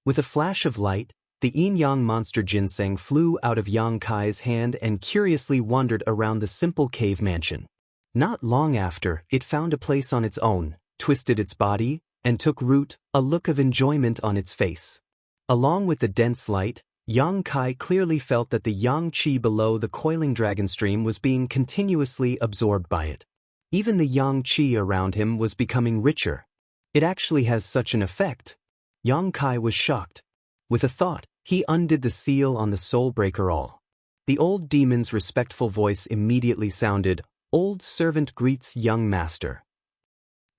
With a flash of light, the Yin Yang Monster Ginseng flew out of Yang Kai's hand and curiously wandered around the simple cave mansion. Not long after, it found a place on its own, twisted its body, and took root, a look of enjoyment on its face. Along with the dense light, Yang Kai clearly felt that the Yang Qi below the coiling dragon stream was being continuously absorbed by it. Even the Yang Qi around him was becoming richer. It actually has such an effect. Yang Kai was shocked. With a thought, he undid the seal on the soul breaker all. The old demon's respectful voice immediately sounded, "Old servant greets young master.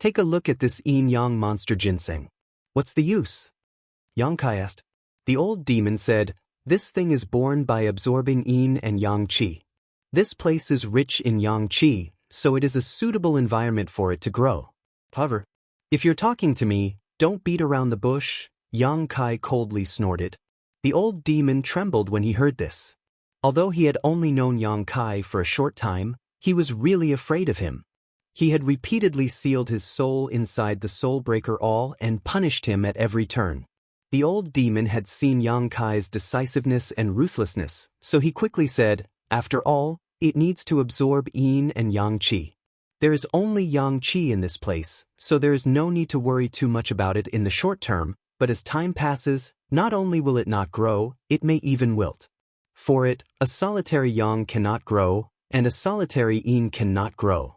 Take a look at this Yin Yang Monster Ginseng. What's the use?" Yang Kai asked. The old demon said, "This thing is born by absorbing Yin and Yang Qi. This place is rich in Yang Qi, so it is a suitable environment for it to grow. However, if you're talking to me, don't beat around the bush," Yang Kai coldly snorted. The old demon trembled when he heard this. Although he had only known Yang Kai for a short time, he was really afraid of him. He had repeatedly sealed his soul inside the soul breaker all and punished him at every turn. The old demon had seen Yang Kai's decisiveness and ruthlessness, so he quickly said, "After all, it needs to absorb Yin and Yang Qi. There is only Yang Qi in this place, so there is no need to worry too much about it in the short term, but as time passes, not only will it not grow, it may even wilt. For it, a solitary Yang cannot grow, and a solitary Yin cannot grow.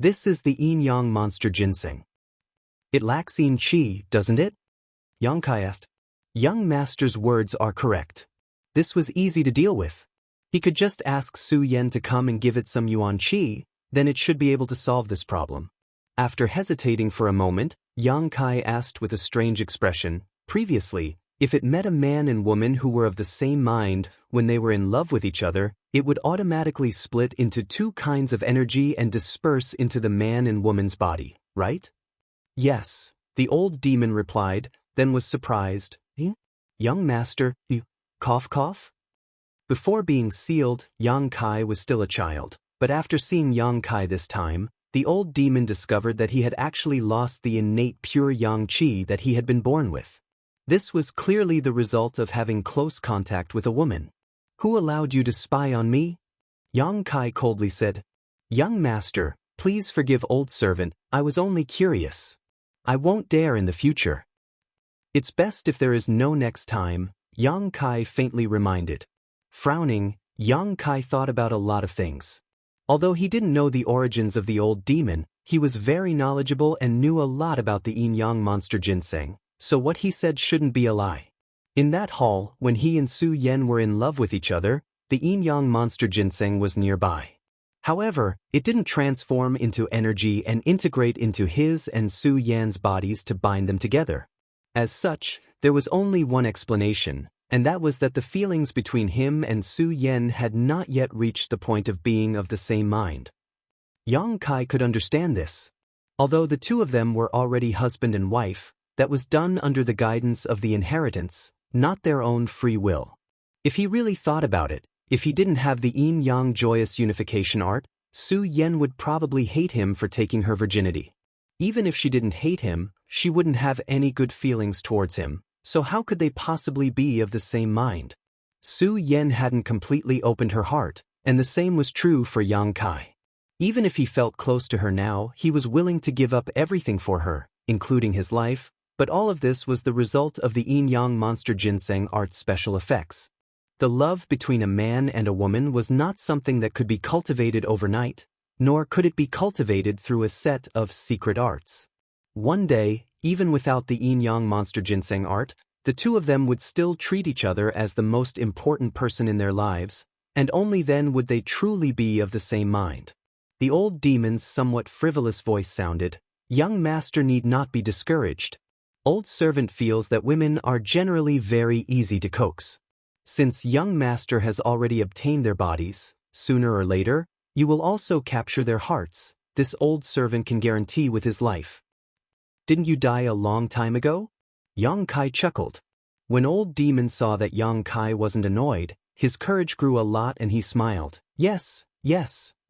This is the Yin Yang Monster Ginseng. It lacks Yin Qi, doesn't it?" Yang Kai asked. Young Master's words are correct. This was easy to deal with. He could just ask Su Yen to come and give it some Yuan Qi, then it should be able to solve this problem. After hesitating for a moment, Yang Kai asked with a strange expression, "Previously, If it met a man and woman who were of the same mind, when they were in love with each other, it would automatically split into two kinds of energy and disperse into the man and woman's body, right? Yes, the old demon replied, then was surprised. Young master, you cough? Before being sealed, Yang Kai was still a child, but after seeing Yang Kai this time, the old demon discovered that he had actually lost the innate pure Yang Qi that he had been born with. This was clearly the result of having close contact with a woman. Who allowed you to spy on me? Yang Kai coldly said. Young master, please forgive old servant, I was only curious. I won't dare in the future. It's best if there is no next time, Yang Kai faintly reminded. Frowning, Yang Kai thought about a lot of things. Although he didn't know the origins of the old demon, he was very knowledgeable and knew a lot about the yin-yang monster ginseng, so what he said shouldn't be a lie. In that hall, when he and Su Yen were in love with each other, the yin-yang monster ginseng was nearby. However, it didn't transform into energy and integrate into his and Su Yan's bodies to bind them together. As such, there was only one explanation, and that was that the feelings between him and Su Yen had not yet reached the point of being of the same mind. Yang Kai could understand this. Although the two of them were already husband and wife, that was done under the guidance of the inheritance, not their own free will. If he really thought about it, if he didn't have the yin-yang joyous unification art, Su Yen would probably hate him for taking her virginity. Even if she didn't hate him, she wouldn't have any good feelings towards him, so how could they possibly be of the same mind? Su Yen hadn't completely opened her heart, and the same was true for Yang Kai. Even if he felt close to her now, he was willing to give up everything for her, including his life, but all of this was the result of the yin-yang monster ginseng art's special effects. The love between a man and a woman was not something that could be cultivated overnight, nor could it be cultivated through a set of secret arts. One day, even without the yin-yang monster ginseng art, the two of them would still treat each other as the most important person in their lives, and only then would they truly be of the same mind. The old demon's somewhat frivolous voice sounded, "Young master need not be discouraged. Old servant feels that women are generally very easy to coax. Since young master has already obtained their bodies, sooner or later, you will also capture their hearts, this old servant can guarantee with his life." Didn't you die a long time ago? Yang Kai chuckled. When old demon saw that Yang Kai wasn't annoyed, his courage grew a lot and he smiled. Yes,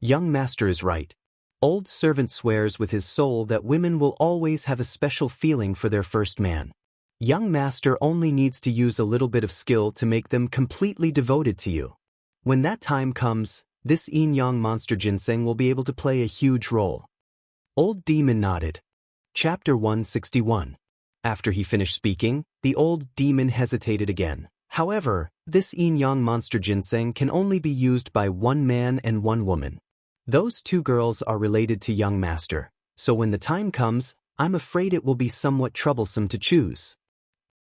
young master is right. Old servant swears with his soul that women will always have a special feeling for their first man. Young master only needs to use a little bit of skill to make them completely devoted to you. When that time comes, this yin-yang monster ginseng will be able to play a huge role. Old demon nodded. Chapter 161. After he finished speaking, the old demon hesitated again. However, this yin-yang monster ginseng can only be used by one man and one woman. Those two girls are related to young master, so when the time comes, I'm afraid it will be somewhat troublesome to choose.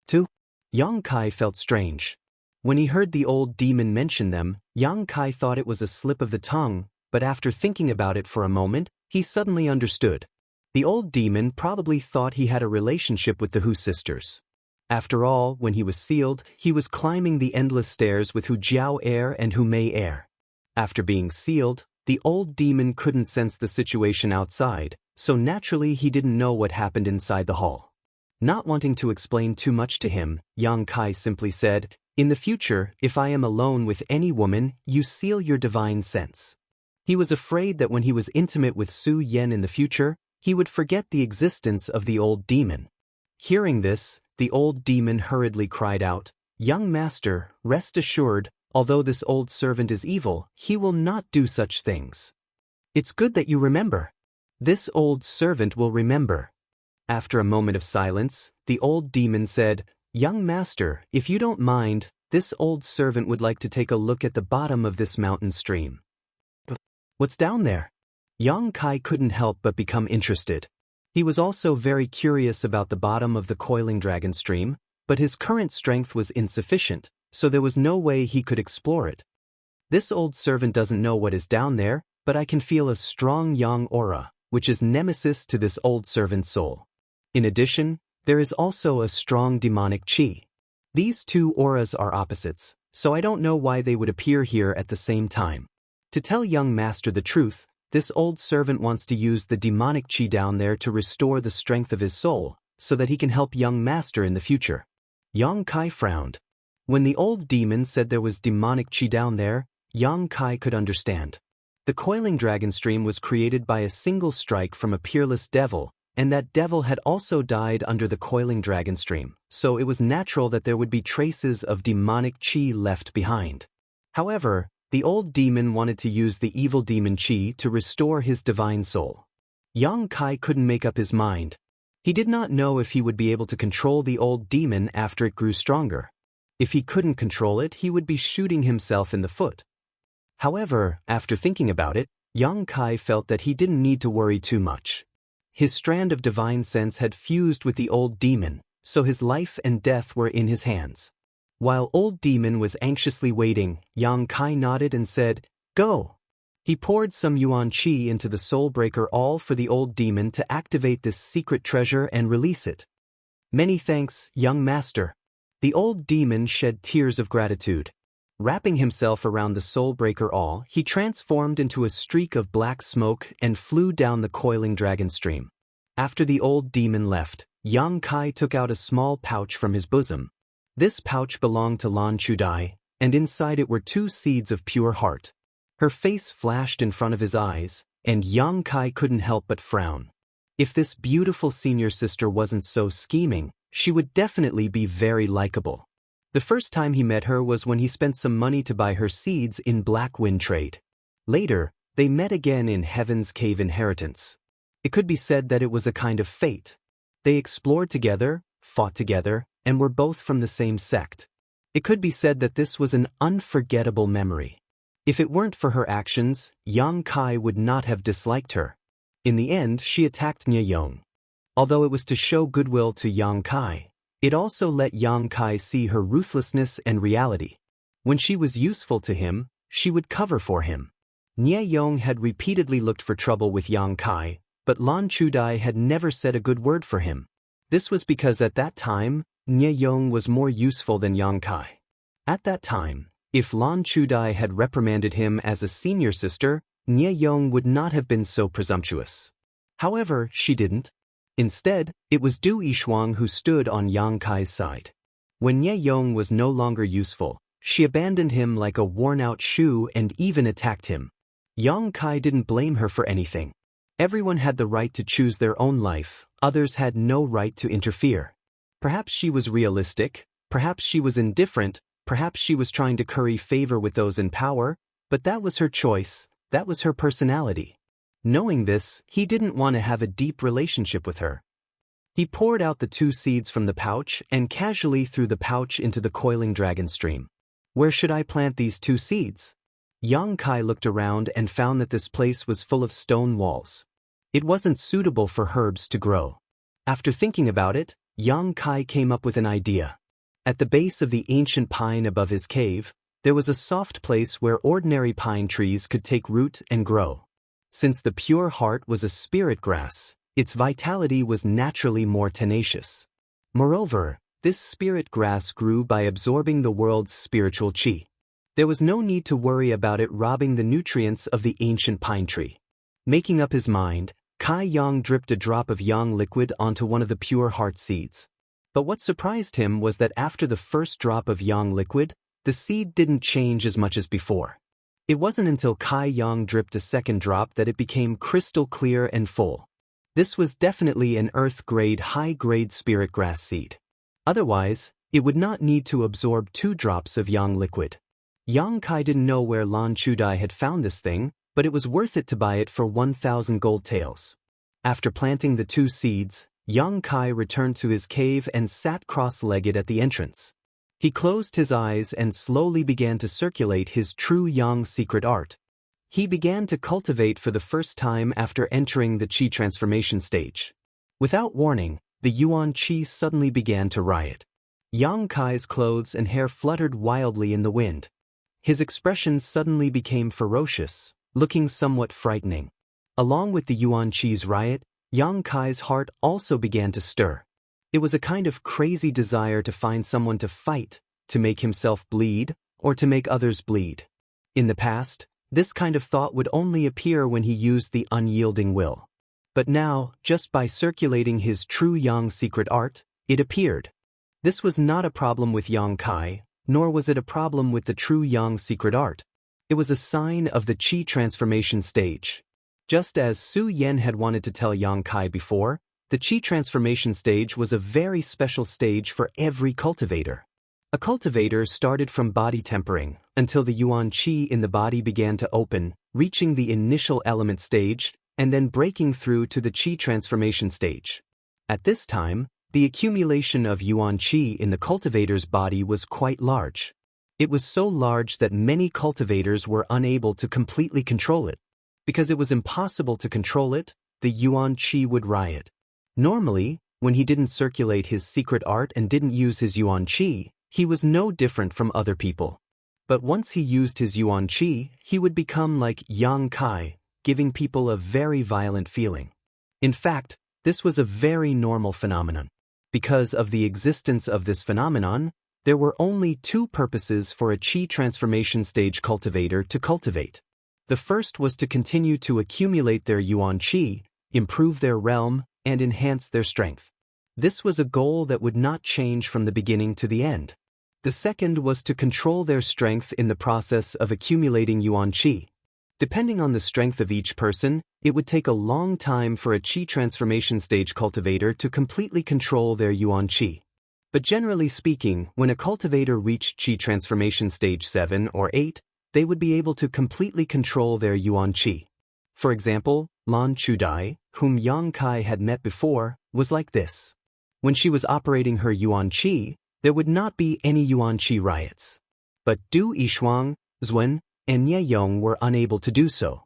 2. Yang Kai felt strange. When he heard the old demon mention them, Yang Kai thought it was a slip of the tongue, but after thinking about it for a moment, he suddenly understood. The old demon probably thought he had a relationship with the Hu sisters. After all, when he was sealed, he was climbing the endless stairs with Hu Jiao heir and Hu Mei heir. After being sealed, the old demon couldn't sense the situation outside, so naturally he didn't know what happened inside the hall. Not wanting to explain too much to him, Yang Kai simply said, "In the future, if I am alone with any woman, you seal your divine sense." He was afraid that when he was intimate with Su Yen in the future, he would forget the existence of the old demon. Hearing this, the old demon hurriedly cried out, "Young master, rest assured, although this old servant is evil, he will not do such things. It's good that you remember. This old servant will remember." After a moment of silence, the old demon said, "Young master, if you don't mind, this old servant would like to take a look at the bottom of this mountain stream." "What's down there?" Yang Kai couldn't help but become interested. He was also very curious about the bottom of the coiling dragon stream, but his current strength was insufficient, so there was no way he could explore it. "This old servant doesn't know what is down there, but I can feel a strong yang aura, which is nemesis to this old servant's soul. In addition, there is also a strong demonic qi. These two auras are opposites, so I don't know why they would appear here at the same time. To tell young master the truth, this old servant wants to use the demonic chi down there to restore the strength of his soul, so that he can help young master in the future. Yang Kai frowned. When the old demon said there was demonic chi down there, Yang Kai could understand. The coiling dragon stream was created by a single strike from a peerless devil, and that devil had also died under the coiling dragon stream, so it was natural that there would be traces of demonic chi left behind. However, the old demon wanted to use the evil demon chi to restore his divine soul. Yang Kai couldn't make up his mind. He did not know if he would be able to control the old demon after it grew stronger. If he couldn't control it, he would be shooting himself in the foot. However, after thinking about it, Yang Kai felt that he didn't need to worry too much. His strand of divine sense had fused with the old demon, so his life and death were in his hands. While old demon was anxiously waiting, Yang Kai nodded and said, "Go." He poured some yuan qi into the soul breaker all for the old demon to activate this secret treasure and release it. "Many thanks, young master." The old demon shed tears of gratitude. Wrapping himself around the soul breaker all, he transformed into a streak of black smoke and flew down the coiling dragon stream. After the old demon left, Yang Kai took out a small pouch from his bosom. This pouch belonged to Lan Chudai, and inside it were 2 seeds of pure heart. Her face flashed in front of his eyes, and Yang Kai couldn't help but frown. If this beautiful senior sister wasn't so scheming, she would definitely be very likable. The first time he met her was when he spent some money to buy her seeds in Black Wind trade. Later, they met again in Heaven's Cave inheritance. It could be said that it was a kind of fate. They explored together, fought together, and were both from the same sect. It could be said that this was an unforgettable memory. If it weren't for her actions, Yang Kai would not have disliked her. In the end, she attacked Nye Yong. Although it was to show goodwill to Yang Kai, it also let Yang Kai see her ruthlessness and reality. When she was useful to him, she would cover for him. Nye Yong had repeatedly looked for trouble with Yang Kai, but Lan Chudai had never said a good word for him. This was because at that time, Nye Yong was more useful than Yang Kai. At that time, if Lan Chudai had reprimanded him as a senior sister, Nye Yong would not have been so presumptuous. However, she didn't. Instead, it was Du Yishuang who stood on Yang Kai's side. When Nye Yong was no longer useful, she abandoned him like a worn-out shoe and even attacked him. Yang Kai didn't blame her for anything. Everyone had the right to choose their own life, others had no right to interfere. Perhaps she was realistic, perhaps she was indifferent, perhaps she was trying to curry favor with those in power, but that was her choice, that was her personality. Knowing this, he didn't want to have a deep relationship with her. He poured out the 2 seeds from the pouch and casually threw the pouch into the coiling dragon stream. "Where should I plant these 2 seeds? Yang Kai looked around and found that this place was full of stone walls. It wasn't suitable for herbs to grow. After thinking about it, Yang Kai came up with an idea. At the base of the ancient pine above his cave, there was a soft place where ordinary pine trees could take root and grow. Since the pure heart was a spirit grass, its vitality was naturally more tenacious. Moreover, this spirit grass grew by absorbing the world's spiritual qi. There was no need to worry about it robbing the nutrients of the ancient pine tree. Making up his mind, Kai Yang dripped a drop of yang liquid onto one of the pure heart seeds. But what surprised him was that after the first drop of yang liquid, the seed didn't change as much as before. It wasn't until Kai Yang dripped a second drop that it became crystal clear and full. This was definitely an earth-grade, high-grade spirit grass seed. Otherwise, it would not need to absorb 2 drops of yang liquid. Yang Kai didn't know where Lan Chudai had found this thing, but it was worth it to buy it for 1,000 gold taels. After planting the 2 seeds, Yang Kai returned to his cave and sat cross-legged at the entrance. He closed his eyes and slowly began to circulate his true yang secret art. He began to cultivate for the first time after entering the qi transformation stage. Without warning, the yuan qi suddenly began to riot. Yang Kai's clothes and hair fluttered wildly in the wind. His expression suddenly became ferocious, looking somewhat frightening. Along with the yuan qi's riot, Yang Kai's heart also began to stir. It was a kind of crazy desire to find someone to fight, to make himself bleed, or to make others bleed. In the past, this kind of thought would only appear when he used the unyielding will. But now, just by circulating his true yang secret art, it appeared. This was not a problem with Yang Kai, nor was it a problem with the true yang secret art. It was a sign of the qi transformation stage. Just as Su Yen had wanted to tell Yang Kai before, the qi transformation stage was a very special stage for every cultivator. A cultivator started from body tempering, until the yuan qi in the body began to open, reaching the initial element stage, and then breaking through to the qi transformation stage. At this time, the accumulation of yuan qi in the cultivator's body was quite large. It was so large that many cultivators were unable to completely control it. Because it was impossible to control it, the yuan qi would riot. Normally, when he didn't circulate his secret art and didn't use his yuan qi, he was no different from other people. But once he used his yuan qi, he would become like Yang Kai, giving people a very violent feeling. In fact, this was a very normal phenomenon. Because of the existence of this phenomenon, there were only two purposes for a qi transformation stage cultivator to cultivate. The first was to continue to accumulate their yuan qi, improve their realm, and enhance their strength. This was a goal that would not change from the beginning to the end. The second was to control their strength in the process of accumulating yuan qi. Depending on the strength of each person, it would take a long time for a qi transformation stage cultivator to completely control their yuan qi. But generally speaking, when a cultivator reached qi transformation stage 7 or 8, they would be able to completely control their yuan qi. For example, Lan Chudai, whom Yang Kai had met before, was like this. When she was operating her yuan qi, there would not be any yuan qi riots. But Du Yishuang, Zwen, and Ye Yong were unable to do so.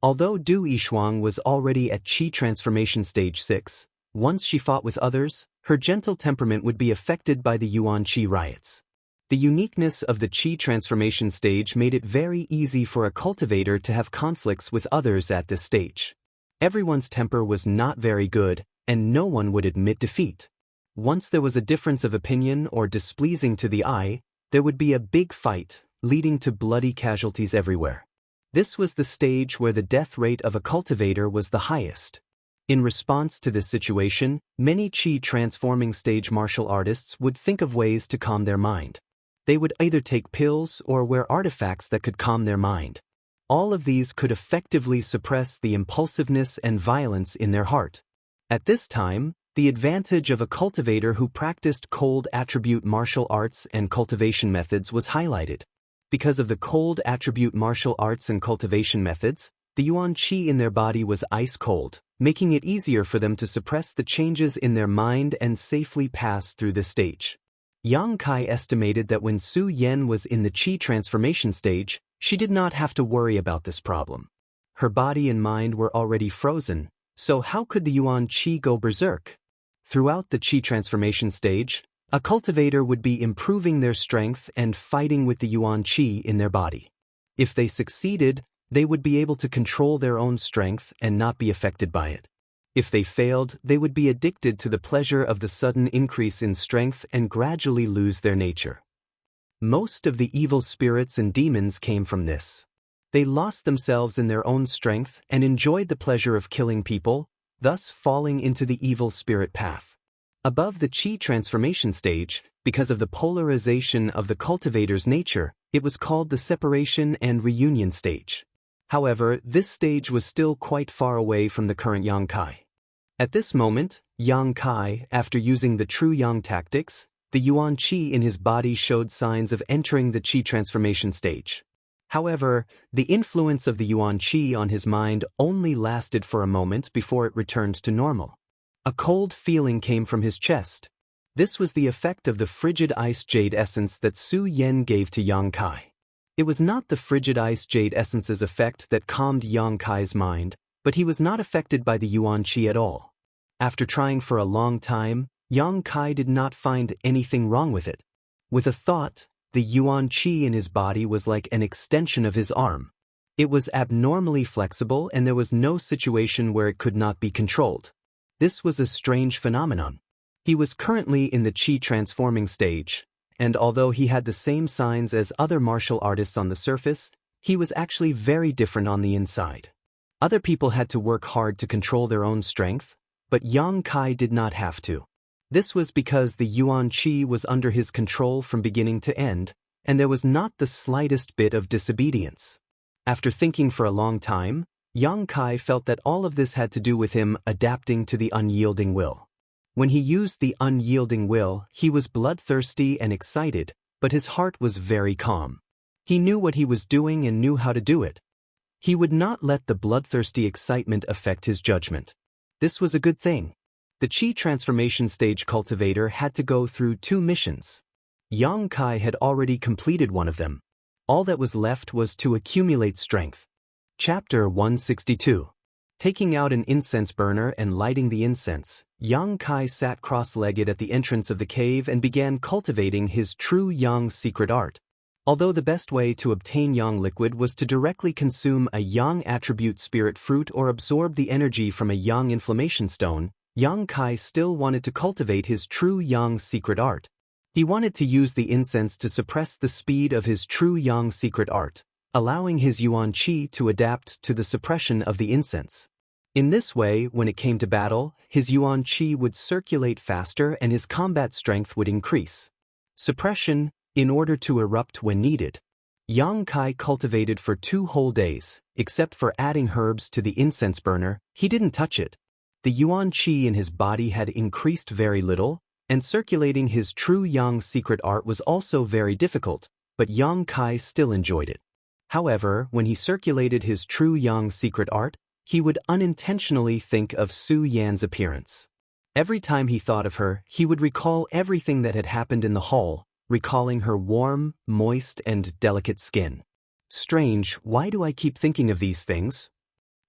Although Du Yishuang was already at qi transformation stage 6, once she fought with others, her gentle temperament would be affected by the yuan qi riots. The uniqueness of the qi transformation stage made it very easy for a cultivator to have conflicts with others at this stage. Everyone's temper was not very good, and no one would admit defeat. Once there was a difference of opinion or displeasing to the eye, there would be a big fight, leading to bloody casualties everywhere. This was the stage where the death rate of a cultivator was the highest. In response to this situation, many qi transforming stage martial artists would think of ways to calm their mind. They would either take pills or wear artifacts that could calm their mind. All of these could effectively suppress the impulsiveness and violence in their heart. At this time, the advantage of a cultivator who practiced cold attribute martial arts and cultivation methods was highlighted. Because of the cold attribute martial arts and cultivation methods, the yuan qi in their body was ice cold, making it easier for them to suppress the changes in their mind and safely pass through the stage. Yang Kai estimated that when Su Yen was in the qi transformation stage, she did not have to worry about this problem. Her body and mind were already frozen, so how could the yuan qi go berserk? Throughout the qi transformation stage, a cultivator would be improving their strength and fighting with the yuan qi in their body. If they succeeded, they would be able to control their own strength and not be affected by it. If they failed, they would be addicted to the pleasure of the sudden increase in strength and gradually lose their nature. Most of the evil spirits and demons came from this. They lost themselves in their own strength and enjoyed the pleasure of killing people, thus falling into the evil spirit path. Above the qi transformation stage, because of the polarization of the cultivator's nature, it was called the separation and reunion stage. However, this stage was still quite far away from the current Yang Kai. At this moment, Yang Kai, after using the true Yang tactics, the yuan qi in his body showed signs of entering the qi transformation stage. However, the influence of the yuan qi on his mind only lasted for a moment before it returned to normal. A cold feeling came from his chest. This was the effect of the frigid ice jade essence that Su Yen gave to Yang Kai. It was not the frigid ice jade essence's effect that calmed Yang Kai's mind, but he was not affected by the yuan qi at all. After trying for a long time, Yang Kai did not find anything wrong with it. With a thought, the yuan qi in his body was like an extension of his arm. It was abnormally flexible and there was no situation where it could not be controlled. This was a strange phenomenon. He was currently in the Qi transforming stage, and although he had the same signs as other martial artists on the surface, he was actually very different on the inside. Other people had to work hard to control their own strength, but Yang Kai did not have to. This was because the Yuan Qi was under his control from beginning to end, and there was not the slightest bit of disobedience. After thinking for a long time, Yang Kai felt that all of this had to do with him adapting to the unyielding will. When he used the unyielding will, he was bloodthirsty and excited, but his heart was very calm. He knew what he was doing and knew how to do it. He would not let the bloodthirsty excitement affect his judgment. This was a good thing. The Qi transformation stage cultivator had to go through 2 missions. Yang Kai had already completed one of them. All that was left was to accumulate strength. Chapter 162. Taking out an incense burner and lighting the incense, Yang Kai sat cross-legged at the entrance of the cave and began cultivating his true Yang secret art. Although the best way to obtain Yang liquid was to directly consume a Yang attribute spirit fruit or absorb the energy from a Yang inflammation stone, Yang Kai still wanted to cultivate his true Yang secret art. He wanted to use the incense to suppress the speed of his true Yang secret art, allowing his Yuan Qi to adapt to the suppression of the incense. In this way, when it came to battle, his Yuan Qi would circulate faster and his combat strength would increase. Suppression, in order to erupt when needed. Yang Kai cultivated for 2 whole days, except for adding herbs to the incense burner, he didn't touch it. The Yuan Qi in his body had increased very little, and circulating his true Yang secret art was also very difficult, but Yang Kai still enjoyed it. However, when he circulated his true Yang secret art, he would unintentionally think of Su Yan's appearance. Every time he thought of her, he would recall everything that had happened in the hall, recalling her warm, moist, and delicate skin. Strange, why do I keep thinking of these things?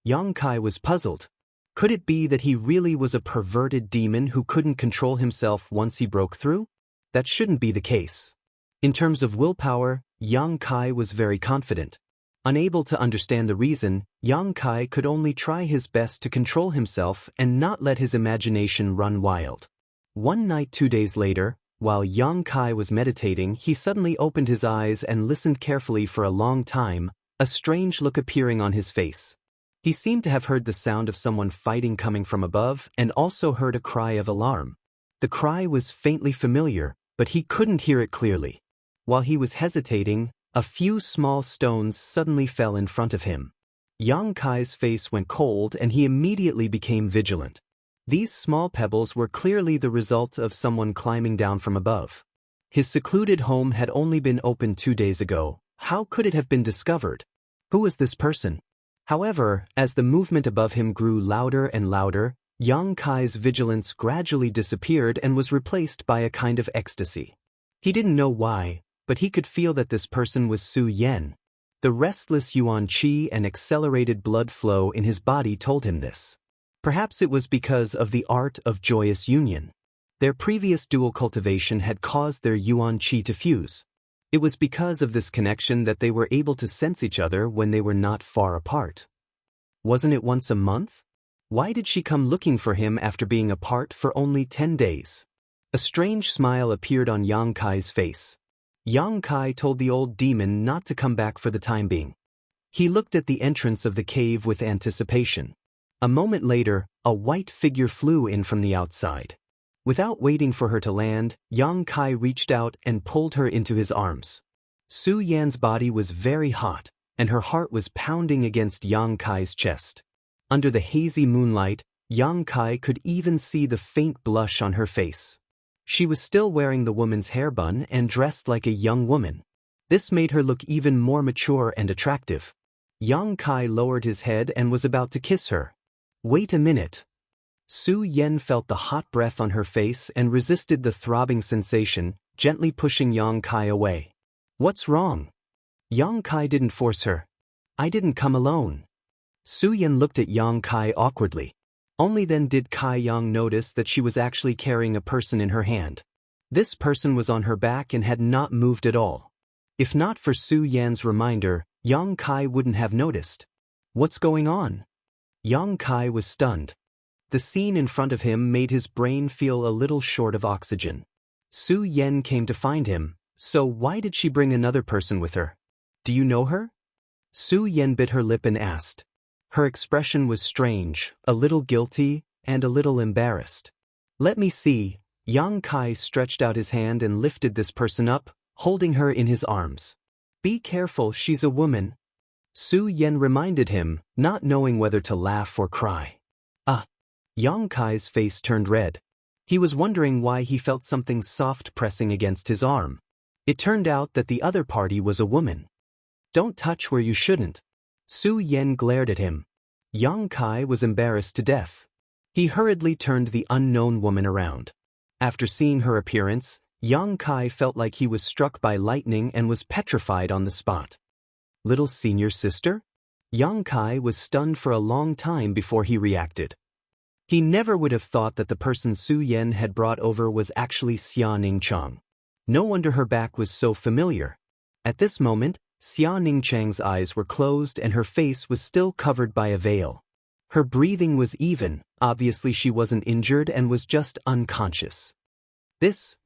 Yang Kai was puzzled. Could it be that he really was a perverted demon who couldn't control himself once he broke through? That shouldn't be the case. In terms of willpower, Yang Kai was very confident. Unable to understand the reason, Yang Kai could only try his best to control himself and not let his imagination run wild. One night 2 days later, while Yang Kai was meditating, he suddenly opened his eyes and listened carefully for a long time, a strange look appearing on his face. He seemed to have heard the sound of someone fighting coming from above and also heard a cry of alarm. The cry was faintly familiar, but he couldn't hear it clearly. While he was hesitating, a few small stones suddenly fell in front of him. Yang Kai's face went cold and he immediately became vigilant. These small pebbles were clearly the result of someone climbing down from above. His secluded home had only been opened 2 days ago. How could it have been discovered? Who was this person? However, as the movement above him grew louder and louder, Yang Kai's vigilance gradually disappeared and was replaced by a kind of ecstasy. He didn't know why, but he could feel that this person was Su Yan. The restless Yuan Qi and accelerated blood flow in his body told him this. Perhaps it was because of the art of joyous union. Their previous dual cultivation had caused their Yuan Qi to fuse. It was because of this connection that they were able to sense each other when they were not far apart. Wasn't it once a month? Why did she come looking for him after being apart for only 10 days? A strange smile appeared on Yang Kai's face. Yang Kai told the old demon not to come back for the time being. He looked at the entrance of the cave with anticipation. A moment later, a white figure flew in from the outside. Without waiting for her to land, Yang Kai reached out and pulled her into his arms. Su Yan's body was very hot, and her heart was pounding against Yang Kai's chest. Under the hazy moonlight, Yang Kai could even see the faint blush on her face. She was still wearing the woman's hair bun and dressed like a young woman. This made her look even more mature and attractive. Yang Kai lowered his head and was about to kiss her. Wait a minute. Su Yan felt the hot breath on her face and resisted the throbbing sensation, gently pushing Yang Kai away. What's wrong? Yang Kai didn't force her. I didn't come alone. Su Yan looked at Yang Kai awkwardly. Only then did Kai Yang notice that she was actually carrying a person in her hand. This person was on her back and had not moved at all. If not for Su Yan's reminder, Yang Kai wouldn't have noticed. What's going on? Yang Kai was stunned. The scene in front of him made his brain feel a little short of oxygen. Su Yen came to find him, so why did she bring another person with her? Do you know her? Su Yen bit her lip and asked. Her expression was strange, a little guilty, and a little embarrassed. Let me see. Yang Kai stretched out his hand and lifted this person up, holding her in his arms. Be careful, she's a woman. Su Yen reminded him, not knowing whether to laugh or cry. Ah! Yang Kai's face turned red. He was wondering why he felt something soft pressing against his arm. It turned out that the other party was a woman. Don't touch where you shouldn't. Su Yen glared at him. Yang Kai was embarrassed to death. He hurriedly turned the unknown woman around. After seeing her appearance, Yang Kai felt like he was struck by lightning and was petrified on the spot. Little senior sister? Yang Kai was stunned for a long time before he reacted. He never would have thought that the person Su Yen had brought over was actually Xia Ningchang. No wonder her back was so familiar. At this moment, Xia Ningchang's eyes were closed and her face was still covered by a veil. Her breathing was even, obviously she wasn't injured and was just unconscious.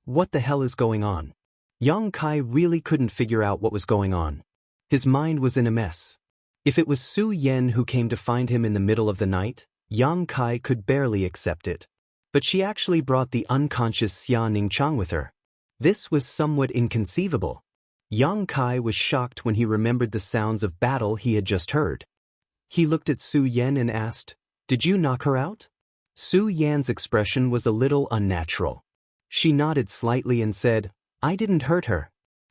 What the hell is going on? Yang Kai really couldn't figure out what was going on. His mind was in a mess. If it was Su Yen who came to find him in the middle of the night, Yang Kai could barely accept it. But she actually brought the unconscious Xia Ningchang with her. This was somewhat inconceivable. Yang Kai was shocked when he remembered the sounds of battle he had just heard. He looked at Su Yen and asked, Did you knock her out? Su Yan's expression was a little unnatural. She nodded slightly and said, I didn't hurt her.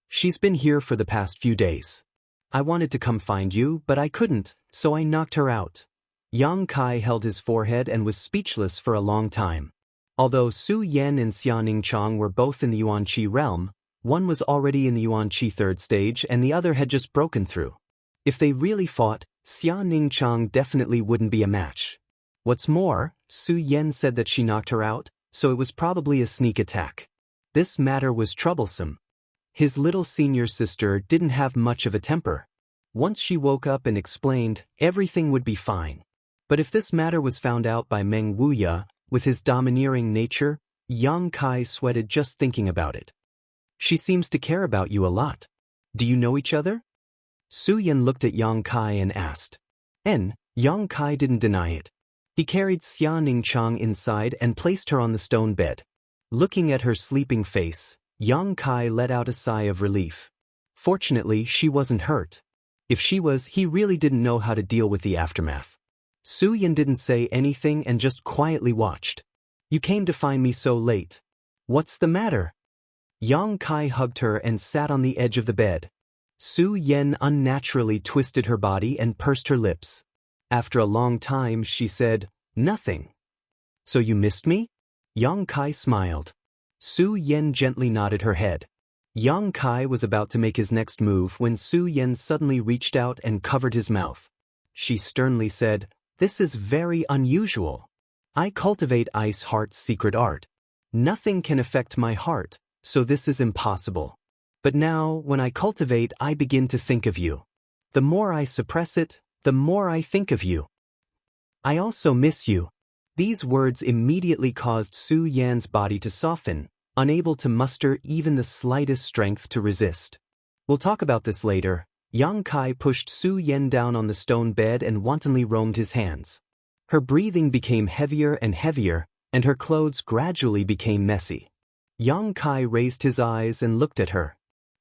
She's been here for the past few days. I wanted to come find you, but I couldn't, so I knocked her out. Yang Kai held his forehead and was speechless for a long time. Although Su Yen and Xia Ningchang were both in the Yuanqi realm, one was already in the Yuanqi third stage and the other had just broken through. If they really fought, Xia Ningchang definitely wouldn't be a match. What's more, Su Yen said that she knocked her out, so it was probably a sneak attack. This matter was troublesome. His little senior sister didn't have much of a temper. Once she woke up and explained, everything would be fine. But if this matter was found out by Meng Wuya, with his domineering nature, Yang Kai sweated just thinking about it. She seems to care about you a lot. Do you know each other? Su Yen looked at Yang Kai and asked. Yang Kai didn't deny it. He carried Xia Ningchang inside and placed her on the stone bed. Looking at her sleeping face, Yang Kai let out a sigh of relief. Fortunately, she wasn't hurt. If she was, he really didn't know how to deal with the aftermath. Su Yen didn't say anything and just quietly watched. You came to find me so late. What's the matter? Yang Kai hugged her and sat on the edge of the bed. Su Yen unnaturally twisted her body and pursed her lips. After a long time, she said, Nothing. So you missed me? Yang Kai smiled. Su Yen gently nodded her head. Yang Kai was about to make his next move when Su Yen suddenly reached out and covered his mouth. She sternly said, This is very unusual. I cultivate Ice Heart's secret art. Nothing can affect my heart, so this is impossible. But now, when I cultivate, I begin to think of you. The more I suppress it, the more I think of you. I also miss you. These words immediately caused Su Yan's body to soften, unable to muster even the slightest strength to resist. We'll talk about this later. Yang Kai pushed Su Yen down on the stone bed and wantonly roamed his hands. Her breathing became heavier and heavier, and her clothes gradually became messy. Yang Kai raised his eyes and looked at her.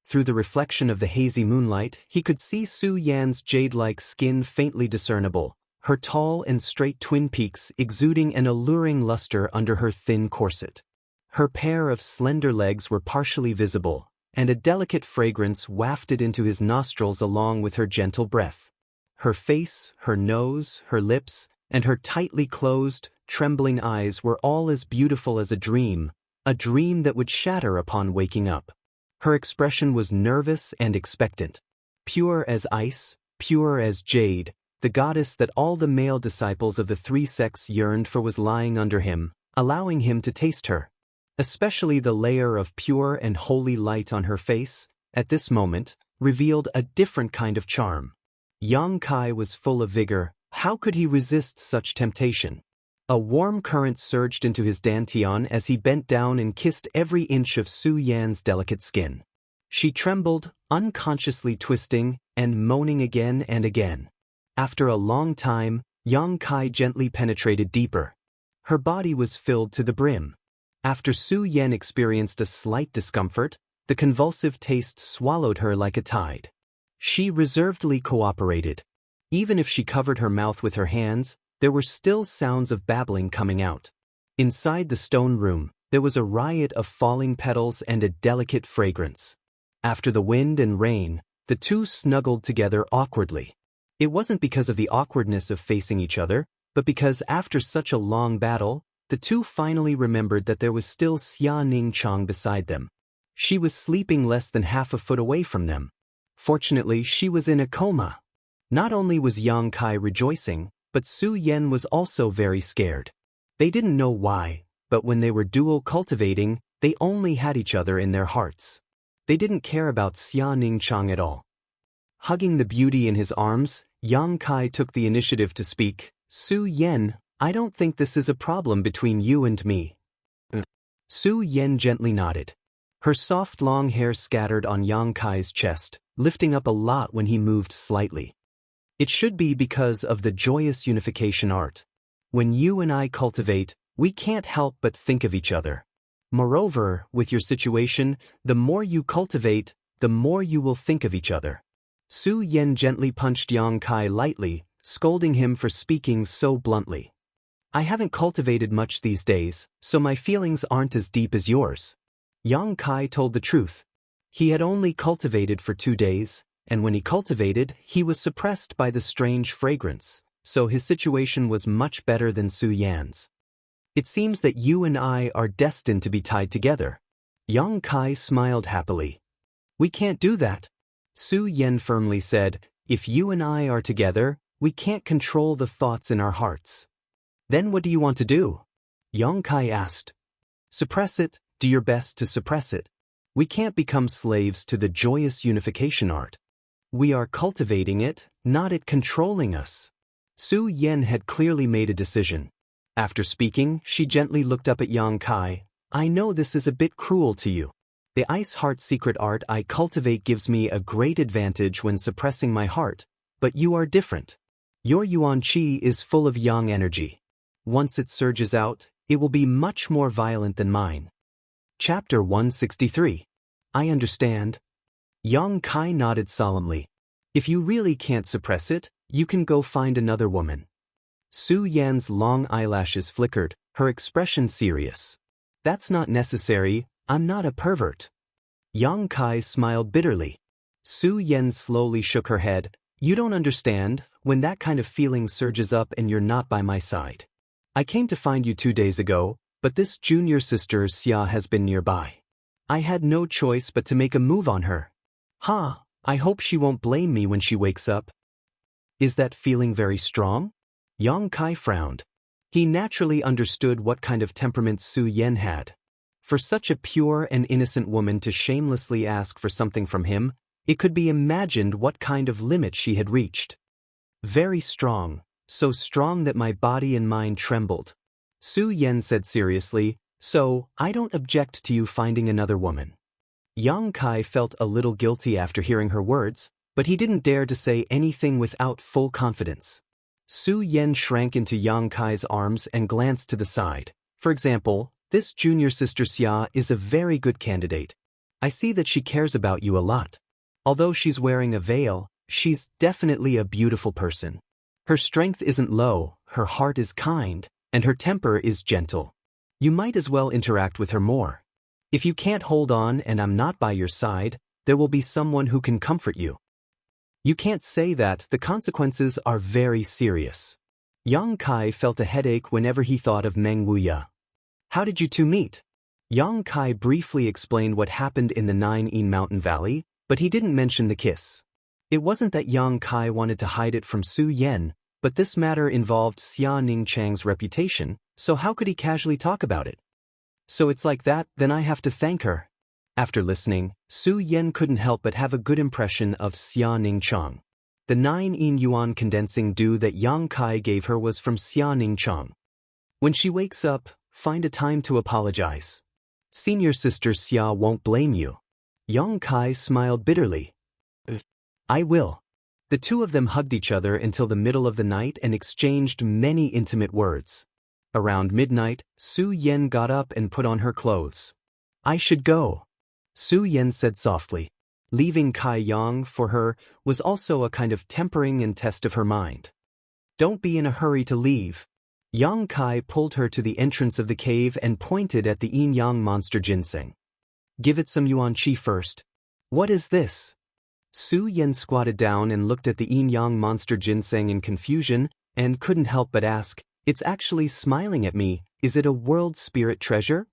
Through the reflection of the hazy moonlight, he could see Su Yan's jade-like skin faintly discernible, her tall and straight twin peaks exuding an alluring luster under her thin corset. Her pair of slender legs were partially visible, and a delicate fragrance wafted into his nostrils along with her gentle breath. Her face, her nose, her lips, and her tightly closed, trembling eyes were all as beautiful as a dream that would shatter upon waking up. Her expression was nervous and expectant. Pure as ice, pure as jade, the goddess that all the male disciples of the three sects yearned for was lying under him, allowing him to taste her. Especially the layer of pure and holy light on her face, at this moment, revealed a different kind of charm. Yang Kai was full of vigor. How could he resist such temptation? A warm current surged into his dantian as he bent down and kissed every inch of Su Yan's delicate skin. She trembled, unconsciously twisting and moaning again and again. After a long time, Yang Kai gently penetrated deeper. Her body was filled to the brim. After Su Yan experienced a slight discomfort, the convulsive taste swallowed her like a tide. She reservedly cooperated. Even if she covered her mouth with her hands, there were still sounds of babbling coming out. Inside the stone room, there was a riot of falling petals and a delicate fragrance. After the wind and rain, the two snuggled together awkwardly. It wasn't because of the awkwardness of facing each other, but because after such a long battle, the two finally remembered that there was still Xia Ningchang beside them. She was sleeping less than half a foot away from them. Fortunately, she was in a coma. Not only was Yang Kai rejoicing, but Su Yan was also very scared. They didn't know why, but when they were dual cultivating, they only had each other in their hearts. They didn't care about Xia Ningchang at all. Hugging the beauty in his arms, Yang Kai took the initiative to speak. Su Yan, I don't think this is a problem between you and me. Su Yan gently nodded. Her soft long hair scattered on Yang Kai's chest, lifting up a lot when he moved slightly. It should be because of the joyous unification art. When you and I cultivate, we can't help but think of each other. Moreover, with your situation, the more you cultivate, the more you will think of each other. Su Yan gently punched Yang Kai lightly, scolding him for speaking so bluntly. I haven't cultivated much these days, so my feelings aren't as deep as yours. Yang Kai told the truth. He had only cultivated for 2 days, and when he cultivated, he was suppressed by the strange fragrance, so his situation was much better than Su Yan's. It seems that you and I are destined to be tied together. Yang Kai smiled happily. We can't do that. Su Yan firmly said, if you and I are together, we can't control the thoughts in our hearts. Then what do you want to do? Yang Kai asked. Suppress it, do your best to suppress it. We can't become slaves to the joyous unification art. We are cultivating it, not it controlling us. Su Yan had clearly made a decision. After speaking, she gently looked up at Yang Kai. I know this is a bit cruel to you. The ice heart secret art I cultivate gives me a great advantage when suppressing my heart, but you are different. Your Yuan Qi is full of yang energy. Once it surges out, it will be much more violent than mine. Chapter 163. I understand. Yang Kai nodded solemnly. If you really can't suppress it, you can go find another woman. Su Yan's long eyelashes flickered, her expression serious. That's not necessary, I'm not a pervert. Yang Kai smiled bitterly. Su Yan slowly shook her head. You don't understand, when that kind of feeling surges up and you're not by my side. I came to find you 2 days ago, but this junior sister Xia has been nearby. I had no choice but to make a move on her. I hope she won't blame me when she wakes up. Is that feeling very strong? Yang Kai frowned. He naturally understood what kind of temperament Su Yan had. For such a pure and innocent woman to shamelessly ask for something from him, it could be imagined what kind of limit she had reached. Very strong, so strong that my body and mind trembled. Su Yan said seriously, so I don't object to you finding another woman. Yang Kai felt a little guilty after hearing her words, but he didn't dare to say anything without full confidence. Su Yan shrank into Yang Kai's arms and glanced to the side. For example, this junior sister Xia is a very good candidate. I see that she cares about you a lot. Although she's wearing a veil, she's definitely a beautiful person. Her strength isn't low, her heart is kind, and her temper is gentle. You might as well interact with her more. If you can't hold on and I'm not by your side, there will be someone who can comfort you. You can't say that, the consequences are very serious. Yang Kai felt a headache whenever he thought of Meng Wuya. How did you two meet? Yang Kai briefly explained what happened in the Nine Yin Mountain Valley, but he didn't mention the kiss. It wasn't that Yang Kai wanted to hide it from Su Yan, but this matter involved Xia Ningchang's reputation, so how could he casually talk about it? So it's like that, then I have to thank her. After listening, Su Yan couldn't help but have a good impression of Xia Ningchang. The 9 Yin Yuan condensing dew that Yang Kai gave her was from Xia Ningchang. When she wakes up, find a time to apologize. Senior sister Xia won't blame you. Yang Kai smiled bitterly. I will. The two of them hugged each other until the middle of the night and exchanged many intimate words. Around midnight, Su Yan got up and put on her clothes. I should go, Su Yan said softly. Leaving Kai Yang for her was also a kind of tempering and test of her mind. Don't be in a hurry to leave. Yang Kai pulled her to the entrance of the cave and pointed at the yin-yang monster ginseng. Give it some yuan qi first. What is this? Su Yan squatted down and looked at the yin-yang monster ginseng in confusion and couldn't help but ask, it's actually smiling at me, is it a world spirit treasure?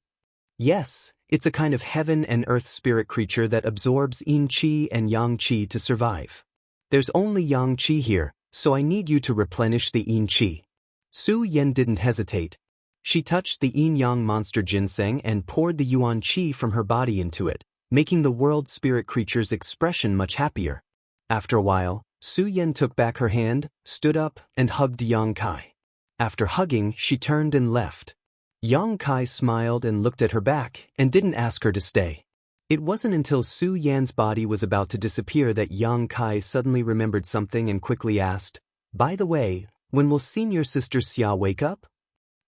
Yes, it's a kind of heaven and earth spirit creature that absorbs yin qi and yang qi to survive. There's only yang qi here, so I need you to replenish the yin qi. Su Yan didn't hesitate. She touched the yin-yang monster ginseng and poured the yuan qi from her body into it, making the world spirit creature's expression much happier. After a while, Su Yan took back her hand, stood up, and hugged Yang Kai. After hugging, she turned and left. Yang Kai smiled and looked at her back and didn't ask her to stay. It wasn't until Su Yan's body was about to disappear that Yang Kai suddenly remembered something and quickly asked, by the way, when will senior sister Xia wake up?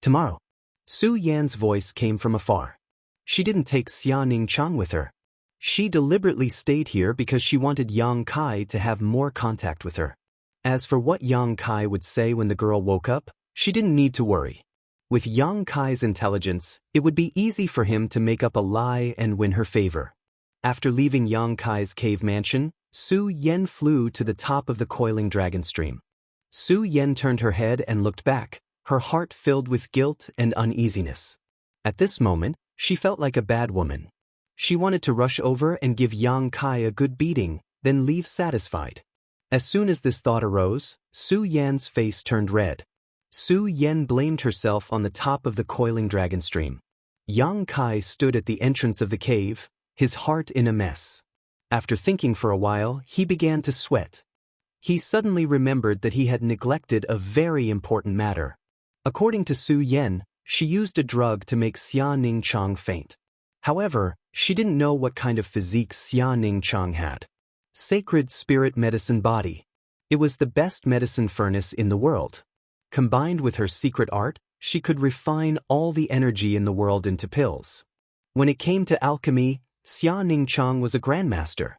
Tomorrow. Su Yan's voice came from afar. She didn't take Xia Ningchang with her. She deliberately stayed here because she wanted Yang Kai to have more contact with her. As for what Yang Kai would say when the girl woke up, she didn't need to worry. With Yang Kai's intelligence, it would be easy for him to make up a lie and win her favor. After leaving Yang Kai's cave mansion, Su Yan flew to the top of the coiling dragon stream. Su Yan turned her head and looked back, her heart filled with guilt and uneasiness. At this moment, she felt like a bad woman. She wanted to rush over and give Yang Kai a good beating, then leave satisfied. As soon as this thought arose, Su Yan's face turned red. Su Yan blamed herself on the top of the coiling dragon stream. Yang Kai stood at the entrance of the cave, his heart in a mess. After thinking for a while, he began to sweat. He suddenly remembered that he had neglected a very important matter. According to Su Yan, she used a drug to make Xia Ningchang faint. However, she didn't know what kind of physique Xia Ningchang had. Sacred spirit medicine body. It was the best medicine furnace in the world. Combined with her secret art, she could refine all the energy in the world into pills. When it came to alchemy, Xia Ningchang was a grandmaster.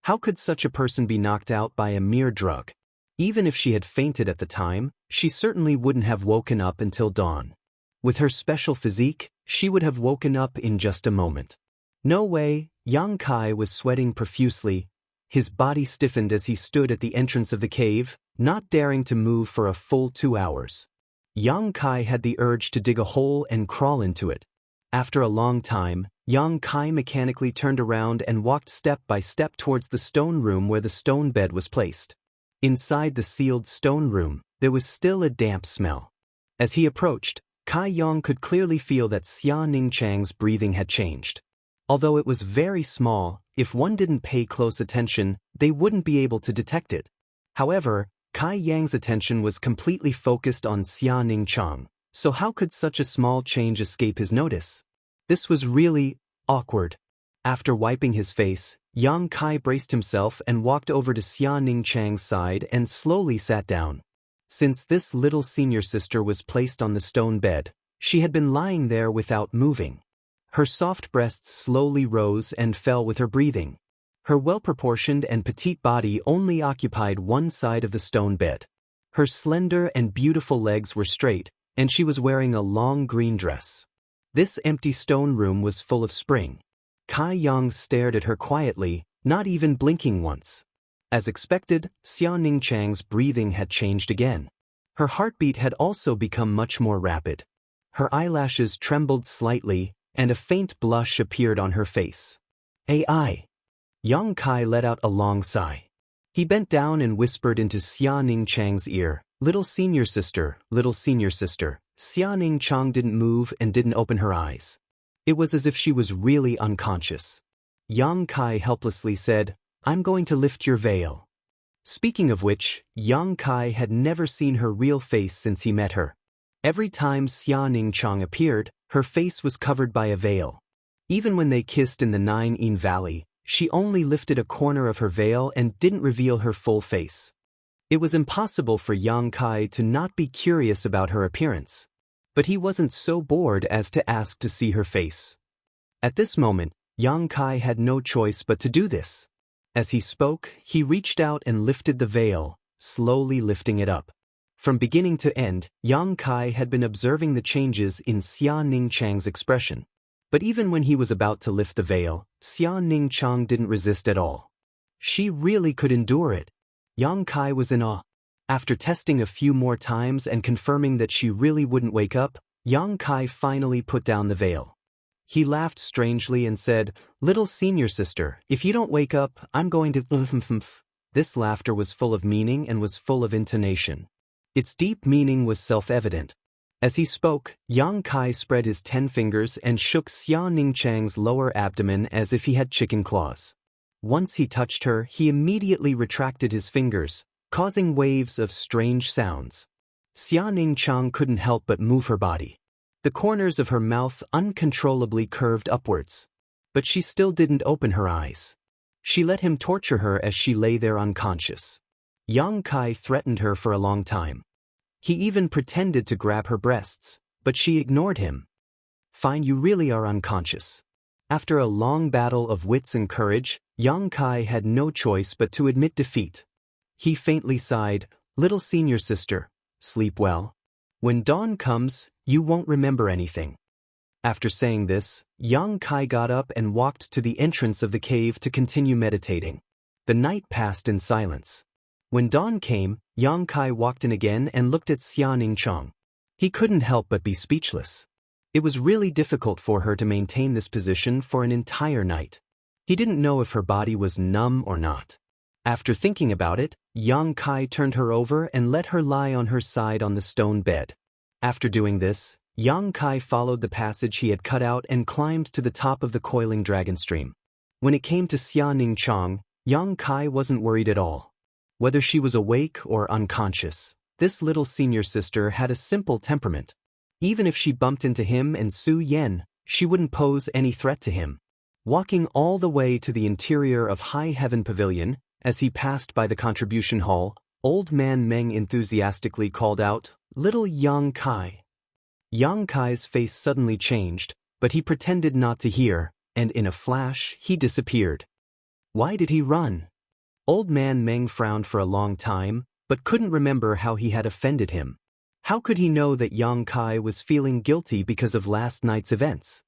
How could such a person be knocked out by a mere drug? Even if she had fainted at the time, she certainly wouldn't have woken up until dawn. With her special physique, she would have woken up in just a moment. No way, Yang Kai was sweating profusely. His body stiffened as he stood at the entrance of the cave, not daring to move for a full 2 hours. Yang Kai had the urge to dig a hole and crawl into it. After a long time, Yang Kai mechanically turned around and walked step by step towards the stone room where the stone bed was placed. Inside the sealed stone room, there was still a damp smell. As he approached, Kai Yang could clearly feel that Xia Ningchang's breathing had changed. Although it was very small, if one didn't pay close attention, they wouldn't be able to detect it. However, Kai Yang's attention was completely focused on Xia Ningchang, so how could such a small change escape his notice? This was really awkward. After wiping his face, Yang Kai braced himself and walked over to Xia Ningchang's side and slowly sat down. Since this little senior sister was placed on the stone bed, she had been lying there without moving. Her soft breasts slowly rose and fell with her breathing. Her well-proportioned and petite body only occupied one side of the stone bed. Her slender and beautiful legs were straight, and she was wearing a long green dress. This empty stone room was full of spring. Kai Yang stared at her quietly, not even blinking once. As expected, Xia Ningchang's breathing had changed again. Her heartbeat had also become much more rapid. Her eyelashes trembled slightly, and a faint blush appeared on her face. AI. Yang Kai let out a long sigh. He bent down and whispered into Xia Ningchang's ear, little senior sister, little senior sister. Xia Ningchang didn't move and didn't open her eyes. It was as if she was really unconscious. Yang Kai helplessly said, I'm going to lift your veil. Speaking of which, Yang Kai had never seen her real face since he met her. Every time Xia Ningchang appeared, her face was covered by a veil. Even when they kissed in the Nine Yin Valley, she only lifted a corner of her veil and didn't reveal her full face. It was impossible for Yang Kai to not be curious about her appearance. But he wasn't so bored as to ask to see her face. At this moment, Yang Kai had no choice but to do this. As he spoke, he reached out and lifted the veil, slowly lifting it up. From beginning to end, Yang Kai had been observing the changes in Xia Ningchang's expression. But even when he was about to lift the veil, Xia Ningchang didn't resist at all. She really could endure it. Yang Kai was in awe. After testing a few more times and confirming that she really wouldn't wake up, Yang Kai finally put down the veil. He laughed strangely and said, "Little senior sister, if you don't wake up, I'm going to..." This laughter was full of meaning and was full of intonation. Its deep meaning was self-evident. As he spoke, Yang Kai spread his 10 fingers and shook Xia Ningchang's lower abdomen as if he had chicken claws. Once he touched her, he immediately retracted his fingers, causing waves of strange sounds. Xia Ningchang couldn't help but move her body. The corners of her mouth uncontrollably curved upwards. But she still didn't open her eyes. She let him torture her as she lay there unconscious. Yang Kai threatened her for a long time. He even pretended to grab her breasts, but she ignored him. "Fine, you really are unconscious." After a long battle of wits and courage, Yang Kai had no choice but to admit defeat. He faintly sighed, "Little senior sister, sleep well. When dawn comes, you won't remember anything." After saying this, Yang Kai got up and walked to the entrance of the cave to continue meditating. The night passed in silence. When dawn came, Yang Kai walked in again and looked at Xia Ningchang. He couldn't help but be speechless. It was really difficult for her to maintain this position for an entire night. He didn't know if her body was numb or not. After thinking about it, Yang Kai turned her over and let her lie on her side on the stone bed. After doing this, Yang Kai followed the passage he had cut out and climbed to the top of the coiling dragon stream. When it came to Xia Ningchang, Yang Kai wasn't worried at all. Whether she was awake or unconscious, this little senior sister had a simple temperament. Even if she bumped into him and Su Yen, she wouldn't pose any threat to him. Walking all the way to the interior of High Heaven Pavilion, as he passed by the contribution hall, Old Man Meng enthusiastically called out, "Little Yang Kai." Yang Kai's face suddenly changed, but he pretended not to hear, and in a flash, he disappeared. Why did he run? Old Man Meng frowned for a long time, but couldn't remember how he had offended him. How could he know that Yang Kai was feeling guilty because of last night's events?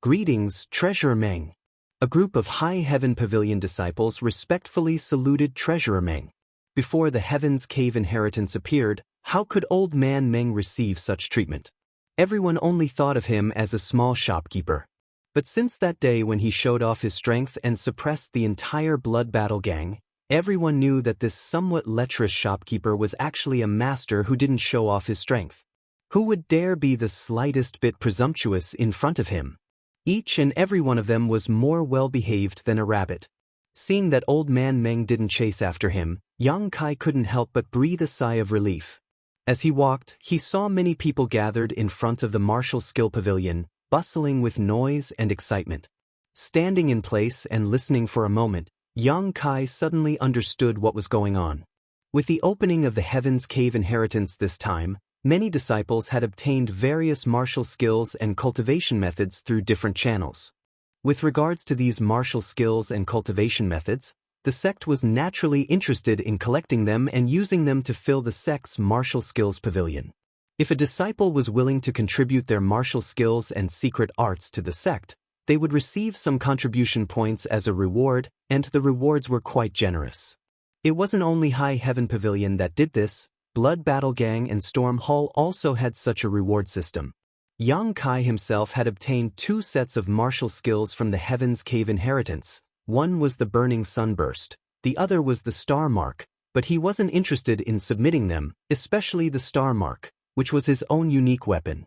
"Greetings, Treasurer Meng." A group of High Heaven Pavilion disciples respectfully saluted Treasurer Meng. Before the Heaven's Cave inheritance appeared, how could Old Man Meng receive such treatment? Everyone only thought of him as a small shopkeeper. But since that day when he showed off his strength and suppressed the entire blood battle gang, everyone knew that this somewhat lecherous shopkeeper was actually a master who didn't show off his strength. Who would dare be the slightest bit presumptuous in front of him? Each and every one of them was more well-behaved than a rabbit. Seeing that Old Man Meng didn't chase after him, Yang Kai couldn't help but breathe a sigh of relief. As he walked, he saw many people gathered in front of the martial skill pavilion, bustling with noise and excitement. Standing in place and listening for a moment, Yang Kai suddenly understood what was going on. With the opening of the Heaven's Cave inheritance this time, many disciples had obtained various martial skills and cultivation methods through different channels. With regards to these martial skills and cultivation methods, the sect was naturally interested in collecting them and using them to fill the sect's martial skills pavilion. If a disciple was willing to contribute their martial skills and secret arts to the sect, they would receive some contribution points as a reward, and the rewards were quite generous. It wasn't only High Heaven Pavilion that did this. Blood Battle Gang and Storm Hall also had such a reward system. Yang Kai himself had obtained 2 sets of martial skills from the Heaven's Cave inheritance. One was the Burning Sunburst, the other was the Star Mark, but he wasn't interested in submitting them, especially the Star Mark, which was his own unique weapon.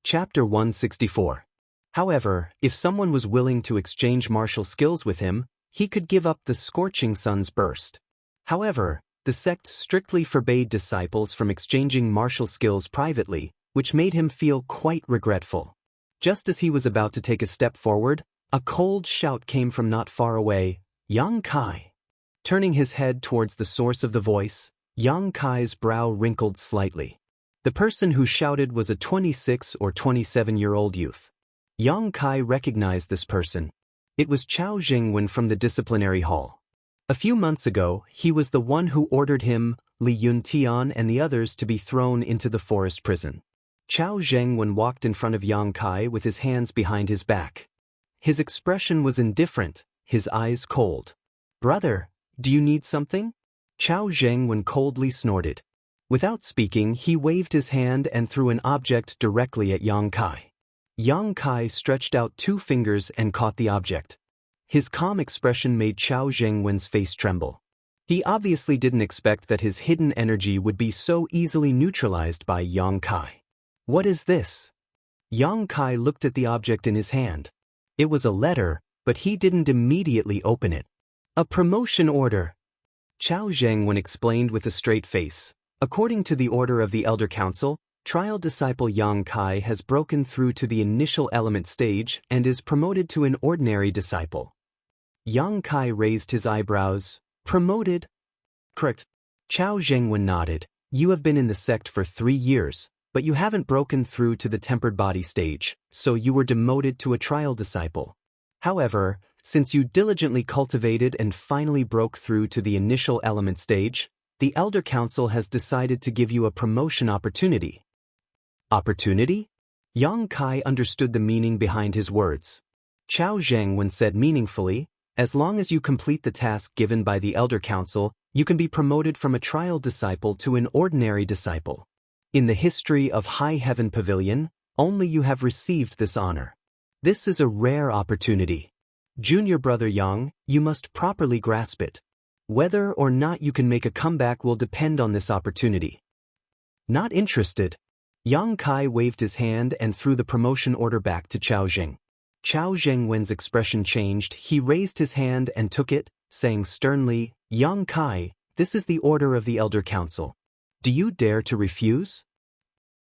Chapter 164. However, if someone was willing to exchange martial skills with him, he could give up the Scorching Sun's Burst. However, the sect strictly forbade disciples from exchanging martial skills privately, which made him feel quite regretful. Just as he was about to take a step forward, a cold shout came from not far away, "Yang Kai." Turning his head towards the source of the voice, Yang Kai's brow wrinkled slightly. The person who shouted was a 26 or 27-year-old youth. Yang Kai recognized this person. It was Chao Jingwen from the disciplinary hall. A few months ago, he was the one who ordered him, Li Yuntian and the others to be thrown into the forest prison. Chao Jingwen walked in front of Yang Kai with his hands behind his back. His expression was indifferent, his eyes cold. "Brother, do you need something?" Chao Jingwen coldly snorted. Without speaking, he waved his hand and threw an object directly at Yang Kai. Yang Kai stretched out 2 fingers and caught the object. His calm expression made Chao Jingwen's face tremble. He obviously didn't expect that his hidden energy would be so easily neutralized by Yang Kai. "What is this?" Yang Kai looked at the object in his hand. It was a letter, but he didn't immediately open it. "A promotion order," Chao Jingwen explained with a straight face. "According to the order of the Elder Council, trial disciple Yang Kai has broken through to the initial element stage and is promoted to an ordinary disciple." Yang Kai raised his eyebrows. "Promoted?" "Correct." Chao Jingwen nodded. "You have been in the sect for 3 years, but you haven't broken through to the tempered body stage, so you were demoted to a trial disciple. However, since you diligently cultivated and finally broke through to the initial element stage, the Elder Council has decided to give you a promotion opportunity." "Opportunity?" Yang Kai understood the meaning behind his words. Chao Jingwen said meaningfully, "As long as you complete the task given by the Elder Council, you can be promoted from a trial disciple to an ordinary disciple. In the history of High Heaven Pavilion, only you have received this honor. This is a rare opportunity. Junior brother Yang, you must properly grasp it. Whether or not you can make a comeback will depend on this opportunity." "Not interested." Yang Kai waved his hand and threw the promotion order back to Chao Jing. Chao Jingwen's expression changed. He raised his hand and took it, saying sternly, "Yang Kai, this is the order of the Elder Council. Do you dare to refuse?"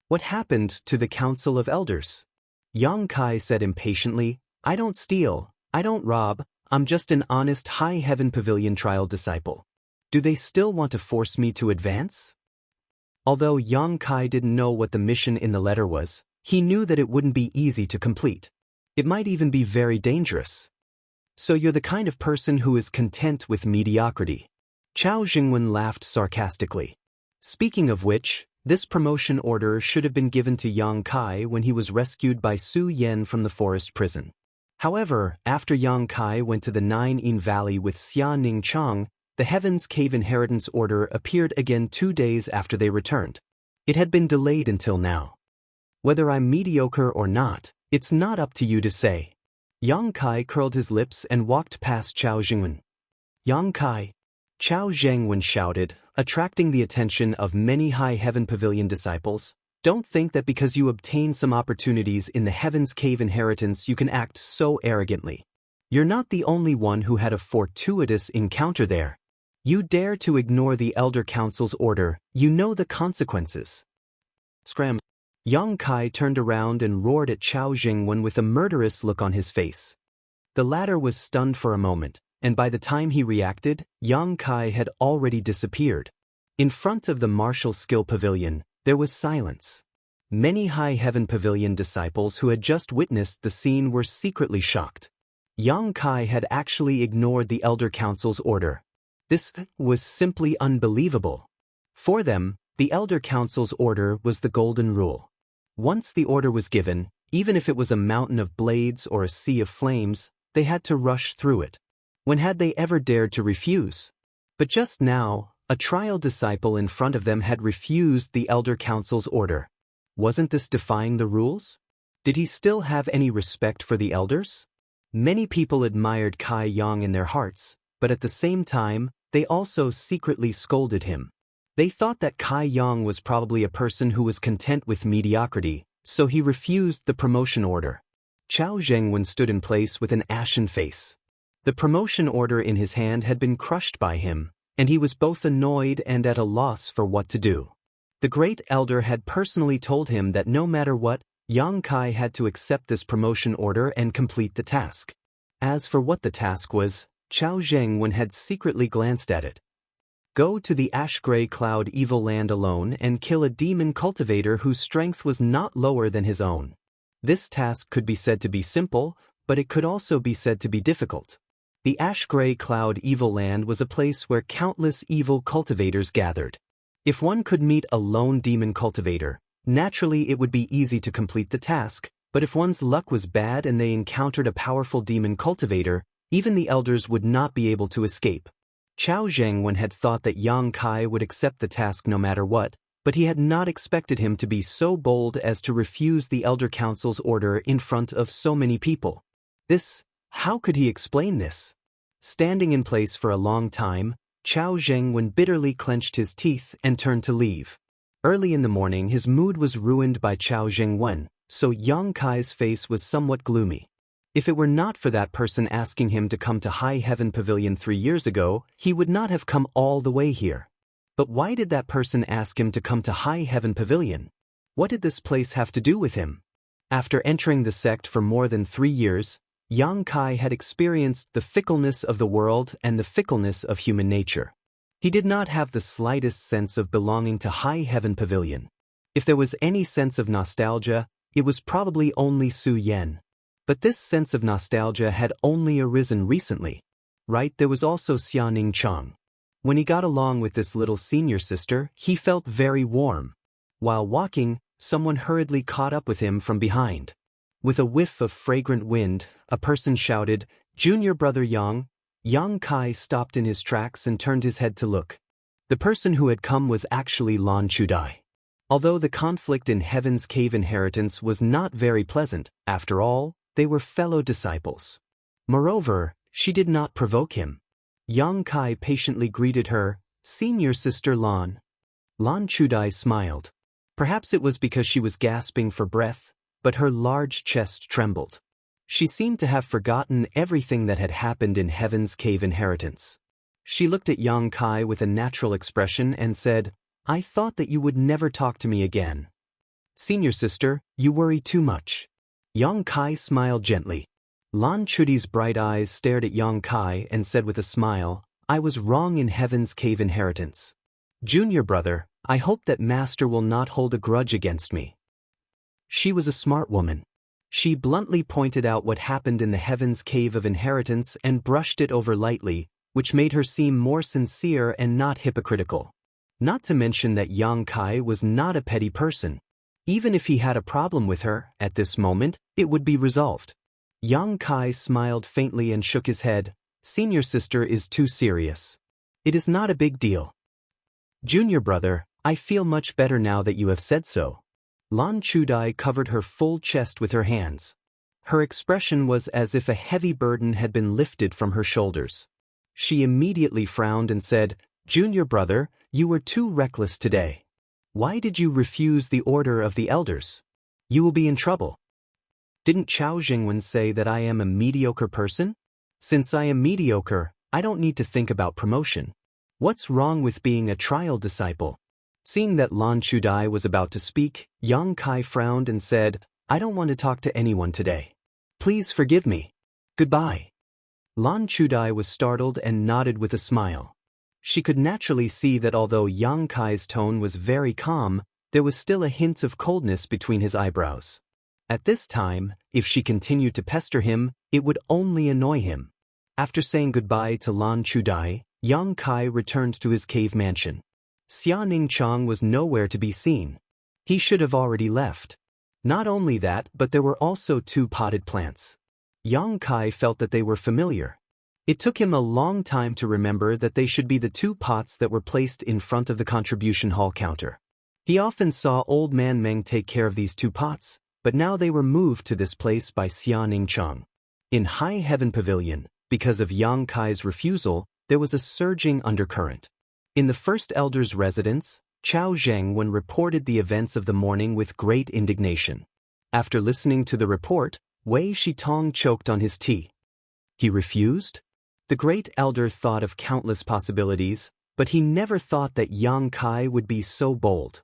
"What happened to the Council of Elders?" Yang Kai said impatiently, "I don't steal, I don't rob, I'm just an honest High Heaven Pavilion trial disciple. Do they still want to force me to advance?" Although Yang Kai didn't know what the mission in the letter was, he knew that it wouldn't be easy to complete. It might even be very dangerous. "So you're the kind of person who is content with mediocrity." Chao Jingwen laughed sarcastically. "Speaking of which, this promotion order should have been given to Yang Kai when he was rescued by Su Yan from the forest prison. However, after Yang Kai went to the Nine-In Valley with Xia Ning Chang, the Heaven's Cave Inheritance Order appeared again 2 days after they returned. It had been delayed until now. Whether I'm mediocre or not, it's not up to you to say." Yang Kai curled his lips and walked past Chao Jingwen. "Yang Kai!" Chao Jingwen shouted, attracting the attention of many High Heaven Pavilion disciples. "Don't think that because you obtain some opportunities in the Heaven's Cave Inheritance you can act so arrogantly. You're not the only one who had a fortuitous encounter there. You dare to ignore the Elder Council's order, you know the consequences." Scram! Yang Kai turned around and roared at Chao Jingwen with a murderous look on his face. The latter was stunned for a moment, and by the time he reacted, Yang Kai had already disappeared. In front of the Martial Skill Pavilion, there was silence. Many High Heaven Pavilion disciples who had just witnessed the scene were secretly shocked. Yang Kai had actually ignored the Elder Council's order. This was simply unbelievable. For them, the Elder Council's order was the golden rule. Once the order was given, even if it was a mountain of blades or a sea of flames, they had to rush through it. When had they ever dared to refuse? But just now, a trial disciple in front of them had refused the Elder Council's order. Wasn't this defying the rules? Did he still have any respect for the elders? Many people admired Kai Yang in their hearts, but at the same time, they also secretly scolded him. They thought that Kai Yang was probably a person who was content with mediocrity, so he refused the promotion order. Chao Jingwen stood in place with an ashen face. The promotion order in his hand had been crushed by him, and he was both annoyed and at a loss for what to do. The great elder had personally told him that no matter what, Yang Kai had to accept this promotion order and complete the task. As for what the task was, Chao Zhengwen had secretly glanced at it. Go to the ash-gray cloud evil land alone and kill a demon cultivator whose strength was not lower than his own. This task could be said to be simple, but it could also be said to be difficult. The ash-gray cloud evil land was a place where countless evil cultivators gathered. If one could meet a lone demon cultivator, naturally it would be easy to complete the task, but if one's luck was bad and they encountered a powerful demon cultivator, even the elders would not be able to escape. Chao Zhengwen had thought that Yang Kai would accept the task no matter what, but he had not expected him to be so bold as to refuse the Elder Council's order in front of so many people. How could he explain this? Standing in place for a long time, Chao Zhengwen bitterly clenched his teeth and turned to leave. Early in the morning his mood was ruined by Chao Zhengwen, so Yang Kai's face was somewhat gloomy. If it were not for that person asking him to come to High Heaven Pavilion 3 years ago, he would not have come all the way here. But why did that person ask him to come to High Heaven Pavilion? What did this place have to do with him? After entering the sect for more than 3 years, Yang Kai had experienced the fickleness of the world and the fickleness of human nature. He did not have the slightest sense of belonging to High Heaven Pavilion. If there was any sense of nostalgia, it was probably only Su Yan. But this sense of nostalgia had only arisen recently. Right, there was also Xiaoning Chang. When he got along with this little senior sister, he felt very warm. While walking, someone hurriedly caught up with him from behind. With a whiff of fragrant wind, a person shouted, "Junior brother Yang." Yang Kai stopped in his tracks and turned his head to look. The person who had come was actually Lan Chudai. Although the conflict in Heaven's Cave inheritance was not very pleasant, after all, they were fellow disciples. Moreover, she did not provoke him. Yang Kai patiently greeted her, "Senior sister Lan." Lan Chudai smiled. Perhaps it was because she was gasping for breath, but her large chest trembled. She seemed to have forgotten everything that had happened in Heaven's Cave inheritance. She looked at Yang Kai with a natural expression and said, "I thought that you would never talk to me again. Senior sister, you worry too much." Yang Kai smiled gently. Lan Chudai's bright eyes stared at Yang Kai and said with a smile, "I was wrong in Heaven's Cave inheritance. Junior brother, I hope that Master will not hold a grudge against me." She was a smart woman. She bluntly pointed out what happened in the Heaven's Cave of inheritance and brushed it over lightly, which made her seem more sincere and not hypocritical. Not to mention that Yang Kai was not a petty person. Even if he had a problem with her, at this moment, it would be resolved. Yang Kai smiled faintly and shook his head. "Senior sister is too serious. It is not a big deal." "Junior brother, I feel much better now that you have said so." Lan Chudai covered her full chest with her hands. Her expression was as if a heavy burden had been lifted from her shoulders. She immediately frowned and said, "Junior brother, you were too reckless today. Why did you refuse the order of the elders? You will be in trouble. Didn't Chao Zhengwen say that I am a mediocre person? Since I am mediocre, I don't need to think about promotion. What's wrong with being a trial disciple?" Seeing that Lan Chudai was about to speak, Yang Kai frowned and said, "I don't want to talk to anyone today. Please forgive me. Goodbye." Lan Chudai was startled and nodded with a smile. She could naturally see that although Yang Kai's tone was very calm, there was still a hint of coldness between his eyebrows. At this time, if she continued to pester him, it would only annoy him. After saying goodbye to Lan Chudai, Yang Kai returned to his cave mansion. Xiaoning Chang was nowhere to be seen. He should have already left. Not only that, but there were also 2 potted plants. Yang Kai felt that they were familiar. It took him a long time to remember that they should be the 2 pots that were placed in front of the contribution hall counter. He often saw Old Man Meng take care of these 2 pots, but now they were moved to this place by Xiaoning Chang. In High Heaven Pavilion, because of Yang Kai's refusal, there was a surging undercurrent. In the first elder's residence, Chao Zhengwen reported the events of the morning with great indignation. After listening to the report, Wei Shitong choked on his tea. He refused? The great elder thought of countless possibilities, but he never thought that Yang Kai would be so bold.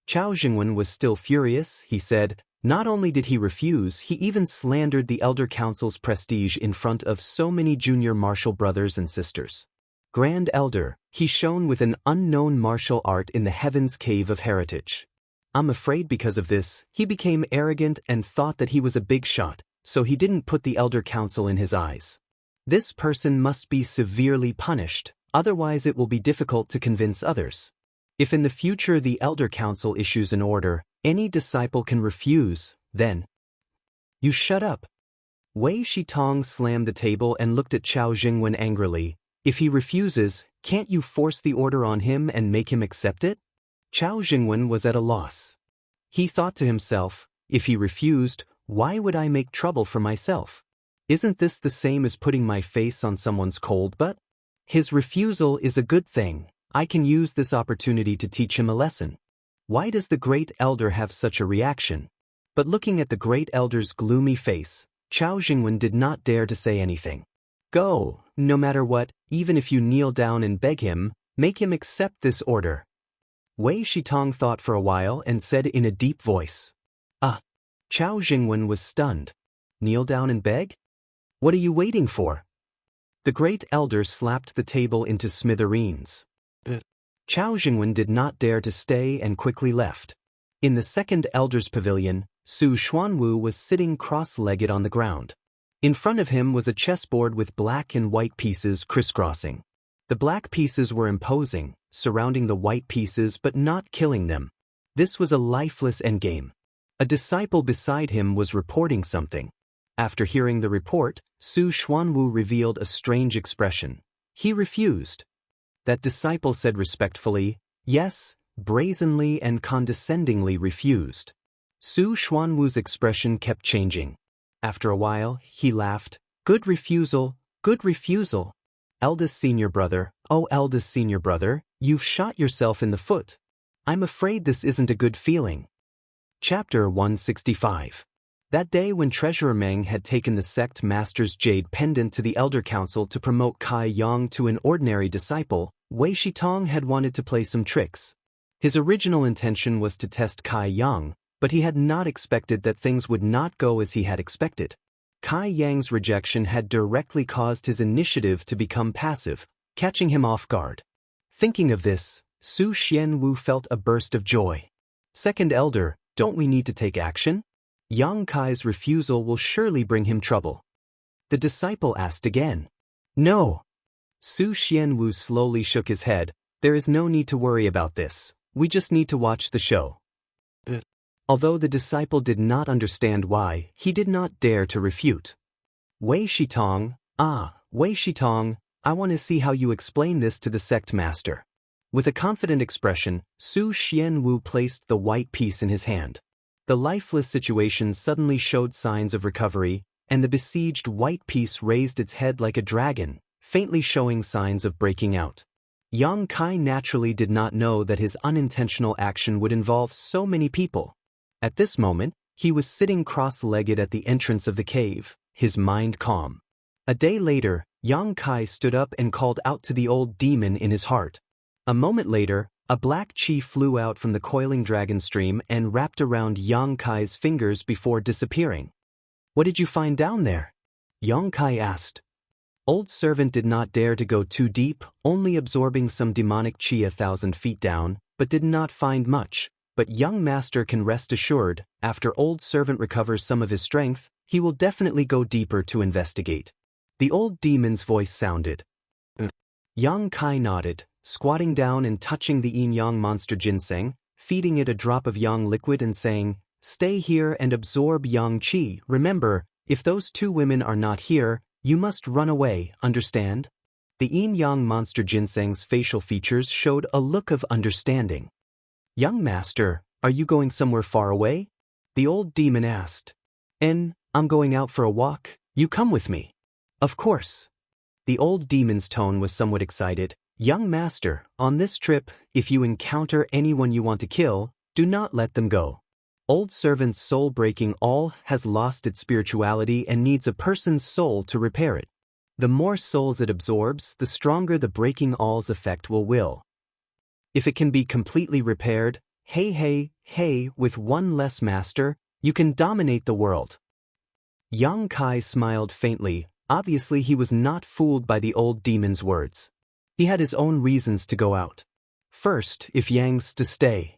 Chao Jingwen was still furious, he said. Not only did he refuse, he even slandered the Elder Council's prestige in front of so many junior martial brothers and sisters. Grand Elder, he shone with an unknown martial art in the Heaven's Cave of Heritage. I'm afraid because of this, he became arrogant and thought that he was a big shot, so he didn't put the Elder Council in his eyes. This person must be severely punished, otherwise it will be difficult to convince others. If in the future the Elder Council issues an order, any disciple can refuse, then you shut up. Wei Shitong slammed the table and looked at Chao Jingwen angrily. If he refuses, can't you force the order on him and make him accept it? Chao Jingwen was at a loss. He thought to himself, if he refused, why would I make trouble for myself? Isn't this the same as putting my face on someone's cold butt? His refusal is a good thing. I can use this opportunity to teach him a lesson. Why does the Great Elder have such a reaction? But looking at the Great Elder's gloomy face, Chao Jingwen did not dare to say anything. Go, no matter what, even if you kneel down and beg him, make him accept this order. Wei Shitong thought for a while and said in a deep voice. Chao Jingwen was stunned. Kneel down and beg? What are you waiting for? The Great Elder slapped the table into smithereens. Chao Jingwen did not dare to stay and quickly left. In the second Elder's pavilion, Su Xuanwu was sitting cross-legged on the ground. In front of him was a chessboard with black and white pieces crisscrossing. The black pieces were imposing, surrounding the white pieces but not killing them. This was a lifeless endgame. A disciple beside him was reporting something. After hearing the report, Su Xuanwu revealed a strange expression. He refused. That disciple said respectfully, yes, brazenly and condescendingly refused. Su Xuanwu's expression kept changing. After a while, he laughed. Good refusal, good refusal. Eldest senior brother, oh eldest senior brother, you've shot yourself in the foot. I'm afraid this isn't a good feeling. Chapter 165. That day when Treasurer Meng had taken the sect master's jade pendant to the Elder Council to promote Kai Yang to an ordinary disciple, Wei Shitong had wanted to play some tricks. His original intention was to test Kai Yang, but he had not expected that things would not go as he had expected. Kai Yang's rejection had directly caused his initiative to become passive, catching him off guard. Thinking of this, Su Xianwu felt a burst of joy. Second Elder, don't we need to take action? Yang Kai's refusal will surely bring him trouble. The disciple asked again. No. Su Xianwu slowly shook his head. There is no need to worry about this. We just need to watch the show. Although the disciple did not understand why, he did not dare to refute. Wei Shitong, Wei Shitong, I want to see how you explain this to the sect master. With a confident expression, Su Xianwu placed the white piece in his hand. The lifeless situation suddenly showed signs of recovery, and the besieged white piece raised its head like a dragon, faintly showing signs of breaking out. Yang Kai naturally did not know that his unintentional action would involve so many people. At this moment, he was sitting cross-legged at the entrance of the cave, his mind calm. A day later, Yang Kai stood up and called out to the old demon in his heart. A moment later, a black chi flew out from the coiling dragon stream and wrapped around Yang Kai's fingers before disappearing. What did you find down there? Yang Kai asked. Old servant did not dare to go too deep, only absorbing some demonic chi 1,000 feet down, but did not find much. But young master can rest assured, after old servant recovers some of his strength, he will definitely go deeper to investigate. The old demon's voice sounded. Yang Kai nodded, squatting down and touching the yin-yang monster ginseng, feeding it a drop of yang liquid and saying, stay here and absorb yang chi. Remember, if those two women are not here, you must run away, understand? The yin-yang monster ginseng's facial features showed a look of understanding. Young master, are you going somewhere far away? The old demon asked. I'm going out for a walk, you come with me. Of course. The old demon's tone was somewhat excited. Young master, on this trip, if you encounter anyone you want to kill, do not let them go. Old servant's soul breaking all has lost its spirituality and needs a person's soul to repair it. The more souls it absorbs, the stronger the breaking all's effect will. If it can be completely repaired, Hey, with one less master, you can dominate the world. Yang Kai smiled faintly. Obviously he was not fooled by the old demon's words. He had his own reasons to go out. First, if Yang's to stay.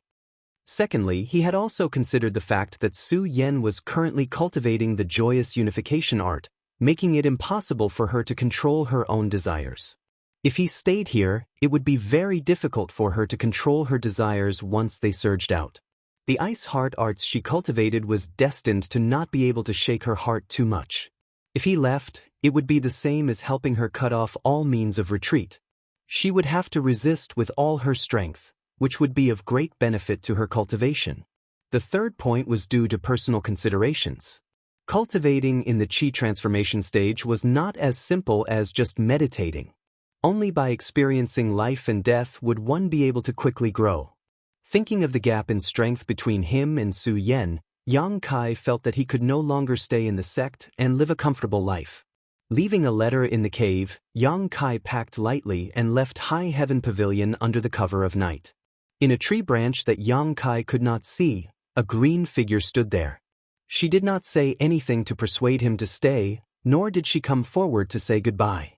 Secondly, he had also considered the fact that Su Yen was currently cultivating the joyous unification art, making it impossible for her to control her own desires. If he stayed here, it would be very difficult for her to control her desires once they surged out. The ice heart arts she cultivated was destined to not be able to shake her heart too much. If he left, it would be the same as helping her cut off all means of retreat. She would have to resist with all her strength, which would be of great benefit to her cultivation. The third point was due to personal considerations. Cultivating in the Qi transformation stage was not as simple as just meditating. Only by experiencing life and death would one be able to quickly grow. Thinking of the gap in strength between him and Su Yen, Yang Kai felt that he could no longer stay in the sect and live a comfortable life. Leaving a letter in the cave, Yang Kai packed lightly and left High Heaven Pavilion under the cover of night. In a tree branch that Yang Kai could not see, a green figure stood there. She did not say anything to persuade him to stay, nor did she come forward to say goodbye.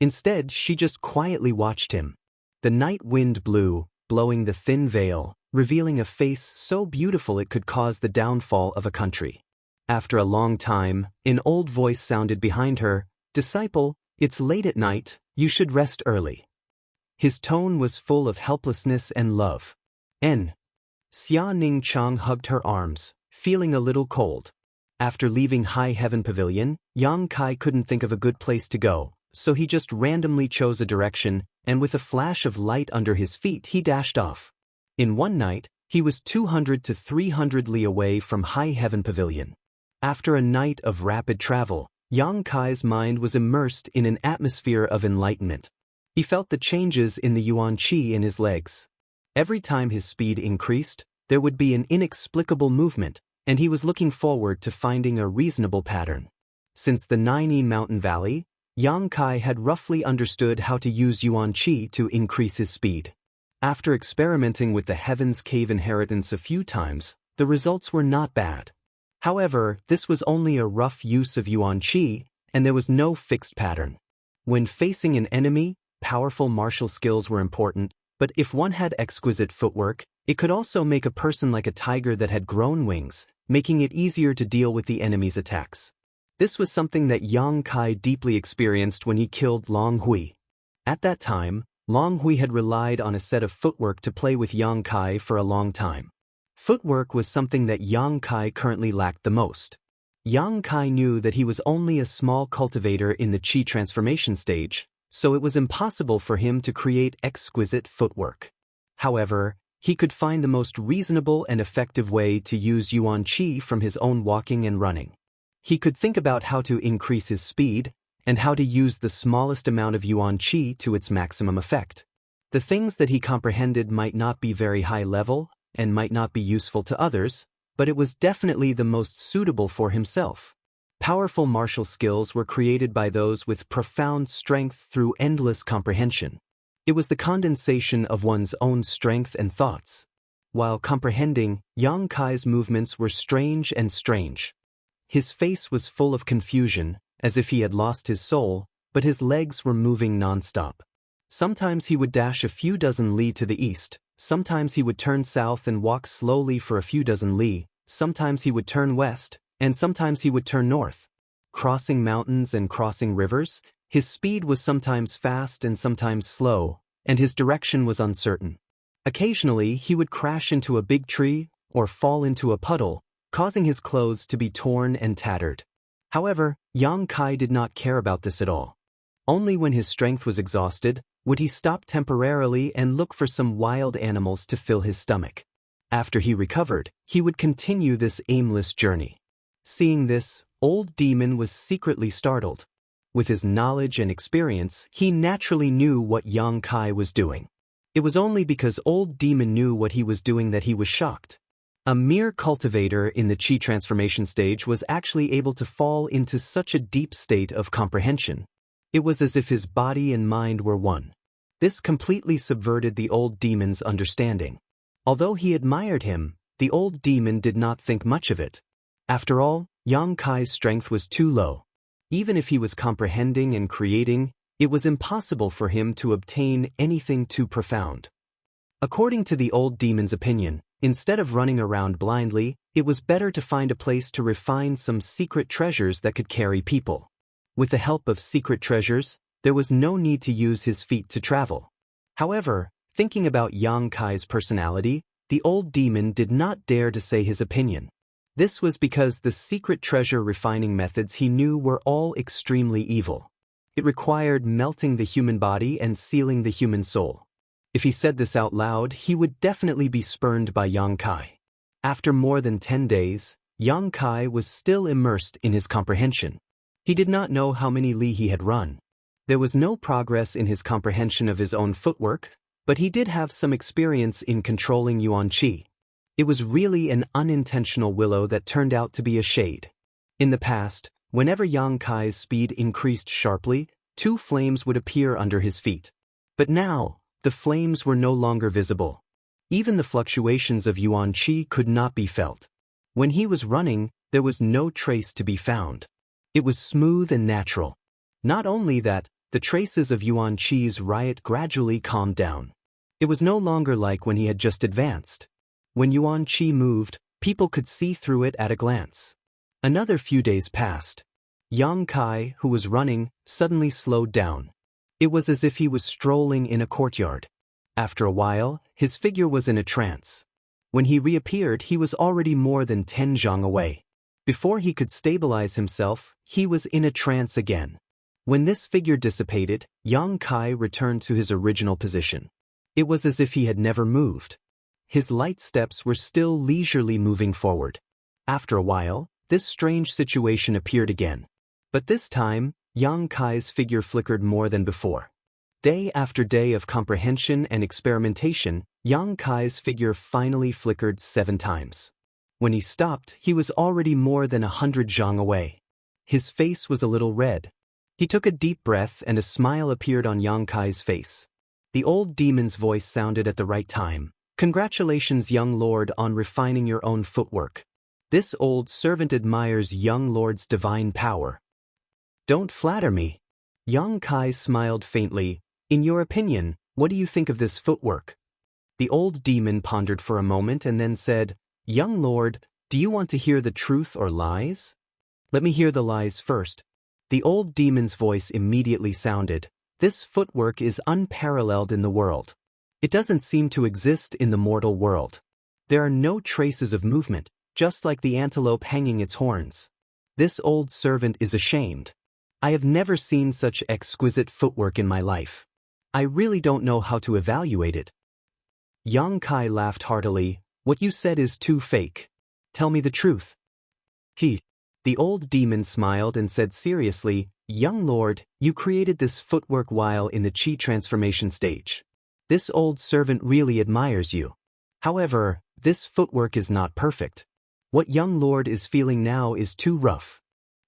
Instead, she just quietly watched him. The night wind blew, blowing the thin veil, revealing a face so beautiful it could cause the downfall of a country. After a long time, an old voice sounded behind her, "Disciple, it's late at night, you should rest early." His tone was full of helplessness and love. Xia Ning Chang hugged her arms, feeling a little cold. After leaving High Heaven Pavilion, Yang Kai couldn't think of a good place to go, so he just randomly chose a direction, and with a flash of light under his feet he dashed off. In one night, he was 200 to 300 li away from High Heaven Pavilion. After a night of rapid travel, Yang Kai's mind was immersed in an atmosphere of enlightenment. He felt the changes in the Yuan Qi in his legs. Every time his speed increased, there would be an inexplicable movement, and he was looking forward to finding a reasonable pattern. Since the Naini Mountain Valley, Yang Kai had roughly understood how to use Yuan Qi to increase his speed. After experimenting with the Heaven's Cave inheritance a few times, the results were not bad. However, this was only a rough use of Yuan Qi, and there was no fixed pattern. When facing an enemy, powerful martial skills were important, but if one had exquisite footwork, it could also make a person like a tiger that had grown wings, making it easier to deal with the enemy's attacks. This was something that Yang Kai deeply experienced when he killed Long Hui. At that time, Long Hui had relied on a set of footwork to play with Yang Kai for a long time. Footwork was something that Yang Kai currently lacked the most. Yang Kai knew that he was only a small cultivator in the Qi transformation stage, so it was impossible for him to create exquisite footwork. However, he could find the most reasonable and effective way to use Yuan Qi from his own walking and running. He could think about how to increase his speed, and how to use the smallest amount of Yuan Qi to its maximum effect. The things that he comprehended might not be very high level, and might not be useful to others, but it was definitely the most suitable for himself. Powerful martial skills were created by those with profound strength through endless comprehension. It was the condensation of one's own strength and thoughts. While comprehending, Yang Kai's movements were strange. His face was full of confusion, as if he had lost his soul, but his legs were moving non-stop. Sometimes he would dash a few dozen li to the east, sometimes he would turn south and walk slowly for a few dozen li, sometimes he would turn west, and sometimes he would turn north. Crossing mountains and crossing rivers, his speed was sometimes fast and sometimes slow, and his direction was uncertain. Occasionally he would crash into a big tree, or fall into a puddle, causing his clothes to be torn and tattered. However, Yang Kai did not care about this at all. Only when his strength was exhausted, would he stop temporarily and look for some wild animals to fill his stomach. After he recovered, he would continue this aimless journey. Seeing this, Old Demon was secretly startled. With his knowledge and experience, he naturally knew what Yang Kai was doing. It was only because Old Demon knew what he was doing that he was shocked. A mere cultivator in the Qi transformation stage was actually able to fall into such a deep state of comprehension. It was as if his body and mind were one. This completely subverted the Old Demon's understanding. Although he admired him, the old demon did not think much of it. After all, Yang Kai's strength was too low. Even if he was comprehending and creating, it was impossible for him to obtain anything too profound. According to the old demon's opinion, instead of running around blindly, it was better to find a place to refine some secret treasures that could carry people. With the help of secret treasures, there was no need to use his feet to travel. However, thinking about Yang Kai's personality, the old demon did not dare to say his opinion. This was because the secret treasure refining methods he knew were all extremely evil. It required melting the human body and sealing the human soul. If he said this out loud, he would definitely be spurned by Yang Kai. After more than 10 days, Yang Kai was still immersed in his comprehension. He did not know how many li he had run. There was no progress in his comprehension of his own footwork, but he did have some experience in controlling Yuan Qi. It was really an unintentional willow that turned out to be a shade. In the past, whenever Yang Kai's speed increased sharply, 2 flames would appear under his feet. But now, the flames were no longer visible. Even the fluctuations of Yuan Qi could not be felt. When he was running, there was no trace to be found. It was smooth and natural. Not only that, the traces of Yuan Qi's riot gradually calmed down. It was no longer like when he had just advanced. When Yuan Qi moved, people could see through it at a glance. Another few days passed. Yang Kai, who was running, suddenly slowed down. It was as if he was strolling in a courtyard. After a while, his figure was in a trance. When he reappeared, he was already more than 10 zhang away. Before he could stabilize himself, he was in a trance again. When this figure dissipated, Yang Kai returned to his original position. It was as if he had never moved. His light steps were still leisurely moving forward. After a while, this strange situation appeared again. But this time, Yang Kai's figure flickered more than before. Day after day of comprehension and experimentation, Yang Kai's figure finally flickered 7 times. When he stopped, he was already more than 100 zhang away. His face was a little red. He took a deep breath and a smile appeared on Yang Kai's face. The old demon's voice sounded at the right time. "Congratulations, young lord, on refining your own footwork. This old servant admires young lord's divine power." "Don't flatter me." Yang Kai smiled faintly. "In your opinion, what do you think of this footwork?" The old demon pondered for a moment and then said, "Young lord, do you want to hear the truth or lies?" "Let me hear the lies first." The old demon's voice immediately sounded, "This footwork is unparalleled in the world. It doesn't seem to exist in the mortal world. There are no traces of movement, just like the antelope hanging its horns. This old servant is ashamed. I have never seen such exquisite footwork in my life. I really don't know how to evaluate it." Yang Kai laughed heartily. "What you said is too fake. Tell me the truth." The old demon smiled and said seriously, "Young lord, you created this footwork while in the Qi transformation stage. This old servant really admires you. However, this footwork is not perfect. What young lord is feeling now is too rough.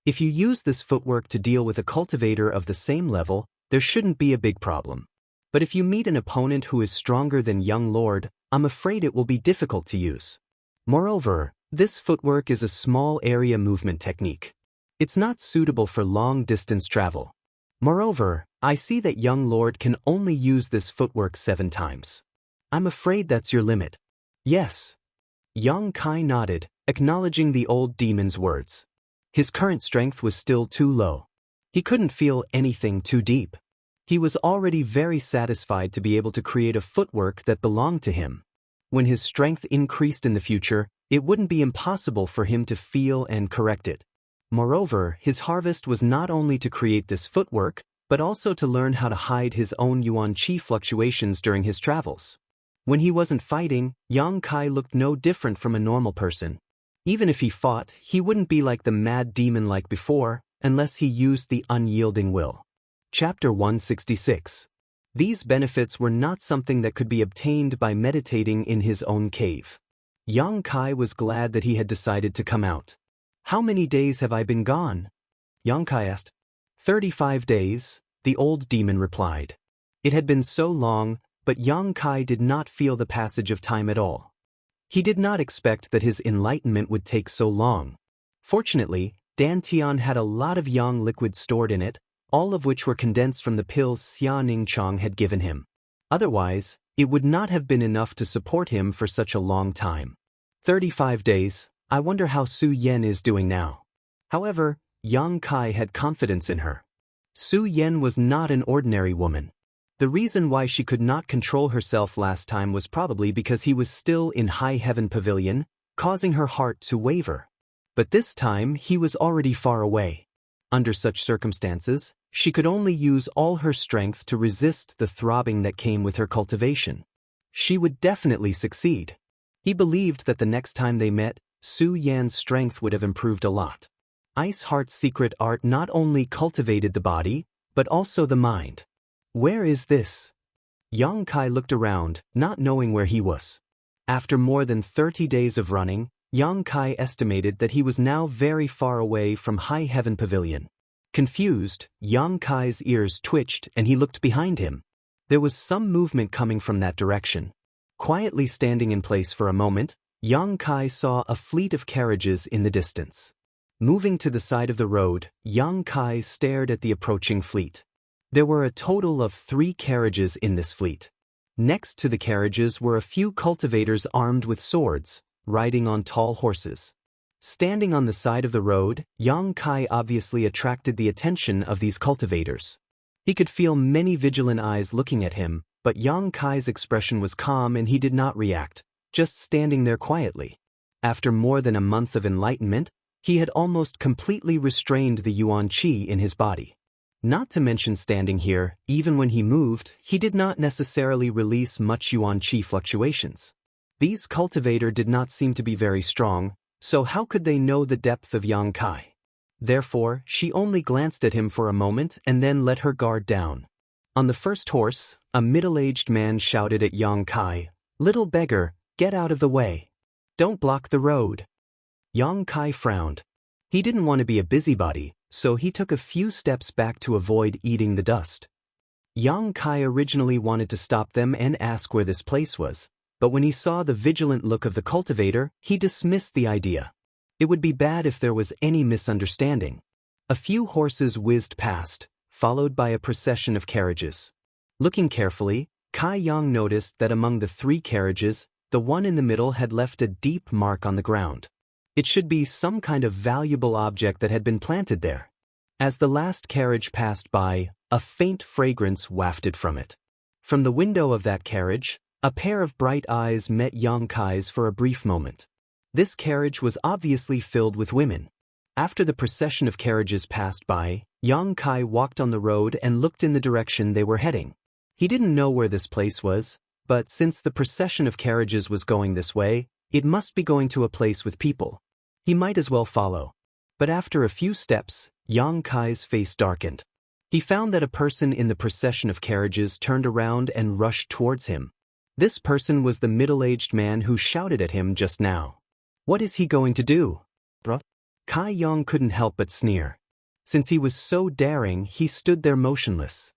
If you use this footwork to deal with a cultivator of the same level, there shouldn't be a big problem. But if you meet an opponent who is stronger than young lord, I'm afraid it will be difficult to use. Moreover, this footwork is a small area movement technique. It's not suitable for long-distance travel. Moreover, I see that young lord can only use this footwork 7 times. I'm afraid that's your limit." "Yes." Yang Kai nodded, acknowledging the old demon's words. His current strength was still too low. He couldn't feel anything too deep. He was already very satisfied to be able to create a footwork that belonged to him. When his strength increased in the future, it wouldn't be impossible for him to feel and correct it. Moreover, his harvest was not only to create this footwork, but also to learn how to hide his own Yuan Qi fluctuations during his travels. When he wasn't fighting, Yang Kai looked no different from a normal person. Even if he fought, he wouldn't be like the mad demon like before, unless he used the unyielding will. Chapter 166. These benefits were not something that could be obtained by meditating in his own cave. Yang Kai was glad that he had decided to come out. "How many days have I been gone?" Yang Kai asked. 35 days, the old demon replied. It had been so long, but Yang Kai did not feel the passage of time at all. He did not expect that his enlightenment would take so long. Fortunately, Dantian had a lot of yang liquid stored in it, all of which were condensed from the pills Xia Ningchang had given him. Otherwise, it would not have been enough to support him for such a long time. 35 days, I wonder how Su Yen is doing now. However, Yang Kai had confidence in her. Su Yen was not an ordinary woman. The reason why she could not control herself last time was probably because he was still in High Heaven Pavilion, causing her heart to waver. But this time he was already far away. Under such circumstances, she could only use all her strength to resist the throbbing that came with her cultivation. She would definitely succeed. He believed that the next time they met, Su Yan's strength would have improved a lot. Ice Heart's secret art not only cultivated the body, but also the mind. Where is this? Yang Kai looked around, not knowing where he was. After more than 30 days of running, Yang Kai estimated that he was now very far away from High Heaven Pavilion. Confused, Yang Kai's ears twitched and he looked behind him. There was some movement coming from that direction. Quietly standing in place for a moment, Yang Kai saw a fleet of carriages in the distance. Moving to the side of the road, Yang Kai stared at the approaching fleet. There were a total of 3 carriages in this fleet. Next to the carriages were a few cultivators armed with swords, riding on tall horses. Standing on the side of the road, Yang Kai obviously attracted the attention of these cultivators. He could feel many vigilant eyes looking at him, but Yang Kai's expression was calm and he did not react, just standing there quietly. After more than a month of enlightenment, he had almost completely restrained the Yuan Qi in his body. Not to mention standing here, even when he moved, he did not necessarily release much Yuan Qi fluctuations. These cultivators did not seem to be very strong, so how could they know the depth of Yang Kai? Therefore, she only glanced at him for a moment and then let her guard down. On the first horse, a middle-aged man shouted at Yang Kai, "Little beggar, get out of the way. Don't block the road." Yang Kai frowned. He didn't want to be a busybody, so he took a few steps back to avoid eating the dust. Yang Kai originally wanted to stop them and ask where this place was, but when he saw the vigilant look of the cultivator, he dismissed the idea. It would be bad if there was any misunderstanding. A few horses whizzed past, followed by a procession of carriages. Looking carefully, Kai Yang noticed that among the 3 carriages, the one in the middle had left a deep mark on the ground. It should be some kind of valuable object that had been planted there. As the last carriage passed by, a faint fragrance wafted from it. From the window of that carriage, a pair of bright eyes met Yang Kai's for a brief moment. This carriage was obviously filled with women. After the procession of carriages passed by, Yang Kai walked on the road and looked in the direction they were heading. He didn't know where this place was, but since the procession of carriages was going this way, it must be going to a place with people. He might as well follow. But after a few steps, Yang Kai's face darkened. He found that a person in the procession of carriages turned around and rushed towards him. This person was the middle-aged man who shouted at him just now. What is he going to do? Bruh? Kai Yang couldn't help but sneer. Since he was so daring, he stood there motionless.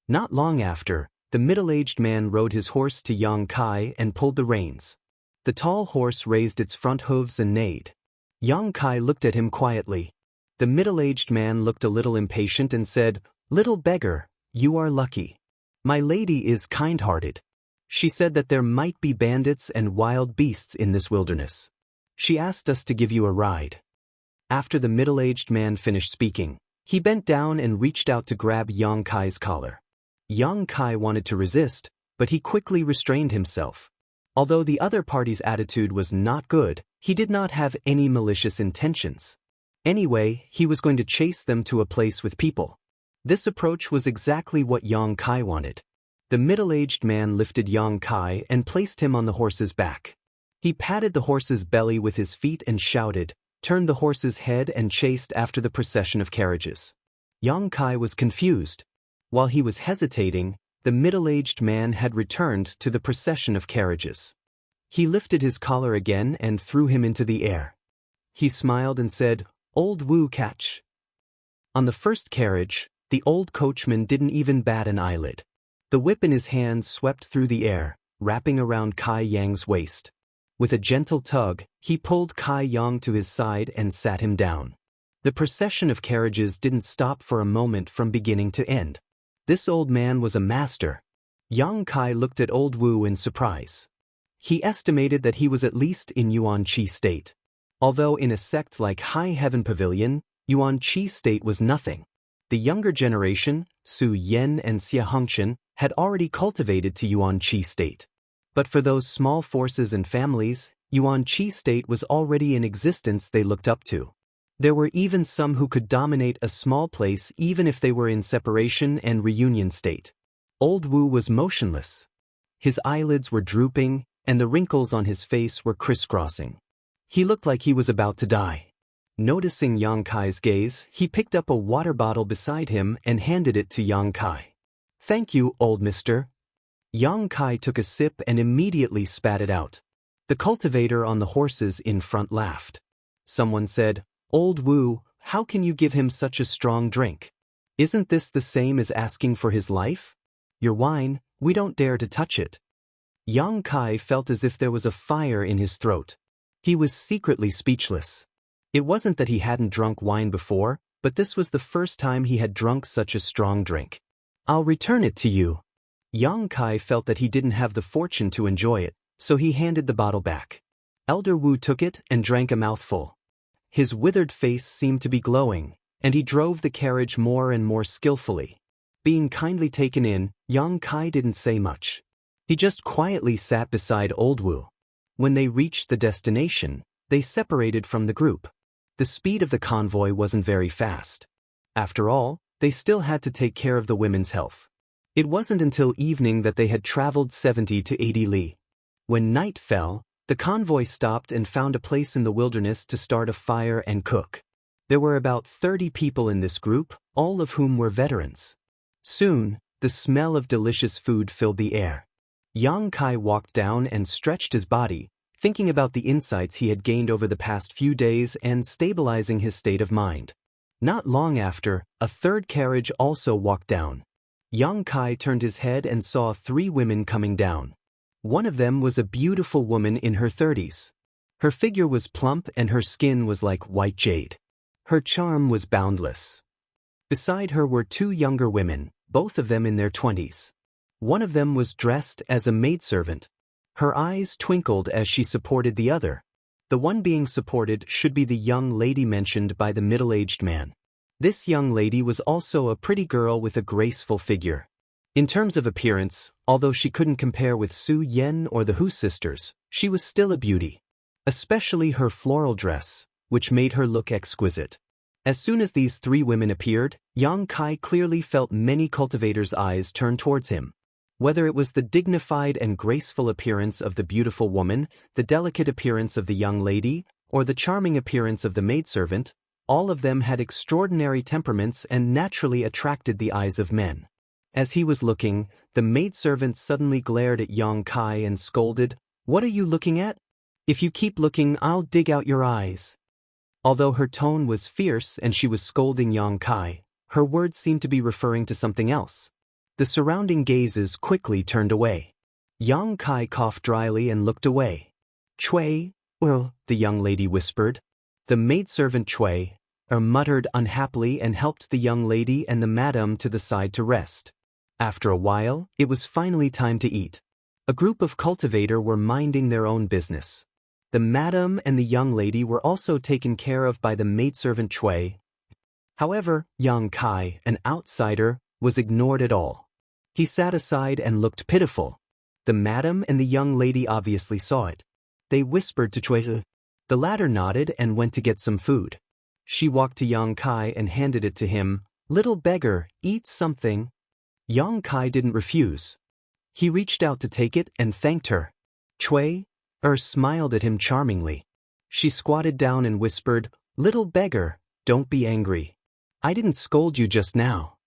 Not long after, the middle-aged man rode his horse to Yang Kai and pulled the reins. The tall horse raised its front hooves and neighed. Yang Kai looked at him quietly. The middle-aged man looked a little impatient and said, "Little beggar, you are lucky. My lady is kind-hearted. She said that there might be bandits and wild beasts in this wilderness. She asked us to give you a ride." After the middle-aged man finished speaking, he bent down and reached out to grab Yang Kai's collar. Yang Kai wanted to resist, but he quickly restrained himself. Although the other party's attitude was not good, he did not have any malicious intentions. Anyway, he was going to chase them to a place with people. This approach was exactly what Yang Kai wanted. The middle-aged man lifted Yang Kai and placed him on the horse's back. He patted the horse's belly with his feet and shouted, turned the horse's head and chased after the procession of carriages. Yang Kai was confused. While he was hesitating, the middle-aged man had returned to the procession of carriages. He lifted his collar again and threw him into the air. He smiled and said, "Old Wu catch." On the first carriage, the old coachman didn't even bat an eyelid. The whip in his hand swept through the air, wrapping around Kai Yang's waist. With a gentle tug, he pulled Kai Yang to his side and sat him down. The procession of carriages didn't stop for a moment from beginning to end. This old man was a master. Yang Kai looked at old Wu in surprise. He estimated that he was at least in Yuan Qi state. Although in a sect like High Heaven Pavilion, Yuan Qi state was nothing. The younger generation, Su Yen and Xia Hongchen, had already cultivated to Yuan Qi state. But for those small forces and families, Yuan Qi state was already in existence they looked up to. There were even some who could dominate a small place even if they were in separation and reunion state. Old Wu was motionless. His eyelids were drooping, and the wrinkles on his face were crisscrossing. He looked like he was about to die. Noticing Yang Kai's gaze, he picked up a water bottle beside him and handed it to Yang Kai. "Thank you, old mister." Yang Kai took a sip and immediately spat it out. The cultivator on the horses in front laughed. Someone said, "Old Wu, how can you give him such a strong drink? Isn't this the same as asking for his life? Your wine, we don't dare to touch it." Yang Kai felt as if there was a fire in his throat. He was secretly speechless. It wasn't that he hadn't drunk wine before, but this was the first time he had drunk such a strong drink. "I'll return it to you." Yang Kai felt that he didn't have the fortune to enjoy it, so he handed the bottle back. Elder Wu took it and drank a mouthful. His withered face seemed to be glowing, and he drove the carriage more and more skillfully. Being kindly taken in, Yang Kai didn't say much. He just quietly sat beside old Wu. When they reached the destination, they separated from the group. The speed of the convoy wasn't very fast. After all, they still had to take care of the women's health. It wasn't until evening that they had traveled 70 to 80 li. When night fell, the convoy stopped and found a place in the wilderness to start a fire and cook. There were about 30 people in this group, all of whom were veterans. Soon, the smell of delicious food filled the air. Yang Kai walked down and stretched his body, thinking about the insights he had gained over the past few days and stabilizing his state of mind. Not long after, a third carriage also walked down. Yang Kai turned his head and saw 3 women coming down. One of them was a beautiful woman in her 30s. Her figure was plump and her skin was like white jade. Her charm was boundless. Beside her were 2 younger women, both of them in their 20s. One of them was dressed as a maidservant. Her eyes twinkled as she supported the other. The one being supported should be the young lady mentioned by the middle-aged man. This young lady was also a pretty girl with a graceful figure. In terms of appearance, although she couldn't compare with Su Yen or the Hu sisters, she was still a beauty. Especially her floral dress, which made her look exquisite. As soon as these 3 women appeared, Yang Kai clearly felt many cultivators' eyes turn towards him. Whether it was the dignified and graceful appearance of the beautiful woman, the delicate appearance of the young lady, or the charming appearance of the maidservant, all of them had extraordinary temperaments and naturally attracted the eyes of men. As he was looking, the maidservant suddenly glared at Yang Kai and scolded, "What are you looking at? If you keep looking, I'll dig out your eyes." Although her tone was fierce and she was scolding Yang Kai, her words seemed to be referring to something else. The surrounding gazes quickly turned away. Yang Kai coughed dryly and looked away. "Chui, the young lady whispered. The maidservant Chui, muttered unhappily and helped the young lady and the madam to the side to rest. After a while, it was finally time to eat. A group of cultivator were minding their own business. The madam and the young lady were also taken care of by the maidservant Chui. However, Yang Kai, an outsider, was ignored at all. He sat aside and looked pitiful. The madam and the young lady obviously saw it. They whispered to Chui. The latter nodded and went to get some food. She walked to Yang Kai and handed it to him. "Little beggar, eat something." Yang Kai didn't refuse. He reached out to take it and thanked her. Chui smiled at him charmingly. She squatted down and whispered, "Little beggar, don't be angry. I didn't scold you just now."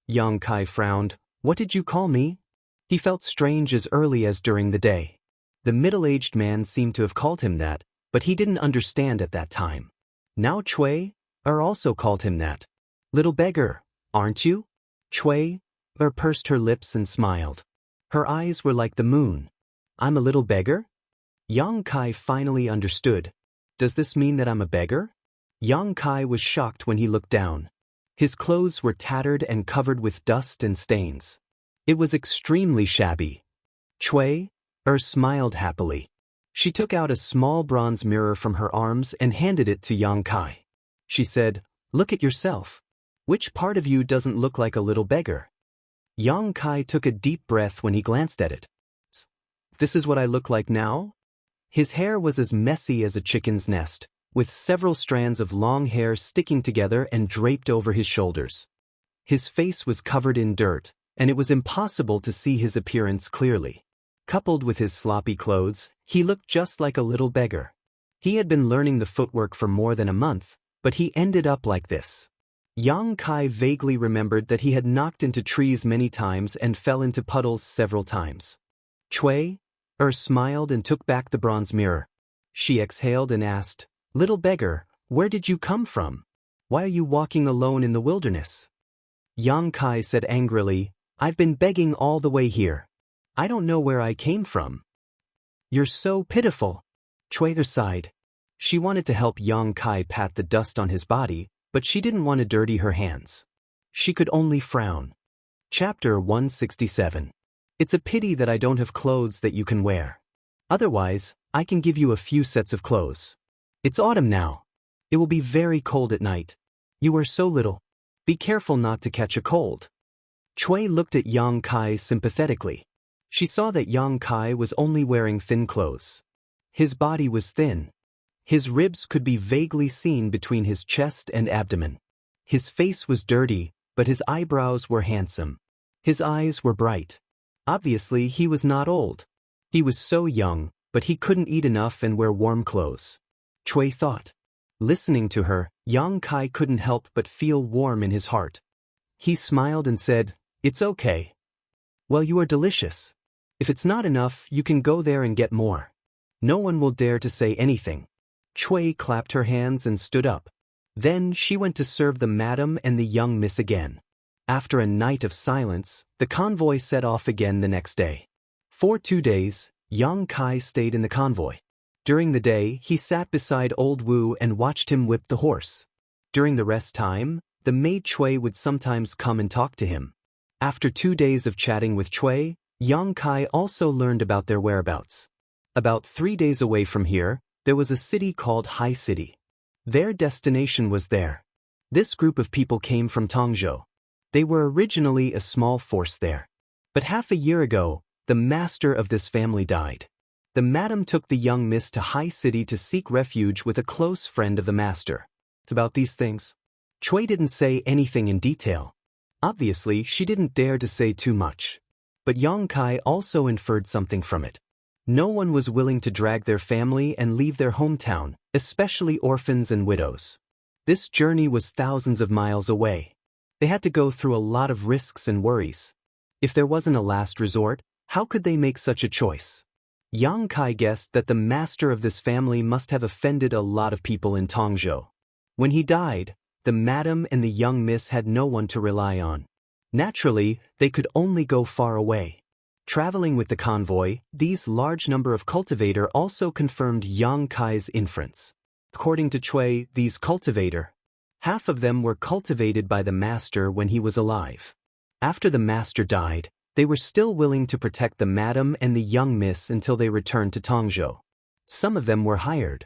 Yang Kai frowned. "What did you call me?" He felt strange as early as during the day. The middle-aged man seemed to have called him that, but he didn't understand at that time. Now Chui also called him that. "Little beggar, aren't you?" Chui pursed her lips and smiled. Her eyes were like the moon. I'm a little beggar? Yang Kai finally understood. Does this mean that I'm a beggar? Yang Kai was shocked when he looked down. His clothes were tattered and covered with dust and stains. It was extremely shabby. Chui smiled happily. She took out a small bronze mirror from her arms and handed it to Yang Kai. She said, "Look at yourself. Which part of you doesn't look like a little beggar?" Yang Kai took a deep breath when he glanced at it. This is what I look like now? His hair was as messy as a chicken's nest, with several strands of long hair sticking together and draped over his shoulders. His face was covered in dirt, and it was impossible to see his appearance clearly. Coupled with his sloppy clothes, he looked just like a little beggar. He had been learning the footwork for more than a month, but he ended up like this. Yang Kai vaguely remembered that he had knocked into trees many times and fell into puddles several times. Chui smiled and took back the bronze mirror. She exhaled and asked, "Little beggar, where did you come from? Why are you walking alone in the wilderness?" Yang Kai said angrily, "I've been begging all the way here. I don't know where I came from." "You're so pitiful." Chui sighed. She wanted to help Yang Kai pat the dust on his body, but she didn't want to dirty her hands. She could only frown. Chapter 167. It's a pity that I don't have clothes that you can wear. Otherwise, I can give you a few sets of clothes. It's autumn now. It will be very cold at night. You are so little. Be careful not to catch a cold. Chui looked at Yang Kai sympathetically. She saw that Yang Kai was only wearing thin clothes. His body was thin. His ribs could be vaguely seen between his chest and abdomen. His face was dirty, but his eyebrows were handsome. His eyes were bright. Obviously, he was not old. He was so young, but he couldn't eat enough and wear warm clothes. Chui thought. Listening to her, Yang Kai couldn't help but feel warm in his heart. He smiled and said, "It's okay. Well, you are delicious. If it's not enough, you can go there and get more. No one will dare to say anything." Chui clapped her hands and stood up. Then she went to serve the madam and the young miss again. After a night of silence, the convoy set off again the next day. For 2 days, Yang Kai stayed in the convoy. During the day, he sat beside old Wu and watched him whip the horse. During the rest time, the maid Chui would sometimes come and talk to him. After 2 days of chatting with Chui, Yang Kai also learned about their whereabouts. About 3 days away from here, there was a city called High City. Their destination was there. This group of people came from Tongzhou. They were originally a small force there. But half a year ago, the master of this family died. The madam took the young miss to High City to seek refuge with a close friend of the master. About these things, Chui didn't say anything in detail. Obviously, she didn't dare to say too much. But Yang Kai also inferred something from it. No one was willing to drag their family and leave their hometown, especially orphans and widows. This journey was thousands of miles away. They had to go through a lot of risks and worries. If there wasn't a last resort, how could they make such a choice? Yang Kai guessed that the master of this family must have offended a lot of people in Tongzhou. When he died, the madam and the young miss had no one to rely on. Naturally, they could only go far away. Traveling with the convoy, these large number of cultivator also confirmed Yang Kai's inference. According to Chui, these cultivator, half of them were cultivated by the master when he was alive. After the master died, they were still willing to protect the madam and the young miss until they returned to Tongzhou. Some of them were hired.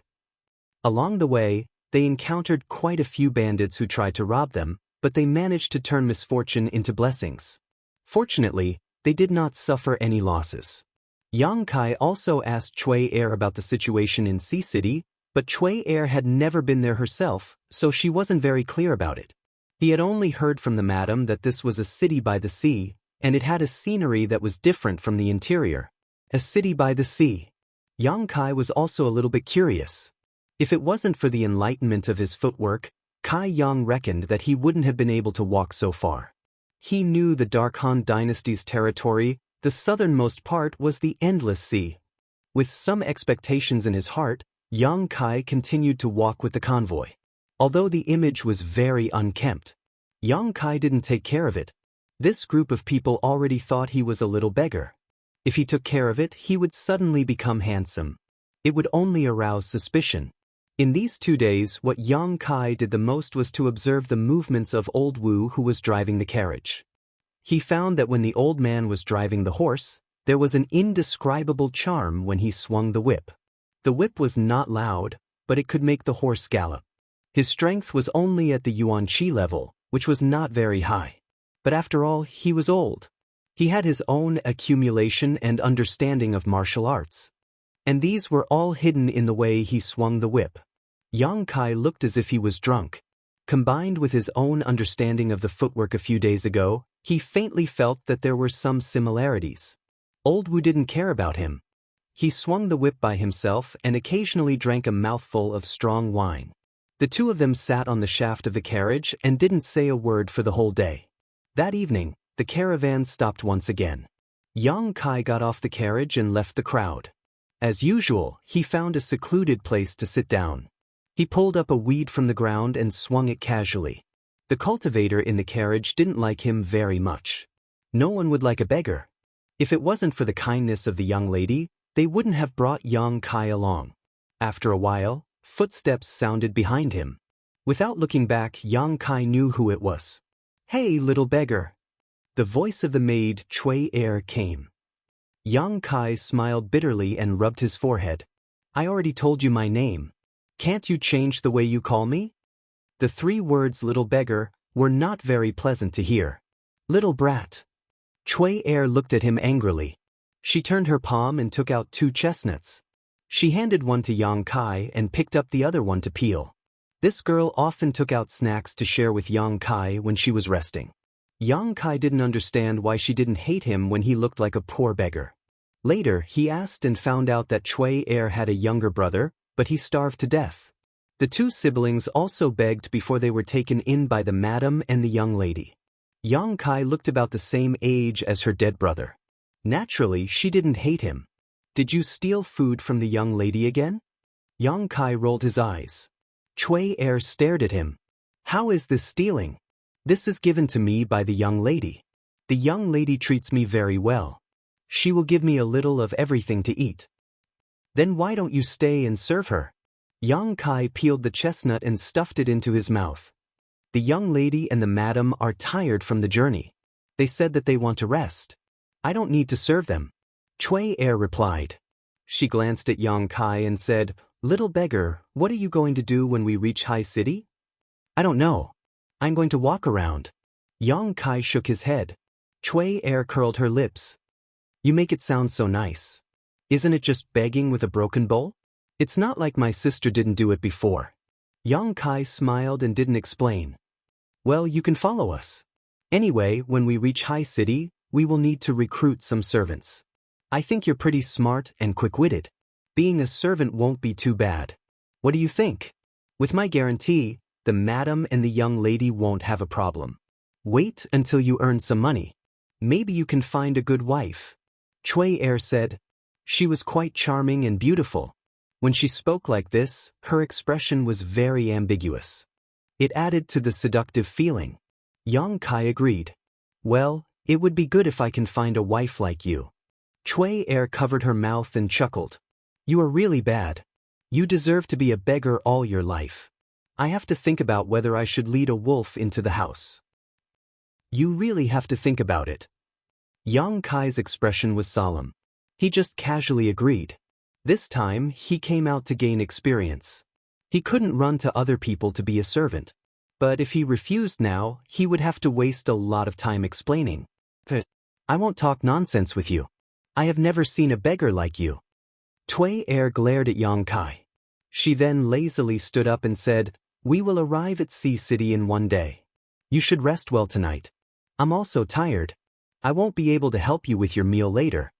Along the way, they encountered quite a few bandits who tried to rob them, but they managed to turn misfortune into blessings. Fortunately, they did not suffer any losses. Yang Kai also asked Chui about the situation in Sea City, but Chui had never been there herself, so she wasn't very clear about it. He had only heard from the madam that this was a city by the sea, and it had a scenery that was different from the interior. A city by the sea. Yang Kai was also a little bit curious. If it wasn't for the enlightenment of his footwork, Kai Yang reckoned that he wouldn't have been able to walk so far. He knew the Dark Han dynasty's territory, the southernmost part was the endless sea. With some expectations in his heart, Yang Kai continued to walk with the convoy. Although the image was very unkempt, Yang Kai didn't take care of it. This group of people already thought he was a little beggar. If he took care of it, he would suddenly become handsome. It would only arouse suspicion. In these 2 days, what Yang Kai did the most was to observe the movements of old Wu, who was driving the carriage. He found that when the old man was driving the horse, there was an indescribable charm when he swung the whip. The whip was not loud, but it could make the horse gallop. His strength was only at the Yuan Qi level, which was not very high. But after all, he was old. He had his own accumulation and understanding of martial arts. And these were all hidden in the way he swung the whip. Yang Kai looked as if he was drunk. Combined with his own understanding of the footwork a few days ago, he faintly felt that there were some similarities. Old Wu didn't care about him. He swung the whip by himself and occasionally drank a mouthful of strong wine. The two of them sat on the shaft of the carriage and didn't say a word for the whole day. That evening, the caravan stopped once again. Yang Kai got off the carriage and left the crowd. As usual, he found a secluded place to sit down. He pulled up a weed from the ground and swung it casually. The cultivator in the carriage didn't like him very much. No one would like a beggar. If it wasn't for the kindness of the young lady, they wouldn't have brought Yang Kai along. After a while, footsteps sounded behind him. Without looking back, Yang Kai knew who it was. "Hey, little beggar." The voice of the maid Cui Er came. Yang Kai smiled bitterly and rubbed his forehead. "I already told you my name. Can't you change the way you call me?" The 3 words "little beggar" were not very pleasant to hear. "Little brat." Cui Er looked at him angrily. She turned her palm and took out 2 chestnuts. She handed one to Yang Kai and picked up the other one to peel. This girl often took out snacks to share with Yang Kai when she was resting. Yang Kai didn't understand why she didn't hate him when he looked like a poor beggar. Later, he asked and found out that Cui Er had a younger brother, but he starved to death. The 2 siblings also begged before they were taken in by the madam and the young lady. Yang Kai looked about the same age as her dead brother. Naturally, she didn't hate him. "Did you steal food from the young lady again?" Yang Kai rolled his eyes. Cui Er stared at him. "How is this stealing? This is given to me by the young lady. The young lady treats me very well. She will give me a little of everything to eat." "Then why don't you stay and serve her?" Yang Kai peeled the chestnut and stuffed it into his mouth. "The young lady and the madam are tired from the journey. They said that they want to rest. I don't need to serve them." Cui Er replied. She glanced at Yang Kai and said, "Little beggar, what are you going to do when we reach High City?" "I don't know. I'm going to walk around." Yang Kai shook his head. Cui Er curled her lips. "You make it sound so nice. Isn't it just begging with a broken bowl? It's not like my sister didn't do it before." Yang Kai smiled and didn't explain. "Well, you can follow us. Anyway, when we reach High City, we will need to recruit some servants. I think you're pretty smart and quick-witted. Being a servant won't be too bad. What do you think? With my guarantee, the madam and the young lady won't have a problem. Wait until you earn some money. Maybe you can find a good wife." Cui Er said. She was quite charming and beautiful. When she spoke like this, her expression was very ambiguous. It added to the seductive feeling. Yang Kai agreed. "Well, it would be good if I can find a wife like you." Cui Er covered her mouth and chuckled. "You are really bad. You deserve to be a beggar all your life. I have to think about whether I should lead a wolf into the house." "You really have to think about it." Yang Kai's expression was solemn. He just casually agreed. This time, he came out to gain experience. He couldn't run to other people to be a servant. But if he refused now, he would have to waste a lot of time explaining. "I won't talk nonsense with you. I have never seen a beggar like you." Cui Er glared at Yang Kai. She then lazily stood up and said, "We will arrive at Sea City in 1 day. You should rest well tonight. I'm also tired. I won't be able to help you with your meal later."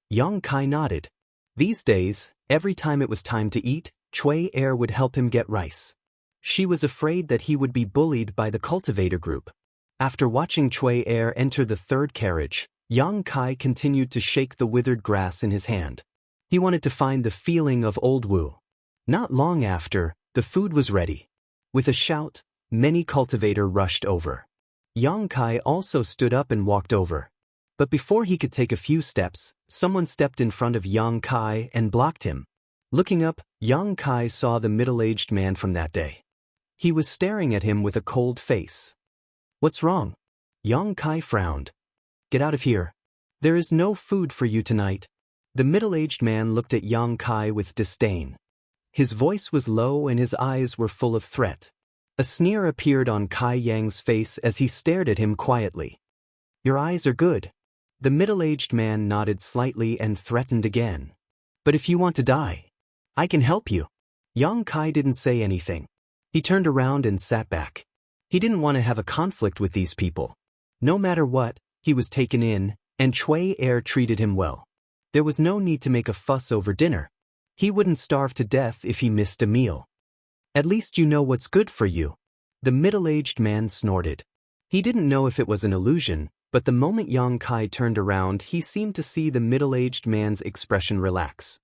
Yang Kai nodded. These days, every time it was time to eat, Cui Er would help him get rice. She was afraid that he would be bullied by the cultivator group. After watching Cui Er enter the 3rd carriage, Yang Kai continued to shake the withered grass in his hand. He wanted to find the feeling of old Wu. Not long after, the food was ready. With a shout, many cultivators rushed over. Yang Kai also stood up and walked over. But before he could take a few steps, someone stepped in front of Yang Kai and blocked him. Looking up, Yang Kai saw the middle-aged man from that day. He was staring at him with a cold face. "What's wrong?" Yang Kai frowned. "Get out of here. There is no food for you tonight." The middle-aged man looked at Yang Kai with disdain. His voice was low and his eyes were full of threat. A sneer appeared on Kai Yang's face as he stared at him quietly. "Your eyes are good." The middle-aged man nodded slightly and threatened again. "But if you want to die, I can help you." Yang Kai didn't say anything. He turned around and sat back. He didn't want to have a conflict with these people. No matter what, he was taken in, and Chui Air treated him well. There was no need to make a fuss over dinner. He wouldn't starve to death if he missed a meal. "At least you know what's good for you." The middle-aged man snorted. He didn't know if it was an illusion, but the moment Yang Kai turned around, he seemed to see the middle-aged man's expression relax.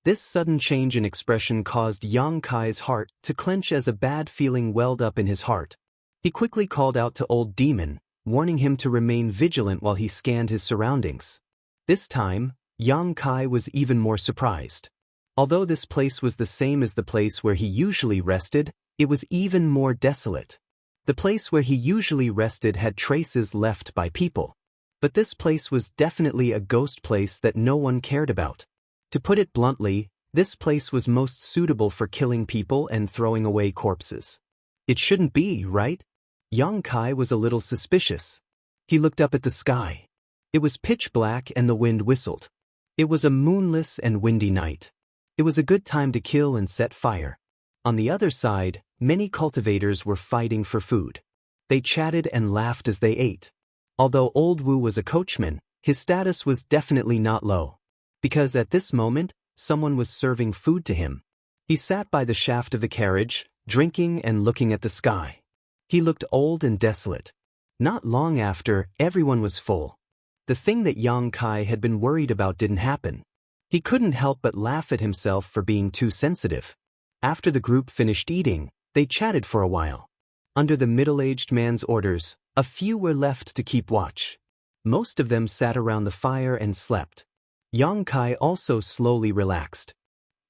This sudden change in expression caused Yang Kai's heart to clench as a bad feeling welled up in his heart. He quickly called out to Old Demon, warning him to remain vigilant while he scanned his surroundings. This time, Yang Kai was even more surprised. Although this place was the same as the place where he usually rested, it was even more desolate. The place where he usually rested had traces left by people. But this place was definitely a ghost place that no one cared about. To put it bluntly, this place was most suitable for killing people and throwing away corpses. It shouldn't be, right? Yang Kai was a little suspicious. He looked up at the sky. It was pitch black and the wind whistled. It was a moonless and windy night. It was a good time to kill and set fire. On the other side, many cultivators were fighting for food. They chatted and laughed as they ate. Although Old Wu was a coachman, his status was definitely not low. Because at this moment, someone was serving food to him. He sat by the shaft of the carriage, drinking and looking at the sky. He looked old and desolate. Not long after, everyone was full. The thing that Yang Kai had been worried about didn't happen. He couldn't help but laugh at himself for being too sensitive. After the group finished eating, they chatted for a while. Under the middle-aged man's orders, a few were left to keep watch. Most of them sat around the fire and slept. Yang Kai also slowly relaxed.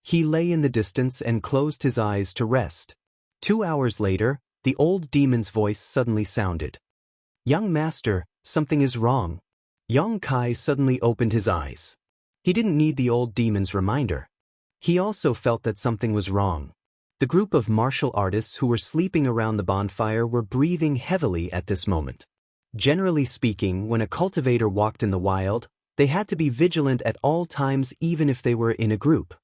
He lay in the distance and closed his eyes to rest. 2 hours later, the old demon's voice suddenly sounded. "Young master, something is wrong." Yang Kai suddenly opened his eyes. He didn't need the old demon's reminder. He also felt that something was wrong. The group of martial artists who were sleeping around the bonfire were breathing heavily at this moment. Generally speaking, when a cultivator walked in the wild, they had to be vigilant at all times even if they were in a group.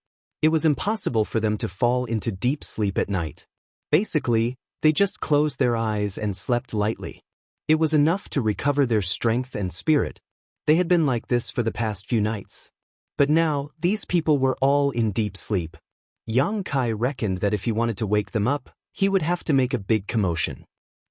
It was impossible for them to fall into deep sleep at night. Basically, they just closed their eyes and slept lightly. It was enough to recover their strength and spirit. They had been like this for the past few nights. But now, these people were all in deep sleep. Yang Kai reckoned that if he wanted to wake them up, he would have to make a big commotion.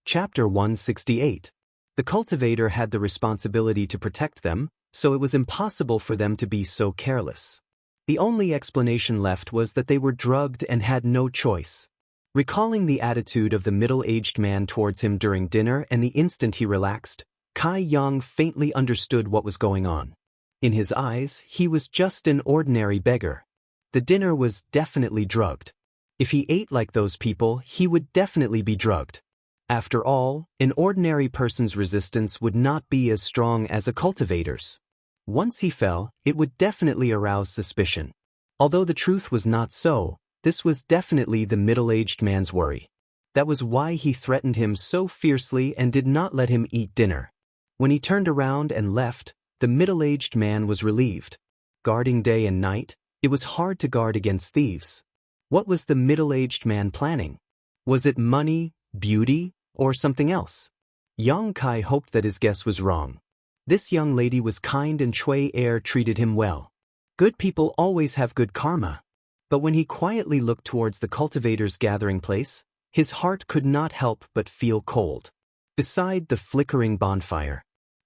Chapter 168. The cultivator had the responsibility to protect them, so it was impossible for them to be so careless. The only explanation left was that they were drugged and had no choice. Recalling the attitude of the middle-aged man towards him during dinner and the instant he relaxed, Kai Yang faintly understood what was going on. In his eyes, he was just an ordinary beggar. The dinner was definitely drugged. If he ate like those people, he would definitely be drugged. After all, an ordinary person's resistance would not be as strong as a cultivator's. Once he fell, it would definitely arouse suspicion. Although the truth was not so, this was definitely the middle-aged man's worry. That was why he threatened him so fiercely and did not let him eat dinner. When he turned around and left, the middle-aged man was relieved. Guarding day and night, it was hard to guard against thieves. What was the middle-aged man planning? Was it money, beauty, or something else? Yang Kai hoped that his guess was wrong. This young lady was kind and Chui Air treated him well. Good people always have good karma. But when he quietly looked towards the cultivator's gathering place, his heart could not help but feel cold. Beside the flickering bonfire,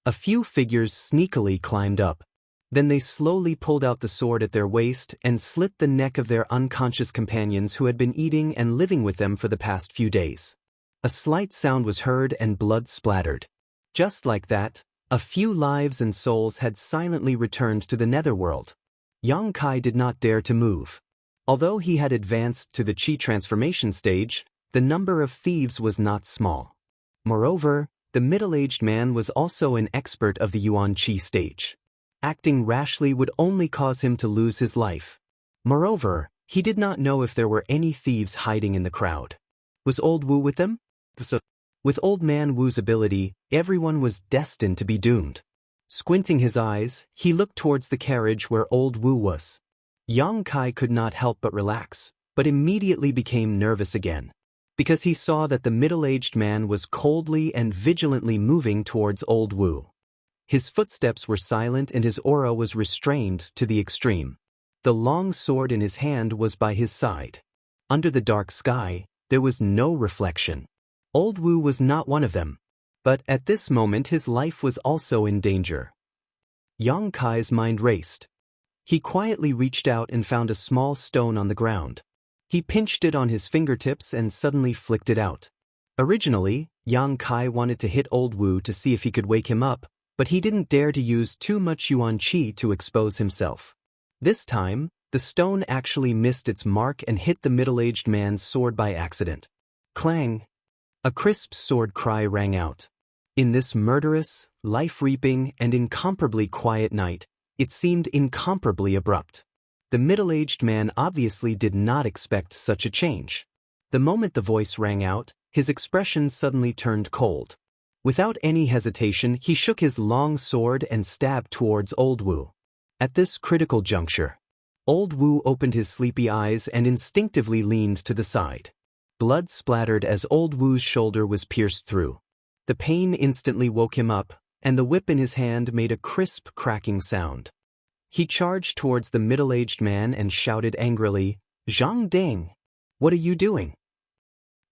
a few figures sneakily climbed up. Then they slowly pulled out the sword at their waist and slit the neck of their unconscious companions who had been eating and living with them for the past few days. A slight sound was heard and blood splattered. Just like that, a few lives and souls had silently returned to the netherworld. Yang Kai did not dare to move. Although he had advanced to the Qi transformation stage, the number of thieves was not small. Moreover, the middle-aged man was also an expert of the Yuan Qi stage. Acting rashly would only cause him to lose his life. Moreover, he did not know if there were any thieves hiding in the crowd. Was Old Wu with them? With Old Man Wu's ability, everyone was destined to be doomed. Squinting his eyes, he looked towards the carriage where Old Wu was. Yang Kai could not help but relax, but immediately became nervous again, because he saw that the middle-aged man was coldly and vigilantly moving towards Old Wu. His footsteps were silent and his aura was restrained to the extreme. The long sword in his hand was by his side. Under the dark sky, there was no reflection. Old Wu was not one of them. But at this moment his life was also in danger. Yang Kai's mind raced. He quietly reached out and found a small stone on the ground. He pinched it on his fingertips and suddenly flicked it out. Originally, Yang Kai wanted to hit Old Wu to see if he could wake him up, but he didn't dare to use too much Yuan Qi to expose himself. This time, the stone actually missed its mark and hit the middle-aged man's sword by accident. Clang! A crisp sword cry rang out. In this murderous, life-reaping, and incomparably quiet night, it seemed incomparably abrupt. The middle-aged man obviously did not expect such a change. The moment the voice rang out, his expression suddenly turned cold. Without any hesitation, he shook his long sword and stabbed towards Old Wu. At this critical juncture, Old Wu opened his sleepy eyes and instinctively leaned to the side. Blood splattered as Old Wu's shoulder was pierced through. The pain instantly woke him up, and the whip in his hand made a crisp cracking sound. He charged towards the middle-aged man and shouted angrily, "Zhang Ding! What are you doing?"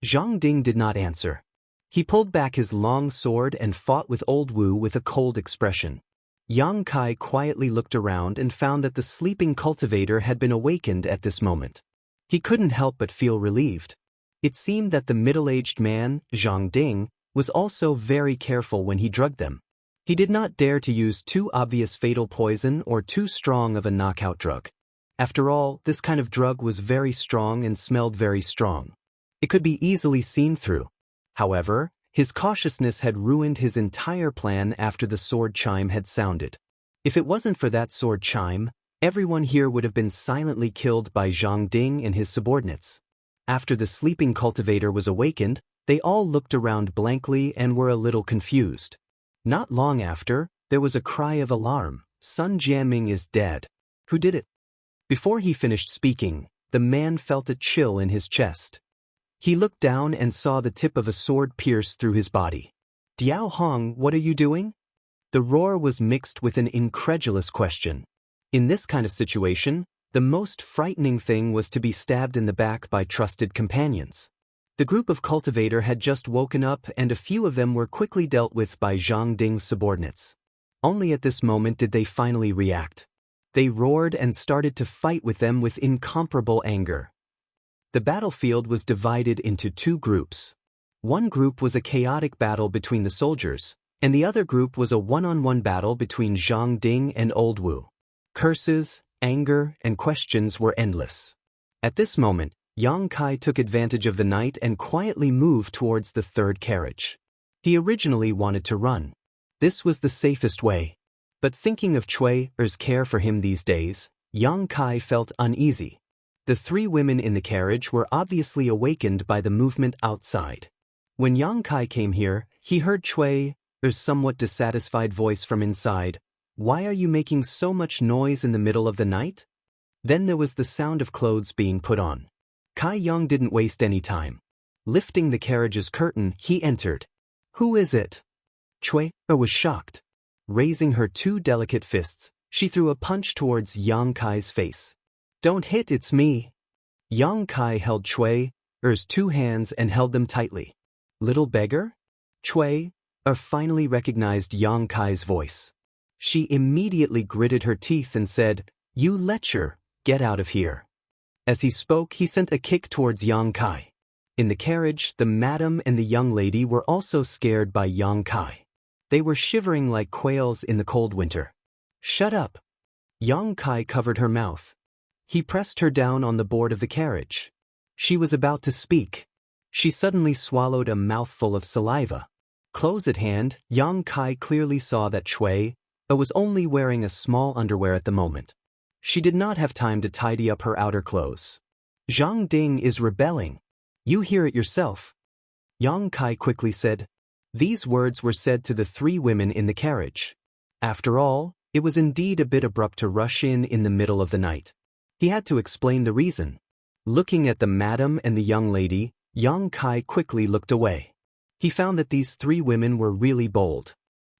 Zhang Ding did not answer. He pulled back his long sword and fought with Old Wu with a cold expression. Yang Kai quietly looked around and found that the sleeping cultivator had been awakened at this moment. He couldn't help but feel relieved. It seemed that the middle-aged man, Zhang Ding, was also very careful when he drugged them. He did not dare to use too obvious fatal poison or too strong of a knockout drug. After all, this kind of drug was very strong and smelled very strong. It could be easily seen through. However, his cautiousness had ruined his entire plan after the sword chime had sounded. If it wasn't for that sword chime, everyone here would have been silently killed by Zhang Ding and his subordinates. After the sleeping cultivator was awakened, they all looked around blankly and were a little confused. Not long after, there was a cry of alarm. Sun Jianming is dead. Who did it? Before he finished speaking, the man felt a chill in his chest. He looked down and saw the tip of a sword pierce through his body. "Diao Hong, what are you doing?" The roar was mixed with an incredulous question. In this kind of situation, the most frightening thing was to be stabbed in the back by trusted companions. The group of cultivator had just woken up and a few of them were quickly dealt with by Zhang Ding's subordinates. Only at this moment did they finally react. They roared and started to fight with them with incomparable anger. The battlefield was divided into two groups. One group was a chaotic battle between the soldiers, and the other group was a one-on-one battle between Zhang Ding and Old Wu. Curses, anger, and questions were endless. At this moment, Yang Kai took advantage of the night and quietly moved towards the third carriage. He originally wanted to run. This was the safest way. But thinking of Cui Er's care for him these days, Yang Kai felt uneasy. The three women in the carriage were obviously awakened by the movement outside. When Yang Kai came here, he heard Cui Er's somewhat dissatisfied voice from inside. "Why are you making so much noise in the middle of the night?" Then there was the sound of clothes being put on. Kai Yang didn't waste any time. Lifting the carriage's curtain, he entered. "Who is it?" Cui Er was shocked. Raising her two delicate fists, she threw a punch towards Yang Kai's face. "Don't hit, it's me." Yang Kai held Cui Er's two hands and held them tightly. "Little beggar?" Cui Er finally recognized Yang Kai's voice. She immediately gritted her teeth and said, "You lecher, get out of here." As he spoke, he sent a kick towards Yang Kai. In the carriage, the madam and the young lady were also scared by Yang Kai. They were shivering like quails in the cold winter. "Shut up!" Yang Kai covered her mouth. He pressed her down on the board of the carriage. She was about to speak. She suddenly swallowed a mouthful of saliva. Close at hand, Yang Kai clearly saw that Cui was only wearing a small underwear at the moment. She did not have time to tidy up her outer clothes. "Zhang Ding is rebelling. You hear it yourself," Yang Kai quickly said. These words were said to the three women in the carriage. After all, it was indeed a bit abrupt to rush in the middle of the night. He had to explain the reason. Looking at the madam and the young lady, Yang Kai quickly looked away. He found that these three women were really bold.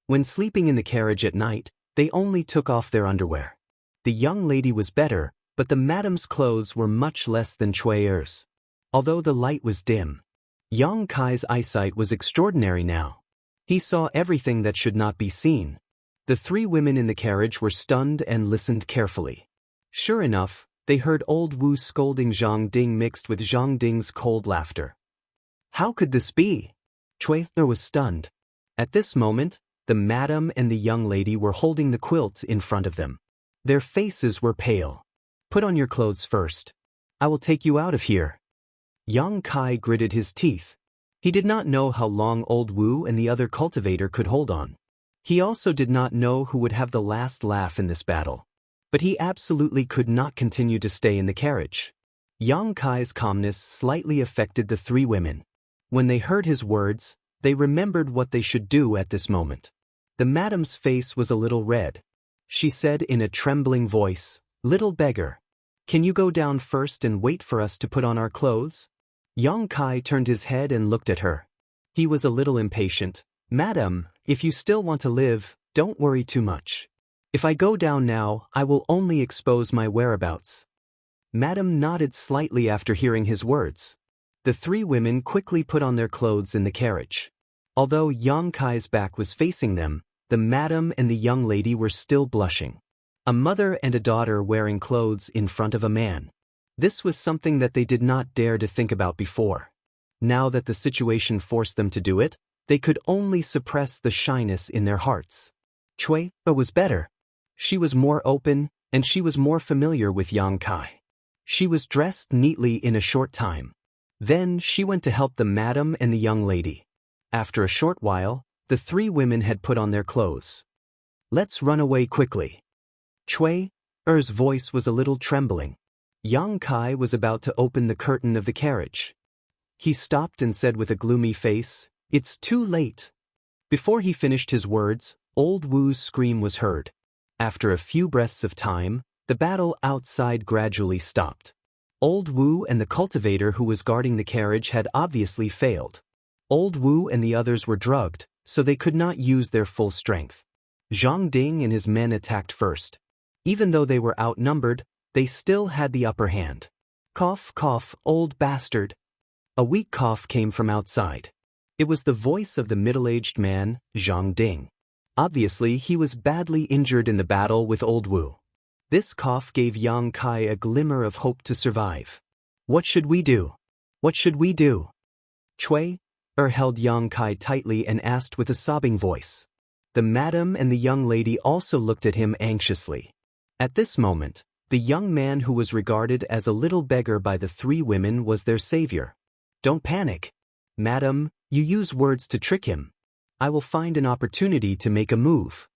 When sleeping in the carriage at night, they only took off their underwear. The young lady was better, but the madam's clothes were much less than Chui's. Although the light was dim, Yang Kai's eyesight was extraordinary now. He saw everything that should not be seen. The three women in the carriage were stunned and listened carefully. Sure enough, they heard old Wu scolding Zhang Ding mixed with Zhang Ding's cold laughter. How could this be? Cui was stunned. At this moment, the madam and the young lady were holding the quilt in front of them. Their faces were pale. "Put on your clothes first. I will take you out of here." Yang Kai gritted his teeth. He did not know how long old Wu and the other cultivator could hold on. He also did not know who would have the last laugh in this battle. But he absolutely could not continue to stay in the carriage. Yang Kai's calmness slightly affected the three women. When they heard his words, they remembered what they should do at this moment. The madam's face was a little red. She said in a trembling voice, "Little beggar, can you go down first and wait for us to put on our clothes?" Yang Kai turned his head and looked at her. He was a little impatient. "Madam, if you still want to live, don't worry too much. If I go down now, I will only expose my whereabouts." Madam nodded slightly after hearing his words. The three women quickly put on their clothes in the carriage. Although Yang Kai's back was facing them, the madam and the young lady were still blushing. A mother and a daughter wearing clothes in front of a man. This was something that they did not dare to think about before. Now that the situation forced them to do it, they could only suppress the shyness in their hearts. Cui was better. She was more open, and she was more familiar with Yang Kai. She was dressed neatly in a short time. Then she went to help the madam and the young lady. After a short while, the three women had put on their clothes. "Let's run away quickly." Chui's voice was a little trembling. Yang Kai was about to open the curtain of the carriage. He stopped and said with a gloomy face, "It's too late." Before he finished his words, old Wu's scream was heard. After a few breaths of time, the battle outside gradually stopped. Old Wu and the cultivator who was guarding the carriage had obviously failed. Old Wu and the others were drugged, so they could not use their full strength. Zhang Ding and his men attacked first. Even though they were outnumbered, they still had the upper hand. "Cough, cough, old bastard." A weak cough came from outside. It was the voice of the middle-aged man, Zhang Ding. Obviously, he was badly injured in the battle with old Wu. This cough gave Yang Kai a glimmer of hope to survive. "What should we do? What should we do?" Cui held Yang Kai tightly and asked with a sobbing voice. The madam and the young lady also looked at him anxiously. At this moment, the young man who was regarded as a little beggar by the three women was their savior. "Don't panic. Madam, you use words to trick him. I will find an opportunity to make a move,"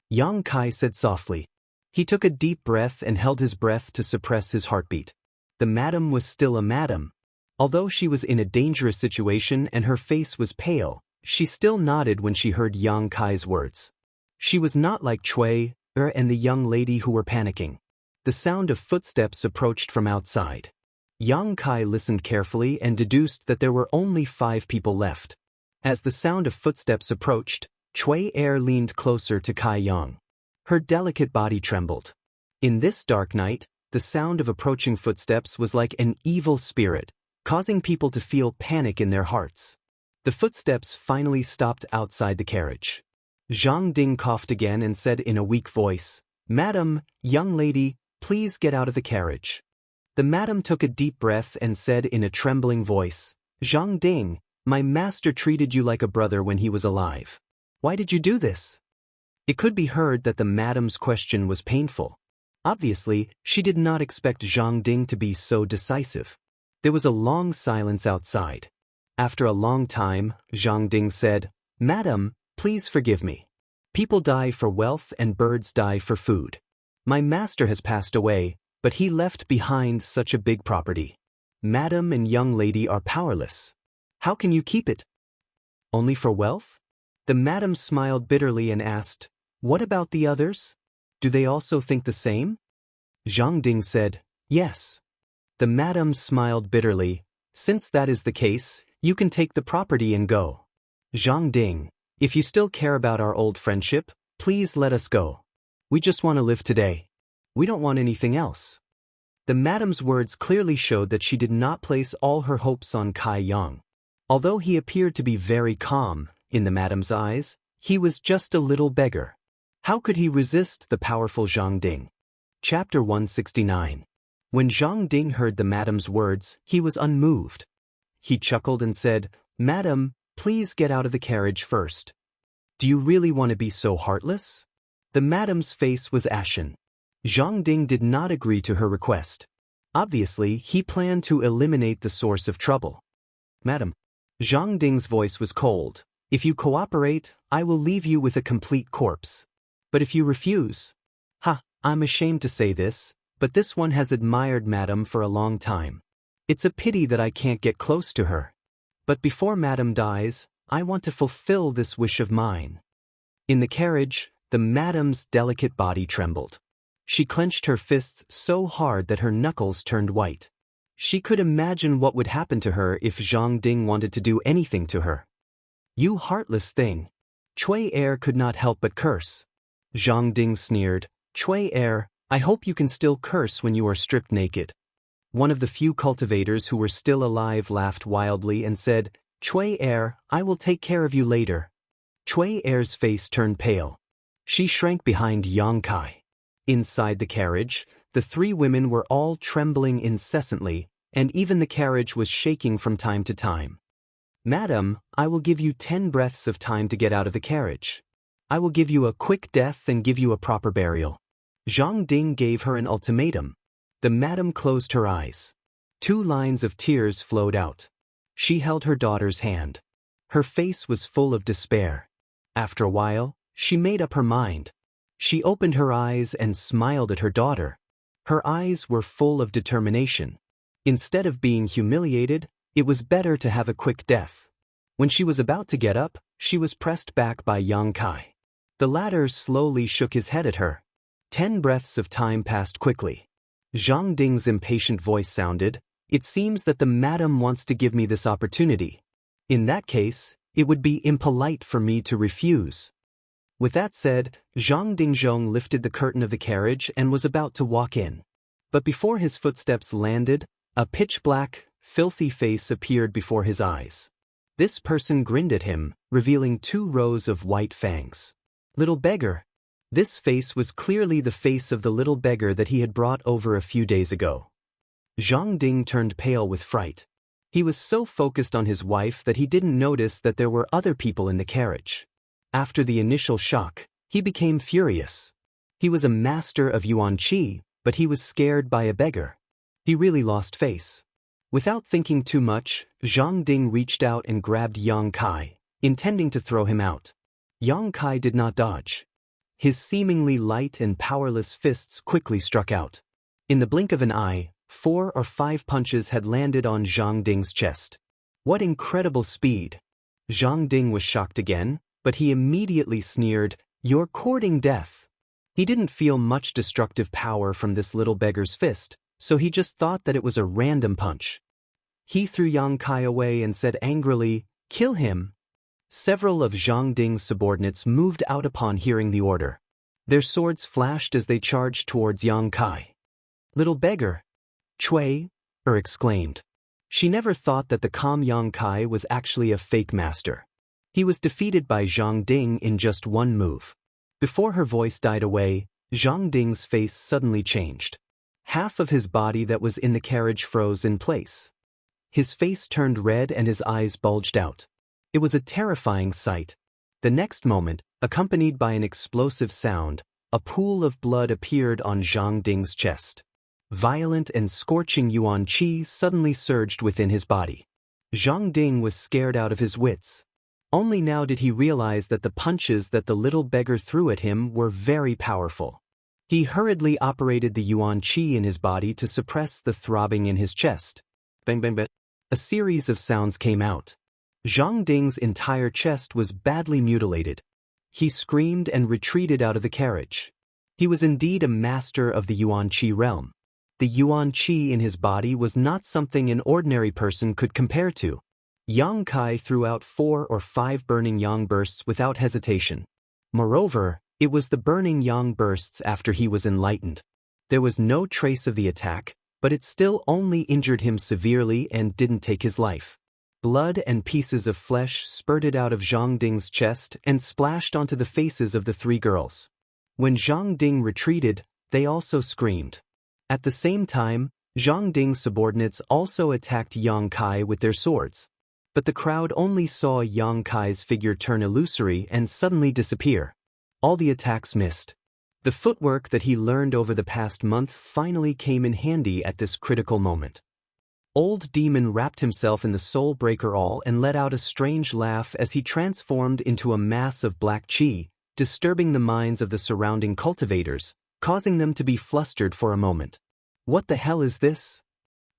Yang Kai said softly. He took a deep breath and held his breath to suppress his heartbeat. The madam was still a madam. Although she was in a dangerous situation and her face was pale, she still nodded when she heard Yang Kai's words. She was not like Cui and the young lady who were panicking. The sound of footsteps approached from outside. Yang Kai listened carefully and deduced that there were only 5 people left. As the sound of footsteps approached, Cui leaned closer to Kai Yang. Her delicate body trembled. In this dark night, the sound of approaching footsteps was like an evil spirit, causing people to feel panic in their hearts. The footsteps finally stopped outside the carriage. Zhang Ding coughed again and said in a weak voice, "Madam, young lady, please get out of the carriage." The madam took a deep breath and said in a trembling voice, Zhang Ding, my master treated you like a brother when he was alive. Why did you do this? It could be heard that the madam's question was painful. Obviously, she did not expect Zhang Ding to be so decisive. There was a long silence outside. After a long time, Zhang Ding said, "Madam, please forgive me. People die for wealth and birds die for food. My master has passed away, but he left behind such a big property. Madam and young lady are powerless. How can you keep it? Only for wealth?" The madam smiled bitterly and asked, "What about the others? Do they also think the same?" Zhang Ding said, "Yes." The madam smiled bitterly. "Since that is the case, you can take the property and go. Zhang Ding, if you still care about our old friendship, please let us go. We just want to live today. We don't want anything else." The madam's words clearly showed that she did not place all her hopes on Kai Yang. Although he appeared to be very calm, in the madam's eyes, he was just a little beggar. How could he resist the powerful Zhang Ding? Chapter 169. When Zhang Ding heard the madam's words, he was unmoved. He chuckled and said, "Madam, please get out of the carriage first. Do you really want to be so heartless?" The madam's face was ashen. Zhang Ding did not agree to her request. Obviously, he planned to eliminate the source of trouble. "Madam." Zhang Ding's voice was cold. "If you cooperate, I will leave you with a complete corpse. But if you refuse..." I'm ashamed to say this, but this one has admired Madam for a long time. It's a pity that I can't get close to her. But before Madam dies, I want to fulfill this wish of mine." In the carriage, the Madam's delicate body trembled. She clenched her fists so hard that her knuckles turned white. She could imagine what would happen to her if Zhang Ding wanted to do anything to her. "You heartless thing." Cui Er could not help but curse. Zhang Ding sneered, "Cui Er, I hope you can still curse when you are stripped naked." One of the few cultivators who were still alive laughed wildly and said, "Cui Er, I will take care of you later." Cui Er's face turned pale. She shrank behind Yang Kai. Inside the carriage, the three women were all trembling incessantly, and even the carriage was shaking from time to time. "Madam, I will give you 10 breaths of time to get out of the carriage. I will give you a quick death and give you a proper burial." Zhang Ding gave her an ultimatum. The madam closed her eyes. 2 lines of tears flowed out. She held her daughter's hand. Her face was full of despair. After a while, she made up her mind. She opened her eyes and smiled at her daughter. Her eyes were full of determination. Instead of being humiliated, it was better to have a quick death. When she was about to get up, she was pressed back by Yang Kai. The latter slowly shook his head at her. 10 breaths of time passed quickly. Zhang Ding's impatient voice sounded, "It seems that the madam wants to give me this opportunity. In that case, it would be impolite for me to refuse." With that said, Zhang Dingzhong lifted the curtain of the carriage and was about to walk in. But before his footsteps landed, a pitch-black, filthy face appeared before his eyes. This person grinned at him, revealing 2 rows of white fangs. "Little beggar." This face was clearly the face of the little beggar that he had brought over a few days ago. Zhang Ding turned pale with fright. He was so focused on his wife that he didn't notice that there were other people in the carriage. After the initial shock, he became furious. He was a master of Yuan Qi, but he was scared by a beggar. He really lost face. Without thinking too much, Zhang Ding reached out and grabbed Yang Kai, intending to throw him out. Yang Kai did not dodge. His seemingly light and powerless fists quickly struck out. In the blink of an eye, 4 or 5 punches had landed on Zhang Ding's chest. What incredible speed! Zhang Ding was shocked again, but he immediately sneered, "You're courting death." He didn't feel much destructive power from this little beggar's fist, so he just thought that it was a random punch. He threw Yang Kai away and said angrily, "Kill him." Several of Zhang Ding's subordinates moved out upon hearing the order. Their swords flashed as they charged towards Yang Kai. "Little beggar!" Cui Er exclaimed. She never thought that the calm Yang Kai was actually a fake master. He was defeated by Zhang Ding in just 1 move. Before her voice died away, Zhang Ding's face suddenly changed. Half of his body that was in the carriage froze in place. His face turned red and his eyes bulged out. It was a terrifying sight. The next moment, accompanied by an explosive sound, a pool of blood appeared on Zhang Ding's chest. Violent and scorching yuan qi suddenly surged within his body. Zhang Ding was scared out of his wits. Only now did he realize that the punches that the little beggar threw at him were very powerful. He hurriedly operated the yuan qi in his body to suppress the throbbing in his chest. Bang bang bang. A series of sounds came out. Zhang Ding's entire chest was badly mutilated. He screamed and retreated out of the carriage. He was indeed a master of the yuan qi realm. The yuan qi in his body was not something an ordinary person could compare to. Yang Kai threw out 4 or 5 burning yang bursts without hesitation. Moreover, it was the burning yang bursts after he was enlightened. There was no trace of the attack, but it still only injured him severely and didn't take his life. Blood and pieces of flesh spurted out of Zhang Ding's chest and splashed onto the faces of the 3 girls. When Zhang Ding retreated, they also screamed. At the same time, Zhang Ding's subordinates also attacked Yang Kai with their swords. But the crowd only saw Yang Kai's figure turn illusory and suddenly disappear. All the attacks missed. The footwork that he learned over the past month finally came in handy at this critical moment. Old Demon wrapped himself in the Soul Breaker All and let out a strange laugh as he transformed into a mass of black qi, disturbing the minds of the surrounding cultivators, causing them to be flustered for a moment. What the hell is this?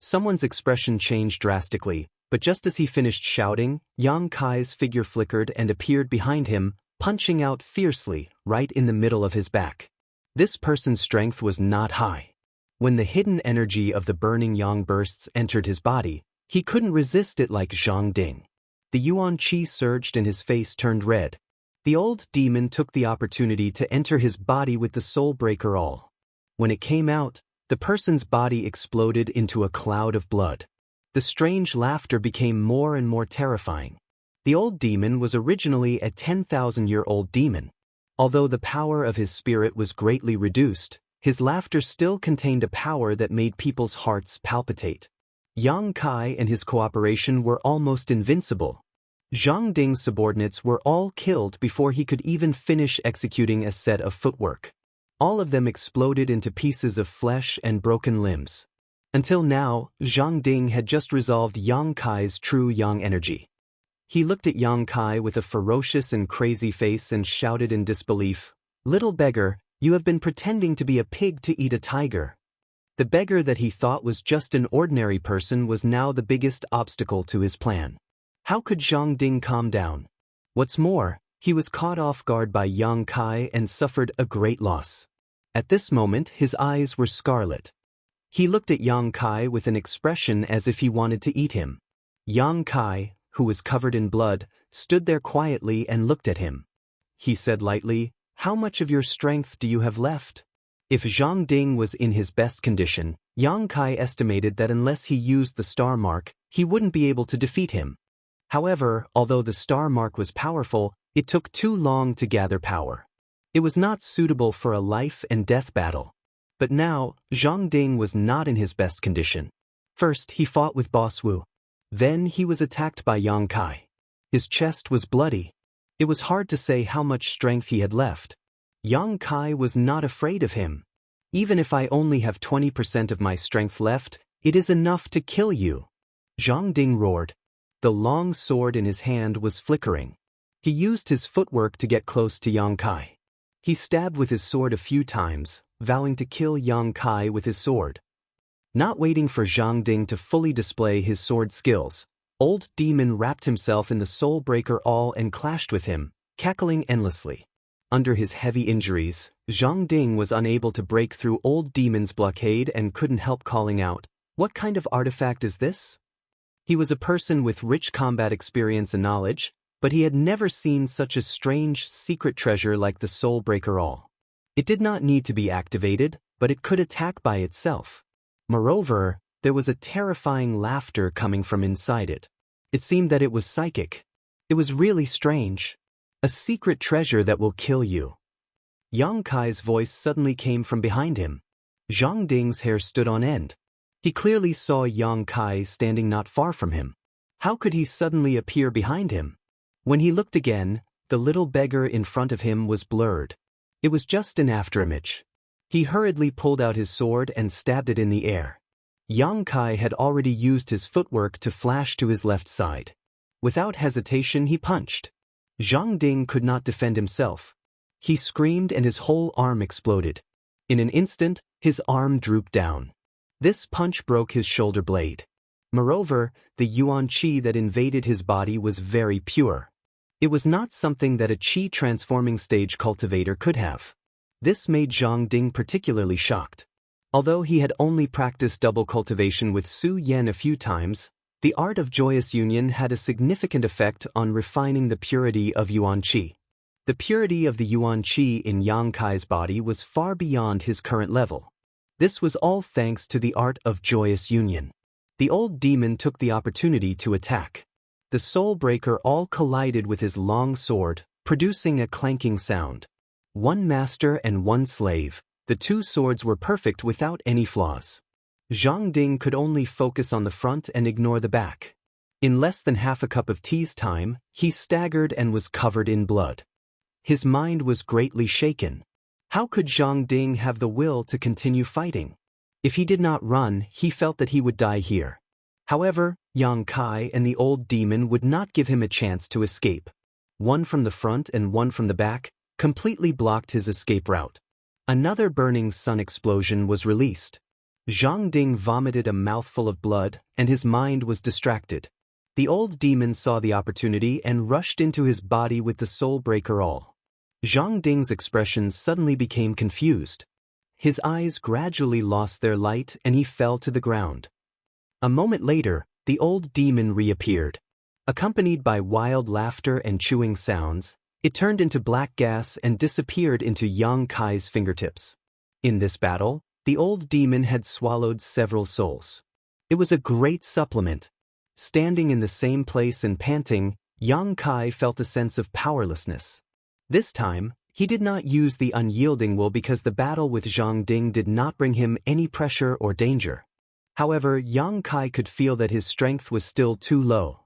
Someone's expression changed drastically, but just as he finished shouting, Yang Kai's figure flickered and appeared behind him, punching out fiercely, right in the middle of his back. This person's strength was not high. When the hidden energy of the burning yang bursts entered his body, he couldn't resist it like Zhang Ding. The yuan qi surged and his face turned red. The old demon took the opportunity to enter his body with the Soul Breaker All. When it came out, the person's body exploded into a cloud of blood. The strange laughter became more and more terrifying. The old demon was originally a 10,000-year-old demon. Although the power of his spirit was greatly reduced, his laughter still contained a power that made people's hearts palpitate. Yang Kai and his cooperation were almost invincible. Zhang Ding's subordinates were all killed before he could even finish executing a set of footwork. All of them exploded into pieces of flesh and broken limbs. Until now, Zhang Ding had just resolved Yang Kai's true yang energy. He looked at Yang Kai with a ferocious and crazy face and shouted in disbelief, "Little beggar, you have been pretending to be a pig to eat a tiger." The beggar that he thought was just an ordinary person was now the biggest obstacle to his plan. How could Zhang Ding calm down? What's more, he was caught off guard by Yang Kai and suffered a great loss. At this moment, his eyes were scarlet. He looked at Yang Kai with an expression as if he wanted to eat him. Yang Kai, who was covered in blood, stood there quietly and looked at him. He said lightly, "How much of your strength do you have left?" If Zhang Ding was in his best condition, Yang Kai estimated that unless he used the star mark, he wouldn't be able to defeat him. However, although the star mark was powerful, it took too long to gather power. It was not suitable for a life and death battle. But now, Zhang Ding was not in his best condition. First, he fought with Boss Wu. Then he was attacked by Yang Kai. His chest was bloody. It was hard to say how much strength he had left. Yang Kai was not afraid of him. "Even if I only have 20% of my strength left, it is enough to kill you," Zhang Ding roared. The long sword in his hand was flickering. He used his footwork to get close to Yang Kai. He stabbed with his sword a few times, vowing to kill Yang Kai with his sword. Not waiting for Zhang Ding to fully display his sword skills, Old Demon wrapped himself in the Soul Breaker All and clashed with him, cackling endlessly. Under his heavy injuries, Zhang Ding was unable to break through Old Demon's blockade and couldn't help calling out, "What kind of artifact is this?" He was a person with rich combat experience and knowledge, but he had never seen such a strange, secret treasure like the Soul Breaker All. It did not need to be activated, but it could attack by itself. Moreover, there was a terrifying laughter coming from inside it. It seemed that it was psychic. It was really strange. A secret treasure that will kill you. Yang Kai's voice suddenly came from behind him. Zhang Ding's hair stood on end. He clearly saw Yang Kai standing not far from him. How could he suddenly appear behind him? When he looked again, the little beggar in front of him was blurred. It was just an afterimage. He hurriedly pulled out his sword and stabbed it in the air. Yang Kai had already used his footwork to flash to his left side. Without hesitation he punched. Zhang Ding could not defend himself. He screamed and his whole arm exploded. In an instant, his arm drooped down. This punch broke his shoulder blade. Moreover, the yuan qi that invaded his body was very pure. It was not something that a qi transforming stage cultivator could have. This made Zhang Ding particularly shocked. Although he had only practiced double cultivation with Su Yan a few times, the art of joyous union had a significant effect on refining the purity of yuan qi. The purity of the yuan qi in Yang Kai's body was far beyond his current level. This was all thanks to the art of joyous union. The old demon took the opportunity to attack. The soul breaker all collided with his long sword, producing a clanking sound. One master and one slave, the two swords were perfect without any flaws. Zhang Ding could only focus on the front and ignore the back. In less than half a cup of tea's time, he staggered and was covered in blood. His mind was greatly shaken. How could Zhang Ding have the will to continue fighting? If he did not run, he felt that he would die here. However, Yang Kai and the old demon would not give him a chance to escape. One from the front and one from the back completely blocked his escape route. Another burning sun explosion was released. Zhang Ding vomited a mouthful of blood, and his mind was distracted. The old demon saw the opportunity and rushed into his body with the soul breaker all. Zhang Ding's expression suddenly became confused. His eyes gradually lost their light and he fell to the ground. A moment later, the old demon reappeared. Accompanied by wild laughter and chewing sounds, it turned into black gas and disappeared into Yang Kai's fingertips. In this battle, the old demon had swallowed several souls. It was a great supplement. Standing in the same place and panting, Yang Kai felt a sense of powerlessness. This time, he did not use the unyielding will because the battle with Zhang Ding did not bring him any pressure or danger. However, Yang Kai could feel that his strength was still too low.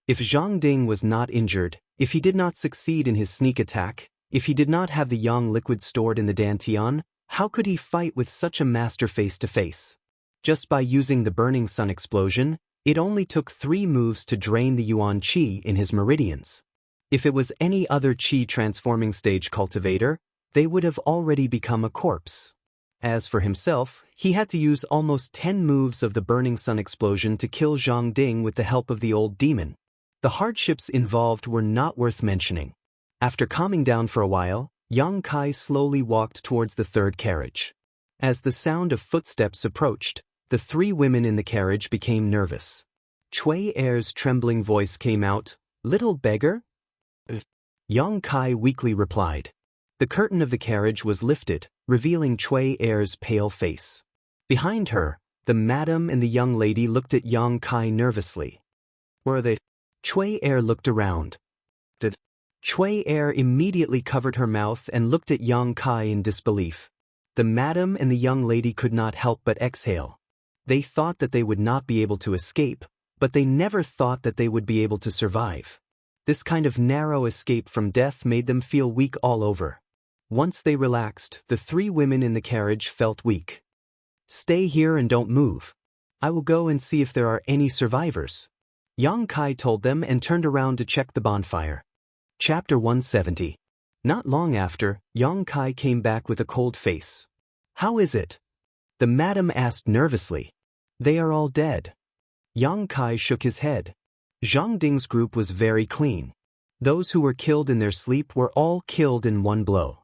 If Zhang Ding was not injured, if he did not succeed in his sneak attack, if he did not have the yang liquid stored in the dantian, how could he fight with such a master face to face? Just by using the burning sun explosion, it only took 3 moves to drain the yuan qi in his meridians. If it was any other qi transforming stage cultivator, they would have already become a corpse. As for himself, he had to use almost 10 moves of the burning sun explosion to kill Zhang Ding with the help of the old demon. The hardships involved were not worth mentioning. After calming down for a while, Yang Kai slowly walked towards the third carriage. As the sound of footsteps approached, the 3 women in the carriage became nervous. Cui Er's trembling voice came out, "Little beggar?" Yang Kai weakly replied. The curtain of the carriage was lifted, revealing Cui Er's pale face. Behind her, the madam and the young lady looked at Yang Kai nervously. Were they? Cui Er looked around. Cui Er immediately covered her mouth and looked at Yang Kai in disbelief. The madam and the young lady could not help but exhale. They thought that they would not be able to escape, but they never thought that they would be able to survive. This kind of narrow escape from death made them feel weak all over. Once they relaxed, the 3 women in the carriage felt weak. "Stay here and don't move. I will go and see if there are any survivors," Yang Kai told them and turned around to check the bonfire. Chapter 170. Not long after, Yang Kai came back with a cold face. "How is it?" the madam asked nervously. "They are all dead." Yang Kai shook his head. Zhang Ding's group was very clean. Those who were killed in their sleep were all killed in one blow.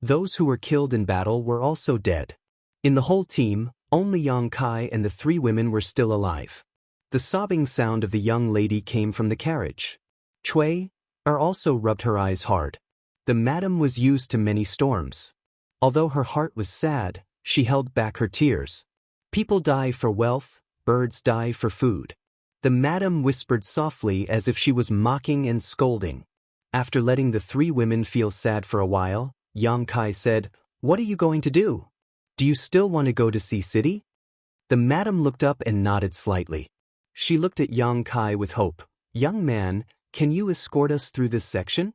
Those who were killed in battle were also dead. In the whole team, only Yang Kai and the 3 women were still alive. The sobbing sound of the young lady came from the carriage. Cui Er also rubbed her eyes hard. The madam was used to many storms. Although her heart was sad, she held back her tears. People die for wealth, birds die for food. The madam whispered softly as if she was mocking and scolding. After letting the 3 women feel sad for a while, Yang Kai said, "What are you going to do? Do you still want to go to Sea City?" The madam looked up and nodded slightly. She looked at Yang Kai with hope. Young man, can you escort us through this section?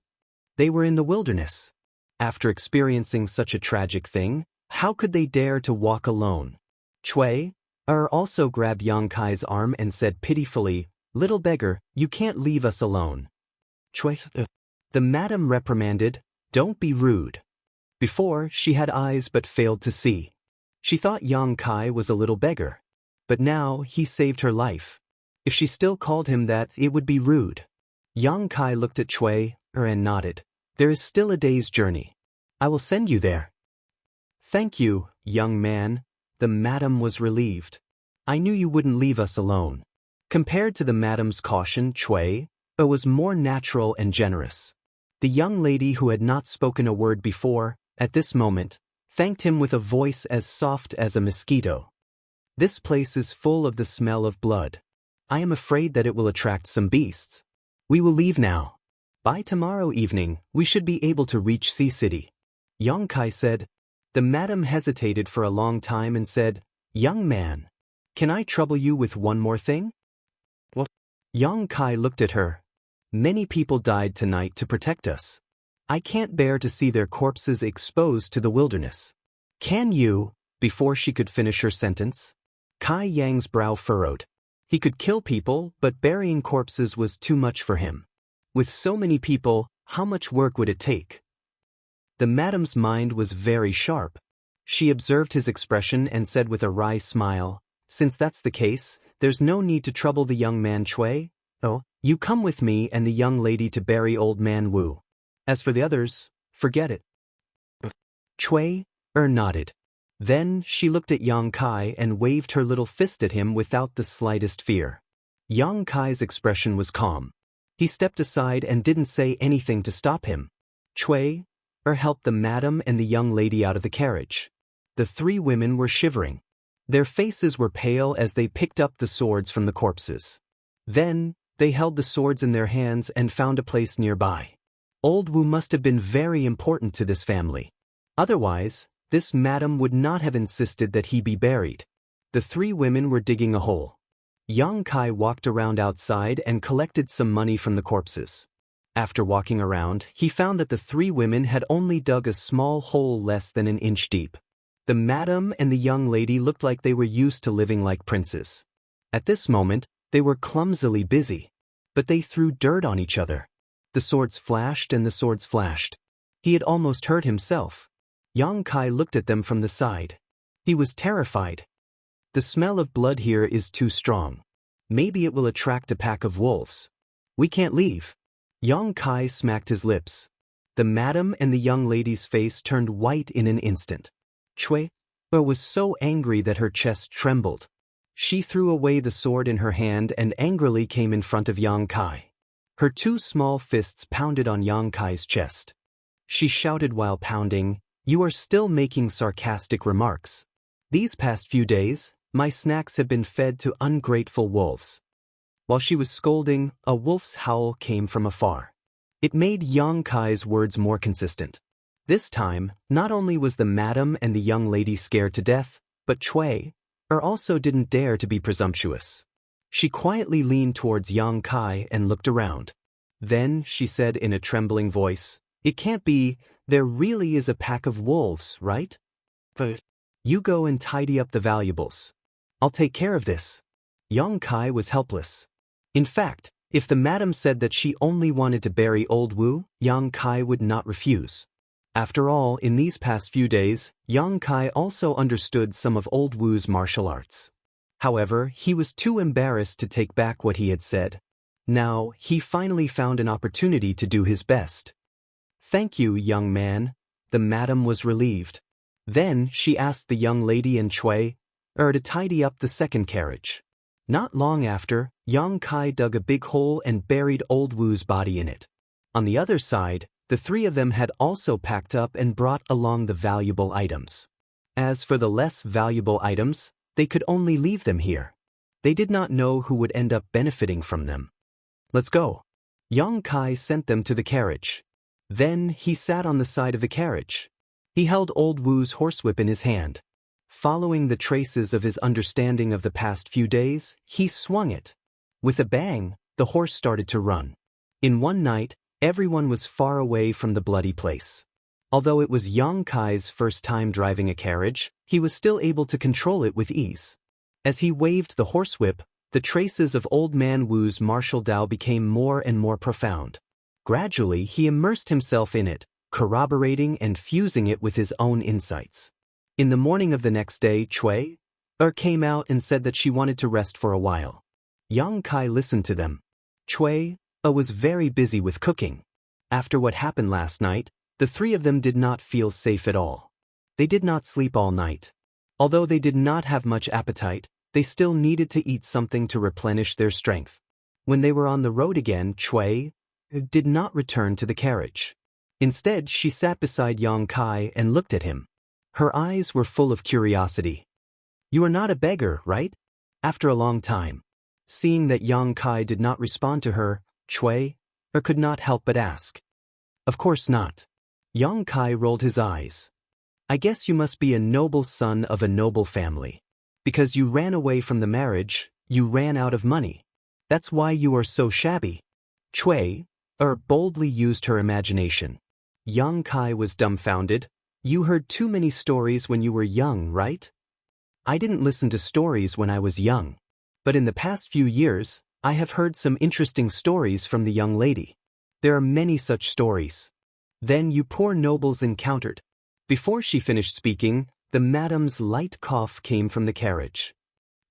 They were in the wilderness. After experiencing such a tragic thing, how could they dare to walk alone? Chui also grabbed Yang Kai's arm and said pitifully, little beggar, you can't leave us alone. Chui, the madam reprimanded, don't be rude. Before, she had eyes but failed to see. She thought Yang Kai was a little beggar. But now, he saved her life. If she still called him that, it would be rude. Yang Kai looked at Chui and nodded. There is still a day's journey. I will send you there. Thank you, young man. The madam was relieved. I knew you wouldn't leave us alone. Compared to the madam's caution, Chui was more natural and generous. The young lady who had not spoken a word before, at this moment, thanked him with a voice as soft as a mosquito. This place is full of the smell of blood. I am afraid that it will attract some beasts. We will leave now. By tomorrow evening, we should be able to reach Sea City. Yang Kai said. The madam hesitated for a long time and said, young man, can I trouble you with one more thing? What? Yang Kai looked at her. Many people died tonight to protect us. I can't bear to see their corpses exposed to the wilderness. Can you? Before she could finish her sentence, Kai Yang's brow furrowed. He could kill people, but burying corpses was too much for him. With so many people, how much work would it take? The madam's mind was very sharp. She observed his expression and said with a wry smile, since that's the case, there's no need to trouble the young man Chui. Oh, you come with me and the young lady to bury old man Wu. As for the others, forget it. Chui nodded. Then she looked at Yang Kai and waved her little fist at him without the slightest fear. Yang Kai's expression was calm. He stepped aside and didn't say anything to stop him. Chui helped the madam and the young lady out of the carriage. The three women were shivering. Their faces were pale as they picked up the swords from the corpses. Then, they held the swords in their hands and found a place nearby. Old Wu must have been very important to this family. Otherwise, this madam would not have insisted that he be buried. The three women were digging a hole. Yang Kai walked around outside and collected some money from the corpses. After walking around, he found that the three women had only dug a small hole less than an inch deep. The madam and the young lady looked like they were used to living like princes. At this moment, they were clumsily busy. But they threw dirt on each other. The swords flashed and the swords flashed. He had almost hurt himself. Yang Kai looked at them from the side. He was terrified. The smell of blood here is too strong. Maybe it will attract a pack of wolves. We can't leave. Yang Kai smacked his lips. The madam and the young lady's face turned white in an instant. Chui was so angry that her chest trembled. She threw away the sword in her hand and angrily came in front of Yang Kai. Her two small fists pounded on Yang Kai's chest. She shouted while pounding, "You are still making sarcastic remarks. These past few days, my snacks have been fed to ungrateful wolves." While she was scolding, a wolf's howl came from afar. It made Yang Kai's words more consistent. This time, not only was the madam and the young lady scared to death, but Chui also didn't dare to be presumptuous. She quietly leaned towards Yang Kai and looked around. Then she said in a trembling voice, "It can't be, there really is a pack of wolves, right? But you go and tidy up the valuables. I'll take care of this." Yang Kai was helpless. In fact, if the madam said that she only wanted to bury old Wu, Yang Kai would not refuse. After all, in these past few days, Yang Kai also understood some of old Wu's martial arts. However, he was too embarrassed to take back what he had said. Now, he finally found an opportunity to do his best. "Thank you, young man." The madam was relieved. Then she asked the young lady and Chui to tidy up the second carriage. Not long after, Yang Kai dug a big hole and buried old Wu's body in it. On the other side, the three of them had also packed up and brought along the valuable items. As for the less valuable items, they could only leave them here. They did not know who would end up benefiting from them. "Let's go." Yang Kai sent them to the carriage. Then he sat on the side of the carriage. He held old Wu's horsewhip in his hand. Following the traces of his understanding of the past few days, he swung it. With a bang, the horse started to run. In one night, everyone was far away from the bloody place. Although it was Yang Kai's first time driving a carriage, he was still able to control it with ease. As he waved the horsewhip, the traces of Old Man Wu's martial Tao became more and more profound. Gradually, he immersed himself in it, corroborating and fusing it with his own insights. In the morning of the next day, Cui came out and said that she wanted to rest for a while. Yang Kai listened to them. Cui was very busy with cooking. After what happened last night, the three of them did not feel safe at all. They did not sleep all night. Although they did not have much appetite, they still needed to eat something to replenish their strength. When they were on the road again, Cui did not return to the carriage. Instead, she sat beside Yang Kai and looked at him. Her eyes were full of curiosity. "You are not a beggar, right?" After a long time. Seeing that Yang Kai did not respond to her, Cui could not help but ask. "Of course not." Yang Kai rolled his eyes. "I guess you must be a noble son of a noble family. Because you ran away from the marriage, you ran out of money. That's why you are so shabby." Cui boldly used her imagination. Yang Kai was dumbfounded. "You heard too many stories when you were young, right?" "I didn't listen to stories when I was young. But in the past few years, I have heard some interesting stories from the young lady. There are many such stories." Then you poor nobles encountered. Before she finished speaking, the madam's light cough came from the carriage.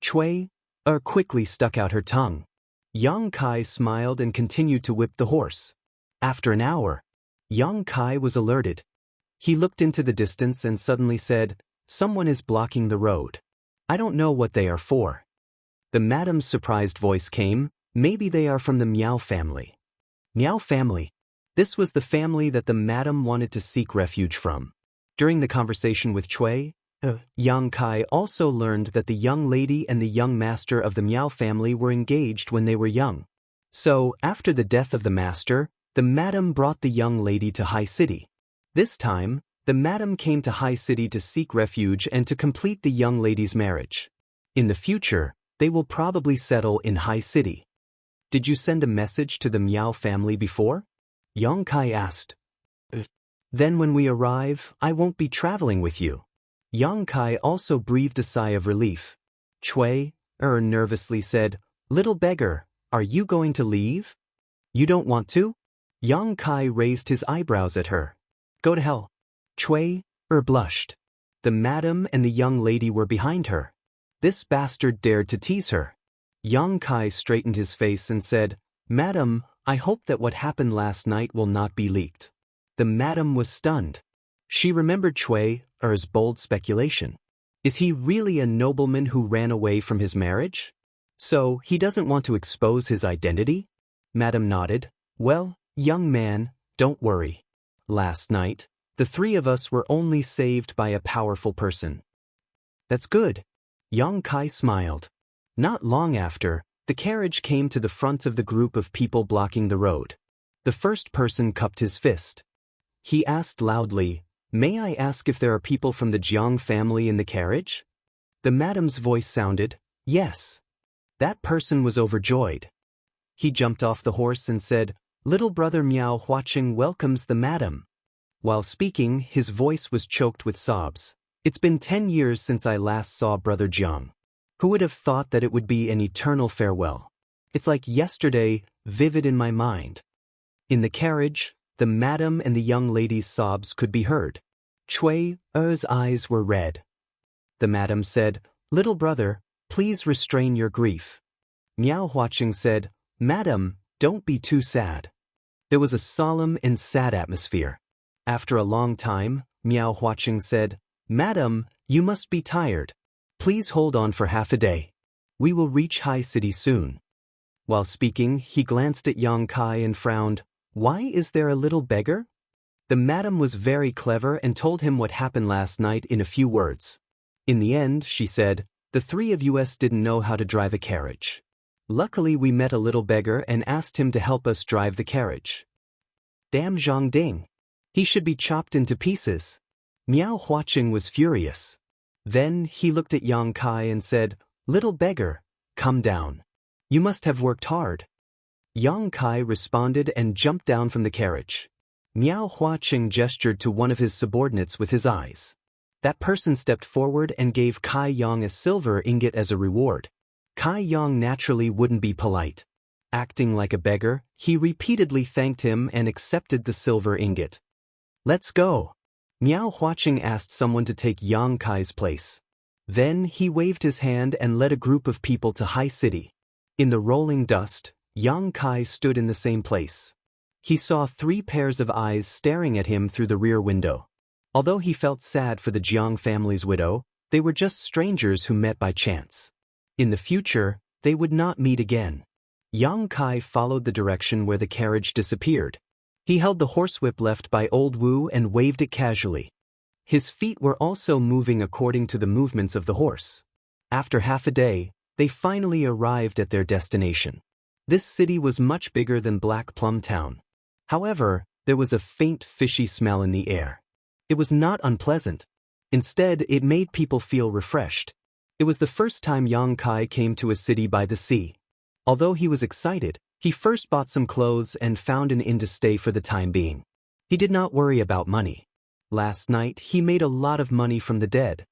Cui quickly stuck out her tongue. Yang Kai smiled and continued to whip the horse. After an hour, Yang Kai was alerted. He looked into the distance and suddenly said, "Someone is blocking the road. I don't know what they are for." The madam's surprised voice came, "Maybe they are from the Miao family." Miao family. This was the family that the madam wanted to seek refuge from. During the conversation with Cui, Yang Kai also learned that the young lady and the young master of the Miao family were engaged when they were young. So, after the death of the master, the madam brought the young lady to High City. This time, the madam came to High City to seek refuge and to complete the young lady's marriage. In the future, they will probably settle in High City. "Did you send a message to the Miao family before?" Yang Kai asked. "Then when we arrive, I won't be traveling with you." Yang Kai also breathed a sigh of relief. Cui nervously said, "Little beggar, are you going to leave?" "You don't want to?" Yang Kai raised his eyebrows at her. "Go to hell." Cui blushed. The madam and the young lady were behind her. This bastard dared to tease her. Yang Kai straightened his face and said, "Madam, I hope that what happened last night will not be leaked." The madam was stunned. She remembered Cui's bold speculation. Is he really a nobleman who ran away from his marriage? So, he doesn't want to expose his identity? Madam nodded. "Well, young man, don't worry. Last night, the three of us were only saved by a powerful person." "That's good." Yang Kai smiled. Not long after, the carriage came to the front of the group of people blocking the road. The first person cupped his fist. He asked loudly, "May I ask if there are people from the Jiang family in the carriage?" The madam's voice sounded, "Yes." That person was overjoyed. He jumped off the horse and said, "Little brother Miao Huaqing welcomes the madam." While speaking, his voice was choked with sobs. "It's been 10 years since I last saw brother Jiang. Who would have thought that it would be an eternal farewell? It's like yesterday, vivid in my mind." In the carriage, the madam and the young lady's sobs could be heard. Cui's eyes were red. The madam said, "Little brother, please restrain your grief." Miao Huaqing said, "Madam, don't be too sad." There was a solemn and sad atmosphere. After a long time, Miao Huaqing said, "Madam, you must be tired. Please hold on for half a day. We will reach High City soon." While speaking, he glanced at Yang Kai and frowned. "Why is there a little beggar?" The madam was very clever and told him what happened last night in a few words. In the end, she said, "The three of us didn't know how to drive a carriage. Luckily we met a little beggar and asked him to help us drive the carriage. Damn Zhang Ding. He should be chopped into pieces." Miao Huaqing was furious. Then he looked at Yang Kai and said, "Little beggar, come down. You must have worked hard." Yang Kai responded and jumped down from the carriage. Miao Huaqing gestured to one of his subordinates with his eyes. That person stepped forward and gave Kai Yang a silver ingot as a reward. Kai Yang naturally wouldn't be polite. Acting like a beggar, he repeatedly thanked him and accepted the silver ingot. "Let's go." Miao Huaqing asked someone to take Yang Kai's place. Then he waved his hand and led a group of people to High City. In the rolling dust, Yang Kai stood in the same place. He saw 3 pairs of eyes staring at him through the rear window. Although he felt sad for the Jiang family's widow, they were just strangers who met by chance. In the future, they would not meet again. Yang Kai followed the direction where the carriage disappeared. He held the horsewhip left by Old Wu and waved it casually. His feet were also moving according to the movements of the horse. After half a day, they finally arrived at their destination. This city was much bigger than Black Plum Town. However, there was a faint fishy smell in the air. It was not unpleasant. Instead, it made people feel refreshed. It was the first time Yang Kai came to a city by the sea. Although he was excited, he first bought some clothes and found an inn to stay for the time being. He did not worry about money. Last night, he made a lot of money from the dead.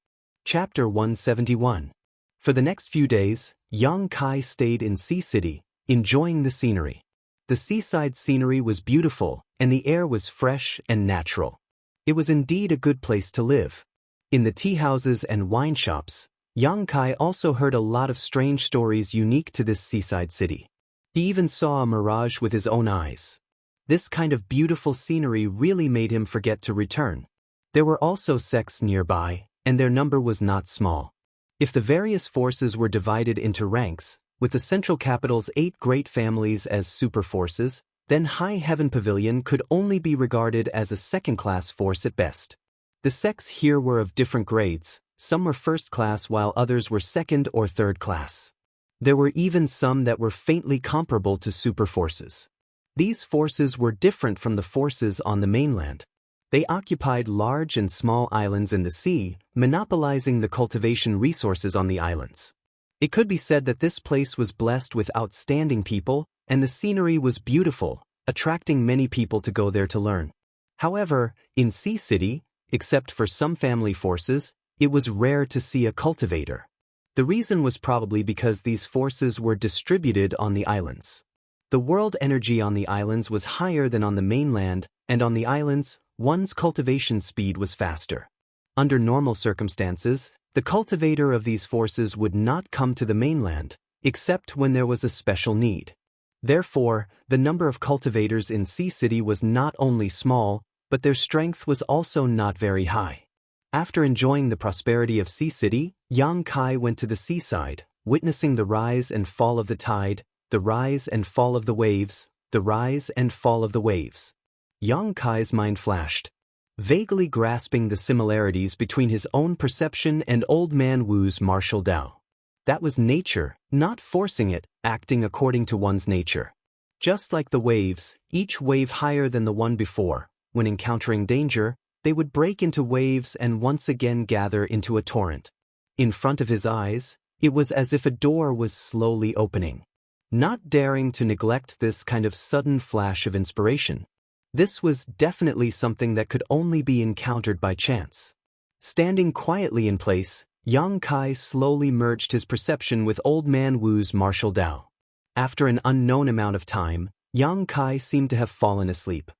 Chapter 171. For the next few days, Yang Kai stayed in Sea City, enjoying the scenery. The seaside scenery was beautiful, and the air was fresh and natural. It was indeed a good place to live. In the tea houses and wine shops, Yang Kai also heard a lot of strange stories unique to this seaside city. He even saw a mirage with his own eyes. This kind of beautiful scenery really made him forget to return. There were also sects nearby, and their number was not small. If the various forces were divided into ranks, with the central capital's 8 great families as super forces, then High Heaven Pavilion could only be regarded as a second-class force at best. The sects here were of different grades. Some were first class while others were second or third class. There were even some that were faintly comparable to super forces. These forces were different from the forces on the mainland. They occupied large and small islands in the sea, monopolizing the cultivation resources on the islands. It could be said that this place was blessed with outstanding people, and the scenery was beautiful, attracting many people to go there to learn. However, in Sea City, except for some family forces, it was rare to see a cultivator. The reason was probably because these forces were distributed on the islands. The world energy on the islands was higher than on the mainland, and on the islands, one's cultivation speed was faster. Under normal circumstances, the cultivator of these forces would not come to the mainland, except when there was a special need. Therefore, the number of cultivators in Sea City was not only small, but their strength was also not very high. After enjoying the prosperity of Sea City, Yang Kai went to the seaside, witnessing the rise and fall of the tide, the rise and fall of the waves, the rise and fall of the waves. Yang Kai's mind flashed, vaguely grasping the similarities between his own perception and Old Man Wu's martial Tao. That was nature, not forcing it, acting according to one's nature. Just like the waves, each wave higher than the one before, when encountering danger, they would break into waves and once again gather into a torrent. In front of his eyes, it was as if a door was slowly opening. Not daring to neglect this kind of sudden flash of inspiration. This was definitely something that could only be encountered by chance. Standing quietly in place, Yang Kai slowly merged his perception with Old Man Wu's martial Tao. After an unknown amount of time, Yang Kai seemed to have fallen asleep.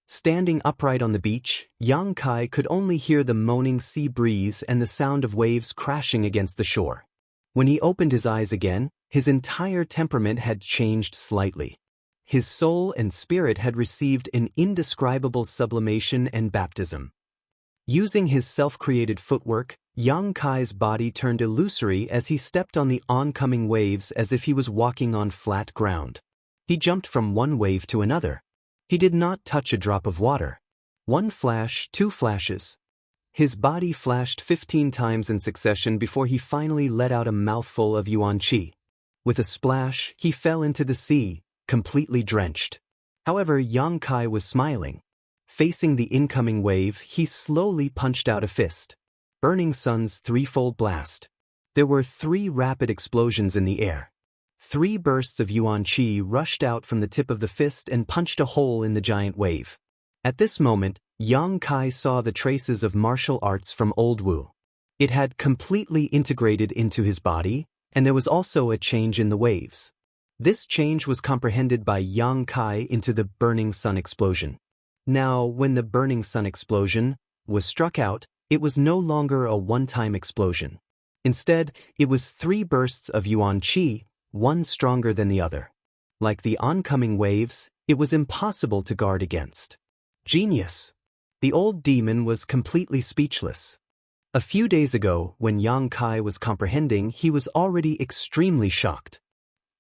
Standing upright on the beach, Yang Kai could only hear the moaning sea breeze and the sound of waves crashing against the shore. When he opened his eyes again, his entire temperament had changed slightly. His soul and spirit had received an indescribable sublimation and baptism. Using his self-created footwork, Yang Kai's body turned illusory as he stepped on the oncoming waves as if he was walking on flat ground. He jumped from one wave to another. He did not touch a drop of water. One flash, 2 flashes. His body flashed 15 times in succession before he finally let out a mouthful of yuan qi. With a splash, he fell into the sea, completely drenched. However, Yang Kai was smiling. Facing the incoming wave, he slowly punched out a fist. Burning Sun's threefold blast. There were 3 rapid explosions in the air. 3 bursts of yuan qi rushed out from the tip of the fist and punched a hole in the giant wave. At this moment, Yang Kai saw the traces of martial arts from Old Wu. It had completely integrated into his body, and there was also a change in the waves. This change was comprehended by Yang Kai into the Burning Sun explosion. Now, when the Burning Sun explosion was struck out, it was no longer a one-time explosion. Instead, it was 3 bursts of yuan qi, one stronger than the other. Like the oncoming waves, it was impossible to guard against. Genius! The old demon was completely speechless. A few days ago, when Yang Kai was comprehending, he was already extremely shocked.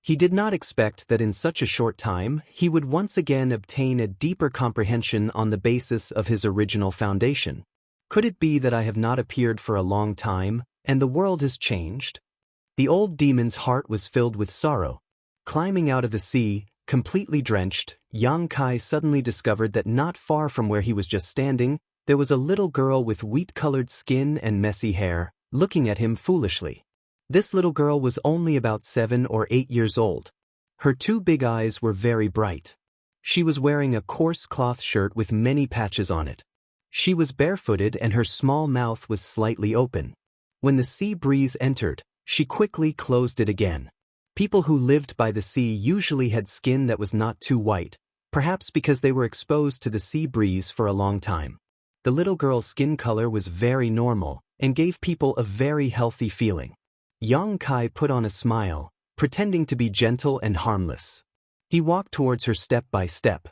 He did not expect that in such a short time, he would once again obtain a deeper comprehension on the basis of his original foundation. Could it be that I have not appeared for a long time, and the world has changed? The old demon's heart was filled with sorrow. Climbing out of the sea, completely drenched, Yang Kai suddenly discovered that not far from where he was just standing, there was a little girl with wheat-colored skin and messy hair, looking at him foolishly. This little girl was only about 7 or 8 years old. Her 2 big eyes were very bright. She was wearing a coarse cloth shirt with many patches on it. She was barefooted and her small mouth was slightly open. When the sea breeze entered, she quickly closed it again. People who lived by the sea usually had skin that was not too white, perhaps because they were exposed to the sea breeze for a long time. The little girl's skin color was very normal and gave people a very healthy feeling. Yang Kai put on a smile, pretending to be gentle and harmless. He walked towards her step by step.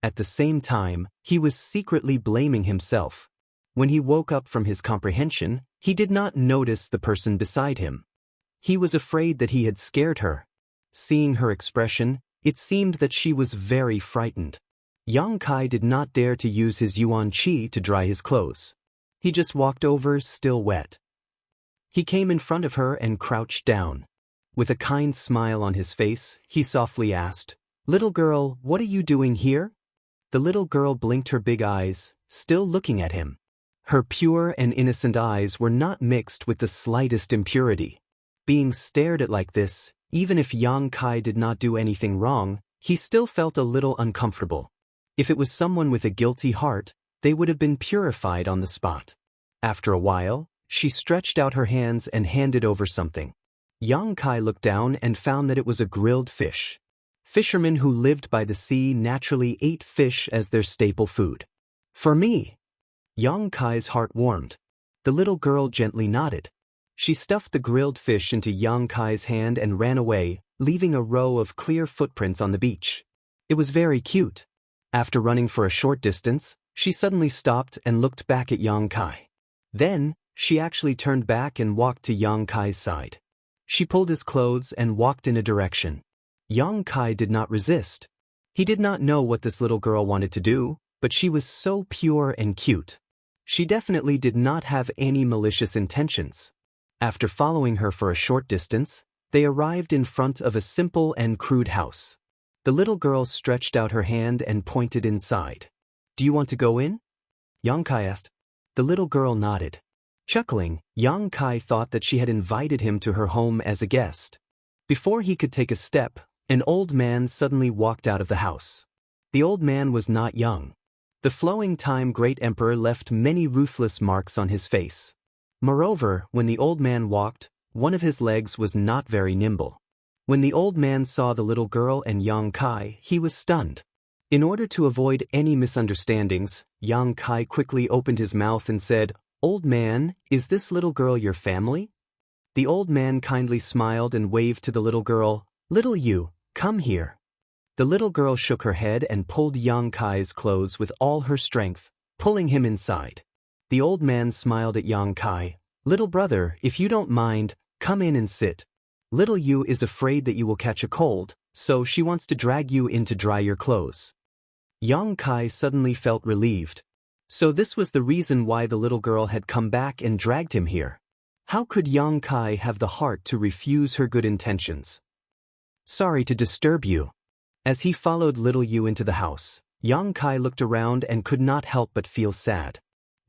At the same time, he was secretly blaming himself. When he woke up from his comprehension, he did not notice the person beside him. He was afraid that he had scared her. Seeing her expression, it seemed that she was very frightened. Yang Kai did not dare to use his yuan qi to dry his clothes. He just walked over, still wet. He came in front of her and crouched down. With a kind smile on his face, he softly asked, "Little girl, what are you doing here?" The little girl blinked her big eyes, still looking at him. Her pure and innocent eyes were not mixed with the slightest impurity. Being stared at like this, even if Yang Kai did not do anything wrong, he still felt a little uncomfortable. If it was someone with a guilty heart, they would have been purified on the spot. After a while, she stretched out her hands and handed over something. Yang Kai looked down and found that it was a grilled fish. Fishermen who lived by the sea naturally ate fish as their staple food. "For me." Yang Kai's heart warmed. The little girl gently nodded. She stuffed the grilled fish into Yang Kai's hand and ran away, leaving a row of clear footprints on the beach. It was very cute. After running for a short distance, she suddenly stopped and looked back at Yang Kai. Then, she actually turned back and walked to Yang Kai's side. She pulled his clothes and walked in a direction. Yang Kai did not resist. He did not know what this little girl wanted to do, but she was so pure and cute. She definitely did not have any malicious intentions. After following her for a short distance, they arrived in front of a simple and crude house. The little girl stretched out her hand and pointed inside. "Do you want to go in?" Yang Kai asked. The little girl nodded. Chuckling, Yang Kai thought that she had invited him to her home as a guest. Before he could take a step, an old man suddenly walked out of the house. The old man was not young. The flowing time great emperor left many ruthless marks on his face. Moreover, when the old man walked, one of his legs was not very nimble. When the old man saw the little girl and Yang Kai, he was stunned. In order to avoid any misunderstandings, Yang Kai quickly opened his mouth and said, "Old man, is this little girl your family?" The old man kindly smiled and waved to the little girl, "Little you, come here." The little girl shook her head and pulled Yang Kai's clothes with all her strength, pulling him inside. The old man smiled at Yang Kai, "Little brother, if you don't mind, come in and sit. Little you is afraid that you will catch a cold, so she wants to drag you in to dry your clothes." Yang Kai suddenly felt relieved. So this was the reason why the little girl had come back and dragged him here. How could Yang Kai have the heart to refuse her good intentions? "Sorry to disturb you." As he followed little Yu into the house, Yang Kai looked around and could not help but feel sad.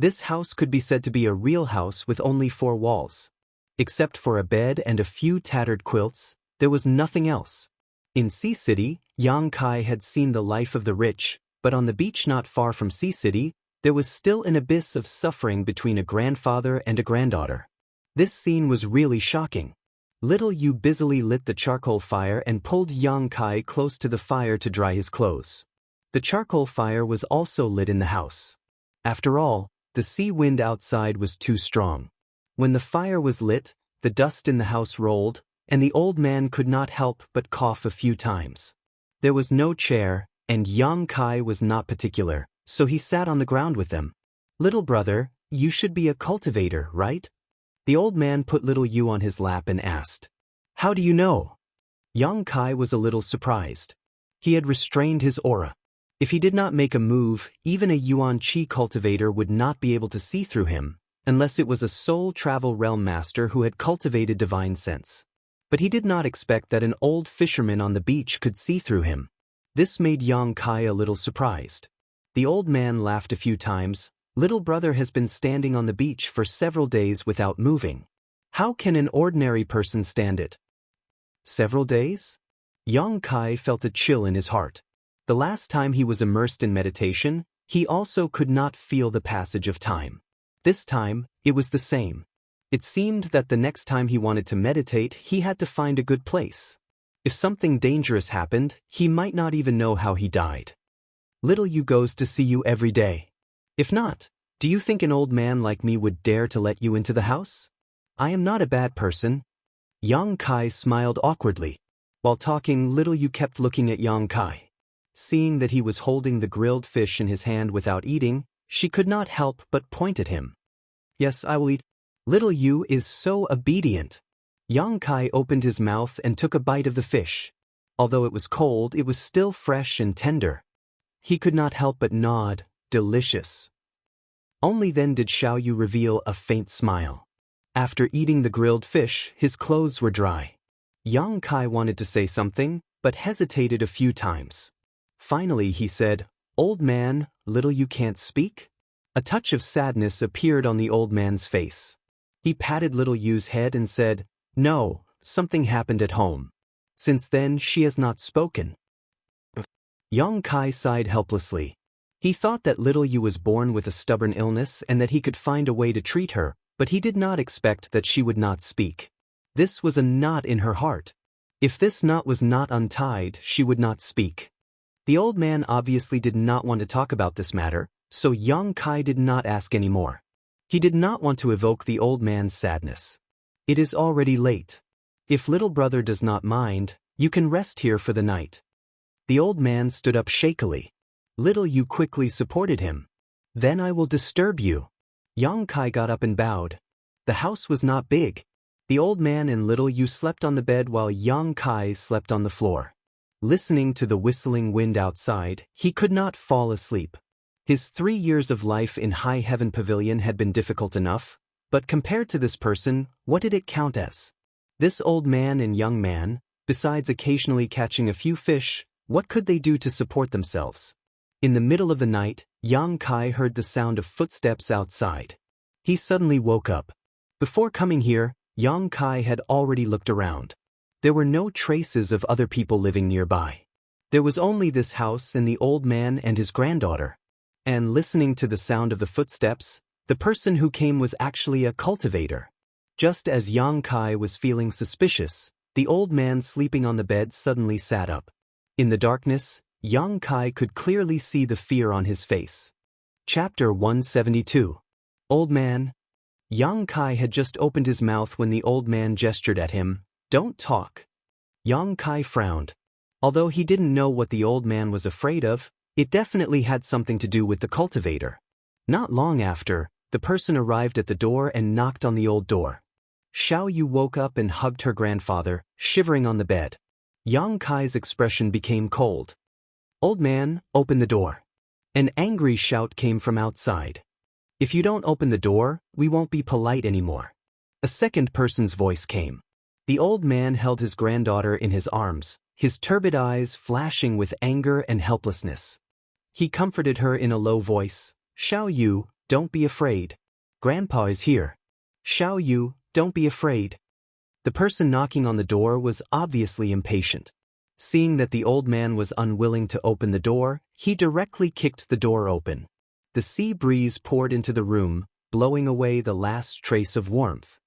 This house could be said to be a real house with only 4 walls. Except for a bed and a few tattered quilts, there was nothing else. In Sea City, Yang Kai had seen the life of the rich, but on the beach not far from Sea City, there was still an abyss of suffering between a grandfather and a granddaughter. This scene was really shocking. Little Yu busily lit the charcoal fire and pulled Yang Kai close to the fire to dry his clothes. The charcoal fire was also lit in the house. After all, the sea wind outside was too strong. When the fire was lit, the dust in the house rolled, and the old man could not help but cough a few times. There was no chair, and Yang Kai was not particular, so he sat on the ground with them. "Little brother, you should be a cultivator, right?" The old man put little Yu on his lap and asked. "How do you know?" Yang Kai was a little surprised. He had restrained his aura. If he did not make a move, even a Yuan Qi cultivator would not be able to see through him, unless it was a soul travel realm master who had cultivated divine sense. But he did not expect that an old fisherman on the beach could see through him. This made Yang Kai a little surprised. The old man laughed a few times. "Little brother has been standing on the beach for several days without moving. How can an ordinary person stand it?" Several days? Yang Kai felt a chill in his heart. The last time he was immersed in meditation, he also could not feel the passage of time. This time, it was the same. It seemed that the next time he wanted to meditate, he had to find a good place. If something dangerous happened, he might not even know how he died. "Little Yu goes to see you every day. If not, do you think an old man like me would dare to let you into the house? I am not a bad person." Yang Kai smiled awkwardly. While talking, little Yu kept looking at Yang Kai. Seeing that he was holding the grilled fish in his hand without eating, she could not help but point at him. "Yes, I will eat." Little Yu is so obedient. Yang Kai opened his mouth and took a bite of the fish. Although it was cold, it was still fresh and tender. He could not help but nod. "Delicious." Only then did Xiao Yu reveal a faint smile. After eating the grilled fish, his clothes were dry. Yang Kai wanted to say something, but hesitated a few times. Finally he said, "Old man, little Yu can't speak?" A touch of sadness appeared on the old man's face. He patted little Yu's head and said, "No, something happened at home. Since then she has not spoken." Yang Kai sighed helplessly. He thought that little Yu was born with a stubborn illness and that he could find a way to treat her, but he did not expect that she would not speak. This was a knot in her heart. If this knot was not untied, she would not speak. The old man obviously did not want to talk about this matter, so Yang Kai did not ask any more. He did not want to evoke the old man's sadness. "It is already late. If little brother does not mind, you can rest here for the night." The old man stood up shakily. Little Yu quickly supported him. "Then I will disturb you." Yang Kai got up and bowed. The house was not big. The old man and little Yu slept on the bed while Yang Kai slept on the floor. Listening to the whistling wind outside, he could not fall asleep. His 3 years of life in High Heaven Pavilion had been difficult enough, but compared to this person, what did it count as? This old man and young man, besides occasionally catching a few fish, what could they do to support themselves? In the middle of the night, Yang Kai heard the sound of footsteps outside. He suddenly woke up. Before coming here, Yang Kai had already looked around. There were no traces of other people living nearby. There was only this house and the old man and his granddaughter. And listening to the sound of the footsteps, the person who came was actually a cultivator. Just as Yang Kai was feeling suspicious, the old man sleeping on the bed suddenly sat up. In the darkness, Yang Kai could clearly see the fear on his face. Chapter 172. Old Man. Yang Kai had just opened his mouth when the old man gestured at him. "Don't talk." Yang Kai frowned. Although he didn't know what the old man was afraid of, it definitely had something to do with the cultivator. Not long after, the person arrived at the door and knocked on the old door. Xiao Yu woke up and hugged her grandfather, shivering on the bed. Yang Kai's expression became cold. "Old man, open the door." An angry shout came from outside. "If you don't open the door, we won't be polite anymore." A second person's voice came. The old man held his granddaughter in his arms, his turbid eyes flashing with anger and helplessness. He comforted her in a low voice. "Xiao Yu, don't be afraid. Grandpa is here. Xiao Yu, don't be afraid. The person knocking on the door was obviously impatient. Seeing that the old man was unwilling to open the door, he directly kicked the door open. The sea breeze poured into the room, blowing away the last trace of warmth.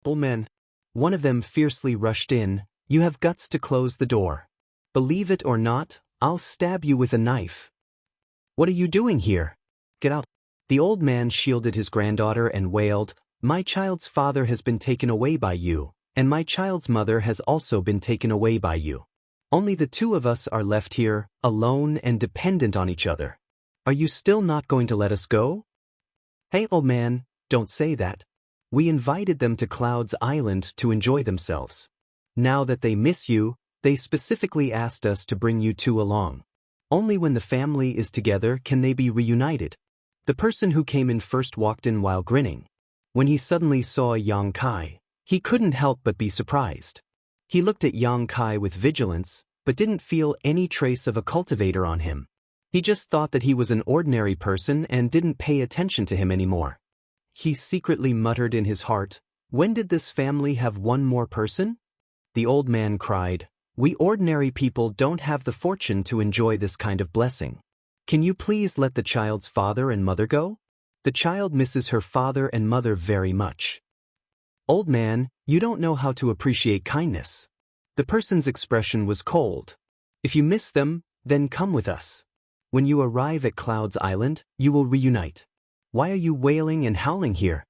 Men. One of them fiercely rushed in. You have guts to close the door. Believe it or not, I'll stab you with a knife. What are you doing here? Get out. The old man shielded his granddaughter and wailed, My child's father has been taken away by you, and my child's mother has also been taken away by you. Only the two of us are left here, alone and dependent on each other. Are you still not going to let us go? Hey, old man, don't say that. We invited them to Clouds Island to enjoy themselves. Now that they miss you, they specifically asked us to bring you two along. Only when the family is together can they be reunited. The person who came in first walked in while grinning. When he suddenly saw Yang Kai, he couldn't help but be surprised. He looked at Yang Kai with vigilance, but didn't feel any trace of a cultivator on him. He just thought that he was an ordinary person and didn't pay attention to him anymore. He secretly muttered in his heart, When did this family have one more person? The old man cried, We ordinary people don't have the fortune to enjoy this kind of blessing. Can you please let the child's father and mother go? The child misses her father and mother very much. Old man, you don't know how to appreciate kindness. The person's expression was cold. If you miss them, then come with us. When you arrive at Clouds Island, you will reunite. Why are you wailing and howling here?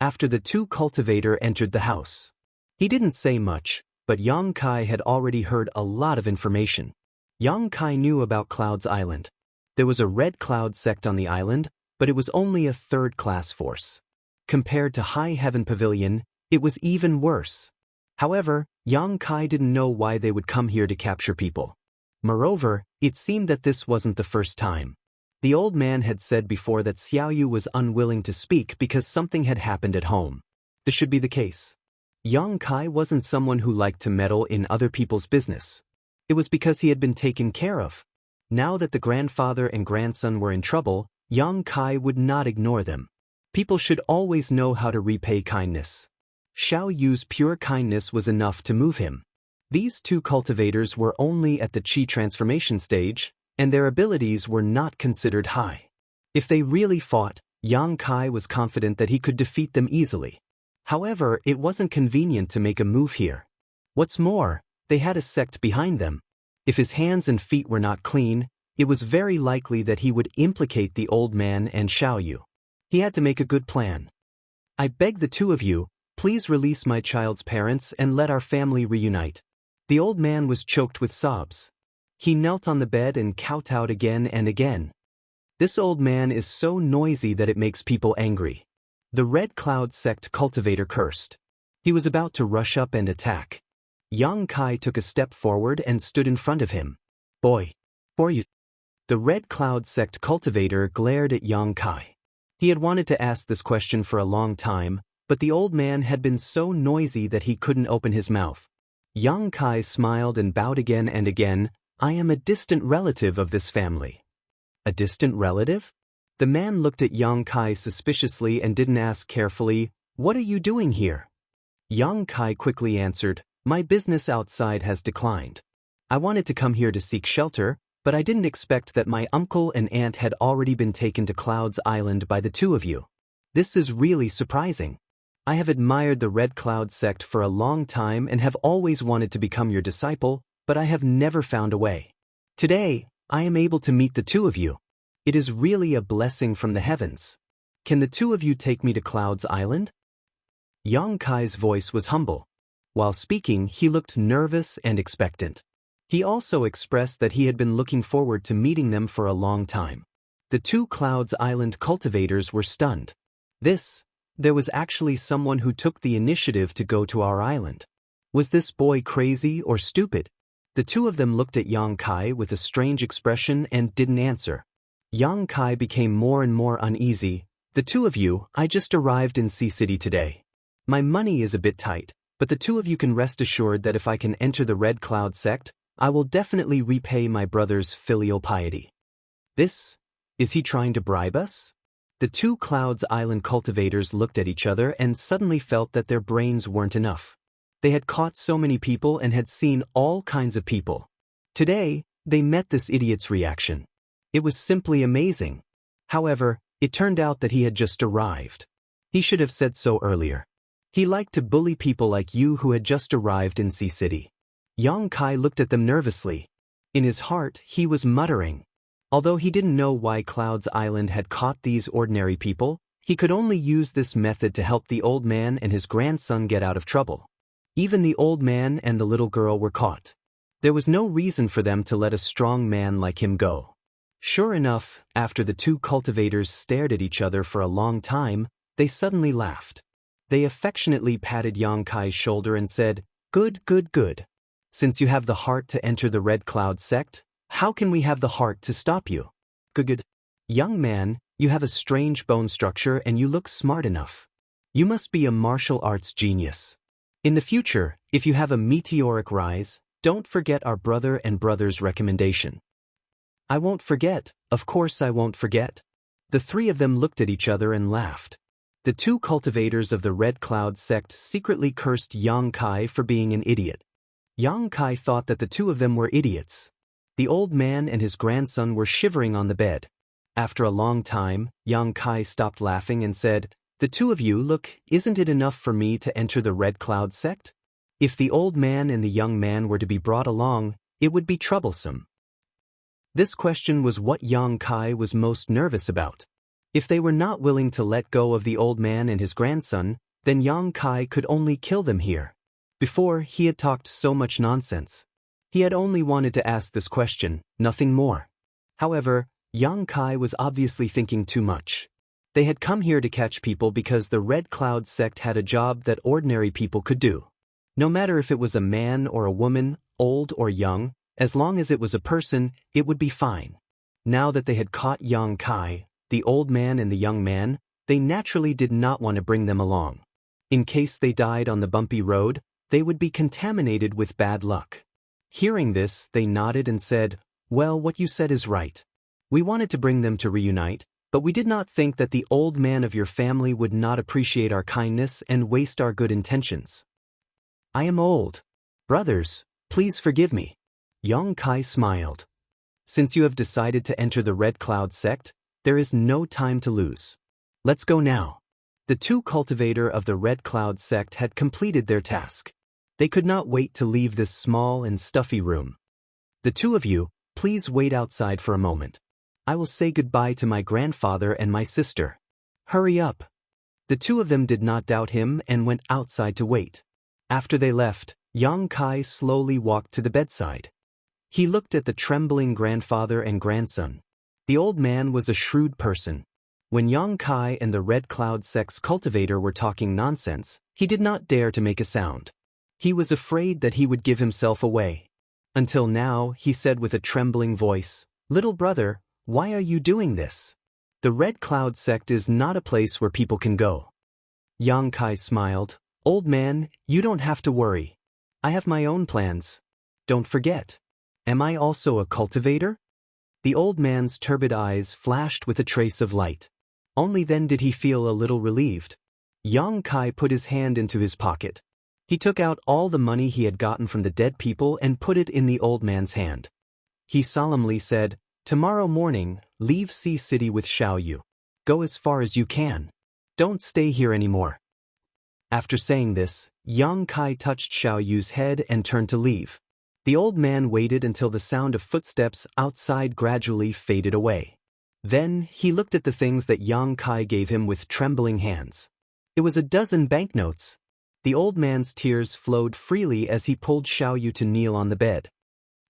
After the two cultivator entered the house. He didn't say much, but Yang Kai had already heard a lot of information. Yang Kai knew about Clouds Island. There was a Red Cloud sect on the island, but it was only a third-class force. Compared to High Heaven Pavilion, it was even worse. However, Yang Kai didn't know why they would come here to capture people. Moreover, it seemed that this wasn't the first time. The old man had said before that Xiao Yu was unwilling to speak because something had happened at home. This should be the case. Yang Kai wasn't someone who liked to meddle in other people's business. It was because he had been taken care of. Now that the grandfather and grandson were in trouble, Yang Kai would not ignore them. People should always know how to repay kindness. Xiao Yu's pure kindness was enough to move him. These two cultivators were only at the Qi transformation stage, and their abilities were not considered high. If they really fought, Yang Kai was confident that he could defeat them easily. However, it wasn't convenient to make a move here. What's more, they had a sect behind them. If his hands and feet were not clean, it was very likely that he would implicate the old man and Xiao Yu. He had to make a good plan. I beg the two of you, please release my child's parents and let our family reunite. The old man was choked with sobs. He knelt on the bed and kowtowed again and again. This old man is so noisy that it makes people angry. The Red Cloud sect cultivator cursed. He was about to rush up and attack. Yang Kai took a step forward and stood in front of him. Boy, who are you? The Red Cloud sect cultivator glared at Yang Kai. He had wanted to ask this question for a long time, but the old man had been so noisy that he couldn't open his mouth. Yang Kai smiled and bowed again and again. I am a distant relative of this family. A distant relative? The man looked at Yang Kai suspiciously and didn't ask carefully, What are you doing here? Yang Kai quickly answered, My business outside has declined. I wanted to come here to seek shelter, but I didn't expect that my uncle and aunt had already been taken to Clouds Island by the two of you. This is really surprising. I have admired the Red Cloud sect for a long time and have always wanted to become your disciple, but I have never found a way. Today, I am able to meet the two of you. It is really a blessing from the heavens. Can the two of you take me to Clouds Island? Yang Kai's voice was humble. While speaking, he looked nervous and expectant. He also expressed that he had been looking forward to meeting them for a long time. The two Clouds Island cultivators were stunned. There was actually someone who took the initiative to go to our island. Was this boy crazy or stupid? The two of them looked at Yang Kai with a strange expression and didn't answer. Yang Kai became more and more uneasy. The two of you, I just arrived in Sea City today. My money is a bit tight, but the two of you can rest assured that if I can enter the Red Cloud sect, I will definitely repay my brother's filial piety. Is he trying to bribe us? The two Clouds Island cultivators looked at each other and suddenly felt that their brains weren't enough. They had caught so many people and had seen all kinds of people. Today, they met this idiot's reaction. It was simply amazing. However, it turned out that he had just arrived. He should have said so earlier. He liked to bully people like you who had just arrived in Sea City. Yang Kai looked at them nervously. In his heart, he was muttering. Although he didn't know why Clouds Island had caught these ordinary people, he could only use this method to help the old man and his grandson get out of trouble. Even the old man and the little girl were caught. There was no reason for them to let a strong man like him go. Sure enough, after the two cultivators stared at each other for a long time, they suddenly laughed. They affectionately patted Yang Kai's shoulder and said, "Good, good, good. Since you have the heart to enter the Red Cloud sect, how can we have the heart to stop you? Good, good. Young man, you have a strange bone structure and you look smart enough. You must be a martial arts genius. In the future, if you have a meteoric rise, don't forget our brother and brother's recommendation." "I won't forget, of course I won't forget." The three of them looked at each other and laughed. The two cultivators of the Red Cloud sect secretly cursed Yang Kai for being an idiot. Yang Kai thought that the two of them were idiots. The old man and his grandson were shivering on the bed. After a long time, Yang Kai stopped laughing and said, "The two of you, look, isn't it enough for me to enter the Red Cloud sect? If the old man and the young man were to be brought along, it would be troublesome." This question was what Yang Kai was most nervous about. If they were not willing to let go of the old man and his grandson, then Yang Kai could only kill them here. Before, he had talked so much nonsense. He had only wanted to ask this question, nothing more. However, Yang Kai was obviously thinking too much. They had come here to catch people because the Red Cloud sect had a job that ordinary people could do. No matter if it was a man or a woman, old or young, as long as it was a person, it would be fine. Now that they had caught Yang Kai, the old man and the young man, they naturally did not want to bring them along. In case they died on the bumpy road, they would be contaminated with bad luck. Hearing this, they nodded and said, "Well, what you said is right. We wanted to bring them to reunite, but we did not think that the old man of your family would not appreciate our kindness and waste our good intentions. I am old. Brothers, please forgive me." Yang Kai smiled. "Since you have decided to enter the Red Cloud sect, there is no time to lose. Let's go now." The two cultivator of the Red Cloud sect had completed their task. They could not wait to leave this small and stuffy room. "The two of you, please wait outside for a moment. I will say goodbye to my grandfather and my sister. Hurry up." The two of them did not doubt him and went outside to wait. After they left, Yang Kai slowly walked to the bedside. He looked at the trembling grandfather and grandson. The old man was a shrewd person. When Yang Kai and the Red Cloud sect's cultivator were talking nonsense, he did not dare to make a sound. He was afraid that he would give himself away. Until now, he said with a trembling voice, "Little brother, why are you doing this? The Red Cloud sect is not a place where people can go." Yang Kai smiled. "Old man, you don't have to worry. I have my own plans. Don't forget. Am I also a cultivator?" The old man's turbid eyes flashed with a trace of light. Only then did he feel a little relieved. Yang Kai put his hand into his pocket. He took out all the money he had gotten from the dead people and put it in the old man's hand. He solemnly said, "Tomorrow morning, leave Sea City with Xiao Yu. Go as far as you can. Don't stay here anymore." After saying this, Yang Kai touched Xiao Yu's head and turned to leave. The old man waited until the sound of footsteps outside gradually faded away. Then, he looked at the things that Yang Kai gave him with trembling hands. It was a dozen banknotes. The old man's tears flowed freely as he pulled Xiao Yu to kneel on the bed.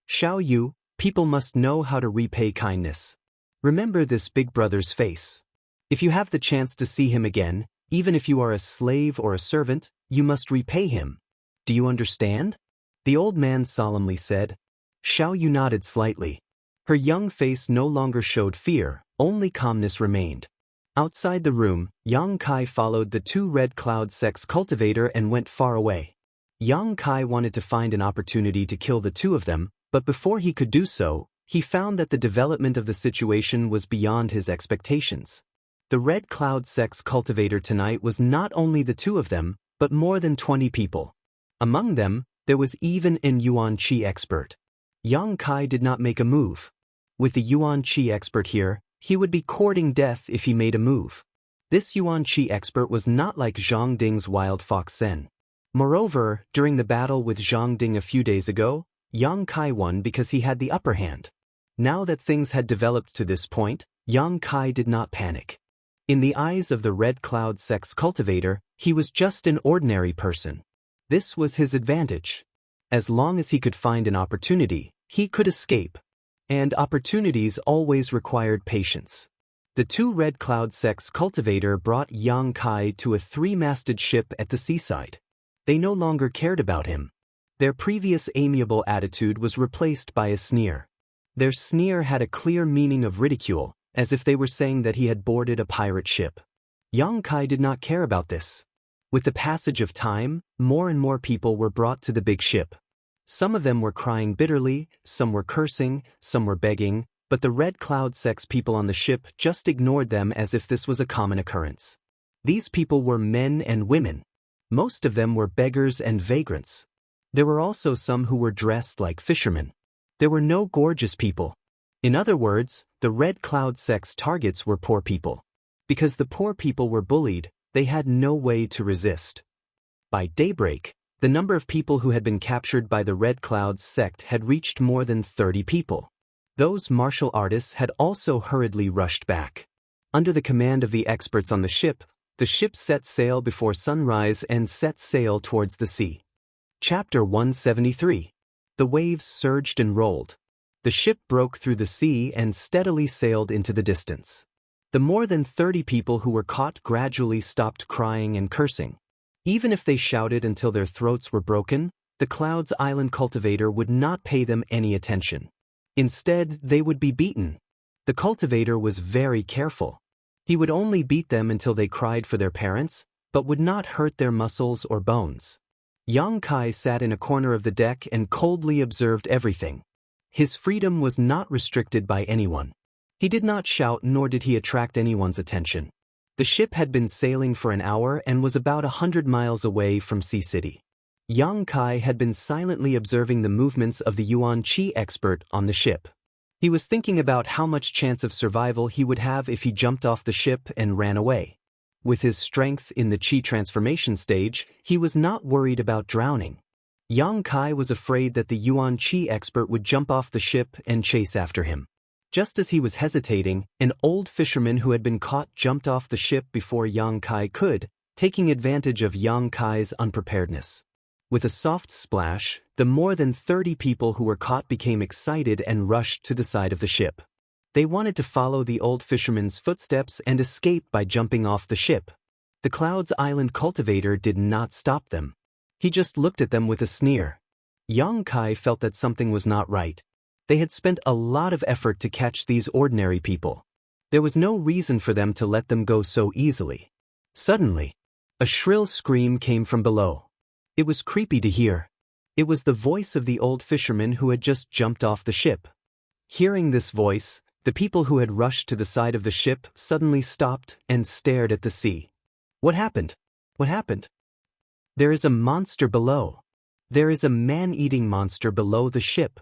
"Xiao Yu, people must know how to repay kindness. Remember this big brother's face. If you have the chance to see him again, even if you are a slave or a servant, you must repay him. Do you understand?" The old man solemnly said. Xiao Yu nodded slightly. Her young face no longer showed fear, only calmness remained. Outside the room, Yang Kai followed the two Red Cloud sect's cultivator and went far away. Yang Kai wanted to find an opportunity to kill the two of them, but before he could do so, he found that the development of the situation was beyond his expectations. The Red Cloud sex cultivator tonight was not only the two of them, but more than 20 people. Among them, there was even an Yuan Qi expert. Yang Kai did not make a move. With the Yuan Qi expert here, he would be courting death if he made a move. This Yuan Qi expert was not like Zhang Ding's wild fox Sen. Moreover, during the battle with Zhang Ding a few days ago, Yang Kai won because he had the upper hand. Now that things had developed to this point, Yang Kai did not panic. In the eyes of the Red Cloud sex cultivator, he was just an ordinary person. This was his advantage. As long as he could find an opportunity, he could escape. And opportunities always required patience. The two Red Cloud sex cultivator brought Yang Kai to a three-masted ship at the seaside. They no longer cared about him. Their previous amiable attitude was replaced by a sneer. Their sneer had a clear meaning of ridicule, as if they were saying that he had boarded a pirate ship. Yang Kai did not care about this. With the passage of time, more and more people were brought to the big ship. Some of them were crying bitterly, some were cursing, some were begging, but the Red Cloud sex people on the ship just ignored them as if this was a common occurrence. These people were men and women. Most of them were beggars and vagrants. There were also some who were dressed like fishermen. There were no gorgeous people. In other words, the Red Cloud sex targets were poor people. Because the poor people were bullied, they had no way to resist. By daybreak, the number of people who had been captured by the Red Cloud sect had reached more than 30 people. Those martial artists had also hurriedly rushed back. Under the command of the experts on the ship set sail before sunrise and set sail towards the sea. Chapter 173. The waves surged and rolled. The ship broke through the sea and steadily sailed into the distance. The more than 30 people who were caught gradually stopped crying and cursing. Even if they shouted until their throats were broken, the Clouds Island cultivator would not pay them any attention. Instead, they would be beaten. The cultivator was very careful. He would only beat them until they cried for their parents, but would not hurt their muscles or bones. Yang Kai sat in a corner of the deck and coldly observed everything. His freedom was not restricted by anyone. He did not shout nor did he attract anyone's attention. The ship had been sailing for an hour and was about 100 miles away from Sea City. Yang Kai had been silently observing the movements of the Yuan Qi expert on the ship. He was thinking about how much chance of survival he would have if he jumped off the ship and ran away. With his strength in the Qi transformation stage, he was not worried about drowning. Yang Kai was afraid that the Yuan Qi expert would jump off the ship and chase after him. Just as he was hesitating, an old fisherman who had been caught jumped off the ship before Yang Kai could, taking advantage of Yang Kai's unpreparedness. With a soft splash, the more than 30 people who were caught became excited and rushed to the side of the ship. They wanted to follow the old fisherman's footsteps and escape by jumping off the ship. The Clouds Island cultivator did not stop them. He just looked at them with a sneer. Yang Kai felt that something was not right. They had spent a lot of effort to catch these ordinary people. There was no reason for them to let them go so easily. Suddenly, a shrill scream came from below. It was creepy to hear. It was the voice of the old fisherman who had just jumped off the ship. Hearing this voice, the people who had rushed to the side of the ship suddenly stopped and stared at the sea. What happened? What happened? There is a monster below. There is a man-eating monster below the ship.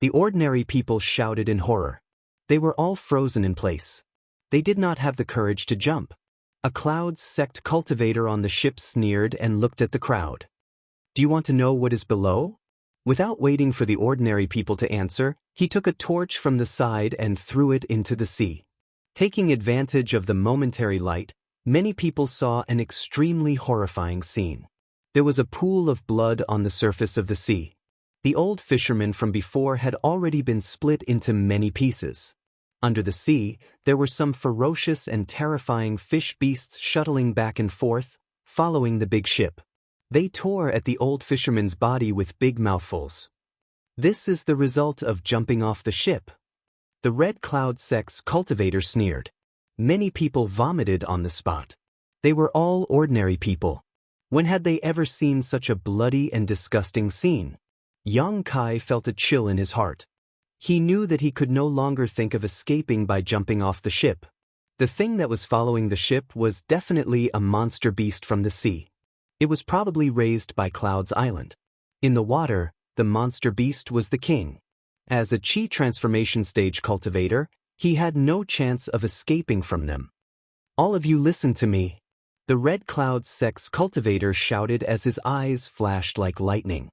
The ordinary people shouted in horror. They were all frozen in place. They did not have the courage to jump. A Clouds sect cultivator on the ship sneered and looked at the crowd. Do you want to know what is below? Without waiting for the ordinary people to answer, he took a torch from the side and threw it into the sea. Taking advantage of the momentary light, many people saw an extremely horrifying scene. There was a pool of blood on the surface of the sea. The old fisherman from before had already been split into many pieces. Under the sea, there were some ferocious and terrifying fish beasts shuttling back and forth, following the big ship. They tore at the old fisherman's body with big mouthfuls. This is the result of jumping off the ship. The Red Cloud sex cultivator sneered. Many people vomited on the spot. They were all ordinary people. When had they ever seen such a bloody and disgusting scene? Yang Kai felt a chill in his heart. He knew that he could no longer think of escaping by jumping off the ship. The thing that was following the ship was definitely a monster beast from the sea. It was probably raised by Cloud's Island. In the water, the monster beast was the king. As a chi transformation stage cultivator, he had no chance of escaping from them. All of you listen to me. The Red Cloud's sex cultivator shouted as his eyes flashed like lightning.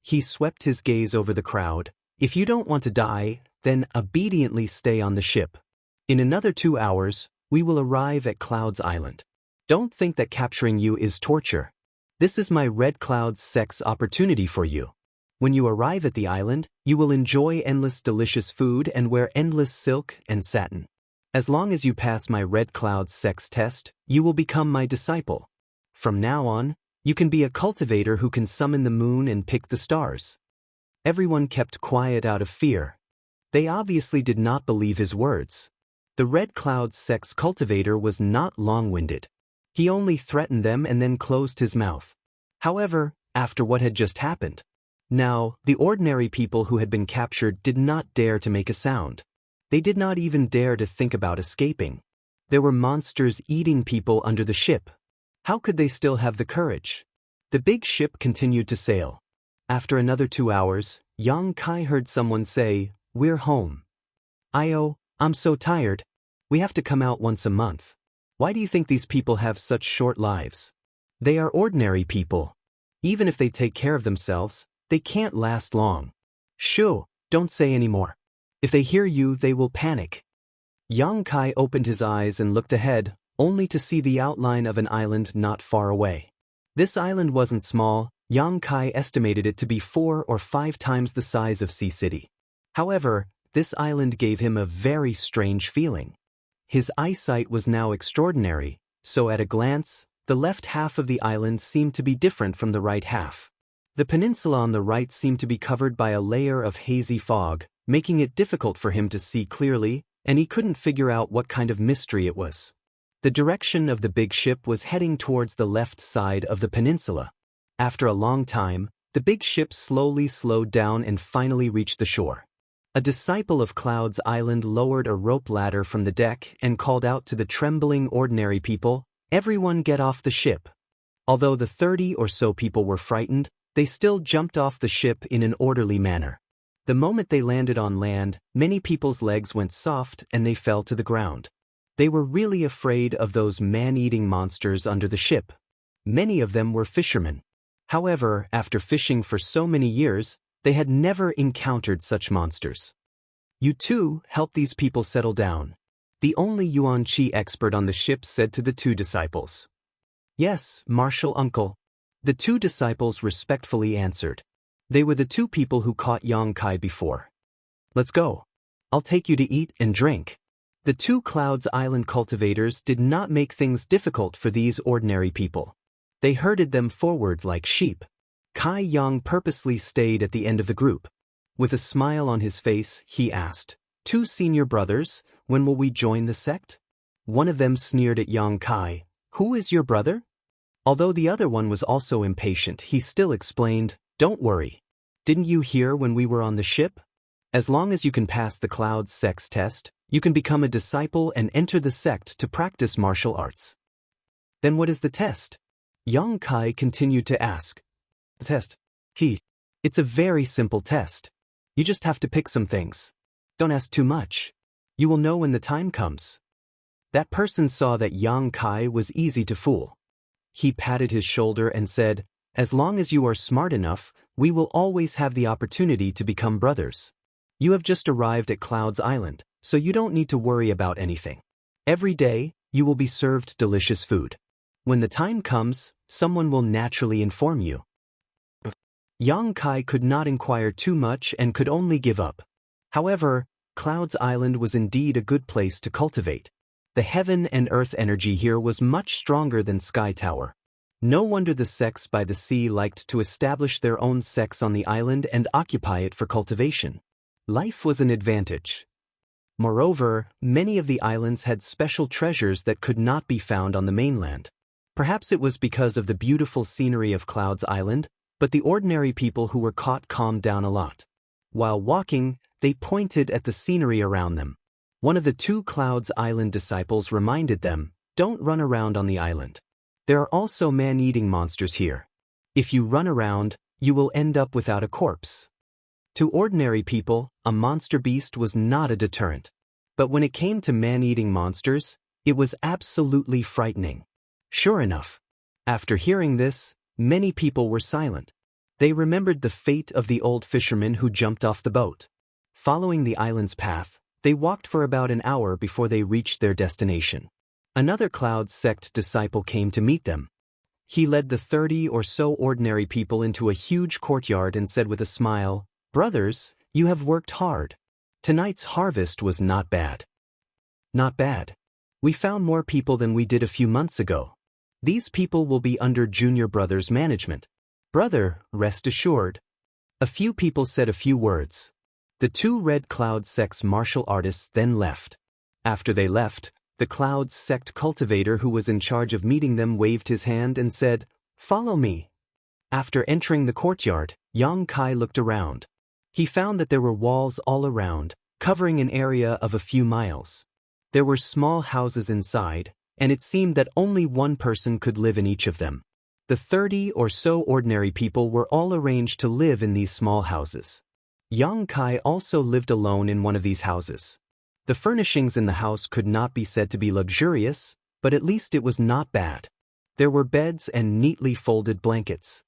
He swept his gaze over the crowd. If you don't want to die, then obediently stay on the ship. In another 2 hours, we will arrive at Cloud's Island. Don't think that capturing you is torture. This is my Red Cloud's sex opportunity for you. When you arrive at the island, you will enjoy endless delicious food and wear endless silk and satin. As long as you pass my Red Cloud's sex test, you will become my disciple. From now on, you can be a cultivator who can summon the moon and pick the stars. Everyone kept quiet out of fear. They obviously did not believe his words. The Red Cloud's sex cultivator was not long-winded. He only threatened them and then closed his mouth. However, after what had just happened, now, the ordinary people who had been captured did not dare to make a sound. They did not even dare to think about escaping. There were monsters eating people under the ship. How could they still have the courage? The big ship continued to sail. After another 2 hours, Yang Kai heard someone say, "We're home." "Io, I'm so tired. We have to come out once a month. Why do you think these people have such short lives? They are ordinary people. Even if they take care of themselves, they can't last long. Shoo, don't say any more. If they hear you, they will panic." Yang Kai opened his eyes and looked ahead, only to see the outline of an island not far away. This island wasn't small. Yang Kai estimated it to be 4 or 5 times the size of Sea City. However, this island gave him a very strange feeling. His eyesight was now extraordinary, so at a glance, the left half of the island seemed to be different from the right half. The peninsula on the right seemed to be covered by a layer of hazy fog, making it difficult for him to see clearly, and he couldn't figure out what kind of mystery it was. The direction of the big ship was heading towards the left side of the peninsula. After a long time, the big ship slowly slowed down and finally reached the shore. A disciple of Cloud's Island lowered a rope ladder from the deck and called out to the trembling ordinary people, "Everyone get off the ship." Although the 30 or so people were frightened, they still jumped off the ship in an orderly manner. The moment they landed on land, many people's legs went soft and they fell to the ground. They were really afraid of those man-eating monsters under the ship. Many of them were fishermen. However, after fishing for so many years, they had never encountered such monsters. "You too, help these people settle down," the only Yuan Qi expert on the ship said to the 2 disciples. "Yes, Martial Uncle." The 2 disciples respectfully answered. They were the 2 people who caught Yang Kai before. "Let's go. I'll take you to eat and drink." The 2 Cloud's Island cultivators did not make things difficult for these ordinary people. They herded them forward like sheep. Kai Yang purposely stayed at the end of the group. With a smile on his face, he asked, "2 senior brothers, when will we join the sect?" One of them sneered at Yang Kai. "Who is your brother?" Although the other one was also impatient, he still explained, "Don't worry. Didn't you hear when we were on the ship? As long as you can pass the Cloud's sex test, you can become a disciple and enter the sect to practice martial arts." "Then what is the test?" Yang Kai continued to ask. "The test? It's a very simple test. You just have to pick some things. Don't ask too much. You will know when the time comes." That person saw that Yang Kai was easy to fool. He patted his shoulder and said, "As long as you are smart enough, we will always have the opportunity to become brothers. You have just arrived at Cloud's Island, so you don't need to worry about anything. Every day, you will be served delicious food. When the time comes, someone will naturally inform you." Yang Kai could not inquire too much and could only give up. However, Cloud's Island was indeed a good place to cultivate. The heaven and earth energy here was much stronger than Sky Tower. No wonder the sects by the sea liked to establish their own sects on the island and occupy it for cultivation. Life was an advantage. Moreover, many of the islands had special treasures that could not be found on the mainland. Perhaps it was because of the beautiful scenery of Cloud's Island, but the ordinary people who were caught calmed down a lot. While walking, they pointed at the scenery around them. One of the two Clouds Island disciples reminded them, "Don't run around on the island. There are also man-eating monsters here. If you run around, you will end up without a corpse." To ordinary people, a monster beast was not a deterrent. But when it came to man-eating monsters, it was absolutely frightening. Sure enough, after hearing this, many people were silent. They remembered the fate of the old fisherman who jumped off the boat. Following the island's path, they walked for about an hour before they reached their destination. Another Cloud sect disciple came to meet them. He led the 30 or so ordinary people into a huge courtyard and said with a smile, "Brothers, you have worked hard. Tonight's harvest was not bad." "Not bad. We found more people than we did a few months ago. These people will be under Junior Brother's management. Brother, rest assured." A few people said a few words. The two Red Cloud sect's martial artists then left. After they left, the Cloud sect cultivator who was in charge of meeting them waved his hand and said, "Follow me." After entering the courtyard, Yang Kai looked around. He found that there were walls all around, covering an area of a few miles. There were small houses inside, and it seemed that only one person could live in each of them. The 30 or so ordinary people were all arranged to live in these small houses. Yang Kai also lived alone in one of these houses. The furnishings in the house could not be said to be luxurious, but at least it was not bad. There were beds and neatly folded blankets.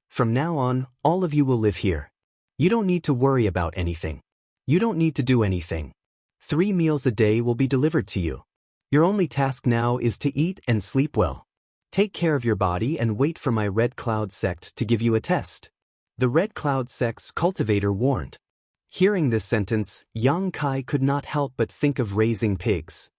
"From now on, all of you will live here. You don't need to worry about anything. You don't need to do anything. 3 meals a day will be delivered to you. Your only task now is to eat and sleep well. Take care of your body and wait for my Red Cloud sect to give you a test." The Red Cloud sect's cultivator warned. Hearing this sentence, Yang Kai could not help but think of raising pigs.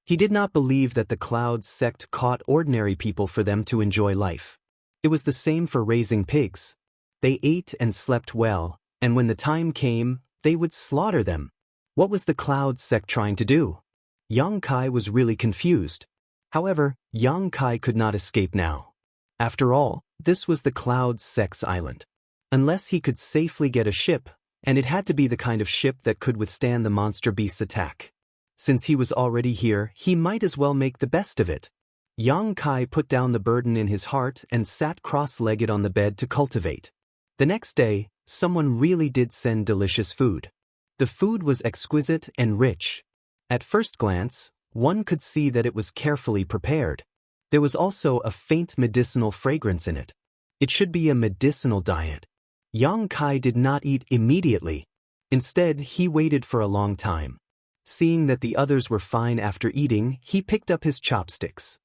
He did not believe that the Cloud sect caught ordinary people for them to enjoy life. It was the same for raising pigs. They ate and slept well, and when the time came, they would slaughter them. What was the Cloud sect trying to do? Yang Kai was really confused. However, Yang Kai could not escape now. After all, this was the Cloud sect's island. Unless he could safely get a ship, and it had to be the kind of ship that could withstand the monster beast's attack. Since he was already here, he might as well make the best of it. Yang Kai put down the burden in his heart and sat cross-legged on the bed to cultivate. The next day, someone really did send delicious food. The food was exquisite and rich. At first glance, one could see that it was carefully prepared. There was also a faint medicinal fragrance in it. It should be a medicinal diet. Yang Kai did not eat immediately. Instead, he waited for a long time. Seeing that the others were fine after eating, he picked up his chopsticks.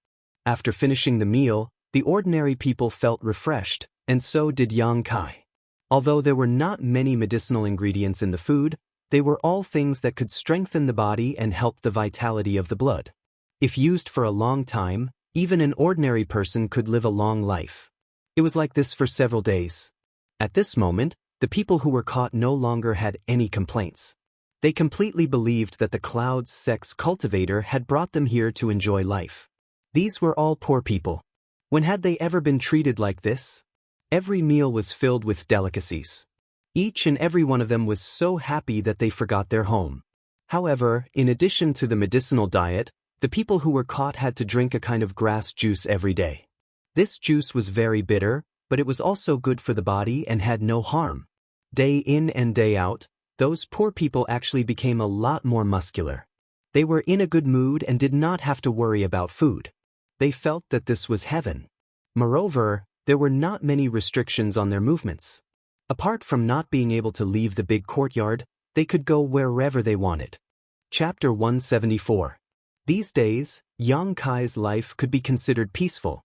After finishing the meal, the ordinary people felt refreshed, and so did Yang Kai. Although there were not many medicinal ingredients in the food, they were all things that could strengthen the body and help the vitality of the blood. If used for a long time, even an ordinary person could live a long life. It was like this for several days. At this moment, the people who were caught no longer had any complaints. They completely believed that the Cloud sect's cultivator had brought them here to enjoy life. These were all poor people. When had they ever been treated like this? Every meal was filled with delicacies. Each and every one of them was so happy that they forgot their home. However, in addition to the medicinal diet, the people who were caught had to drink a kind of grass juice every day. This juice was very bitter, but it was also good for the body and had no harm. Day in and day out, those poor people actually became a lot more muscular. They were in a good mood and did not have to worry about food. They felt that this was heaven. Moreover, there were not many restrictions on their movements. Apart from not being able to leave the big courtyard, they could go wherever they wanted. Chapter 174. These days, Yang Kai's life could be considered peaceful.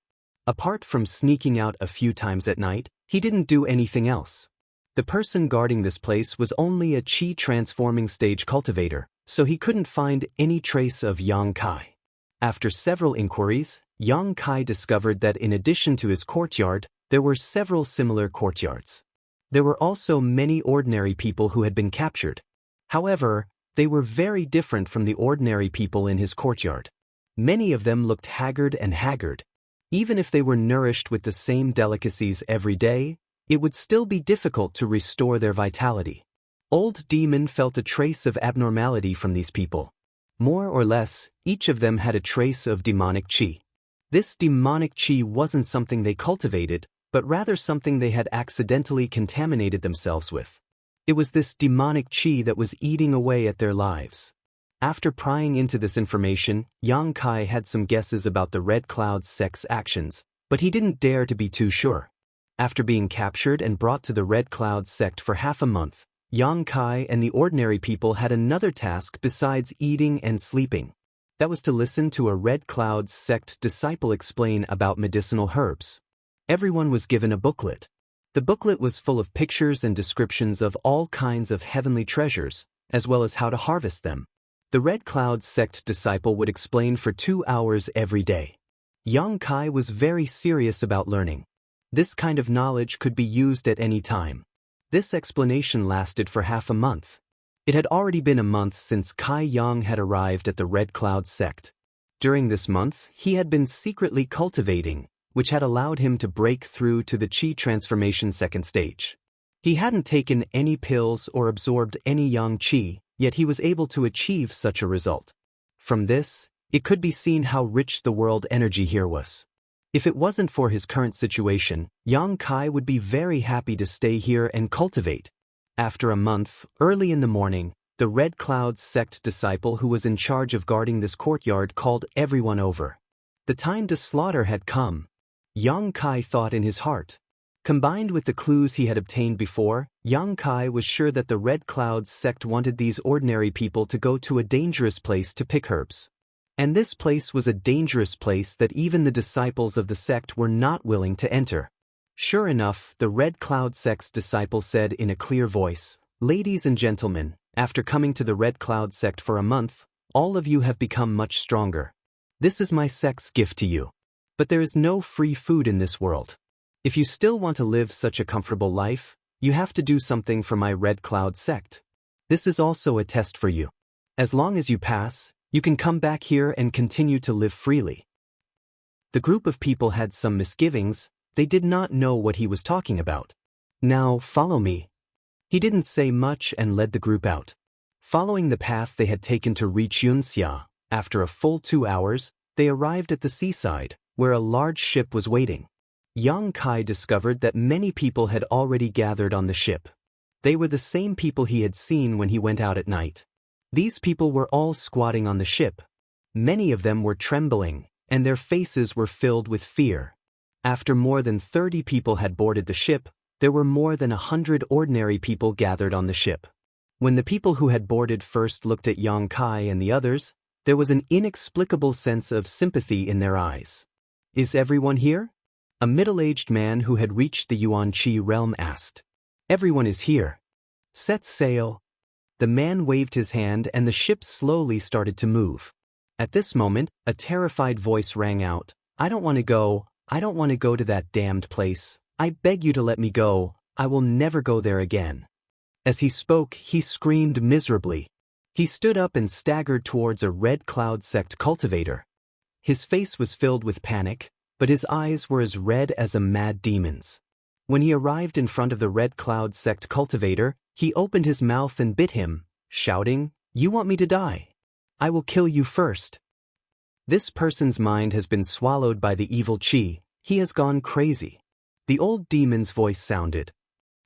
Apart from sneaking out a few times at night, he didn't do anything else. The person guarding this place was only a chi transforming stage cultivator, so he couldn't find any trace of Yang Kai. After several inquiries, Yang Kai discovered that in addition to his courtyard, there were several similar courtyards. There were also many ordinary people who had been captured. However, they were very different from the ordinary people in his courtyard. Many of them looked haggard. Even if they were nourished with the same delicacies every day, it would still be difficult to restore their vitality. Old Demon felt a trace of abnormality from these people. More or less, each of them had a trace of demonic chi. This demonic chi wasn't something they cultivated, but rather something they had accidentally contaminated themselves with. It was this demonic chi that was eating away at their lives. After prying into this information, Yang Kai had some guesses about the Red Cloud sect's actions, but he didn't dare to be too sure. After being captured and brought to the Red Cloud sect for half a month, Yang Kai and the ordinary people had another task besides eating and sleeping. That was to listen to a Red Cloud sect disciple explain about medicinal herbs. Everyone was given a booklet. The booklet was full of pictures and descriptions of all kinds of heavenly treasures, as well as how to harvest them. The Red Cloud sect disciple would explain for 2 hours every day. Yang Kai was very serious about learning. This kind of knowledge could be used at any time. This explanation lasted for half a month. It had already been a month since Kai Yang had arrived at the Red Cloud sect. During this month, he had been secretly cultivating, which had allowed him to break through to the Qi transformation second stage. He hadn't taken any pills or absorbed any Yang Qi, yet he was able to achieve such a result. From this, it could be seen how rich the world energy here was. If it wasn't for his current situation, Yang Kai would be very happy to stay here and cultivate. After a month, early in the morning, the Red Cloud sect disciple who was in charge of guarding this courtyard called everyone over. The time to slaughter had come. Yang Kai thought in his heart. Combined with the clues he had obtained before, Yang Kai was sure that the Red Cloud sect wanted these ordinary people to go to a dangerous place to pick herbs. And this place was a dangerous place that even the disciples of the sect were not willing to enter. Sure enough, the Red Cloud sect's disciple said in a clear voice, "Ladies and gentlemen, after coming to the Red Cloud sect for a month, all of you have become much stronger. This is my sect's gift to you. But there is no free food in this world. If you still want to live such a comfortable life, you have to do something for my Red Cloud sect. This is also a test for you. As long as you pass, you can come back here and continue to live freely." The group of people had some misgivings. They did not know what he was talking about. "Now, follow me." He didn't say much and led the group out. Following the path they had taken to reach Yunxia, after a full 2 hours, they arrived at the seaside, where a large ship was waiting. Yang Kai discovered that many people had already gathered on the ship. They were the same people he had seen when he went out at night. These people were all squatting on the ship. Many of them were trembling, and their faces were filled with fear. After more than 30 people had boarded the ship, there were more than 100 ordinary people gathered on the ship. When the people who had boarded first looked at Yang Kai and the others, there was an inexplicable sense of sympathy in their eyes. "Is everyone here?" A middle-aged man who had reached the Yuan-Chi realm asked. "Everyone is here." "Set sail." The man waved his hand and the ship slowly started to move. At this moment, a terrified voice rang out, "I don't want to go. I don't want to go to that damned place. I beg you to let me go. I will never go there again." As he spoke, he screamed miserably. He stood up and staggered towards a Red Cloud sect cultivator. His face was filled with panic, but his eyes were as red as a mad demon's. When he arrived in front of the Red Cloud sect cultivator, he opened his mouth and bit him, shouting, "You want me to die? I will kill you first." This person's mind has been swallowed by the evil chi. He has gone crazy. The old demon's voice sounded.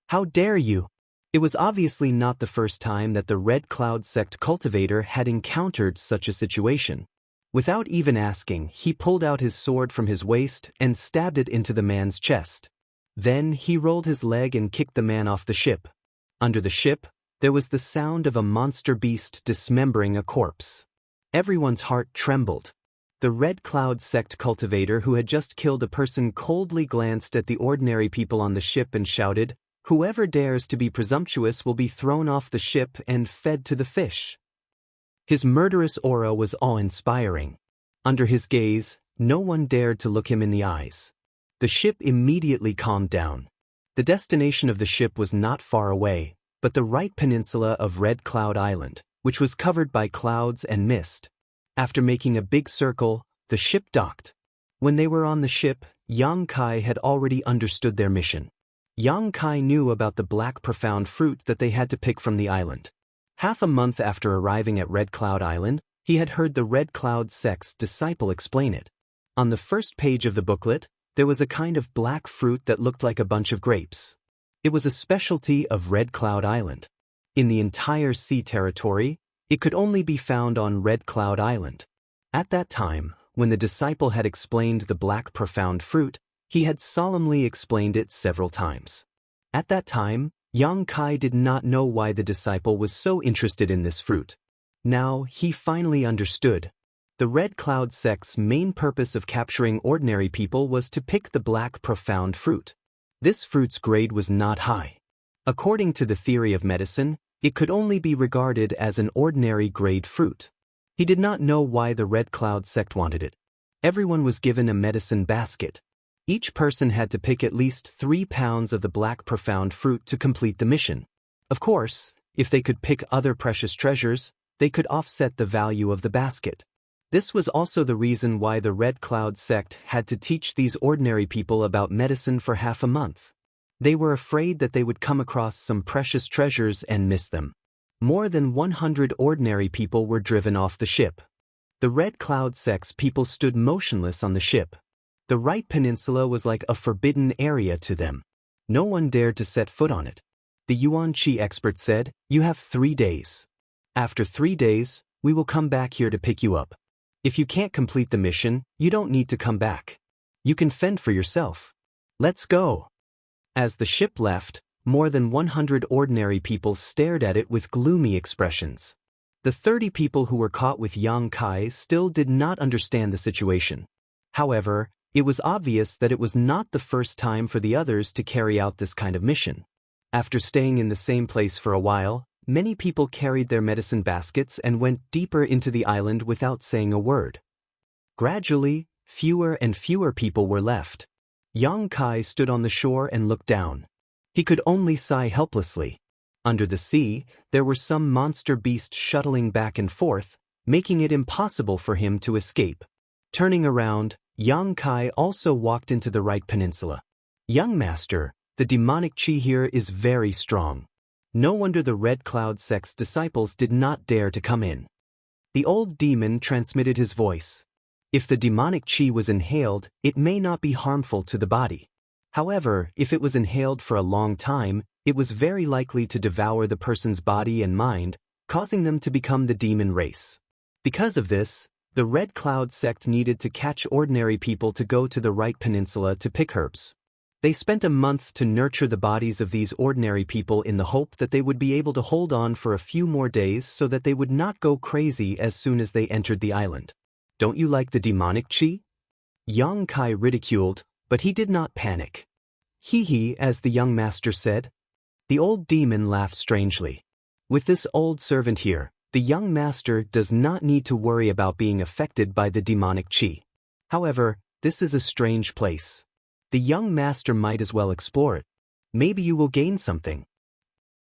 "How dare you?" It was obviously not the first time that the Red Cloud sect cultivator had encountered such a situation. Without even asking, he pulled out his sword from his waist and stabbed it into the man's chest. Then he rolled his leg and kicked the man off the ship. Under the ship, there was the sound of a monster beast dismembering a corpse. Everyone's heart trembled. The Red Cloud sect cultivator who had just killed a person coldly glanced at the ordinary people on the ship and shouted, "Whoever dares to be presumptuous will be thrown off the ship and fed to the fish." His murderous aura was awe-inspiring. Under his gaze, no one dared to look him in the eyes. The ship immediately calmed down. The destination of the ship was not far away, but the right peninsula of Red Cloud Island, which was covered by clouds and mist. After making a big circle, the ship docked. When they were on the ship, Yang Kai had already understood their mission. Yang Kai knew about the black profound fruit that they had to pick from the island. Half a month after arriving at Red Cloud Island, He had heard the Red Cloud sect's disciple explain it. On the first page of the booklet, there was a kind of black fruit that looked like a bunch of grapes. It was a specialty of Red Cloud Island. In the entire sea territory, it could only be found on Red Cloud Island. At that time, when the disciple had explained the black profound fruit, he had solemnly explained it several times. At that time, Yang Kai did not know why the disciple was so interested in this fruit. Now, he finally understood. The Red Cloud sect's main purpose of capturing ordinary people was to pick the black profound fruit. This fruit's grade was not high. According to the theory of medicine, it could only be regarded as an ordinary grade fruit. He did not know why the Red Cloud sect wanted it. Everyone was given a medicine basket. Each person had to pick at least 3 pounds of the black profound fruit to complete the mission. Of course, if they could pick other precious treasures, they could offset the value of the basket. This was also the reason why the Red Cloud sect had to teach these ordinary people about medicine for half a month. They were afraid that they would come across some precious treasures and miss them. More than 100 ordinary people were driven off the ship. The Red Cloud sect's people stood motionless on the ship. The Right Peninsula was like a forbidden area to them. No one dared to set foot on it. The Yuan Qi expert said, "You have 3 days. After 3 days, we will come back here to pick you up. If you can't complete the mission, you don't need to come back. You can fend for yourself. Let's go." As the ship left, more than 100 ordinary people stared at it with gloomy expressions. The 30 people who were caught with Yang Kai still did not understand the situation. However, it was obvious that it was not the first time for the others to carry out this kind of mission. After staying in the same place for a while, many people carried their medicine baskets and went deeper into the island without saying a word. Gradually, fewer and fewer people were left. Yang Kai stood on the shore and looked down. He could only sigh helplessly. Under the sea, there were some monster beasts shuttling back and forth, making it impossible for him to escape. Turning around, Yang Kai also walked into the Right Peninsula. "Young master, the demonic chi here is very strong. No wonder the Red Cloud sect's disciples did not dare to come in." The old demon transmitted his voice. If the demonic chi was inhaled, it may not be harmful to the body. However, if it was inhaled for a long time, it was very likely to devour the person's body and mind, causing them to become the demon race. Because of this, the Red Cloud sect needed to catch ordinary people to go to the Right Peninsula to pick herbs. They spent a month to nurture the bodies of these ordinary people in the hope that they would be able to hold on for a few more days so that they would not go crazy as soon as they entered the island. "Don't you like the demonic chi?" Yang Kai ridiculed, but he did not panic. "Hee," as the young master said. The old demon laughed strangely. With this old servant here, the young master does not need to worry about being affected by the demonic chi. However, this is a strange place. The young master might as well explore it. Maybe you will gain something.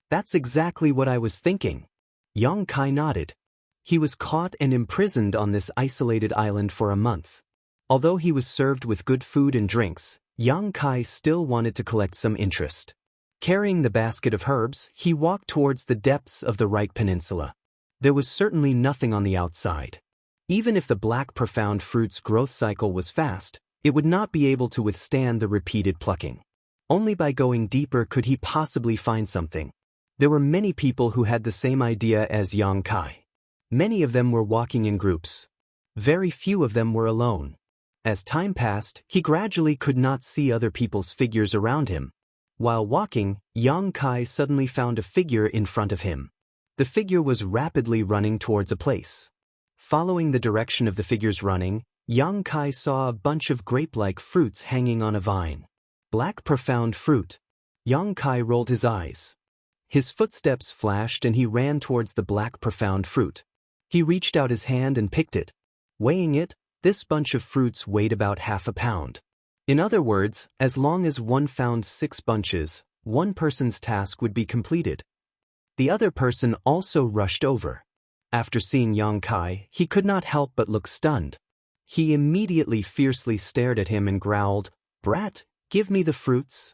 "That's exactly what I was thinking." Yang Kai nodded. He was caught and imprisoned on this isolated island for a month. Although he was served with good food and drinks, Yang Kai still wanted to collect some interest. Carrying the basket of herbs, he walked towards the depths of the Right Peninsula. There was certainly nothing on the outside. Even if the black profound fruit's growth cycle was fast, it would not be able to withstand the repeated plucking. Only by going deeper could he possibly find something. There were many people who had the same idea as Yang Kai. Many of them were walking in groups. Very few of them were alone. As time passed, he gradually could not see other people's figures around him. While walking, Yang Kai suddenly found a figure in front of him. The figure was rapidly running towards a place. Following the direction of the figure's running, Yang Kai saw a bunch of grape-like fruits hanging on a vine. Black profound fruit. Yang Kai rolled his eyes. His footsteps flashed and he ran towards the black profound fruit. He reached out his hand and picked it. Weighing it, this bunch of fruits weighed about half a pound. In other words, as long as one found 6 bunches, one person's task would be completed. The other person also rushed over. After seeing Yang Kai, he could not help but look stunned. He immediately fiercely stared at him and growled, "Brat, give me the fruits."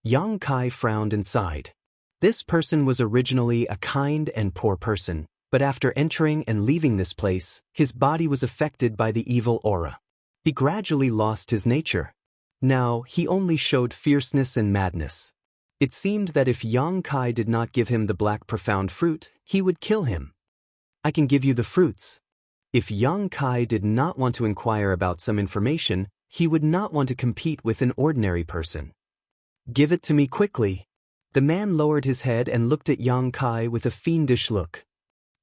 Yang Kai frowned and sighed. This person was originally a kind and poor person, but after entering and leaving this place, his body was affected by the evil aura. He gradually lost his nature. Now, he only showed fierceness and madness. It seemed that if Yang Kai did not give him the black profound fruit, he would kill him. I can give you the fruits. If Yang Kai did not want to inquire about some information, he would not want to compete with an ordinary person. Give it to me quickly. The man lowered his head and looked at Yang Kai with a fiendish look.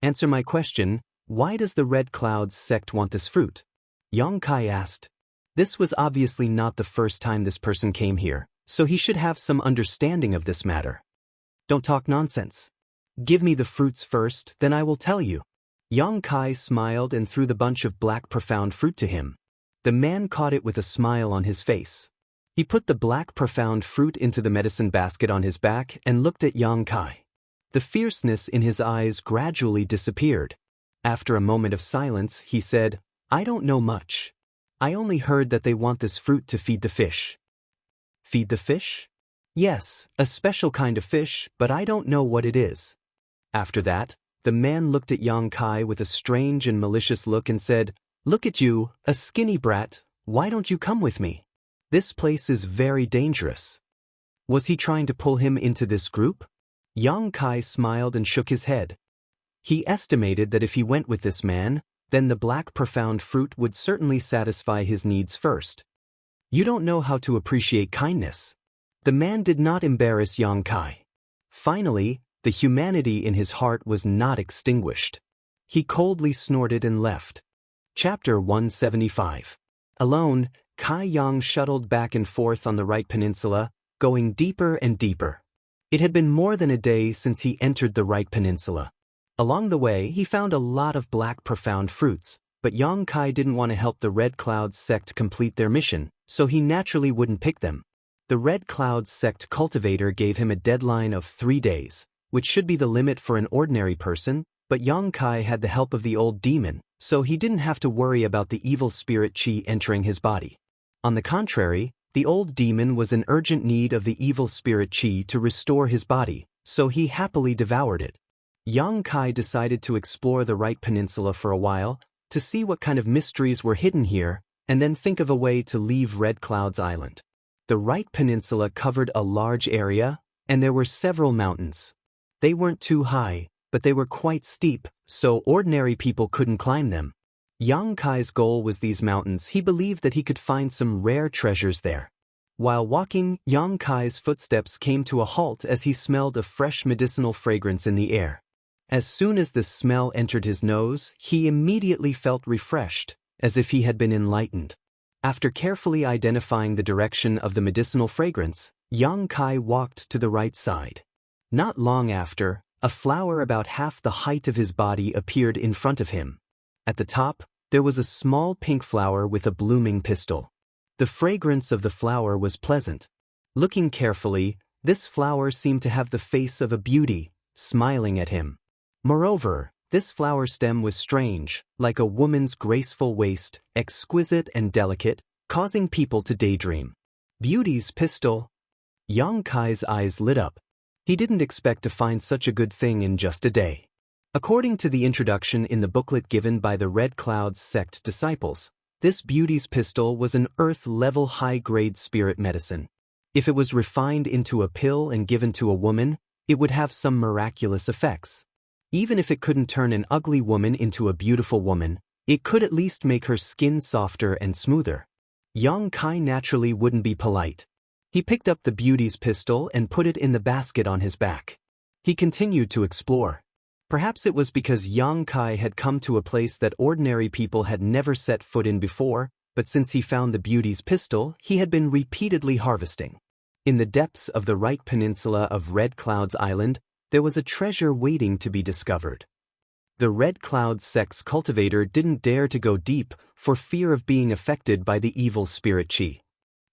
Answer my question, why does the Red Clouds sect want this fruit? Yang Kai asked. This was obviously not the first time this person came here, so he should have some understanding of this matter. Don't talk nonsense. Give me the fruits first, then I will tell you. Yang Kai smiled and threw the bunch of black profound fruit to him. The man caught it with a smile on his face. He put the black profound fruit into the medicine basket on his back and looked at Yang Kai. The fierceness in his eyes gradually disappeared. After a moment of silence, he said, I don't know much. I only heard that they want this fruit to feed the fish. Feed the fish? Yes, a special kind of fish, but I don't know what it is. After that, the man looked at Yang Kai with a strange and malicious look and said, Look at you, a skinny brat, why don't you come with me? This place is very dangerous. Was he trying to pull him into this group? Yang Kai smiled and shook his head. He estimated that if he went with this man, then the black profound fruit would certainly satisfy his needs first. You don't know how to appreciate kindness. The man did not embarrass Yang Kai. Finally, the humanity in his heart was not extinguished. He coldly snorted and left. Chapter 175. Alone, Kai Yang shuttled back and forth on the right peninsula, going deeper and deeper. It had been more than a day since he entered the right peninsula. Along the way, he found a lot of black profound fruits, but Yang Kai didn't want to help the Red Clouds sect complete their mission, so he naturally wouldn't pick them. The Red Clouds sect cultivator gave him a deadline of 3 days, which should be the limit for an ordinary person, but Yang Kai had the help of the old demon, so he didn't have to worry about the evil spirit chi entering his body. On the contrary, the old demon was in urgent need of the evil spirit chi to restore his body, so he happily devoured it. Yang Kai decided to explore the right peninsula for a while, to see what kind of mysteries were hidden here, and then think of a way to leave Red Clouds Island. The right peninsula covered a large area, and there were several mountains. They weren't too high, but they were quite steep, so ordinary people couldn't climb them. Yang Kai's goal was these mountains. He believed that he could find some rare treasures there. While walking, Yang Kai's footsteps came to a halt as he smelled a fresh medicinal fragrance in the air. As soon as the smell entered his nose, he immediately felt refreshed, as if he had been enlightened. After carefully identifying the direction of the medicinal fragrance, Yang Kai walked to the right side. Not long after, a flower about half the height of his body appeared in front of him. At the top, there was a small pink flower with a blooming pistil. The fragrance of the flower was pleasant. Looking carefully, this flower seemed to have the face of a beauty, smiling at him. Moreover, this flower stem was strange, like a woman's graceful waist, exquisite and delicate, causing people to daydream. Beauty's pistil. Yang Kai's eyes lit up. He didn't expect to find such a good thing in just a day. According to the introduction in the booklet given by the Red Clouds sect disciples, this beauty's pistil was an earth-level high-grade spirit medicine. If it was refined into a pill and given to a woman, it would have some miraculous effects. Even if it couldn't turn an ugly woman into a beautiful woman, it could at least make her skin softer and smoother. Yang Kai naturally wouldn't be polite. He picked up the beauty's pistil and put it in the basket on his back. He continued to explore. Perhaps it was because Yang Kai had come to a place that ordinary people had never set foot in before, but since he found the beauty's pistil, he had been repeatedly harvesting. In the depths of the right peninsula of Red Clouds Island, there was a treasure waiting to be discovered. The Red Clouds sect's cultivator didn't dare to go deep for fear of being affected by the evil spirit chi.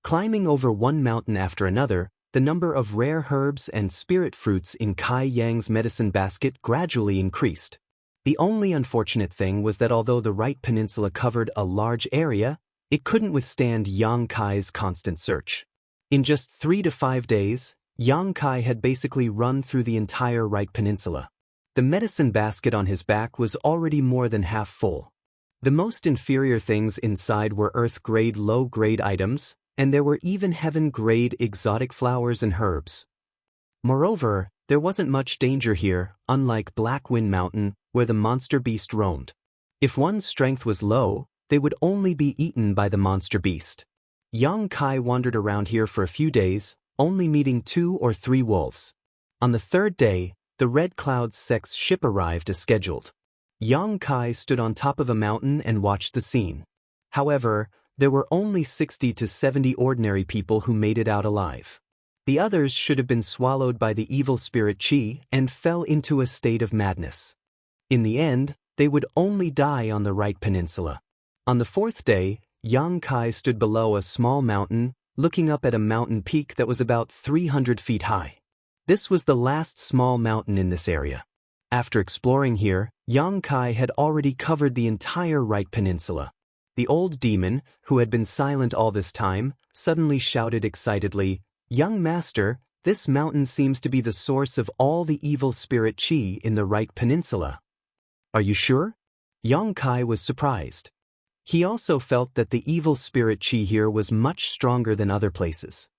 Climbing over one mountain after another, the number of rare herbs and spirit fruits in Kai Yang's medicine basket gradually increased. The only unfortunate thing was that although the right peninsula covered a large area, it couldn't withstand Yang Kai's constant search. In just 3 to 5 days, Yang Kai had basically run through the entire right peninsula. The medicine basket on his back was already more than half full. The most inferior things inside were earth-grade low-grade items, and there were even heaven-grade exotic flowers and herbs. Moreover, there wasn't much danger here, unlike Black Wind Mountain, where the monster beast roamed. If one's strength was low, they would only be eaten by the monster beast. Yang Kai wandered around here for a few days, only meeting 2 or 3 wolves. On the 3rd day, the Red Cloud's sex ship arrived as scheduled. Yang Kai stood on top of a mountain and watched the scene. However, there were only 60 to 70 ordinary people who made it out alive. The others should have been swallowed by the evil spirit Qi and fell into a state of madness. In the end, they would only die on the right peninsula. On the 4th day, Yang Kai stood below a small mountain, looking up at a mountain peak that was about 300 feet high. This was the last small mountain in this area. After exploring here, Yang Kai had already covered the entire right peninsula. The old demon, who had been silent all this time, suddenly shouted excitedly, "Young master, this mountain seems to be the source of all the evil spirit Qi in the right peninsula." "Are you sure?" Yang Kai was surprised. He also felt that the evil spirit Qi here was much stronger than other places.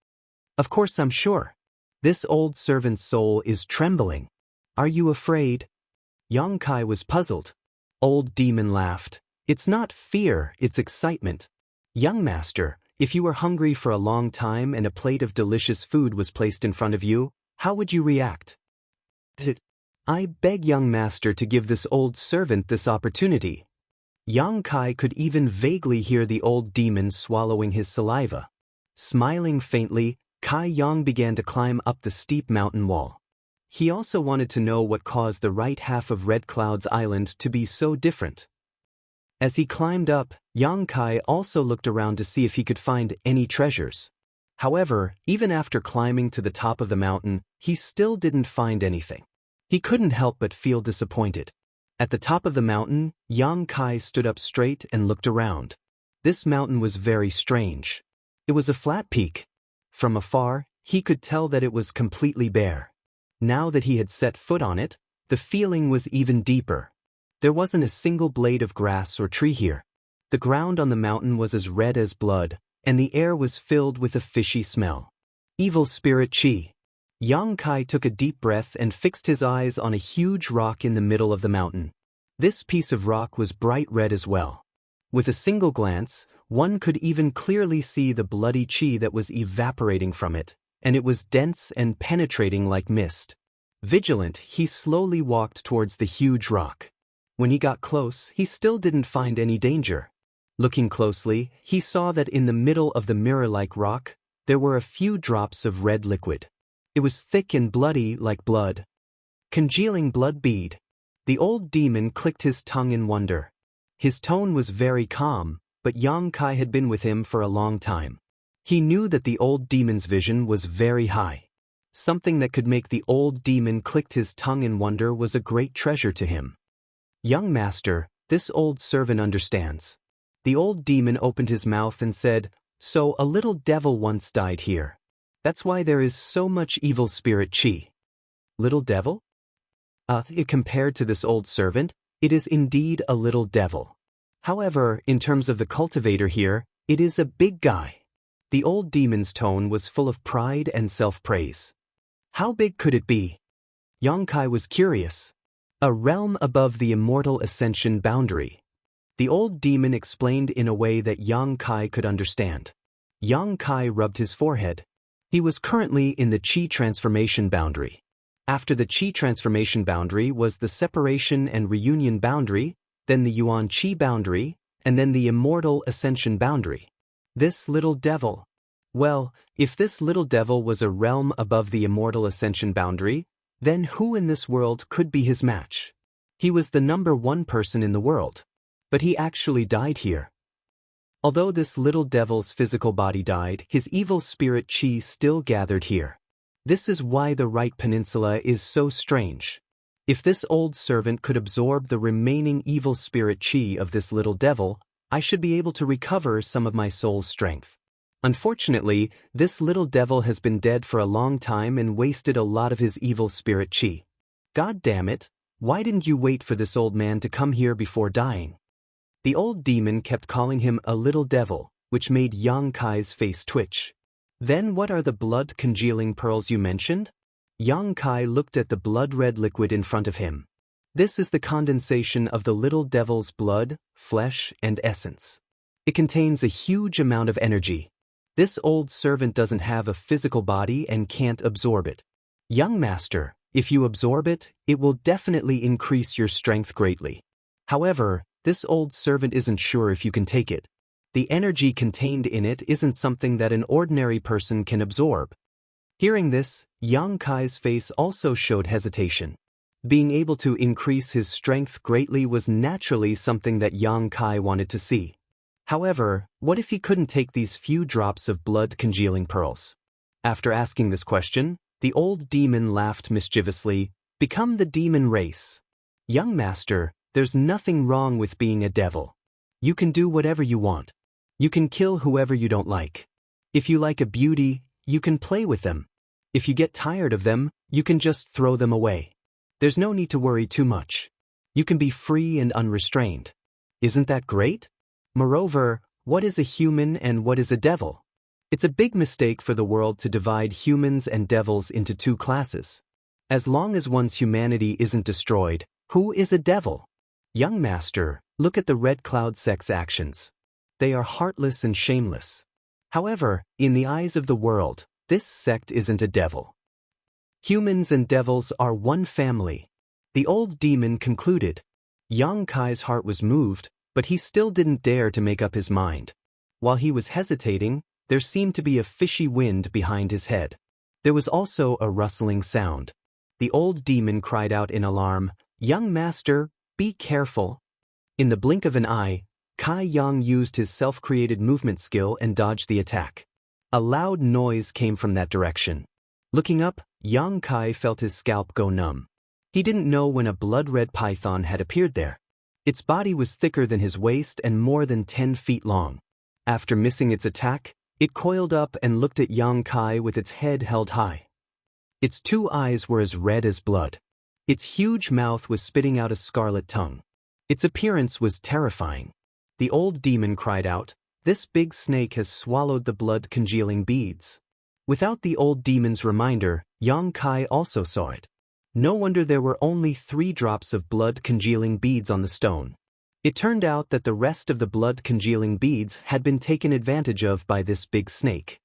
"Of course I'm sure. This old servant's soul is trembling. Are you afraid?" Yang Kai was puzzled. Old demon laughed. "It's not fear, it's excitement. Young master, if you were hungry for a long time and a plate of delicious food was placed in front of you, how would you react?" "I beg young master to give this old servant this opportunity." Yang Kai could even vaguely hear the old demon swallowing his saliva. Smiling faintly, Kai Yang began to climb up the steep mountain wall. He also wanted to know what caused the right half of Red Cloud's island to be so different. As he climbed up, Yang Kai also looked around to see if he could find any treasures. However, even after climbing to the top of the mountain, he still didn't find anything. He couldn't help but feel disappointed. At the top of the mountain, Yang Kai stood up straight and looked around. This mountain was very strange. It was a flat peak. From afar, he could tell that it was completely bare. Now that he had set foot on it, the feeling was even deeper. There wasn't a single blade of grass or tree here. The ground on the mountain was as red as blood, and the air was filled with a fishy smell. Evil spirit Qi. Yang Kai took a deep breath and fixed his eyes on a huge rock in the middle of the mountain. This piece of rock was bright red as well. With a single glance, one could even clearly see the bloody Qi that was evaporating from it, and it was dense and penetrating like mist. Vigilant, he slowly walked towards the huge rock. When he got close, he still didn't find any danger. Looking closely, he saw that in the middle of the mirror-like rock, there were a few drops of red liquid. It was thick and bloody like blood. Congealing blood bead. The old demon clicked his tongue in wonder. His tone was very calm, but Yang Kai had been with him for a long time. He knew that the old demon's vision was very high. Something that could make the old demon click his tongue in wonder was a great treasure to him. "Young master, this old servant understands." The old demon opened his mouth and said, "So a little devil once died here. That's why there is so much evil spirit Qi." "Little devil?" Compared to this old servant, it is indeed a little devil. However, in terms of the cultivator here, it is a big guy. The old demon's tone was full of pride and self-praise. How big could it be? Yang Kai was curious. A realm above the immortal ascension boundary. The old demon explained in a way that Yang Kai could understand. Yang Kai rubbed his forehead. He was currently in the Qi transformation boundary. After the Qi transformation boundary was the separation and reunion boundary, then the Yuan Qi boundary, and then the immortal ascension boundary. This little devil. Well, if this little devil was a realm above the immortal ascension boundary, then who in this world could be his match? He was the #1 person in the world. But he actually died here. Although this little devil's physical body died, his evil spirit Qi still gathered here. This is why the right peninsula is so strange. If this old servant could absorb the remaining evil spirit Qi of this little devil, I should be able to recover some of my soul's strength. Unfortunately, this little devil has been dead for a long time and wasted a lot of his evil spirit Qi. God damn it, Why didn't you wait for this old man to come here before dying? The old demon kept calling him a little devil, which made Yang Kai's face twitch. Then what are the blood-congealing pearls you mentioned? Yang Kai looked at the blood-red liquid in front of him. This is the condensation of the little devil's blood, flesh, and essence. It contains a huge amount of energy. This old servant doesn't have a physical body and can't absorb it. Young master, if you absorb it, it will definitely increase your strength greatly. However, this old servant isn't sure if you can take it. The energy contained in it isn't something that an ordinary person can absorb. Hearing this, Yang Kai's face also showed hesitation. Being able to increase his strength greatly was naturally something that Yang Kai wanted to see. However, what if he couldn't take these few drops of blood-congealing pearls? After asking this question, the old demon laughed mischievously. Become the demon race. Young master, there's nothing wrong with being a devil. You can do whatever you want. You can kill whoever you don't like. If you like a beauty, you can play with them. If you get tired of them, you can just throw them away. There's no need to worry too much. You can be free and unrestrained. Isn't that great? Moreover, what is a human and what is a devil? It's a big mistake for the world to divide humans and devils into two classes. As long as one's humanity isn't destroyed, who is a devil? Young master, look at the Red Cloud sect's actions. They are heartless and shameless. However, in the eyes of the world, this sect isn't a devil. Humans and devils are one family. The old demon concluded. Yang Kai's heart was moved, but he still didn't dare to make up his mind. While he was hesitating, there seemed to be a fishy wind behind his head. There was also a rustling sound. The old demon cried out in alarm, "Young master, be careful." In the blink of an eye, Kai Yang used his self-created movement skill and dodged the attack. A loud noise came from that direction. Looking up, Yang Kai felt his scalp go numb. He didn't know when a blood-red python had appeared there. Its body was thicker than his waist and more than 10 feet long. After missing its attack, it coiled up and looked at Yang Kai with its head held high. Its two eyes were as red as blood. Its huge mouth was spitting out a scarlet tongue. Its appearance was terrifying. The old demon cried out, "This big snake has swallowed the blood-congealing beads." Without the old demon's reminder, Yang Kai also saw it. No wonder there were only 3 drops of blood-congealing beads on the stone. It turned out that the rest of the blood-congealing beads had been taken advantage of by this big snake.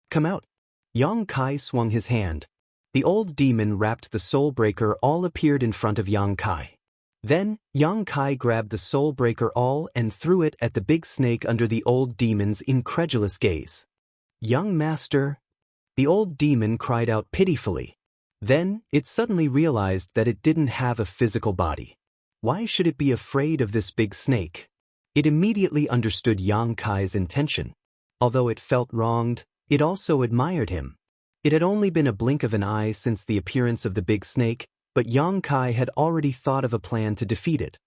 "Come out." Yang Kai swung his hand. The old demon wrapped the soul breaker all appeared in front of Yang Kai. Then, Yang Kai grabbed the soul breaker all and threw it at the big snake under the old demon's incredulous gaze. "Young master," the old demon cried out pitifully. Then, it suddenly realized that it didn't have a physical body. Why should it be afraid of this big snake? It immediately understood Yang Kai's intention. Although it felt wronged, it also admired him. It had only been a blink of an eye since the appearance of the big snake, but Yang Kai had already thought of a plan to defeat it.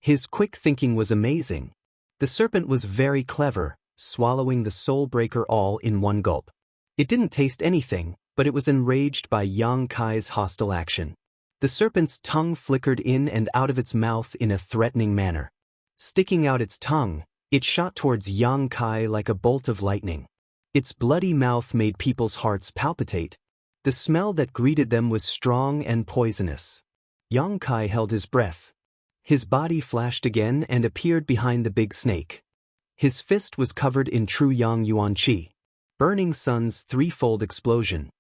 His quick thinking was amazing. The serpent was very clever, swallowing the soul breaker all in one gulp. It didn't taste anything, but it was enraged by Yang Kai's hostile action. The serpent's tongue flickered in and out of its mouth in a threatening manner. Sticking out its tongue, it shot towards Yang Kai like a bolt of lightning. Its bloody mouth made people's hearts palpitate. The smell that greeted them was strong and poisonous. Yang Kai held his breath. His body flashed again and appeared behind the big snake. His fist was covered in true Yang Yuan Qi. Burning Sun's threefold explosion.